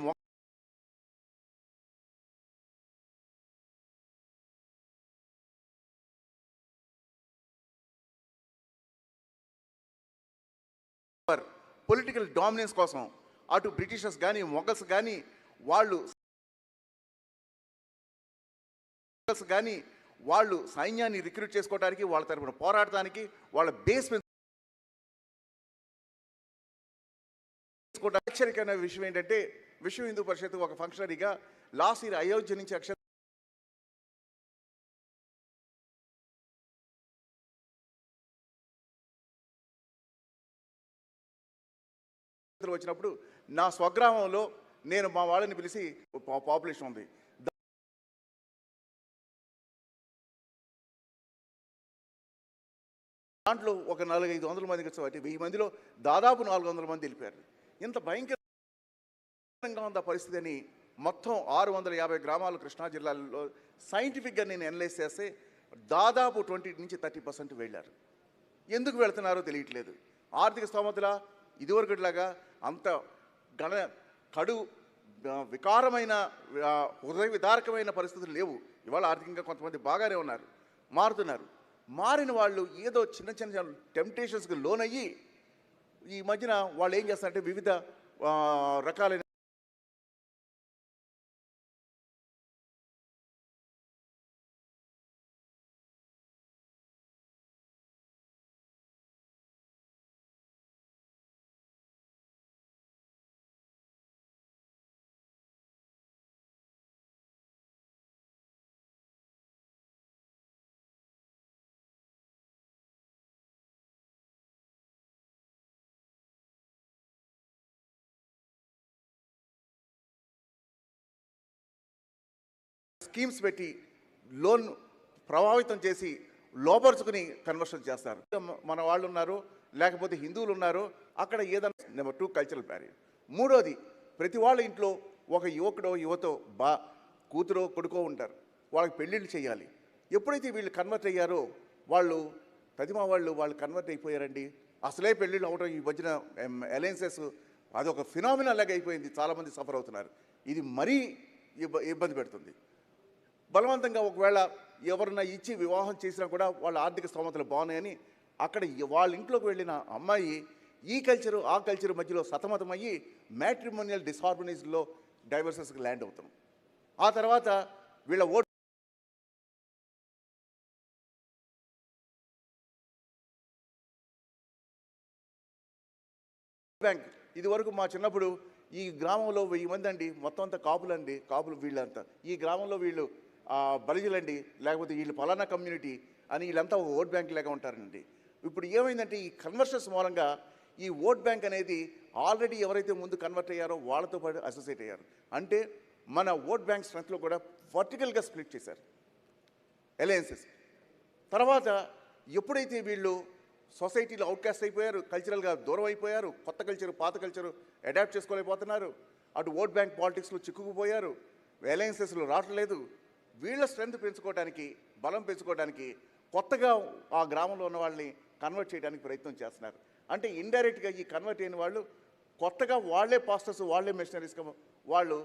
పొలిటికల్ డామినెన్స్ కోసం అటు బ్రిటిషర్స్ కానీ మొఘల్స్ కానీ వాళ్ళు సైన్యాన్ని రిక్రూట్ చేసుకోవడానికి, వాళ్ళ తరపున పోరాడటానికి, వాళ్ళ బేస్ పెంచుకోవడానికి ఆశ్చర్యకరమైన విషయం ఏంటంటే విశ్వ హిందూ పరిషత్ ఒక ఫంక్షనరీగా లాస్ట్ ఇయర్ అయోధ్య నుంచి వచ్చినప్పుడు నా స్వగ్రామంలో నేను మా వాళ్ళని పిలిచి పాపులేషన్ ఉంది దాంట్లో ఒక 400-500 మందికి వచ్చి 1000 మందిలో దాదాపు 400 మంది వెళ్ళిపోయారు. ఇంత భయంకరంగా ఉంది ఆ పరిస్థితి అని మొత్తం 650 గ్రామాలు కృష్ణా జిల్లాలో సైంటిఫిక్గా నేను అనలైజ్ చేస్తే దాదాపు 20-30% వెళ్ళారు. ఎందుకు వెళుతున్నారో తెలియట్లేదు. ఆర్థిక స్తోమతలా ఇదివరకులాగా అంత కడు వికారమైన హృదయ విదారకమైన పరిస్థితులు లేవు. ఇవాళ ఆర్థికంగా కొంతమంది బాగానే ఉన్నారు, మారుతున్నారు. మారిన వాళ్ళు ఏదో చిన్న చిన్న టెంప్టేషన్స్కి లోనయ్యి ఈ మధ్యన వాళ్ళు ఏం చేస్తారంటే వివిధ రకాలైన స్కీమ్స్ పెట్టి లోన్ ప్రభావితం చేసి లోపరుచుకుని కన్వర్షన్ చేస్తారు. మన వాళ్ళు ఉన్నారు, లేకపోతే హిందువులు ఉన్నారు, అక్కడ ఏదైనా. Number 2 cultural barrier. మూడోది, ప్రతి వాళ్ళ ఇంట్లో ఒక యువకుడో యువతో కూతురో కొడుకో ఉంటారు, వాళ్ళకి పెళ్ళిళ్ళు చేయాలి. ఎప్పుడైతే వీళ్ళు కన్వర్ట్ అయ్యారో వాళ్ళు వాళ్ళు కన్వర్ట్ అయిపోయారండి. అసలే పెళ్ళిళ్ళు అవడం ఈ మధ్యన అలయన్సెస్ అదొక ఫినామినల్ లాగా అయిపోయింది. చాలామంది సఫర్ అవుతున్నారు. ఇది మరీ ఇబ్బంది పెడుతుంది. బలవంతంగా ఒకవేళ ఎవరన్నా ఇచ్చి వివాహం చేసినా కూడా వాళ్ళ ఆర్థిక స్తోమతలు బాగున్నాయని అక్కడ వాళ్ళ ఇంట్లోకి వెళ్ళిన అమ్మాయి ఈ కల్చరు ఆ కల్చరు మధ్యలో సతమతమయ్యి మ్యాట్రిమోనియల్ డిస్హార్మనీస్లో డైవర్సెస్కి ల్యాండ్ అవుతాం. ఆ తర్వాత వీళ్ళ ఓట్ బ్యాంక్. ఇది వరకు మా చిన్నప్పుడు ఈ గ్రామంలో 1000 మంది అండి, మొత్తం అంతా కాపులండి, కాపులు వీళ్ళంతా. ఈ గ్రామంలో వీళ్ళు బలిజలండి, లేకపోతే వీళ్ళు ఫలానా కమ్యూనిటీ అని వీళ్ళంతా ఒక ఓట్ బ్యాంక్ లాగా ఉంటారండి. ఇప్పుడు ఏమైందంటే ఈ కన్వర్షన్స్ మూలంగా ఈ ఓట్ బ్యాంక్ అనేది ఆల్రెడీ ఎవరైతే ముందు కన్వర్ట్ అయ్యారో వాళ్ళతో పాటు అసోసియేట్ అయ్యారు. అంటే మన ఓట్ బ్యాంక్ స్ట్రెంత్లో కూడా వర్టికల్గా స్ప్లిట్ చేశారు అలయన్సెస్. తర్వాత ఎప్పుడైతే వీళ్ళు సొసైటీలో అవుట్కాస్ట్ అయిపోయారు, కల్చరల్గా దూరం అయిపోయారు, కొత్త కల్చరు పాత కల్చరు అడాప్ట్ చేసుకోలేకపోతున్నారు, అటు ఓట్ బ్యాంక్ పాలిటిక్స్లో చిక్కుకుపోయారు, అలయన్సెస్లో రావట్లేదు. వీళ్ళ స్ట్రెంత్ పెంచుకోవడానికి, బలం పెంచుకోవడానికి కొత్తగా ఆ గ్రామంలో ఉన్న వాళ్ళని కన్వర్ట్ చేయడానికి ప్రయత్నం చేస్తున్నారు. అంటే ఇండైరెక్ట్గా ఈ కన్వర్ట్ అయిన వాళ్ళు కొత్తగా వాళ్ళే పాస్టర్స్, వాళ్ళే మిషనరీస్గా వాళ్ళు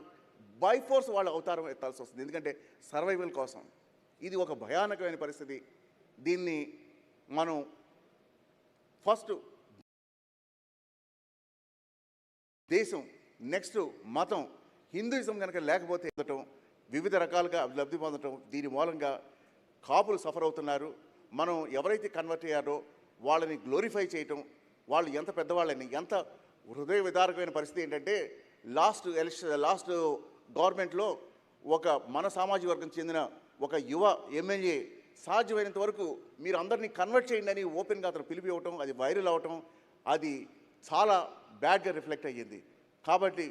బై ఫోర్స్ వాళ్ళ అవతారం ఎత్తాల్సి వస్తుంది. ఎందుకంటే సర్వైవల్ కోసం. ఇది ఒక భయానకమైన పరిస్థితి. దీన్ని మనం ఫస్ట్ దేశం, నెక్స్ట్ మతం, హిందూయిజం కనుక లేకపోతే వివిధ రకాలుగా లబ్ధి పొందటం, దీని మూలంగా కాపులు సఫర్ అవుతున్నారు. మనం ఎవరైతే కన్వర్ట్ అయ్యారో వాళ్ళని గ్లోరిఫై చేయటం, వాళ్ళు ఎంత పెద్దవాళ్ళని, ఎంత హృదయ విదారకమైన పరిస్థితి ఏంటంటే లాస్ట్ గవర్నమెంట్లో ఒక మన సామాజిక వర్గం చెందిన ఒక యువ ఎమ్మెల్యే సాధ్యమైనంత వరకు మీరు అందరినీ కన్వర్ట్ చేయండి అని ఓపెన్గా అతను పిలిపి ఇవ్వటం, అది వైరల్ అవ్వటం, అది చాలా బ్యాడ్గా రిఫ్లెక్ట్ అయ్యింది. కాబట్టి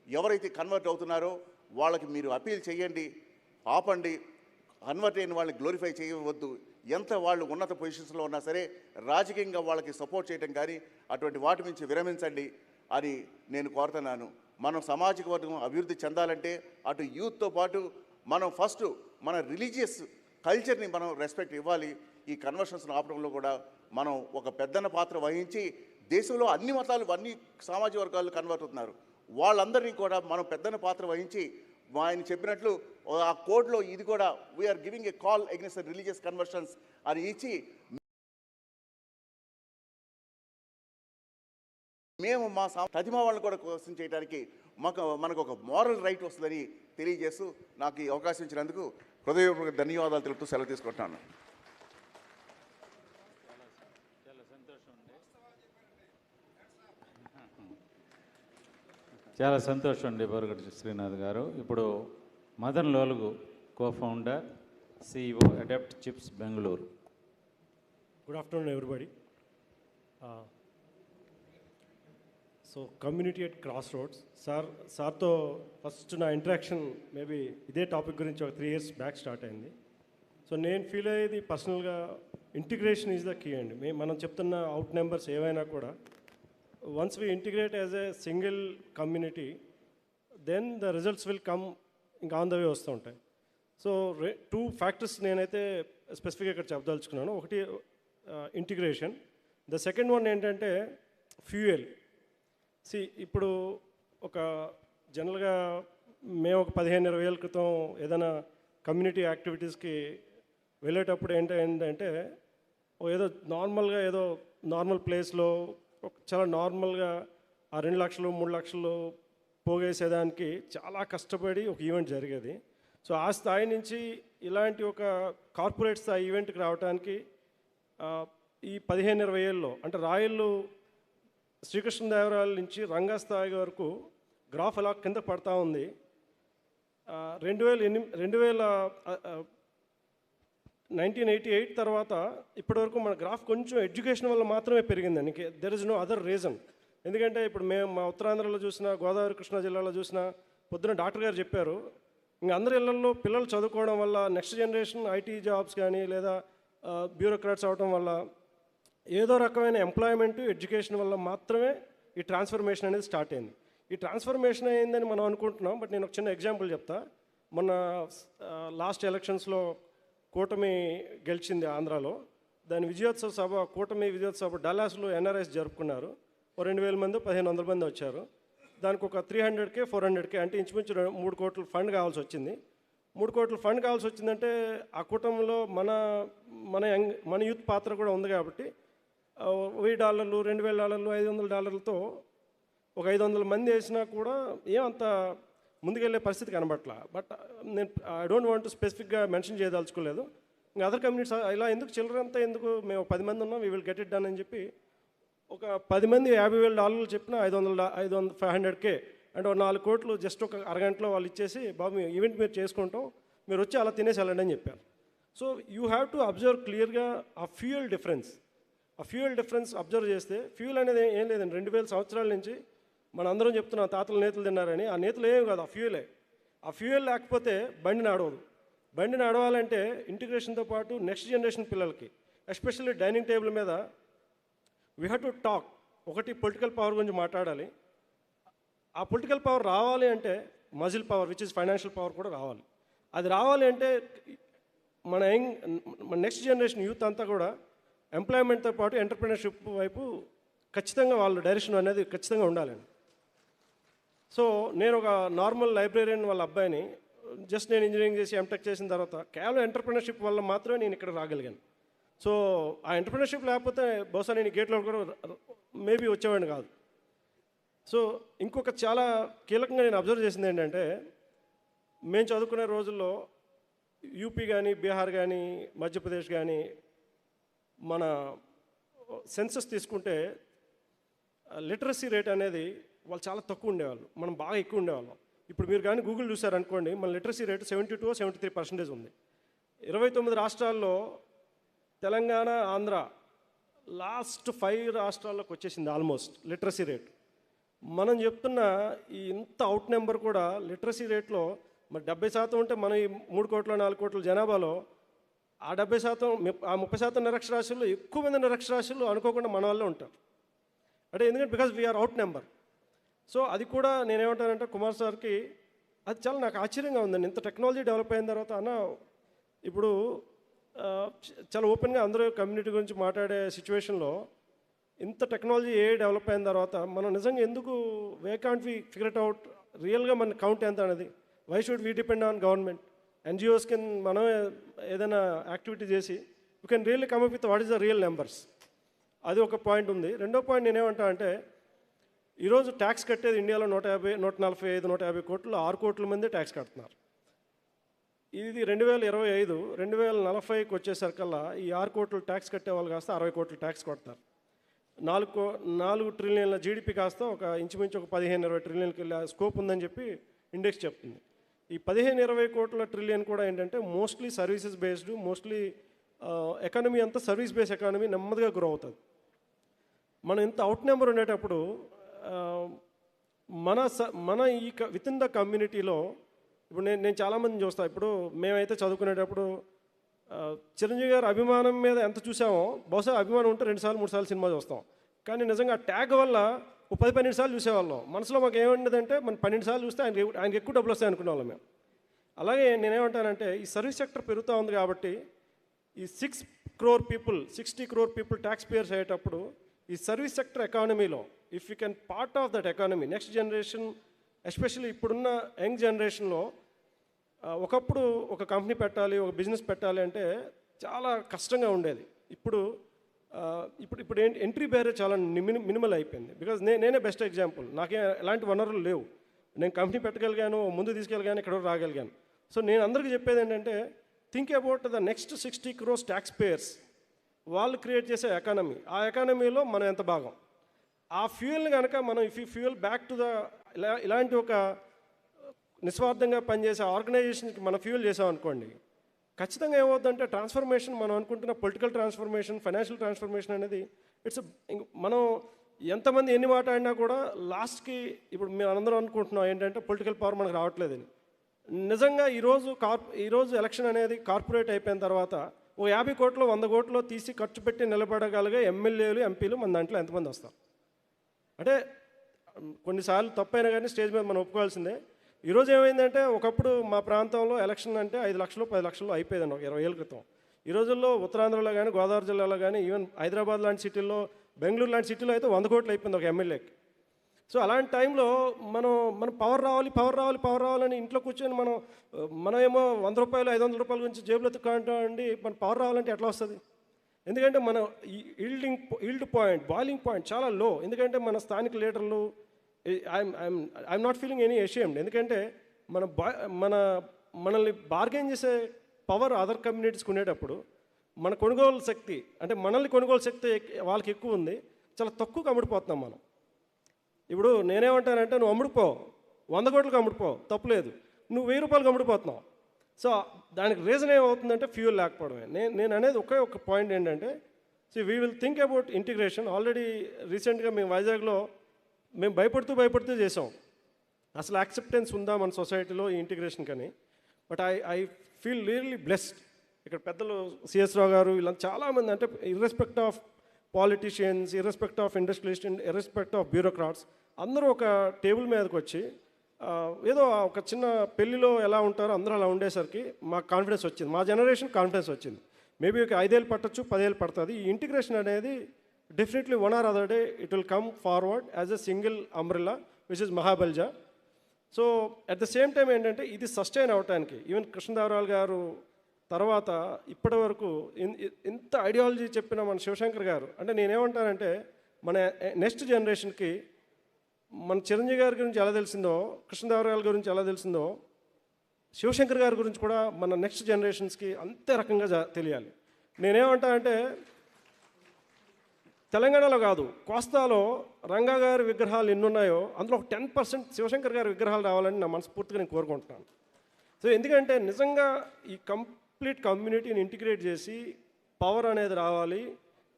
ఎవరైతే కన్వర్ట్ అవుతున్నారో వాళ్ళకి మీరు అపీల్ చేయండి, ఆపండి. కన్వర్ట్ అయిన వాళ్ళని గ్లోరిఫై చేయవద్దు. ఎంత వాళ్ళు ఉన్నత పొజిషన్స్లో ఉన్నా సరే రాజకీయంగా వాళ్ళకి సపోర్ట్ చేయడం కానీ అటువంటి వాటి నుంచి విరమించండి అని నేను కోరుతున్నాను. మనం సామాజిక వర్గం అభివృద్ధి చెందాలంటే అటు యూత్తో పాటు మనం ఫస్ట్ మన రిలీజియస్ కల్చర్ని మనం రెస్పెక్ట్ ఇవ్వాలి. ఈ కన్వర్షన్స్ని ఆపడంలో కూడా మనం ఒక పెద్దన్న పాత్ర వహించి దేశంలో అన్ని మతాలు, అన్ని సామాజిక వర్గాలు కన్వర్ట్ అవుతున్నారు, వాళ్ళందరినీ కూడా మనం పెద్దన్న పాత్ర వహించి ఆయన చెప్పినట్లు ఆ కోడ్లో ఇది కూడా we are giving a call agains religious conversions అని ఇచ్చి మేము మా తదిమా వాళ్ళని కూడా క్వశ్చన్ చేయడానికి మనకు ఒక మోరల్ రైట్ వస్తుందని తెలియజేస్తూ నాకు ఈ అవకాశం ఇచ్చినందుకు హృదయపూర్వక ధన్యవాదాలు తెలుపుతూ సెలవు తీసుకుంటున్నాను. చాలా సంతోషం అండి బొరగటి శ్రీనాథ్ గారు. ఇప్పుడు Madan Lolugu co-founder, CEO, Adapt Chips Bengaluru. Good afternoon everybody. So community at crossroads సార్తో ఫస్ట్ నా ఇంటరాక్షన్ మేబీ ఇదే టాపిక్ గురించి ఒక 3 years బ్యాక్ స్టార్ట్ అయింది. సో నేను ఫీల్ అయ్యేది పర్సనల్గా ఇంటిగ్రేషన్ ఈజ్ ద కీ అండి. మనం చెప్తున్న అవుట్ నెంబర్స్ ఏవైనా కూడా once we integrate as a single community, then the results will come ఇంకా ఆన్ ద వే వస్తూ ఉంటాయి. సో 2 factors నేనైతే స్పెసిఫిక్గా ఇక్కడ చెప్పదలుచుకున్నాను. ఒకటి ఇంటిగ్రేషన్, ద సెకండ్ వన్ ఏంటంటే ఫ్యూయల్. ఇప్పుడు ఒక జనరల్గా మేము ఒక 15-20 ఏళ్ళ క్రితం ఏదైనా కమ్యూనిటీ యాక్టివిటీస్కి వెళ్ళేటప్పుడు ఏంటంటే ఏదో నార్మల్ ప్లేస్లో చాలా నార్మల్గా ఆ 2 లక్షలు 3 లక్షలు పోగేసేదానికి చాలా కష్టపడి ఒక ఈవెంట్ జరిగేది. సో ఆ స్థాయి నుంచి ఇలాంటి ఒక కార్పొరేట్ స్థాయి ఈవెంట్కి రావడానికి ఈ 15-20 ఏళ్ళలో అంటే రాయలు శ్రీకృష్ణదేవరాయల నుంచి రంగస్థాయి వరకు గ్రాఫ్ అలా కింద పడతా ఉంది. 1988 తర్వాత ఇప్పటివరకు మన గ్రాఫ్ కొంచెం ఎడ్యుకేషన్ వల్ల మాత్రమే పెరిగిందండి. There is no other reason. ఎందుకంటే ఇప్పుడు మేము మా ఉత్తరాంధ్రలో చూసినా, గోదావరి కృష్ణా జిల్లాలో చూసినా, పొద్దున డాక్టర్ గారు చెప్పారు, ఇంకా అందరి ఇళ్లలో పిల్లలు చదువుకోవడం వల్ల నెక్స్ట్ జనరేషన్ ఐటీ జాబ్స్ కానీ లేదా బ్యూరోక్రాట్స్ అవడం వల్ల ఏదో రకమైన ఎంప్లాయ్మెంట్ ఎడ్యుకేషన్ వల్ల మాత్రమే ఈ ట్రాన్స్ఫర్మేషన్ అనేది స్టార్ట్ అయింది. ఈ ట్రాన్స్ఫర్మేషన్ అయిందని మనం అనుకుంటున్నాం. బట్ నేను ఒక చిన్న ఎగ్జాంపుల్ చెప్తా. మొన్న లాస్ట్ ఎలక్షన్స్లో కూటమి గెలిచింది ఆంధ్రాలో. దాని విజయోత్సవ సభ, కూటమి విజయోత్సవ సభ డల్లాస్లో NRIs జరుపుకున్నారు. 2000 మంది 1500 మంది వచ్చారు. దానికి ఒక 300K 400K అంటే ఇంచుమించు 3 కోట్ల ఫండ్ కావాల్సి వచ్చింది. 3 కోట్ల ఫండ్ కావాల్సి వచ్చిందంటే ఆ కూటమిలో మన యూత్ పాత్ర కూడా ఉంది కాబట్టి $1000, $2000, $500తో ఒక 500 మంది వేసినా కూడా ఏమంత ముందుకెళ్ళే పరిస్థితి కనబట్లా. బట్ నేను ఐ డోంట్ వాంట్ స్పెసిఫిక్గా మెన్షన్ చేయదలుచుకోలేదు. ఇంకా అదర్ కమ్యూనిటీస్ ఇలా ఎందుకు చిల్లరంతా ఎందుకు, మేము 10 మంది ఉన్నాం, we will get it done అని చెప్పి ఒక 10 మంది $50,000 చెప్పిన 500K అంటే 4 కోట్లు జస్ట్ ఒక అరగంటలో వాళ్ళు ఇచ్చేసి, బాబు ఈవెంట్ మీరు చేసుకుంటాం, మీరు వచ్చి అలా తినేసి వెళ్ళండి అని చెప్పారు. So you have to observe క్లియర్గా ఆ ఫ్యూయల్ డిఫరెన్స్. ఆ ఫ్యూయల్ డిఫరెన్స్ అబ్జర్వ్ చేస్తే ఫ్యూయల్ అనేది ఏం లేదండి. 2000 సంవత్సరాల నుంచి మన అందరం చెప్తున్నాం తాతలు నేతలు తిన్నారని. ఆ నేతలు ఏం కాదు, ఆ ఫ్యూయలే. ఆ ఫ్యూయల్ లేకపోతే బండి నడవదు. బండి నడవాలంటే ఇంటిగ్రేషన్తో పాటు నెక్స్ట్ జనరేషన్ పిల్లలకి ఎస్పెషల్లీ డైనింగ్ టేబుల్ మీద వీ హ్యావ్ టు టాక్. ఒకటి పొలిటికల్ పవర్ గురించి మాట్లాడాలి. ఆ పొలిటికల్ పవర్ రావాలి అంటే muscle power which is financial power కూడా రావాలి. అది రావాలి అంటే మన నెక్స్ట్ జనరేషన్ యూత్ అంతా కూడా ఎంప్లాయ్మెంట్తో పాటు ఎంటర్ప్రినర్షిప్ వైపు ఖచ్చితంగా వాళ్ళ డైరెక్షన్ అనేది ఖచ్చితంగా ఉండాలండి. సో నేను ఒక నార్మల్ లైబ్రేరియన్ వాళ్ళ అబ్బాయిని, జస్ట్ నేను ఇంజనీరింగ్ చేసి ఎంటెక్ చేసిన తర్వాత కేవలం ఎంటర్ప్రినర్షిప్ వల్ల మాత్రమే నేను ఇక్కడ రాగలిగాను. సో ఆ ఎంటర్ప్రినర్షిప్ లేకపోతే బహుశా నేను గేట్లో కూడా మేబీ వచ్చేవాడిని కాదు. సో ఇంకొక చాలా కీలకంగా నేను అబ్జర్వ్ చేసింది ఏంటంటే, మేము చదువుకునే రోజుల్లో యూపీ కానీ బీహార్ కానీ మధ్యప్రదేశ్ కానీ మన సెన్సస్ తీసుకుంటే లిటరసీ రేట్ అనేది వాళ్ళు చాలా తక్కువ ఉండేవాళ్ళు, మనం బాగా ఎక్కువ ఉండేవాళ్ళం. ఇప్పుడు మీరు కానీ గూగుల్ చూసారనుకోండి, మన లిటరసీ రేటు 72-73% ఉంది. 29 రాష్ట్రాల్లో తెలంగాణ, ఆంధ్ర లాస్ట్ 5 రాష్ట్రాల్లోకి వచ్చేసింది ఆల్మోస్ట్ లిటరసీ రేట్. మనం చెప్తున్న ఈ ఇంత అవుట్ నెంబర్ కూడా లిటరసీ రేట్లో మరి 70% ఉంటే మన ఈ 3 కోట్ల 4 కోట్ల జనాభాలో ఆ 70%, ఆ 30% నిరక్షరాస్యులు, ఎక్కువ మంది నిరక్షరాస్యులు అనుకోకుండా మన వాళ్ళే ఉంటారు. అంటే ఎందుకంటే because we are out number. So అది కూడా నేనేమంటానంటే కుమార్ సార్కి అది చాలా నాకు ఆశ్చర్యంగా ఉందండి. ఇంత టెక్నాలజీ డెవలప్ అయిన తర్వాత అన్న ఇప్పుడు చాలా ఓపెన్గా అందరూ కమ్యూనిటీ గురించి మాట్లాడే సిచ్యువేషన్లో ఇంత టెక్నాలజీ డెవలప్ అయిన తర్వాత మనం నిజంగా ఎందుకు we can't we figure it out రియల్గా మన కౌంట్ ఎంత అనేది? Why should we depend on government? NGOs కింద మనం ఏదైనా యాక్టివిటీ చేసి you can really come up with what is the real numbers. అది ఒక పాయింట్ ఉంది. రెండో పాయింట్ నేనేమంటా అంటే, ఈరోజు ట్యాక్స్ కట్టేది ఇండియాలో 150, 145, 150 కోట్లు, 6 కోట్ల మంది ట్యాక్స్ కడుతున్నారు. ఇది 2025, 2040కి వచ్చేసరికల్లా ఈ 6 కోట్ల ట్యాక్స్ కట్టే వాళ్ళు కాస్త 60 కోట్ల ట్యాక్స్ కొడతారు. 4 ట్రిలియన్ల జీడిపి కాస్త ఒక ఇంచుమించు ఒక 15-20 ట్రిలియన్కి వెళ్ళే స్కోప్ ఉందని చెప్పి ఇండెక్స్ చెప్తుంది. ఈ 15-20 కోట్ల ట్రిలియన్ కూడా ఏంటంటే mostly services based, mostly economy అంతా సర్వీస్ బేస్ ఎకానమీ నెమ్మదిగా గ్రో అవుతుంది. మనం ఇంత అవుట్ నెంబర్ ఉండేటప్పుడు మన ఈ విత్ ఇన్ ద కమ్యూనిటీలో ఇప్పుడు నేను చాలామందిని చూస్తాను. ఇప్పుడు మేమైతే చదువుకునేటప్పుడు చిరంజీవి గారు అభిమానం మీద ఎంత చూసామో, బహుశా అభిమానం ఉంటే 2 సార్లు 3 సార్లు సినిమా చూస్తాం. కానీ నిజంగా ట్యాగ్ వల్ల 10-12 సార్లు చూసేవాళ్ళం. మనసులో మాకు ఏముండదంటే మనం 12 సార్లు చూస్తే ఆయనకి ఎక్కువ డబ్బులు వస్తాయి అనుకునే వాళ్ళం మేము. అలాగే నేనేమంటానంటే ఈ సర్వీస్ సెక్టర్ పెరుగుతూ ఉంది కాబట్టి ఈ 6 crore people 60 crore people tax payers అయ్యేటప్పుడు ఈ సర్వీస్ సెక్టర్ ఎకానమీలో if you can part of that economy next generation, especially ఇప్పుడున్న యంగ్ జనరేషన్లో ఒకప్పుడు ఒక కంపెనీ పెట్టాలి, ఒక బిజినెస్ పెట్టాలి అంటే చాలా కష్టంగా ఉండేది. ఇప్పుడు ఇప్పుడు ఎంట్రీ బ్యారియర్ చాలా మినిమల్ అయిపోయింది. బికాజ్ నేనే బెస్ట్ ఎగ్జాంపుల్. నాకే ఎలాంటి వనరులు లేవు. నేను కంపెనీ పెట్టగలిగాను, ముందు తీసుకెళ్ళగాను, ఇక్కడ రాగలిగాను. సో నేను అందరికీ చెప్పేది ఏంటంటే, think about the next 60 crores tax payers. వాళ్ళు క్రియేట్ చేసే ఎకానమీ, ఆ ఎకానమీలో మనం ఎంత భాగం. ఆ ఫ్యూయల్ని కనుక మనం if you fuel back to the ఇలాంటి ఒక నిస్వార్థంగా పనిచేసే ఆర్గనైజేషన్కి మనం ఫ్యూయల్ చేసామనుకోండి, ఖచ్చితంగా ఏమవుతుందంటే ట్రాన్స్ఫర్మేషన్, మనం అనుకుంటున్న పొలిటికల్ ట్రాన్స్ఫర్మేషన్, ఫైనాన్షియల్ ట్రాన్స్ఫర్మేషన్ అనేది మనం ఎంతమంది ఎన్ని మాట్లాడినా కూడా లాస్ట్కి ఇప్పుడు మేము అందరం అనుకుంటున్నాం ఏంటంటే పొలిటికల్ పవర్ మనకు రావట్లేదని. నిజంగా ఈరోజు ఎలక్షన్ అనేది కార్పొరేట్ అయిపోయిన తర్వాత 50 కోట్లు 100 కోట్లు తీసి ఖర్చు పెట్టి నిలబడగలిగే ఎమ్మెల్యేలు, ఎంపీలు మన దాంట్లో ఎంతమంది వస్తారు? అంటే కొన్నిసార్లు తప్పైనా కానీ స్టేజ్ మీద మనం ఒప్పుకోవాల్సిందే. ఈరోజు ఏమైందంటే, ఒకప్పుడు మా ప్రాంతంలో ఎలక్షన్ అంటే 5 లక్షలు 10 లక్షలు అయిపోయేదండి ఒక 20 ఏళ్ళ క్రితం. ఈ రోజుల్లో ఉత్తరాంధ్రలో కానీ, గోదావరి జిల్లాలో కానీ, ఈవెన్ హైదరాబాద్ లాంటి సిటీల్లో, బెంగళూరు లాంటి సిటీలో అయితే 100 కోట్లు అయిపోయింది ఒక ఎమ్మెల్యేకి. సో అలాంటి టైంలో మనం పవర్ రావాలని ఇంట్లో కూర్చొని మనమేమో 100 రూపాయలు 500 రూపాయల గురించి జేబులో ఎత్తుకుంటామండి. మన పవర్ రావాలంటే ఎట్లా వస్తుంది? ఎందుకంటే మన ఈల్డ్ పాయింట్, బాయిలింగ్ పాయింట్ చాలా లో. ఎందుకంటే మన స్థానిక లీడర్లు, I'm not feeling any ashamed. ఎందుకంటే మనల్ని బార్గెన్ చేసే పవర్ అదర్ కమ్యూనిటీస్కి ఉండేటప్పుడు మన కొనుగోలు శక్తి, అంటే మనల్ని కొనుగోలు శక్తి వాళ్ళకి ఎక్కువ ఉంది, చాలా తక్కువగా అమ్ముడిపోతున్నాం మనం. ఇప్పుడు నేనేమంటానంటే, నువ్వు అమ్ముడుపో, 100 కోట్లకు అమ్ముడుపో, తప్పులేదు. నువ్వు 1000 రూపాయలకు అమ్ముడిపోతున్నావు. సో దానికి రీజన్ ఏమవుతుందంటే ఫ్యూయల్ లేకపోవడమే. నేను అనేది ఒక పాయింట్ ఏంటంటే, so we will think about integration. Already రీసెంట్గా మేము వైజాగ్లో భయపడుతూ చేసాం. అసలు యాక్సెప్టెన్స్ ఉందా మన సొసైటీలో ఈ ఇంటిగ్రేషన్ కానీ. But I feel really blessed. ఇక్కడ పెద్దలు సిఎస్ రావు గారు ఇలా చాలామంది, అంటే irrespective of politicians, irrespective of industrialist, irrespective of bureaucrats, అందరూ ఒక టేబుల్ మీదకి వచ్చి ఏదో ఒక చిన్న పెళ్లిలో ఎలా ఉంటారో అందరూ అలా ఉండేసరికి మాకు కాన్ఫిడెన్స్ వచ్చింది, మా జనరేషన్ కాన్ఫిడెన్స్ వచ్చింది. మేబీ ఒక 5 ఏళ్ళు పట్టచ్చు, 10 ఏళ్ళు పడుతుంది. ఈ ఇంటిగ్రేషన్ అనేది definitely one or other day it will come forward as a single umbrella which is Maha Balija. So at the same time ఏంటంటే, ఇది సస్టైన్ అవడానికి ఈవెన్ కృష్ణదేవరాయలు గారు తర్వాత ఇప్పటి వరకు ఇంత ఐడియాలజీ చెప్పిన మన శివశంకర్ గారు, అంటే నేనేమంటానంటే, మన నెక్స్ట్ జనరేషన్కి మన చిరంజీవి గారి గురించి ఎలా తెలిసిందో, కృష్ణదేవరాయల గురించి ఎలా తెలిసిందో, శివశంకర్ గారి గురించి కూడా మన నెక్స్ట్ జనరేషన్స్కి అంతే రకంగా తెలియాలి. నేనేమంటానంటే, తెలంగాణలో కాదు, కోస్తాలో రంగా గారి విగ్రహాలు ఎన్నున్నాయో అందులో ఒక 10% శివశంకర్ గారి విగ్రహాలు రావాలని నా మనస్ఫూర్తిగా నేను కోరుకుంటున్నాను. సో ఎందుకంటే నిజంగా ఈ కంప్లీట్ కమ్యూనిటీని ఇంటిగ్రేట్ చేసి పవర్ అనేది రావాలి,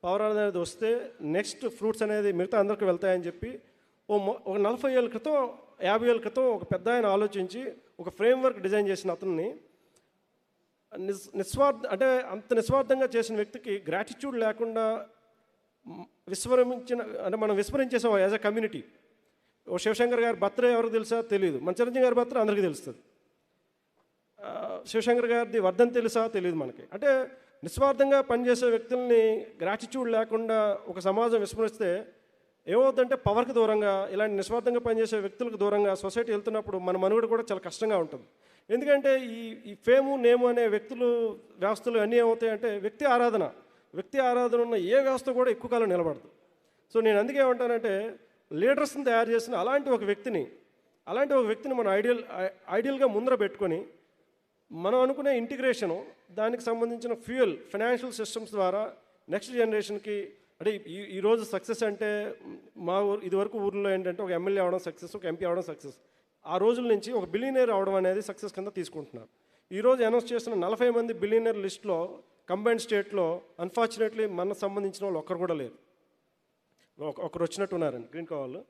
పవర్ అనేది వస్తే నెక్స్ట్ ఫ్రూట్స్ అనేది మిగతా అందరికీ వెళ్తాయని చెప్పి ఒక 40 ఏళ్ళ క్రితం 50 ఏళ్ళ క్రితం ఒక పెద్ద ఆయన ఆలోచించి ఒక ఫ్రేమ్వర్క్ డిజైన్ చేసిన అతన్ని అంటే అంత నిస్వార్థంగా చేసిన వ్యక్తికి గ్రాటిట్యూడ్ లేకుండా మనం విస్మరించేసాం యాజ్ అ కమ్యూనిటీ. ఓ శివశంకర్ గారి బర్త్డే ఎవరికి తెలుసా? తెలియదు. మన చిరంజీవి గారి బర్త్డే అందరికీ తెలుస్తుంది. శివశంకర్ గారిది వర్ధన్ తెలుసా? తెలియదు మనకి. అంటే నిస్వార్థంగా పనిచేసే వ్యక్తుల్ని గ్రాటిట్యూడ్ లేకుండా ఒక సమాజం విస్మరిస్తే ఏమవుతుందంటే, పవర్కి దూరంగా, ఇలాంటి నిస్వార్థంగా పనిచేసే వ్యక్తులకు దూరంగా సొసైటీ వెళ్తున్నప్పుడు మన మనుగడ కూడా చాలా కష్టంగా ఉంటుంది. ఎందుకంటే ఈ ఫేము, నేము అనే వ్యవస్థలు అన్నీ ఏమవుతాయంటే, వ్యక్తి ఆరాధన ఉన్న ఏ వ్యవస్థ కూడా ఎక్కువ కాలం నిలబడదు. సో నేను అందుకే ఏమంటానంటే, లీడర్స్ని తయారు చేసిన అలాంటి ఒక వ్యక్తిని మనం ఐడియల్గా ముందర పెట్టుకొని మనం అనుకునే ఇంటిగ్రేషను, దానికి సంబంధించిన ఫ్యూయల్ ఫైనాన్షియల్ సిస్టమ్స్ ద్వారా నెక్స్ట్ జనరేషన్కి, అంటే ఈరోజు సక్సెస్ అంటే ఇదివరకు ఊర్లో ఏంటంటే ఒక ఎమ్మెల్యే అవడం సక్సెస్, ఒక ఎంపీ అవడం సక్సెస్. ఆ రోజుల నుంచి ఒక బిలియనీర్ అవడం అనేది సక్సెస్ కింద తీసుకుంటున్నారు. ఈరోజు అనౌన్స్ చేస్తున్న 40 మంది బిలియనీర్ లిస్ట్లో కంబైన్డ్ స్టేట్లో అన్ఫార్చునేట్లీ మనకు సంబంధించిన వాళ్ళు ఒక్కరు కూడా లేరు. ఒకరు వచ్చినట్టు ఉన్నారండి గ్రీన్ కావాలి,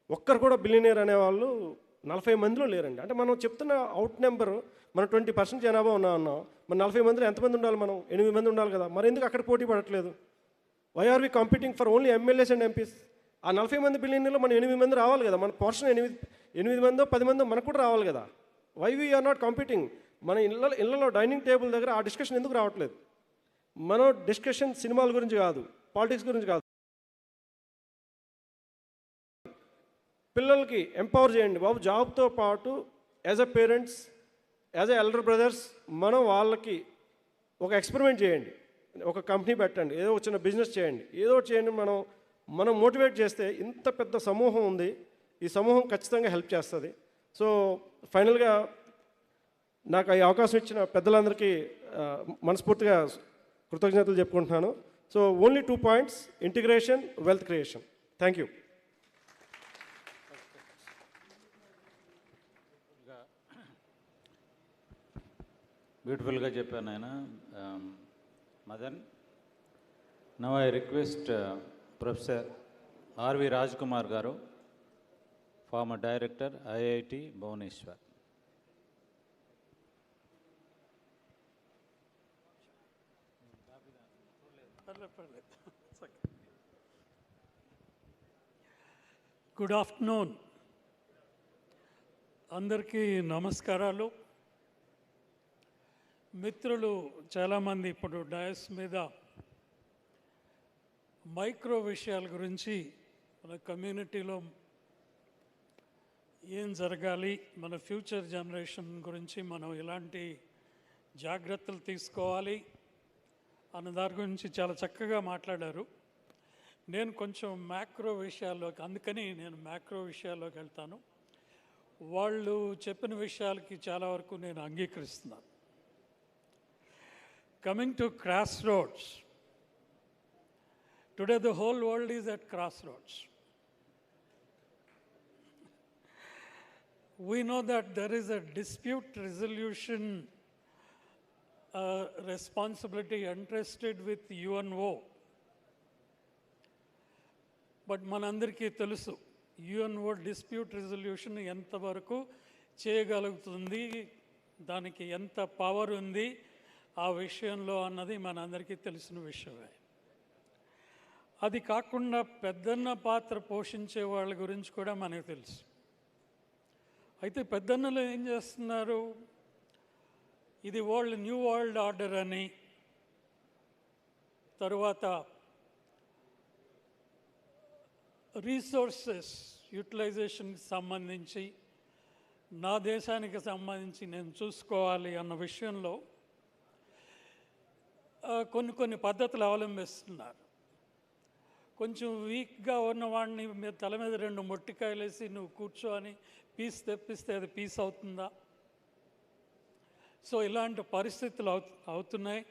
ఒక్కరు కూడా బిలియనీర్ అనేవాళ్ళు 40 మందిలో లేరండి. అంటే మనం చెప్తున్న అవుట్ నెంబర్, మనం 20% జనాభా ఉన్నాం. మన 40 మందిలో ఎంతమంది ఉండాలి? మనం 8 మంది ఉండాలి కదా. మరి ఎందుకు అక్కడ పోటీ పడట్లేదు? Why are we competing for only MLAs and MPs? ఆ 40 మంది బిలియనీర్లో మనం 8 మంది రావాలి కదా. మన పోర్షన్ 8 మందో 10 మందో మనకు కూడా రావాలి కదా. Why we are not competing? మన ఇళ్ళలో డైనింగ్ టేబుల్ దగ్గర ఆ డిస్కషన్ ఎందుకు రావట్లేదు? మనం డిస్కషన్ సినిమాల గురించి కాదు, పాలిటిక్స్ గురించి కాదు. పిల్లలకి ఎంపవర్ చేయండి బాబు. జాబ్తో పాటు as a parents, as a elder brothers, మనం వాళ్ళకి ఒక ఎక్స్పెరిమెంట్ చేయండి. ఒక కంపెనీ పెట్టండి, ఏదో ఒక చిన్న బిజినెస్ చేయండి, ఏదో ఒకటి చేయండి. మనం మోటివేట్ చేస్తే ఇంత పెద్ద సమూహం ఉంది, ఈ సమూహం ఖచ్చితంగా హెల్ప్ చేస్తుంది. సో ఫైనల్గా నాకు ఈ అవకాశం ఇచ్చిన పెద్దలందరికీ మనస్ఫూర్తిగా కృతజ్ఞతలు చెప్పుకుంటున్నాను. So only 2 points: integration, wealth creation. Thank you. బ్యూటిఫుల్గా చెప్పాను ఆయన Madan. Now I request professor RV Raj Kumar garu, former director IIT Bhubaneswar. Good afternoon అందరికీ నమస్కారాలు. మిత్రులు చాలామంది ఇప్పుడు డయస్ మీద మైక్రో విషయాల గురించి, మన కమ్యూనిటీలో ఏం జరగాలి, మన ఫ్యూచర్ జనరేషన్ గురించి మనం ఎలాంటి జాగ్రత్తలు తీసుకోవాలి అన్న దాని గురించి చాలా చక్కగా మాట్లాడారు. నేను కొంచెం మ్యాక్రో విషయాల్లోకి, అందుకని నేను మ్యాక్రో విషయాల్లోకి వెళ్తాను. వాళ్ళు చెప్పిన విషయాలకి చాలా వరకు నేను అంగీకరిస్తున్నాను. Coming to cross roads, today the whole world is at cross roads. We know that there is a dispute resolution responsibility entrusted with UNO. But మనందరికీ తెలుసు యుఎన్ఓ డిస్ప్యూట్ రిజల్యూషన్ ఎంతవరకు చేయగలుగుతుంది, దానికి ఎంత పవర్ ఉంది ఆ విషయంలో అన్నది మనందరికీ తెలిసిన విషయమే. అది కాకుండా పెద్దన్న పాత్ర పోషించే వాళ్ళ గురించి కూడా మనకు తెలుసు. అయితే పెద్దన్నలు ఏం చేస్తున్నారు, ఇది న్యూ వరల్డ్ ఆర్డర్ అని, తరువాత రీసోర్సెస్ యూటిలైజేషన్కి సంబంధించి నా దేశానికి సంబంధించి నేను చూసుకోవాలి అన్న విషయంలో కొన్ని పద్ధతులు అవలంబిస్తున్నారు. కొంచెం వీక్గా ఉన్నవాడిని తల మీద 2 మొట్టికాయలు వేసి నువ్వు కూర్చో అని పీస్ తెప్పిస్తే అది పీస్ అవుతుందా? సో ఇలాంటి పరిస్థితులు అవుతున్నాయి.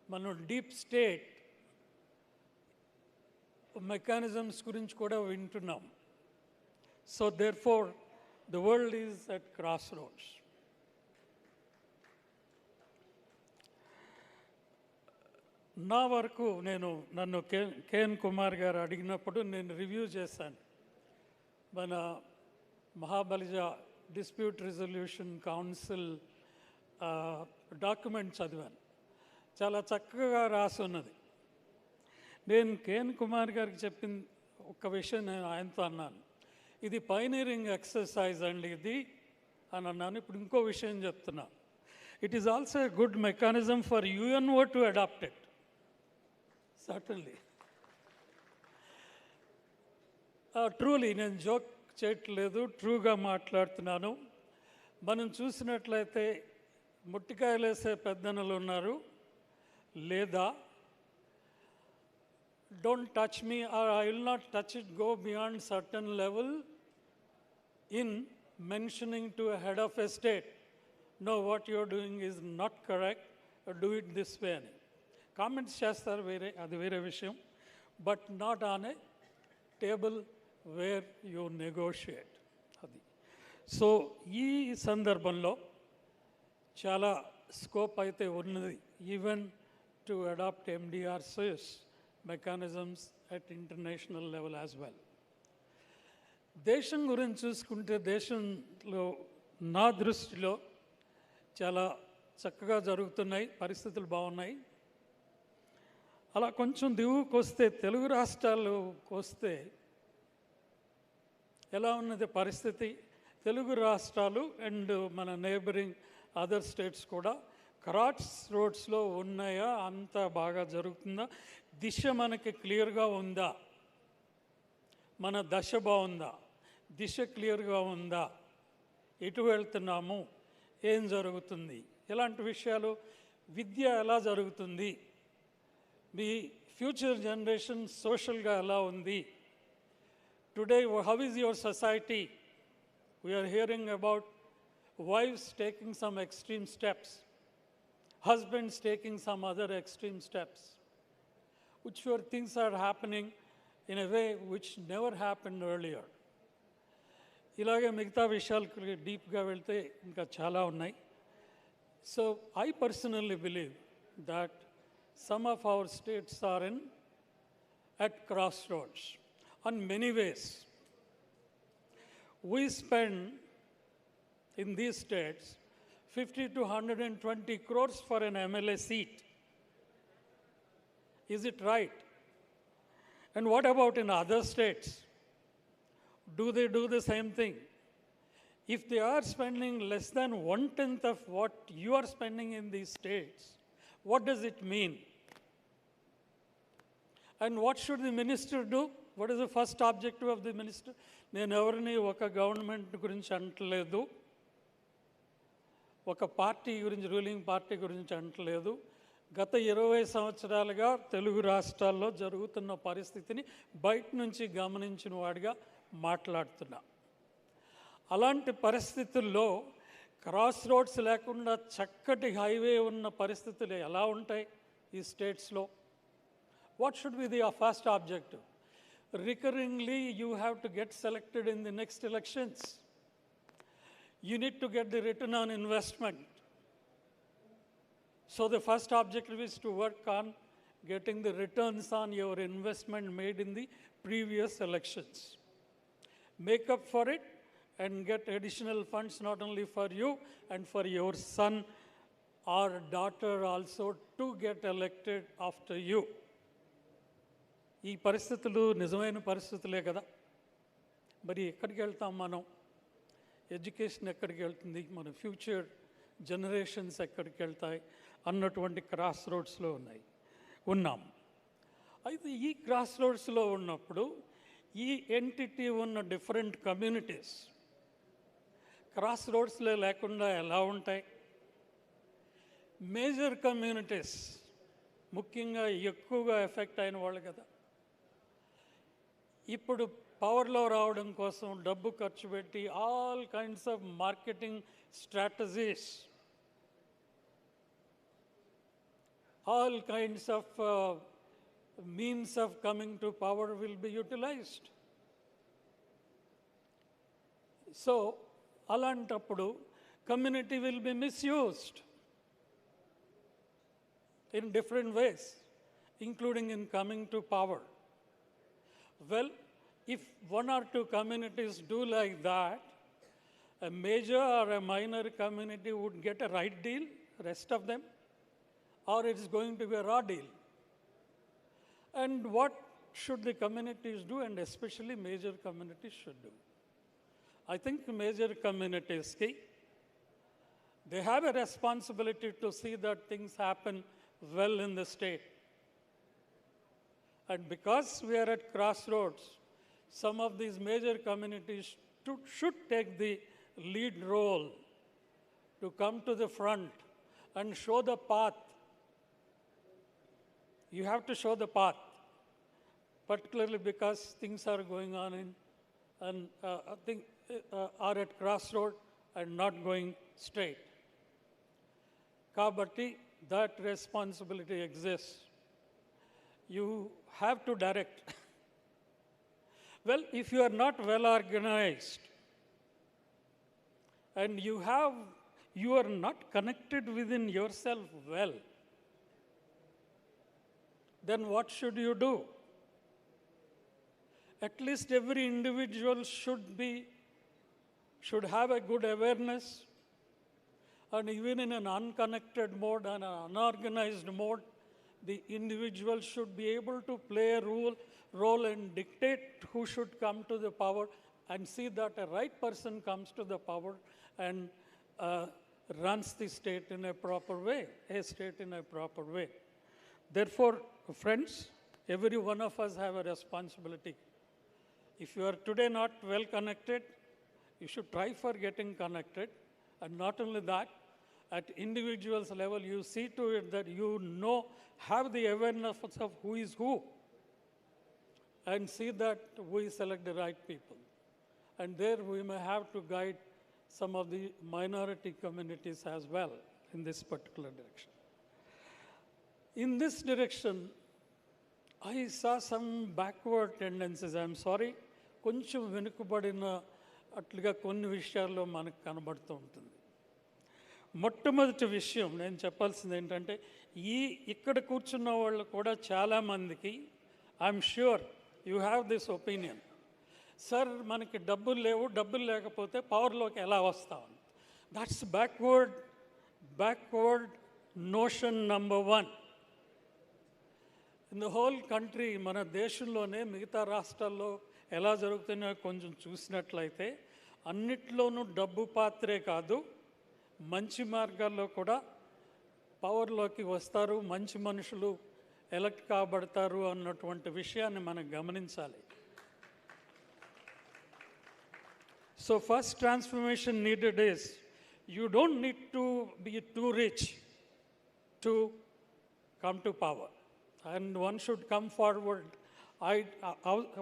మనం డీప్ స్టేట్ మెకానిజమ్స్ గురించి కూడా వింటున్నాం. So therefore the world is at crossroads. నా వరకు నన్ను కేఎన్ కుమార్ గారు అడిగినప్పుడు నేను రివ్యూ చేశాను. మన మహాబలిజ డిస్ప్యూట్ రిజల్యూషన్ కౌన్సిల్ డాక్యుమెంట్ చదివాను. చాలా చక్కగా రాసి ఉన్నది. నేను కేఎన్ కుమార్ గారికి చెప్పిన ఒక విషయం నేను ఆయనతో అన్నాను, ఇది పైనీరింగ్ ఎక్సర్సైజ్ అండి ఇది అని అన్నాను. ఇప్పుడు ఇంకో విషయం చెప్తున్నా, it is also a good mechanism for UNO to adopt it. Certainly truly, నేను జోక్ చేయట్లేదు, ట్రూగా మాట్లాడుతున్నాను. మనం చూసినట్లయితే ముట్టికాయలు వేసే పెద్దనలు ఉన్నారు, లేదా don't touch me or I will not touch it, go beyond certain level in mentioning to a head of a state, no, what you are doing is not correct, do it this way అని comments చేస్తారు, అది వేరే విషయం. But not on a table where you negotiate. అది so ఈ సందర్భంలో చాలా scope అయితే ఉన్నది, even to adopt MDRC's mechanisms at international level as well. దేశం గురించి చూసుకుంటే దేశంలో నా దృష్టిలో చాలా చక్కగా జరుగుతున్నాయి, పరిస్థితులు బాగున్నాయి. అలా కొంచెం దిగువకు వస్తే, తెలుగు రాష్ట్రాలకు వస్తే ఎలా ఉన్నది పరిస్థితి? తెలుగు రాష్ట్రాలు అండ్ మన నేబరింగ్ అదర్ స్టేట్స్ కూడా క్రాస్ రోడ్స్లో ఉన్నాయా? అంత బాగా జరుగుతుందా? దిశ మనకి క్లియర్గా ఉందా? మన దశ బాగుందా? దిశ క్లియర్గా ఉందా? ఎటు వెళ్తున్నాము? ఏం జరుగుతుంది? ఇలాంటి విషయాలు విద్య ఎలా జరుగుతుంది, మీ ఫ్యూచర్ జనరేషన్ సోషల్గా ఎలా ఉంది, today how is your society. We are hearing about wives taking some extreme steps, husbands taking some other extreme steps, which were things are happening in a way which never happened earlier. ఇలాగే మిగతా విషయాలకు డీప్గా వెళ్తే ఇంకా చాలా ఉన్నాయి. So I personally believe that some of our states are at crossroads on many ways. We spend in these states 50 to 120 crores for an MLA seat. Is it right? And what about in other states? Do they do the same thing? If they are spending less than 1/10 of what you are spending in these states, what does it mean? And what should the minister do? What is the first objective of the minister? నేను ఎవరిని ఒక government గురించి అంటలేదు, ఒక party గురించి, ruling party గురించి అంటలేదు. గత 20 సంవత్సరాలుగా తెలుగు రాష్ట్రాల్లో జరుగుతున్న పరిస్థితిని బయట నుంచి గమనించిన వాడిగా మాట్లాడుతున్నా. అలాంటి పరిస్థితుల్లో క్రాస్ రోడ్స్ లేకుండా చక్కటి హైవే ఉన్న పరిస్థితులు ఎలా ఉంటాయి ఈ స్టేట్స్లో? What should be the first objective? Recurringly, you have to get selected in the next elections. You need to get the return on investment. So the first objective is to work on getting the returns on your investment made in the previous elections. Make up for it and get additional funds not only for you and for your son or daughter also to get elected after you. ఈ పరిస్థితులు నిజమైన పరిస్థితులే కదా. మరి ఎక్కడికి వెళ్తాం మనం? Education ఎక్కడికి వెళ్తుంది, మన ఫ్యూచర్ జనరేషన్స్ ఎక్కడికి వెళ్తాయి అన్నటువంటి క్రాస్ రోడ్స్లో ఉన్నాం. అయితే ఈ క్రాస్ రోడ్స్లో ఉన్నప్పుడు ఈ ఎంటిటీ ఉన్న డిఫరెంట్ కమ్యూనిటీస్ క్రాస్ రోడ్స్లో లేకుండా ఎలా ఉంటాయి? మేజర్ కమ్యూనిటీస్ ముఖ్యంగా ఎక్కువగా ఎఫెక్ట్ అయిన వాళ్ళు కదా. ఇప్పుడు పవర్లో రావడం కోసం డబ్బు ఖర్చు పెట్టి all kinds of marketing strategies, all kinds of means of coming to power will be utilized. So, alantappudu community will be misused in different ways, including in coming to power. Well, if one or two communities do like that, a major or a minor community would get a right deal, rest of them, or it's going to be a raw deal. And what should the communities do, and especially major communities should do? I think major communities, they have a responsibility to see that things happen well in the state. And because we are at crossroads, some of these major communities should take the lead role to come to the front and show the path. You have to show the path, particularly because things are going on are at crossroad and not going straight. Kabatti, that responsibility exists. You have to direct. Well, if you are not well organized and you are not connected within yourself well, then what should you do? At least every individual should have a good awareness, and even in an unconnected mode and an unorganized mode, the individual should be able to play a role and dictate who should come to the power, and see that a right person comes to the power and runs the state in a proper way, Therefore, friends, every one of us have a responsibility. If you are today not well connected, you should try for getting connected. And not only that, at individuals level, you see to it that you know, have the awareness of who is who, and see that we select the right people. And there we may have to guide some of the minority communities as well in this particular direction. In this direction, I saw some backward tendencies. I'm sorry, కొంచెం వెనుకబడిన అట్లుగా కొన్ని విషయాల్లో మనకు కనబడుతూ ఉంటుంది. మొట్టమొదటి విషయం నేను చెప్పాల్సింది ఏంటంటే, ఇక్కడ కూర్చున్న వాళ్ళు కూడా చాలామందికి I'm sure you have this opinion, sir మనకి డబ్బులు లేవు, డబ్బులు లేకపోతే పవర్లోకి ఎలా వస్తాం. That's backward notion number 1 in the whole country. మన దేశంలోనే మిగతా రాష్ట్రాల్లో ఎలా జరుగుతున్నాయో కొంచెం చూసినట్లయితే అన్నిట్లోనూ డబ్బు పాత్రే కాదు, మంచి మార్గాల్లో కూడా పవర్లోకి వస్తారు, మంచి మనుషులు ఎలక్ట్ కాబడతారు అన్నటువంటి విషయాన్ని మనం గమనించాలి. So first transformation needed is, you don't need to be too rich to come to power, and one should come forward.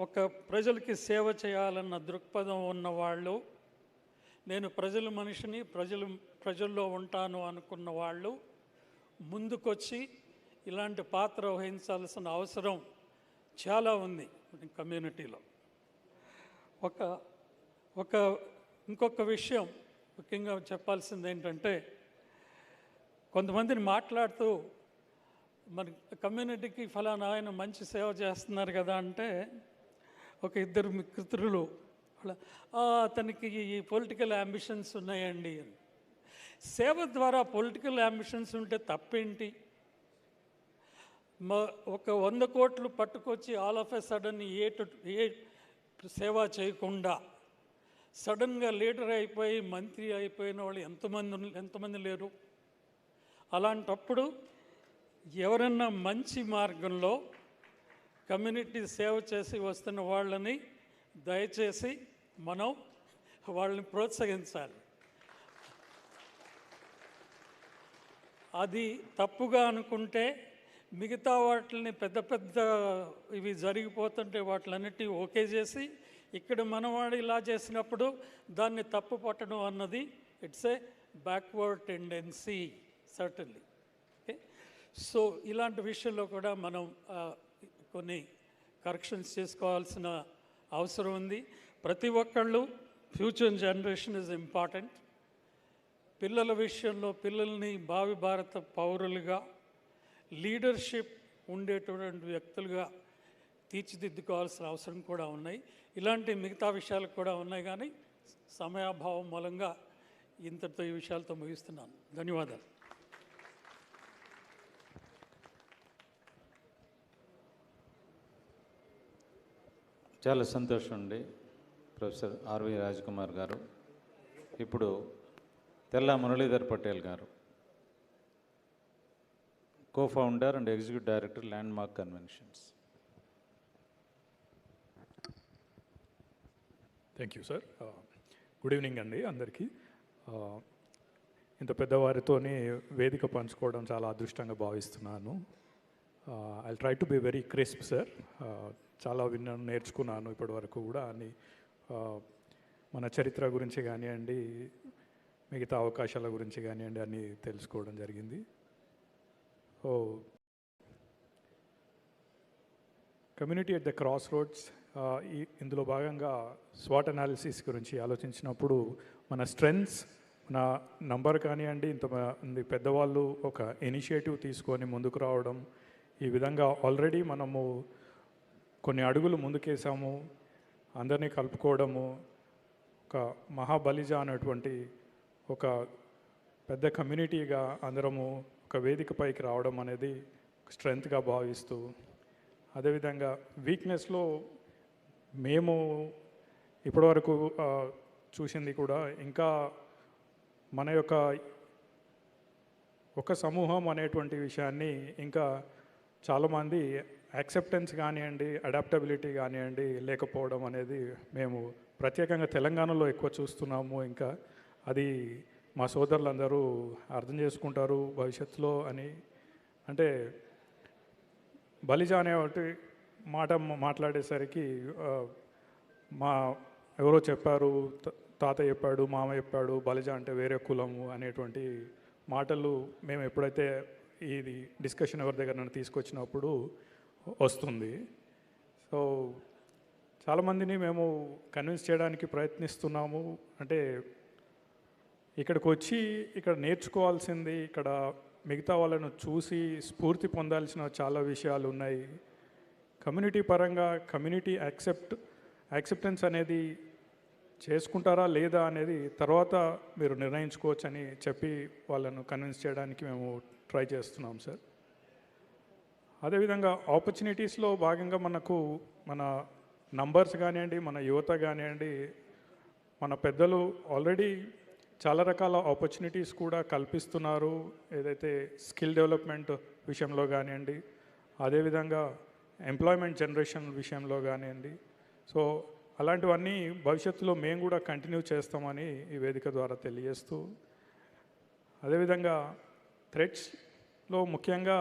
ఒక ప్రజలకి సేవ చేయాలన్న దృక్పథం ఉన్నవాళ్ళు, నేను ప్రజల మనిషిని, ప్రజల్లో ఉంటాను అనుకున్న వాళ్ళు ముందుకొచ్చి ఇలాంటి పాత్ర వహించాల్సిన అవసరం చాలా ఉంది కమ్యూనిటీలో. ఇంకొక విషయం ముఖ్యంగా చెప్పాల్సింది ఏంటంటే, కొంతమందిని మాట్లాడుతూ మరి కమ్యూనిటీకి ఫలానా ఆయన మంచి సేవ చేస్తున్నారు కదా అంటే, ఒక ఇద్దరు మిత్రులు అతనికి ఈ పొలిటికల్ అంబిషన్స్ ఉన్నాయండి. సేవ ద్వారా పొలిటికల్ అంబిషన్స్ ఉంటే తప్పేంటి? ఒక 100 కోట్లు పట్టుకొచ్చి ఆల్ ఆఫ్ ఎ సడన్ ఏ సేవ చేయకుండా సడన్గా లీడర్ అయిపోయి మంత్రి అయిపోయిన వాళ్ళు ఎంతమంది లేరు? అలాంటప్పుడు ఎవరన్నా మంచి మార్గంలో కమ్యూనిటీ సేవ చేసి వస్తున్న వాళ్ళని దయచేసి మనం వాళ్ళని ప్రోత్సహించాలి. అది తప్పుగా అనుకుంటే మిగతా వాటిని పెద్ద ఇవి జరిగిపోతుంటే వాటిలన్నిటి ఓకే చేసి, ఇక్కడ మనవాడు ఇలా చేసినప్పుడు దాన్ని తప్పు పట్టడం అన్నది it's a backward tendency certainly. Okay, so ఇలాంటి విషయంలో కూడా మనం కొన్ని కరెక్షన్స్ చేసుకోవాల్సిన అవసరం ఉంది. ప్రతి ఒక్కళ్ళు, ఫ్యూచర్ జనరేషన్ ఇస్ ఇంపార్టెంట్. పిల్లల విషయంలో పిల్లల్ని భావి భారత పౌరులుగా, లీడర్షిప్ ఉండేటువంటి వ్యక్తులుగా తీర్చిదిద్దుకోవాల్సిన అవసరం కూడా ఉన్నాయి. ఇలాంటి మిగతా విషయాలు కూడా ఉన్నాయి, కానీ సమయాభావం మూలంగా ఇంతటితో ఈ విషయాలతో ముగిస్తున్నాను. ధన్యవాదాలు. చాలా సంతోషం అండి ప్రొఫెసర్ ఆర్వి రాజ్కుమార్ గారు. ఇప్పుడు తెల్లా మురళీధర్ పటేల్ గారు, co-founder and executive director, Landmark Conventions. Thank you sir. Good evening అండి అందరికీ. ఇంత పెద్దవారితోని వేదిక పంచుకోవడం చాలా అదృష్టంగా భావిస్తున్నాను. I try to be very crisp sir. చాలా విన్నాను, నేర్చుకున్నాను ఇప్పటి వరకు కూడా. అని మన చరిత్ర గురించి కానివ్వండి, మిగతా అవకాశాల గురించి కానివ్వండి, అన్నీ తెలుసుకోవడం జరిగింది. Community at the cross roads, ఇందులో భాగంగా స్వాట్ అనాలిసిస్ గురించి ఆలోచించినప్పుడు మన స్ట్రెంగ్స్, మన నంబర్ కానివ్వండి, ఇంతమంది పెద్దవాళ్ళు ఒక ఇనిషియేటివ్ తీసుకొని ముందుకు రావడం, ఈ విధంగా ఆల్రెడీ మనము కొన్ని అడుగులు ముందుకేసాము, అందరినీ కలుపుకోవడము, ఒక మహాబలిజా అనేటువంటి ఒక పెద్ద కమ్యూనిటీగా అందరము ఒక వేదికపైకి రావడం అనేది స్ట్రెంగ్త్గా భావిస్తూ, అదేవిధంగా వీక్నెస్లో మేము ఇప్పటివరకు చూసింది కూడా, ఇంకా మన యొక్క ఒక సమూహం అనేటువంటి విషయాన్ని ఇంకా చాలామంది యాక్సెప్టెన్స్ కానివ్వండి, అడాప్టబిలిటీ కానివ్వండి లేకపోవడం అనేది మేము ప్రత్యేకంగా తెలంగాణలో ఎక్కువ చూస్తున్నాము. ఇంకా అది మా సోదరులందరూ అర్థం చేసుకుంటారు భవిష్యత్తులో అని. అంటే బలిజ అనే ఒకటి మాట్లాడేసరికి మా ఎవరో చెప్పారు, తాత చెప్పాడు, మామ చెప్పాడు, బలిజ అంటే వేరే కులము అనేటువంటి మాటలు మేము ఎప్పుడైతే ఇది డిస్కషన్ ఎవరి దగ్గర నన్ను తీసుకొచ్చినప్పుడు వస్తుంది. సో చాలామందిని మేము కన్విన్స్ చేయడానికి ప్రయత్నిస్తున్నాము. అంటే ఇక్కడికి వచ్చి ఇక్కడ నేర్చుకోవాల్సింది, ఇక్కడ మిగతా వాళ్ళను చూసి స్ఫూర్తి పొందాల్సిన చాలా విషయాలు ఉన్నాయి. కమ్యూనిటీ పరంగా కమ్యూనిటీ యాక్సెప్టెన్స్ అనేది చేసుకుంటారా లేదా అనేది తర్వాత మీరు నిర్ణయించుకోవచ్చు అని చెప్పి వాళ్ళను కన్విన్స్ చేయడానికి మేము ట్రై చేస్తున్నాం సార్. అదేవిధంగా ఆపర్చునిటీస్లో భాగంగా మనకు మన నంబర్స్ కానివ్వండి, మన యువత కానివ్వండి, మన పెద్దలు ఆల్రెడీ చాలా రకాల ఆపర్చునిటీస్ కూడా కల్పిస్తున్నారు. ఏదైతే స్కిల్ డెవలప్మెంట్ విషయంలో కానివ్వండి, అదేవిధంగా ఎంప్లాయ్మెంట్ జనరేషన్ విషయంలో కానివ్వండి. సో అలాంటివన్నీ భవిష్యత్తులో మేము కూడా కంటిన్యూ చేస్తామని ఈ వేదిక ద్వారా తెలియజేస్తూ, అదేవిధంగా థ్రెట్స్లో ముఖ్యంగా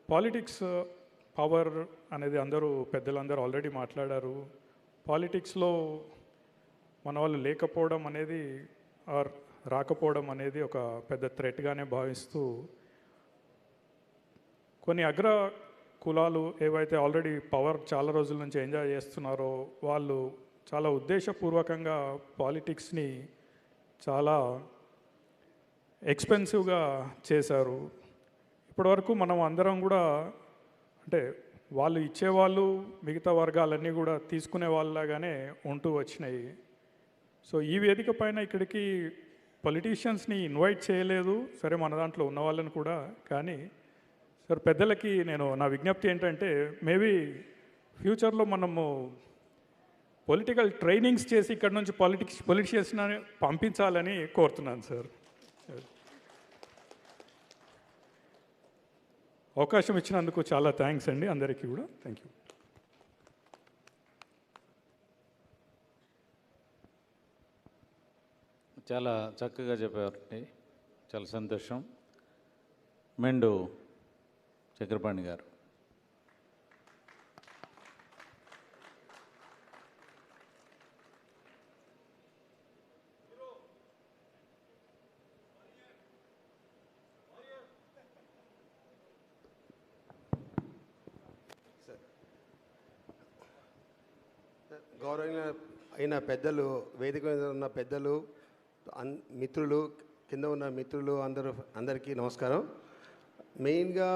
పాలిటిక్స్ పవర్ అనేది పెద్దలందరూ ఆల్రెడీ మాట్లాడారు. పాలిటిక్స్లో మన వాళ్ళు లేకపోవడం అనేది ఆర్ రాకపోవడం అనేది ఒక పెద్ద థ్రెట్గానే భావిస్తూ, కొన్ని అగ్ర కులాలు ఏవైతే ఆల్రెడీ పవర్ చాలా రోజుల నుంచి ఎంజాయ్ చేస్తున్నారో వాళ్ళు చాలా ఉద్దేశపూర్వకంగా పాలిటిక్స్ని చాలా ఎక్స్పెన్సివ్గా చేశారు. ఇప్పటివరకు మనం అందరం కూడా అంటే వాళ్ళు ఇచ్చేవాళ్ళు, మిగతా వర్గాలన్నీ కూడా తీసుకునే వాళ్ళలాగానే ఉంటూ వచ్చినాయి. సో ఈ వేదిక పైన ఇక్కడికి పొలిటీషియన్స్ని ఇన్వైట్ చేయలేదు, సరే మన దాంట్లో ఉన్న వాళ్ళని కూడా. కానీ సార్ పెద్దలకి నా విజ్ఞప్తి ఏంటంటే, మేబీ ఫ్యూచర్లో మనము పొలిటికల్ ట్రైనింగ్స్ చేసి ఇక్కడ నుంచి పొలిటీషియన్స్ని పంపించాలని కోరుతున్నాను సార్. అవకాశం ఇచ్చినందుకు చాలా థ్యాంక్స్ అండి అందరికీ కూడా. Thank you. చాలా చక్కగా చెప్పారండి, చాలా సంతోషం. మెండు చక్రపాణి గారు. గౌరవనీయ అయిన పెద్దలు, వేదిక మీద ఉన్న పెద్దలు, మిత్రులు, కింద ఉన్న మిత్రులు అందరికీ నమస్కారం. మెయిన్గా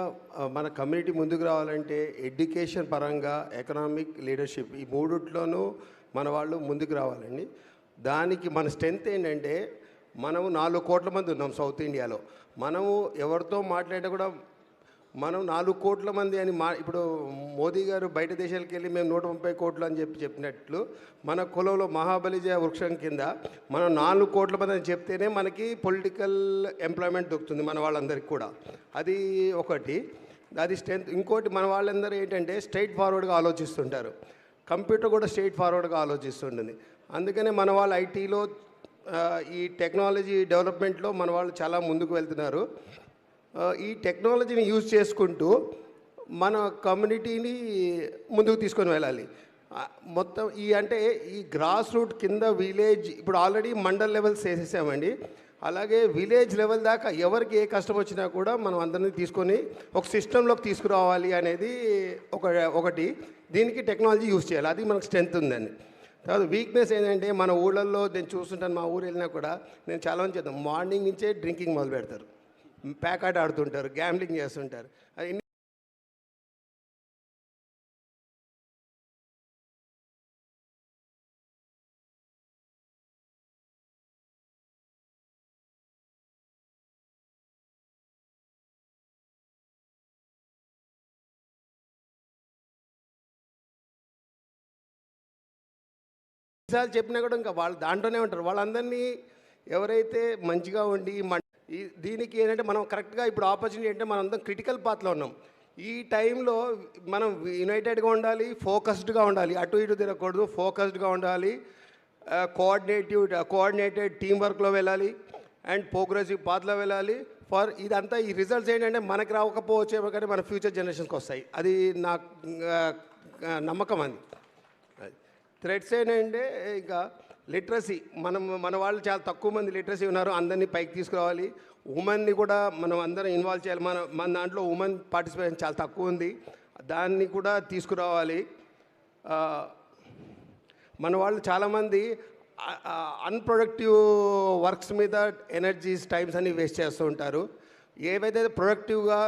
మన కమ్యూనిటీ ముందుకు రావాలంటే ఎడ్యుకేషన్ పరంగా, ఎకనామిక్, లీడర్షిప్ ఈ మూడిట్లోనూ మన వాళ్ళు ముందుకు రావాలండి. దానికి మన స్ట్రెంత్ ఏంటంటే, మనము 4 కోట్ల మంది ఉన్నాం సౌత్ ఇండియాలో. మనము ఎవరితో మాట్లాడినా కూడా మనం 4 కోట్ల మంది అని ఇప్పుడు మోదీ గారు బయట దేశాలకు వెళ్ళి మేము 130 కోట్లు అని చెప్పినట్లు, మన కులంలో మహాబలిజ వృక్షం కింద మనం 4 కోట్ల మంది అని చెప్తేనే మనకి పొలిటికల్ ఎంప్లాయ్మెంట్ దొరుకుతుంది మన వాళ్ళందరికీ కూడా. అది ఒకటి, అది స్ట్రెంత్. ఇంకోటి, మన వాళ్ళందరూ ఏంటంటే స్ట్రైట్ ఫార్వర్డ్గా ఆలోచిస్తుంటారు. కంప్యూటర్ కూడా స్ట్రైట్ ఫార్వర్డ్గా ఆలోచిస్తుంటుంది. అందుకనే మన వాళ్ళు ఐటీలో, ఈ టెక్నాలజీ డెవలప్మెంట్లో మన వాళ్ళు చాలా ముందుకు వెళ్తున్నారు. ఈ టెక్నాలజీని యూజ్ చేసుకుంటూ మన కమ్యూనిటీని ముందుకు తీసుకొని వెళ్ళాలి. మొత్తం ఈ గ్రాస్ రూట్ కింద విలేజ్, ఇప్పుడు ఆల్రెడీ మండల్ లెవెల్స్ వేసేసామండి. అలాగే విలేజ్ లెవెల్ దాకా ఎవరికి ఏ కష్టం వచ్చినా కూడా మనం అందరినీ తీసుకొని ఒక సిస్టంలోకి తీసుకురావాలి అనేది ఒకటి. దీనికి టెక్నాలజీ యూజ్ చేయాలి, అది మనకు స్ట్రెంత్ ఉందండి. తర్వాత వీక్నెస్ ఏంటంటే, మన ఊళ్ళల్లో నేను చూస్తుంటాను, మా ఊరు వెళ్ళినా కూడా నేను చాలా మంది చేద్దాం, మార్నింగ్ నుంచే డ్రింకింగ్ మొదలు పెడతారు, ప్యాకాట్ ఆడుతుంటారు, గ్యాంబ్లింగ్ చేస్తుంటారు. చెప్పినా కూడా ఇంకా వాళ్ళు దాంట్లోనే ఉంటారు. వాళ్ళందరినీ ఎవరైతే మంచిగా ఉండి దీనికి ఏంటంటే, మనం కరెక్ట్గా ఇప్పుడు ఆపర్చునిటీ అంటే మనం అందరం క్రిటికల్ పాత్లో ఉన్నాం. ఈ టైంలో మనం యునైటెడ్గా ఉండాలి, ఫోకస్డ్గా ఉండాలి, అటు ఇటు తిరగకూడదు, ఫోకస్డ్గా ఉండాలి, కోఆర్డినేటెడ్ టీం వర్క్లో వెళ్ళాలి. అండ్ ప్రోగ్రెసివ్ పాత్లో వెళ్ళాలి. ఫర్ ఇదంతా ఈ రిజల్ట్స్ ఏంటంటే మనకు రాకపోవచ్చేమో కానీ మన ఫ్యూచర్ జనరేషన్స్కి వస్తాయి. అది నా నమ్మకం. అది థ్రెడ్స్ ఏంటంటే ఇంకా లిటరసీ, మన వాళ్ళు చాలా తక్కువ మంది లిటరసీ ఉన్నారు. అందరినీ పైకి తీసుకురావాలి. ఉమెన్ని కూడా మనం అందరం ఇన్వాల్వ్ చేయాలి. మన దాంట్లో ఉమెన్ పార్టిసిపేషన్ చాలా తక్కువ ఉంది, దాన్ని కూడా తీసుకురావాలి. మన వాళ్ళు చాలామంది అన్ప్రొడక్టివ్ వర్క్స్ మీద ఎనర్జీస్ టైమ్స్ అన్ని వేస్ట్ చేస్తూ ఉంటారు. ఏవైతే ప్రొడక్టివ్గా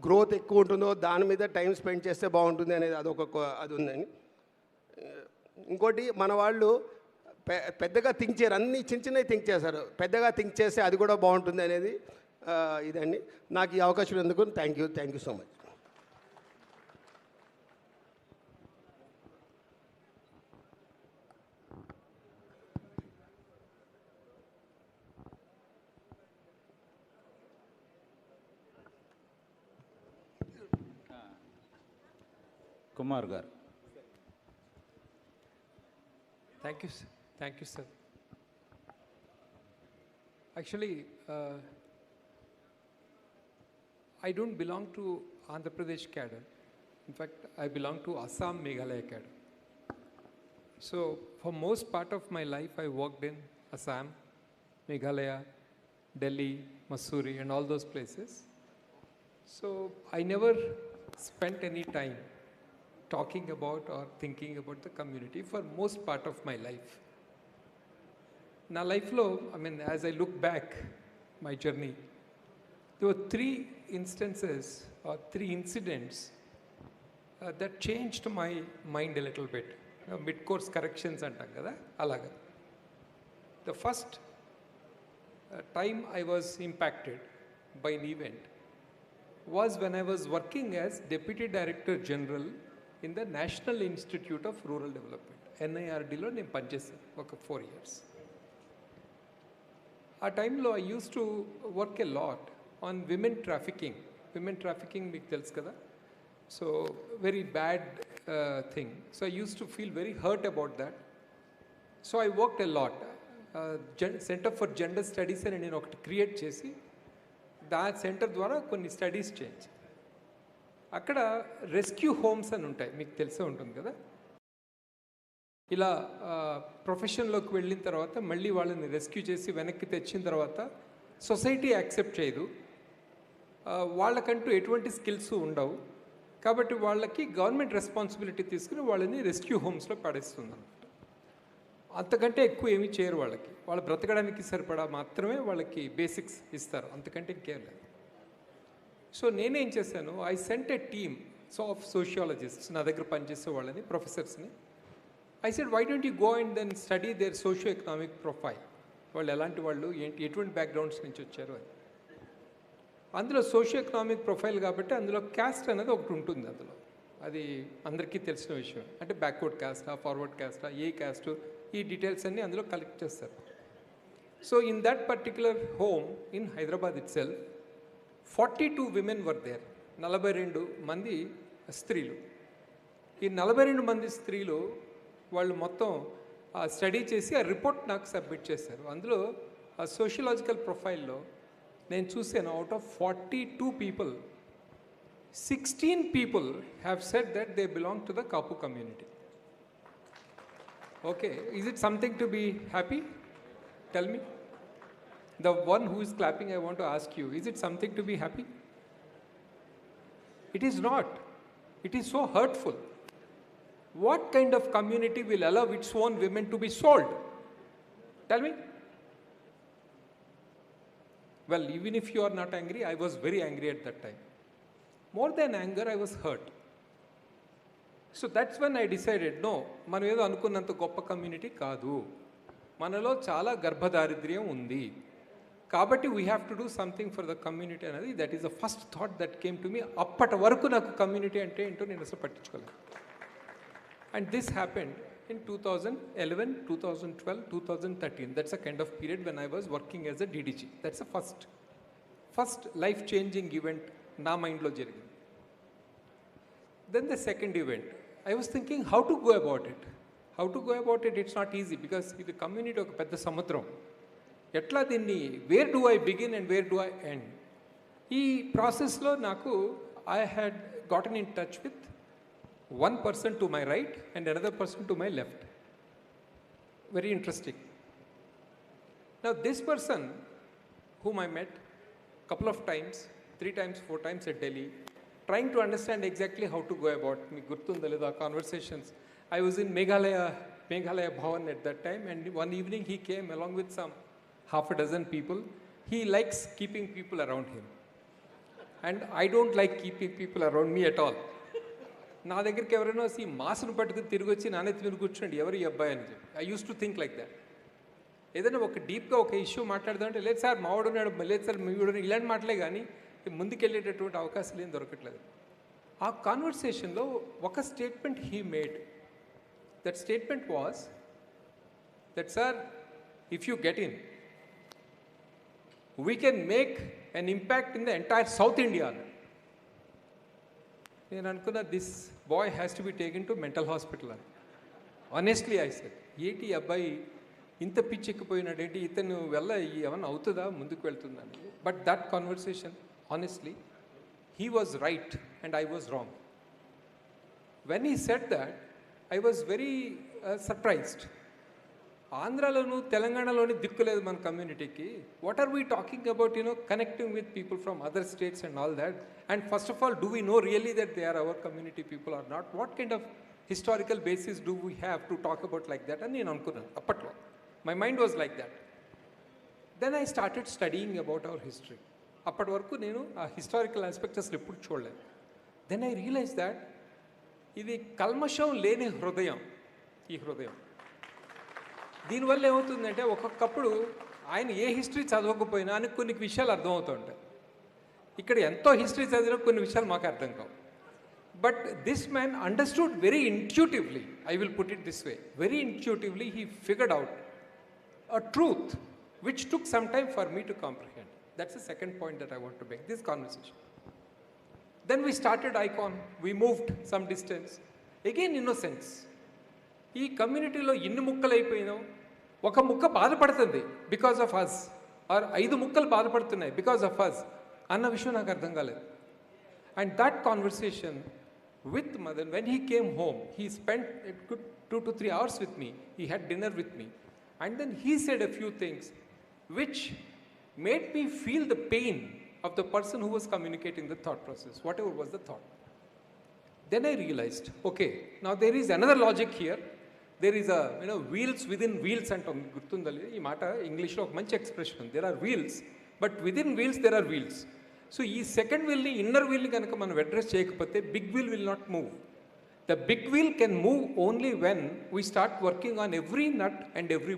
గ్రోత్ ఎక్కువ ఉంటుందో దాని మీద టైం స్పెండ్ చేస్తే బాగుంటుంది అనేది అది ఉందని. ఇంకోటి, మన వాళ్ళు పెద్దగా థింక్ చేయరు, అన్నీ చిన్న చిన్నవి థింక్ చేస్తారు. పెద్దగా థింక్ చేస్తే అది కూడా బాగుంటుంది అనేది ఇదండి. నాకు ఈ అవకాశం ఎందుకు thank you so much. Kumar గారు. Thank you, sir. Actually, I don't belong to Andhra Pradesh cadre. In fact, I belong to Assam Meghalaya cadre. So, for most part of my life, I worked in Assam, Meghalaya, Delhi, Mussoorie, and all those places. So, I never spent any time talking about or thinking about the community for most part of my life. Now, life lo, as I look back my journey, there were 3 instances or 3 incidents that changed my mind a little bit. Mid-course corrections antam kada alaga. The first time I was impacted by an event was when I was working as Deputy Director General in the National Institute of Rural Development, NIRDలో నేను పనిచేశాను ఒక 4 years. ఆ టైంలో I used to work a lot on women trafficking. Women trafficking మీకు తెలుసు కదా. So very bad thing. So I used to feel very hurt about that. So I worked a lot. Center for Gender Studies అని నేను ఒకటి create చేసి దాని centre ద్వారా కొన్ని స్టడీస్ చేయించాను. అక్కడ రెస్క్యూ హోమ్స్ అని ఉంటాయి, మీకు తెలిసే ఉంటుంది కదా. ఇలా ప్రొఫెషన్లోకి వెళ్ళిన తర్వాత మళ్ళీ వాళ్ళని రెస్క్యూ చేసి వెనక్కి తెచ్చిన తర్వాత సొసైటీ యాక్సెప్ట్ చేయదు, వాళ్ళకంటూ ఎటువంటి స్కిల్స్ ఉండవు. కాబట్టి వాళ్ళకి గవర్నమెంట్ రెస్పాన్సిబిలిటీ తీసుకుని వాళ్ళని రెస్క్యూ హోమ్స్లో పడేస్తుంది అనమాట. అంతకంటే ఎక్కువ ఏమీ చేయరు వాళ్ళకి. వాళ్ళు బ్రతకడానికి సరిపడా మాత్రమే వాళ్ళకి బేసిక్స్ ఇస్తారు, అంతకంటే ఇంకేం లేదు. సో నేనేం చేశాను, I sent a team of sociologists, నా దగ్గర పనిచేసే వాళ్ళని, ప్రొఫెసర్స్ని. I said, why don't you go and then study their socio economic profile, వాళ్ళు ఎలాంటి వాళ్ళు, ఎటువంటి బ్యాక్గ్రౌండ్స్ నుంచి వచ్చారు అని. అందులో సోషియో ఎకనామిక్ ప్రొఫైల్ కాబట్టి అందులో క్యాస్ట్ అనేది ఒకటి ఉంటుంది. అందులో అది అందరికీ తెలిసిన విషయం. అంటే బ్యాక్వర్డ్ క్యాస్టా, ఫార్వర్డ్ క్యాస్టా, ఏ క్యాస్ట్, ఈ డీటెయిల్స్ అన్నీ అందులో కలెక్ట్ చేస్తారు. So in that particular home in Hyderabad it self 42 women were there. 42 మంది స్త్రీలు. ఈ 42 మంది స్త్రీలు వాళ్ళు మొత్తం స్టడీ చేసి ఆ రిపోర్ట్ నాకు సబ్మిట్ చేశారు. అందులో ఆ సోషియలాజికల్ ప్రొఫైల్లో నేను చూసాను, out of 42 people, 16 people have said that they belong to the Kapu community. Okay, is it something to be happy? Tell me. The one who is clapping, I want to ask you, is it something to be happy? It is not. It is so hurtful. What kind of community will allow its own women to be sold? Tell me. Well, even if you are not angry, I was very angry at that time. More than anger, I was hurt. So that's when I decided, no, మనం ఏదో అనుకున్నంత గొప్ప community కాదు, మనలో చాలా గర్భదారిద్ర్యం ఉంది, కాబట్టి we have to do something for the community అనేది. That is the first thought that came to me. అప్పటి వరకు నాకు కమ్యూనిటీ అంటే ఏంటో నేను అసలు పట్టించుకోలేదు. And this happened in 2011, 2012, 2013. That's a kind of period when I was working as a DDG. That's the first life-changing event na mind lo jarigindi. Then the second event, I was thinking how to go about it. How to go about it, it's not easy because the community oka pedda samudram. ఎట్లా దీన్ని where do I begin and where do I end. ఈ ప్రాసెస్లో నాకు I had గాటన్ in touch with one person to my right and another person to my left. Very interesting. Now this person whom I met couple of times, 3 times, 4 times at Delhi, trying to understand exactly how to go about me gurtunda leda conversations. I was in Meghalaya Bhavan at that time, and one evening he came along with some half a dozen people. He likes keeping people around him, and I don't like keeping people around me at all. నా దగ్గరికి ఎవరైనా ఈ మాస్ను పట్టుకుని తిరిగి వచ్చి నాన్నెత్తి మీద కూర్చోండి ఎవరు ఈ అబ్బాయి అని చెప్పి. I use to think like that. ఏదైనా ఒక డీప్గా ఒక ఇష్యూ మాట్లాడదామంటే లేదు సార్ మావాడున్నాడు, లేదు సార్ మీవాడు, ఇలాంటి మాటలే కానీ ముందుకెళ్ళేటటువంటి అవకాశాలు ఏం దొరకట్లేదు. ఆ కాన్వర్సేషన్లో ఒక statement he made. That statement was that sir if you get in we can make an impact in the entire south India. నేను అనుకున్న this boy has to be taken to mental hospital అని. Honestly I said, ఏంటి అబ్బాయి ఇంత పిచ్చెక్కిపోయినాడు, ఏంటి ఇతను వల్ల ఏమన్నా అవుతుందా, ముందుకు వెళ్తుందని. But that conversation honestly he was right and I was wrong. When he said that I was very surprised. ఆంధ్రాలోను తెలంగాణలోని దిక్కులేదు మన కమ్యూనిటీకి. What are we talking about connecting with people from other states and all that. And first of all, do we know really that they are our community people or not? What kind of historical basis do we have to talk about like that అని నేను అనుకున్నాను అప్పట్లో. My mind was like that. Then I started studying about our history. అప్పటి వరకు నేను ఆ historical aspects అసలు ఎప్పుడు చూడలేదు. దెన్ ఐ రియలైజ్ దాట్ ఇది కల్మషం లేని హృదయం, ఈ హృదయం. దీనివల్ల ఏమవుతుందంటే ఒక్కొక్కప్పుడు ఆయన ఏ హిస్టరీ చదవకపోయినా అని కొన్ని విషయాలు అర్థమవుతూ ఉంటాయి. ఇక్కడ ఎంతో హిస్టరీ చదివినా కొన్ని విషయాలు మాకు అర్థం కావు. But this man understood very intuitively, I will put it this way, very intuitively he figured out a truth which took some time for me to comprehend. That's the second point that I want to make this conversation. Then we started AIKON. We moved some distance. Again, innocence. ఈ కమ్యూనిటీలో ఎన్ని ముక్కలు అయిపోయినాం, ఒక ముక్క బాధపడుతుంది because of us, are 5 ముక్కలు బాధపడుతున్నాయి because of us అన్న విషయం నాకు అర్థం కాలేదు. And that conversation with Madan, when he came home, he spent 2 to 3 hours with me. He had dinner with me. And then he said a few things which made me feel the pain of the person who was communicating the thought process, whatever was the thought. Then I realized, okay, now there is another logic here. There is a, wheels within wheels antam gurtundali. Ee maata English lo oka manchi expression. There are wheels, but within wheels there are wheels. So ee second wheel ni, inner wheel ni ganaka manam address cheyakapothe big wheel will not move. The big wheel can move only when we start working on every nut and every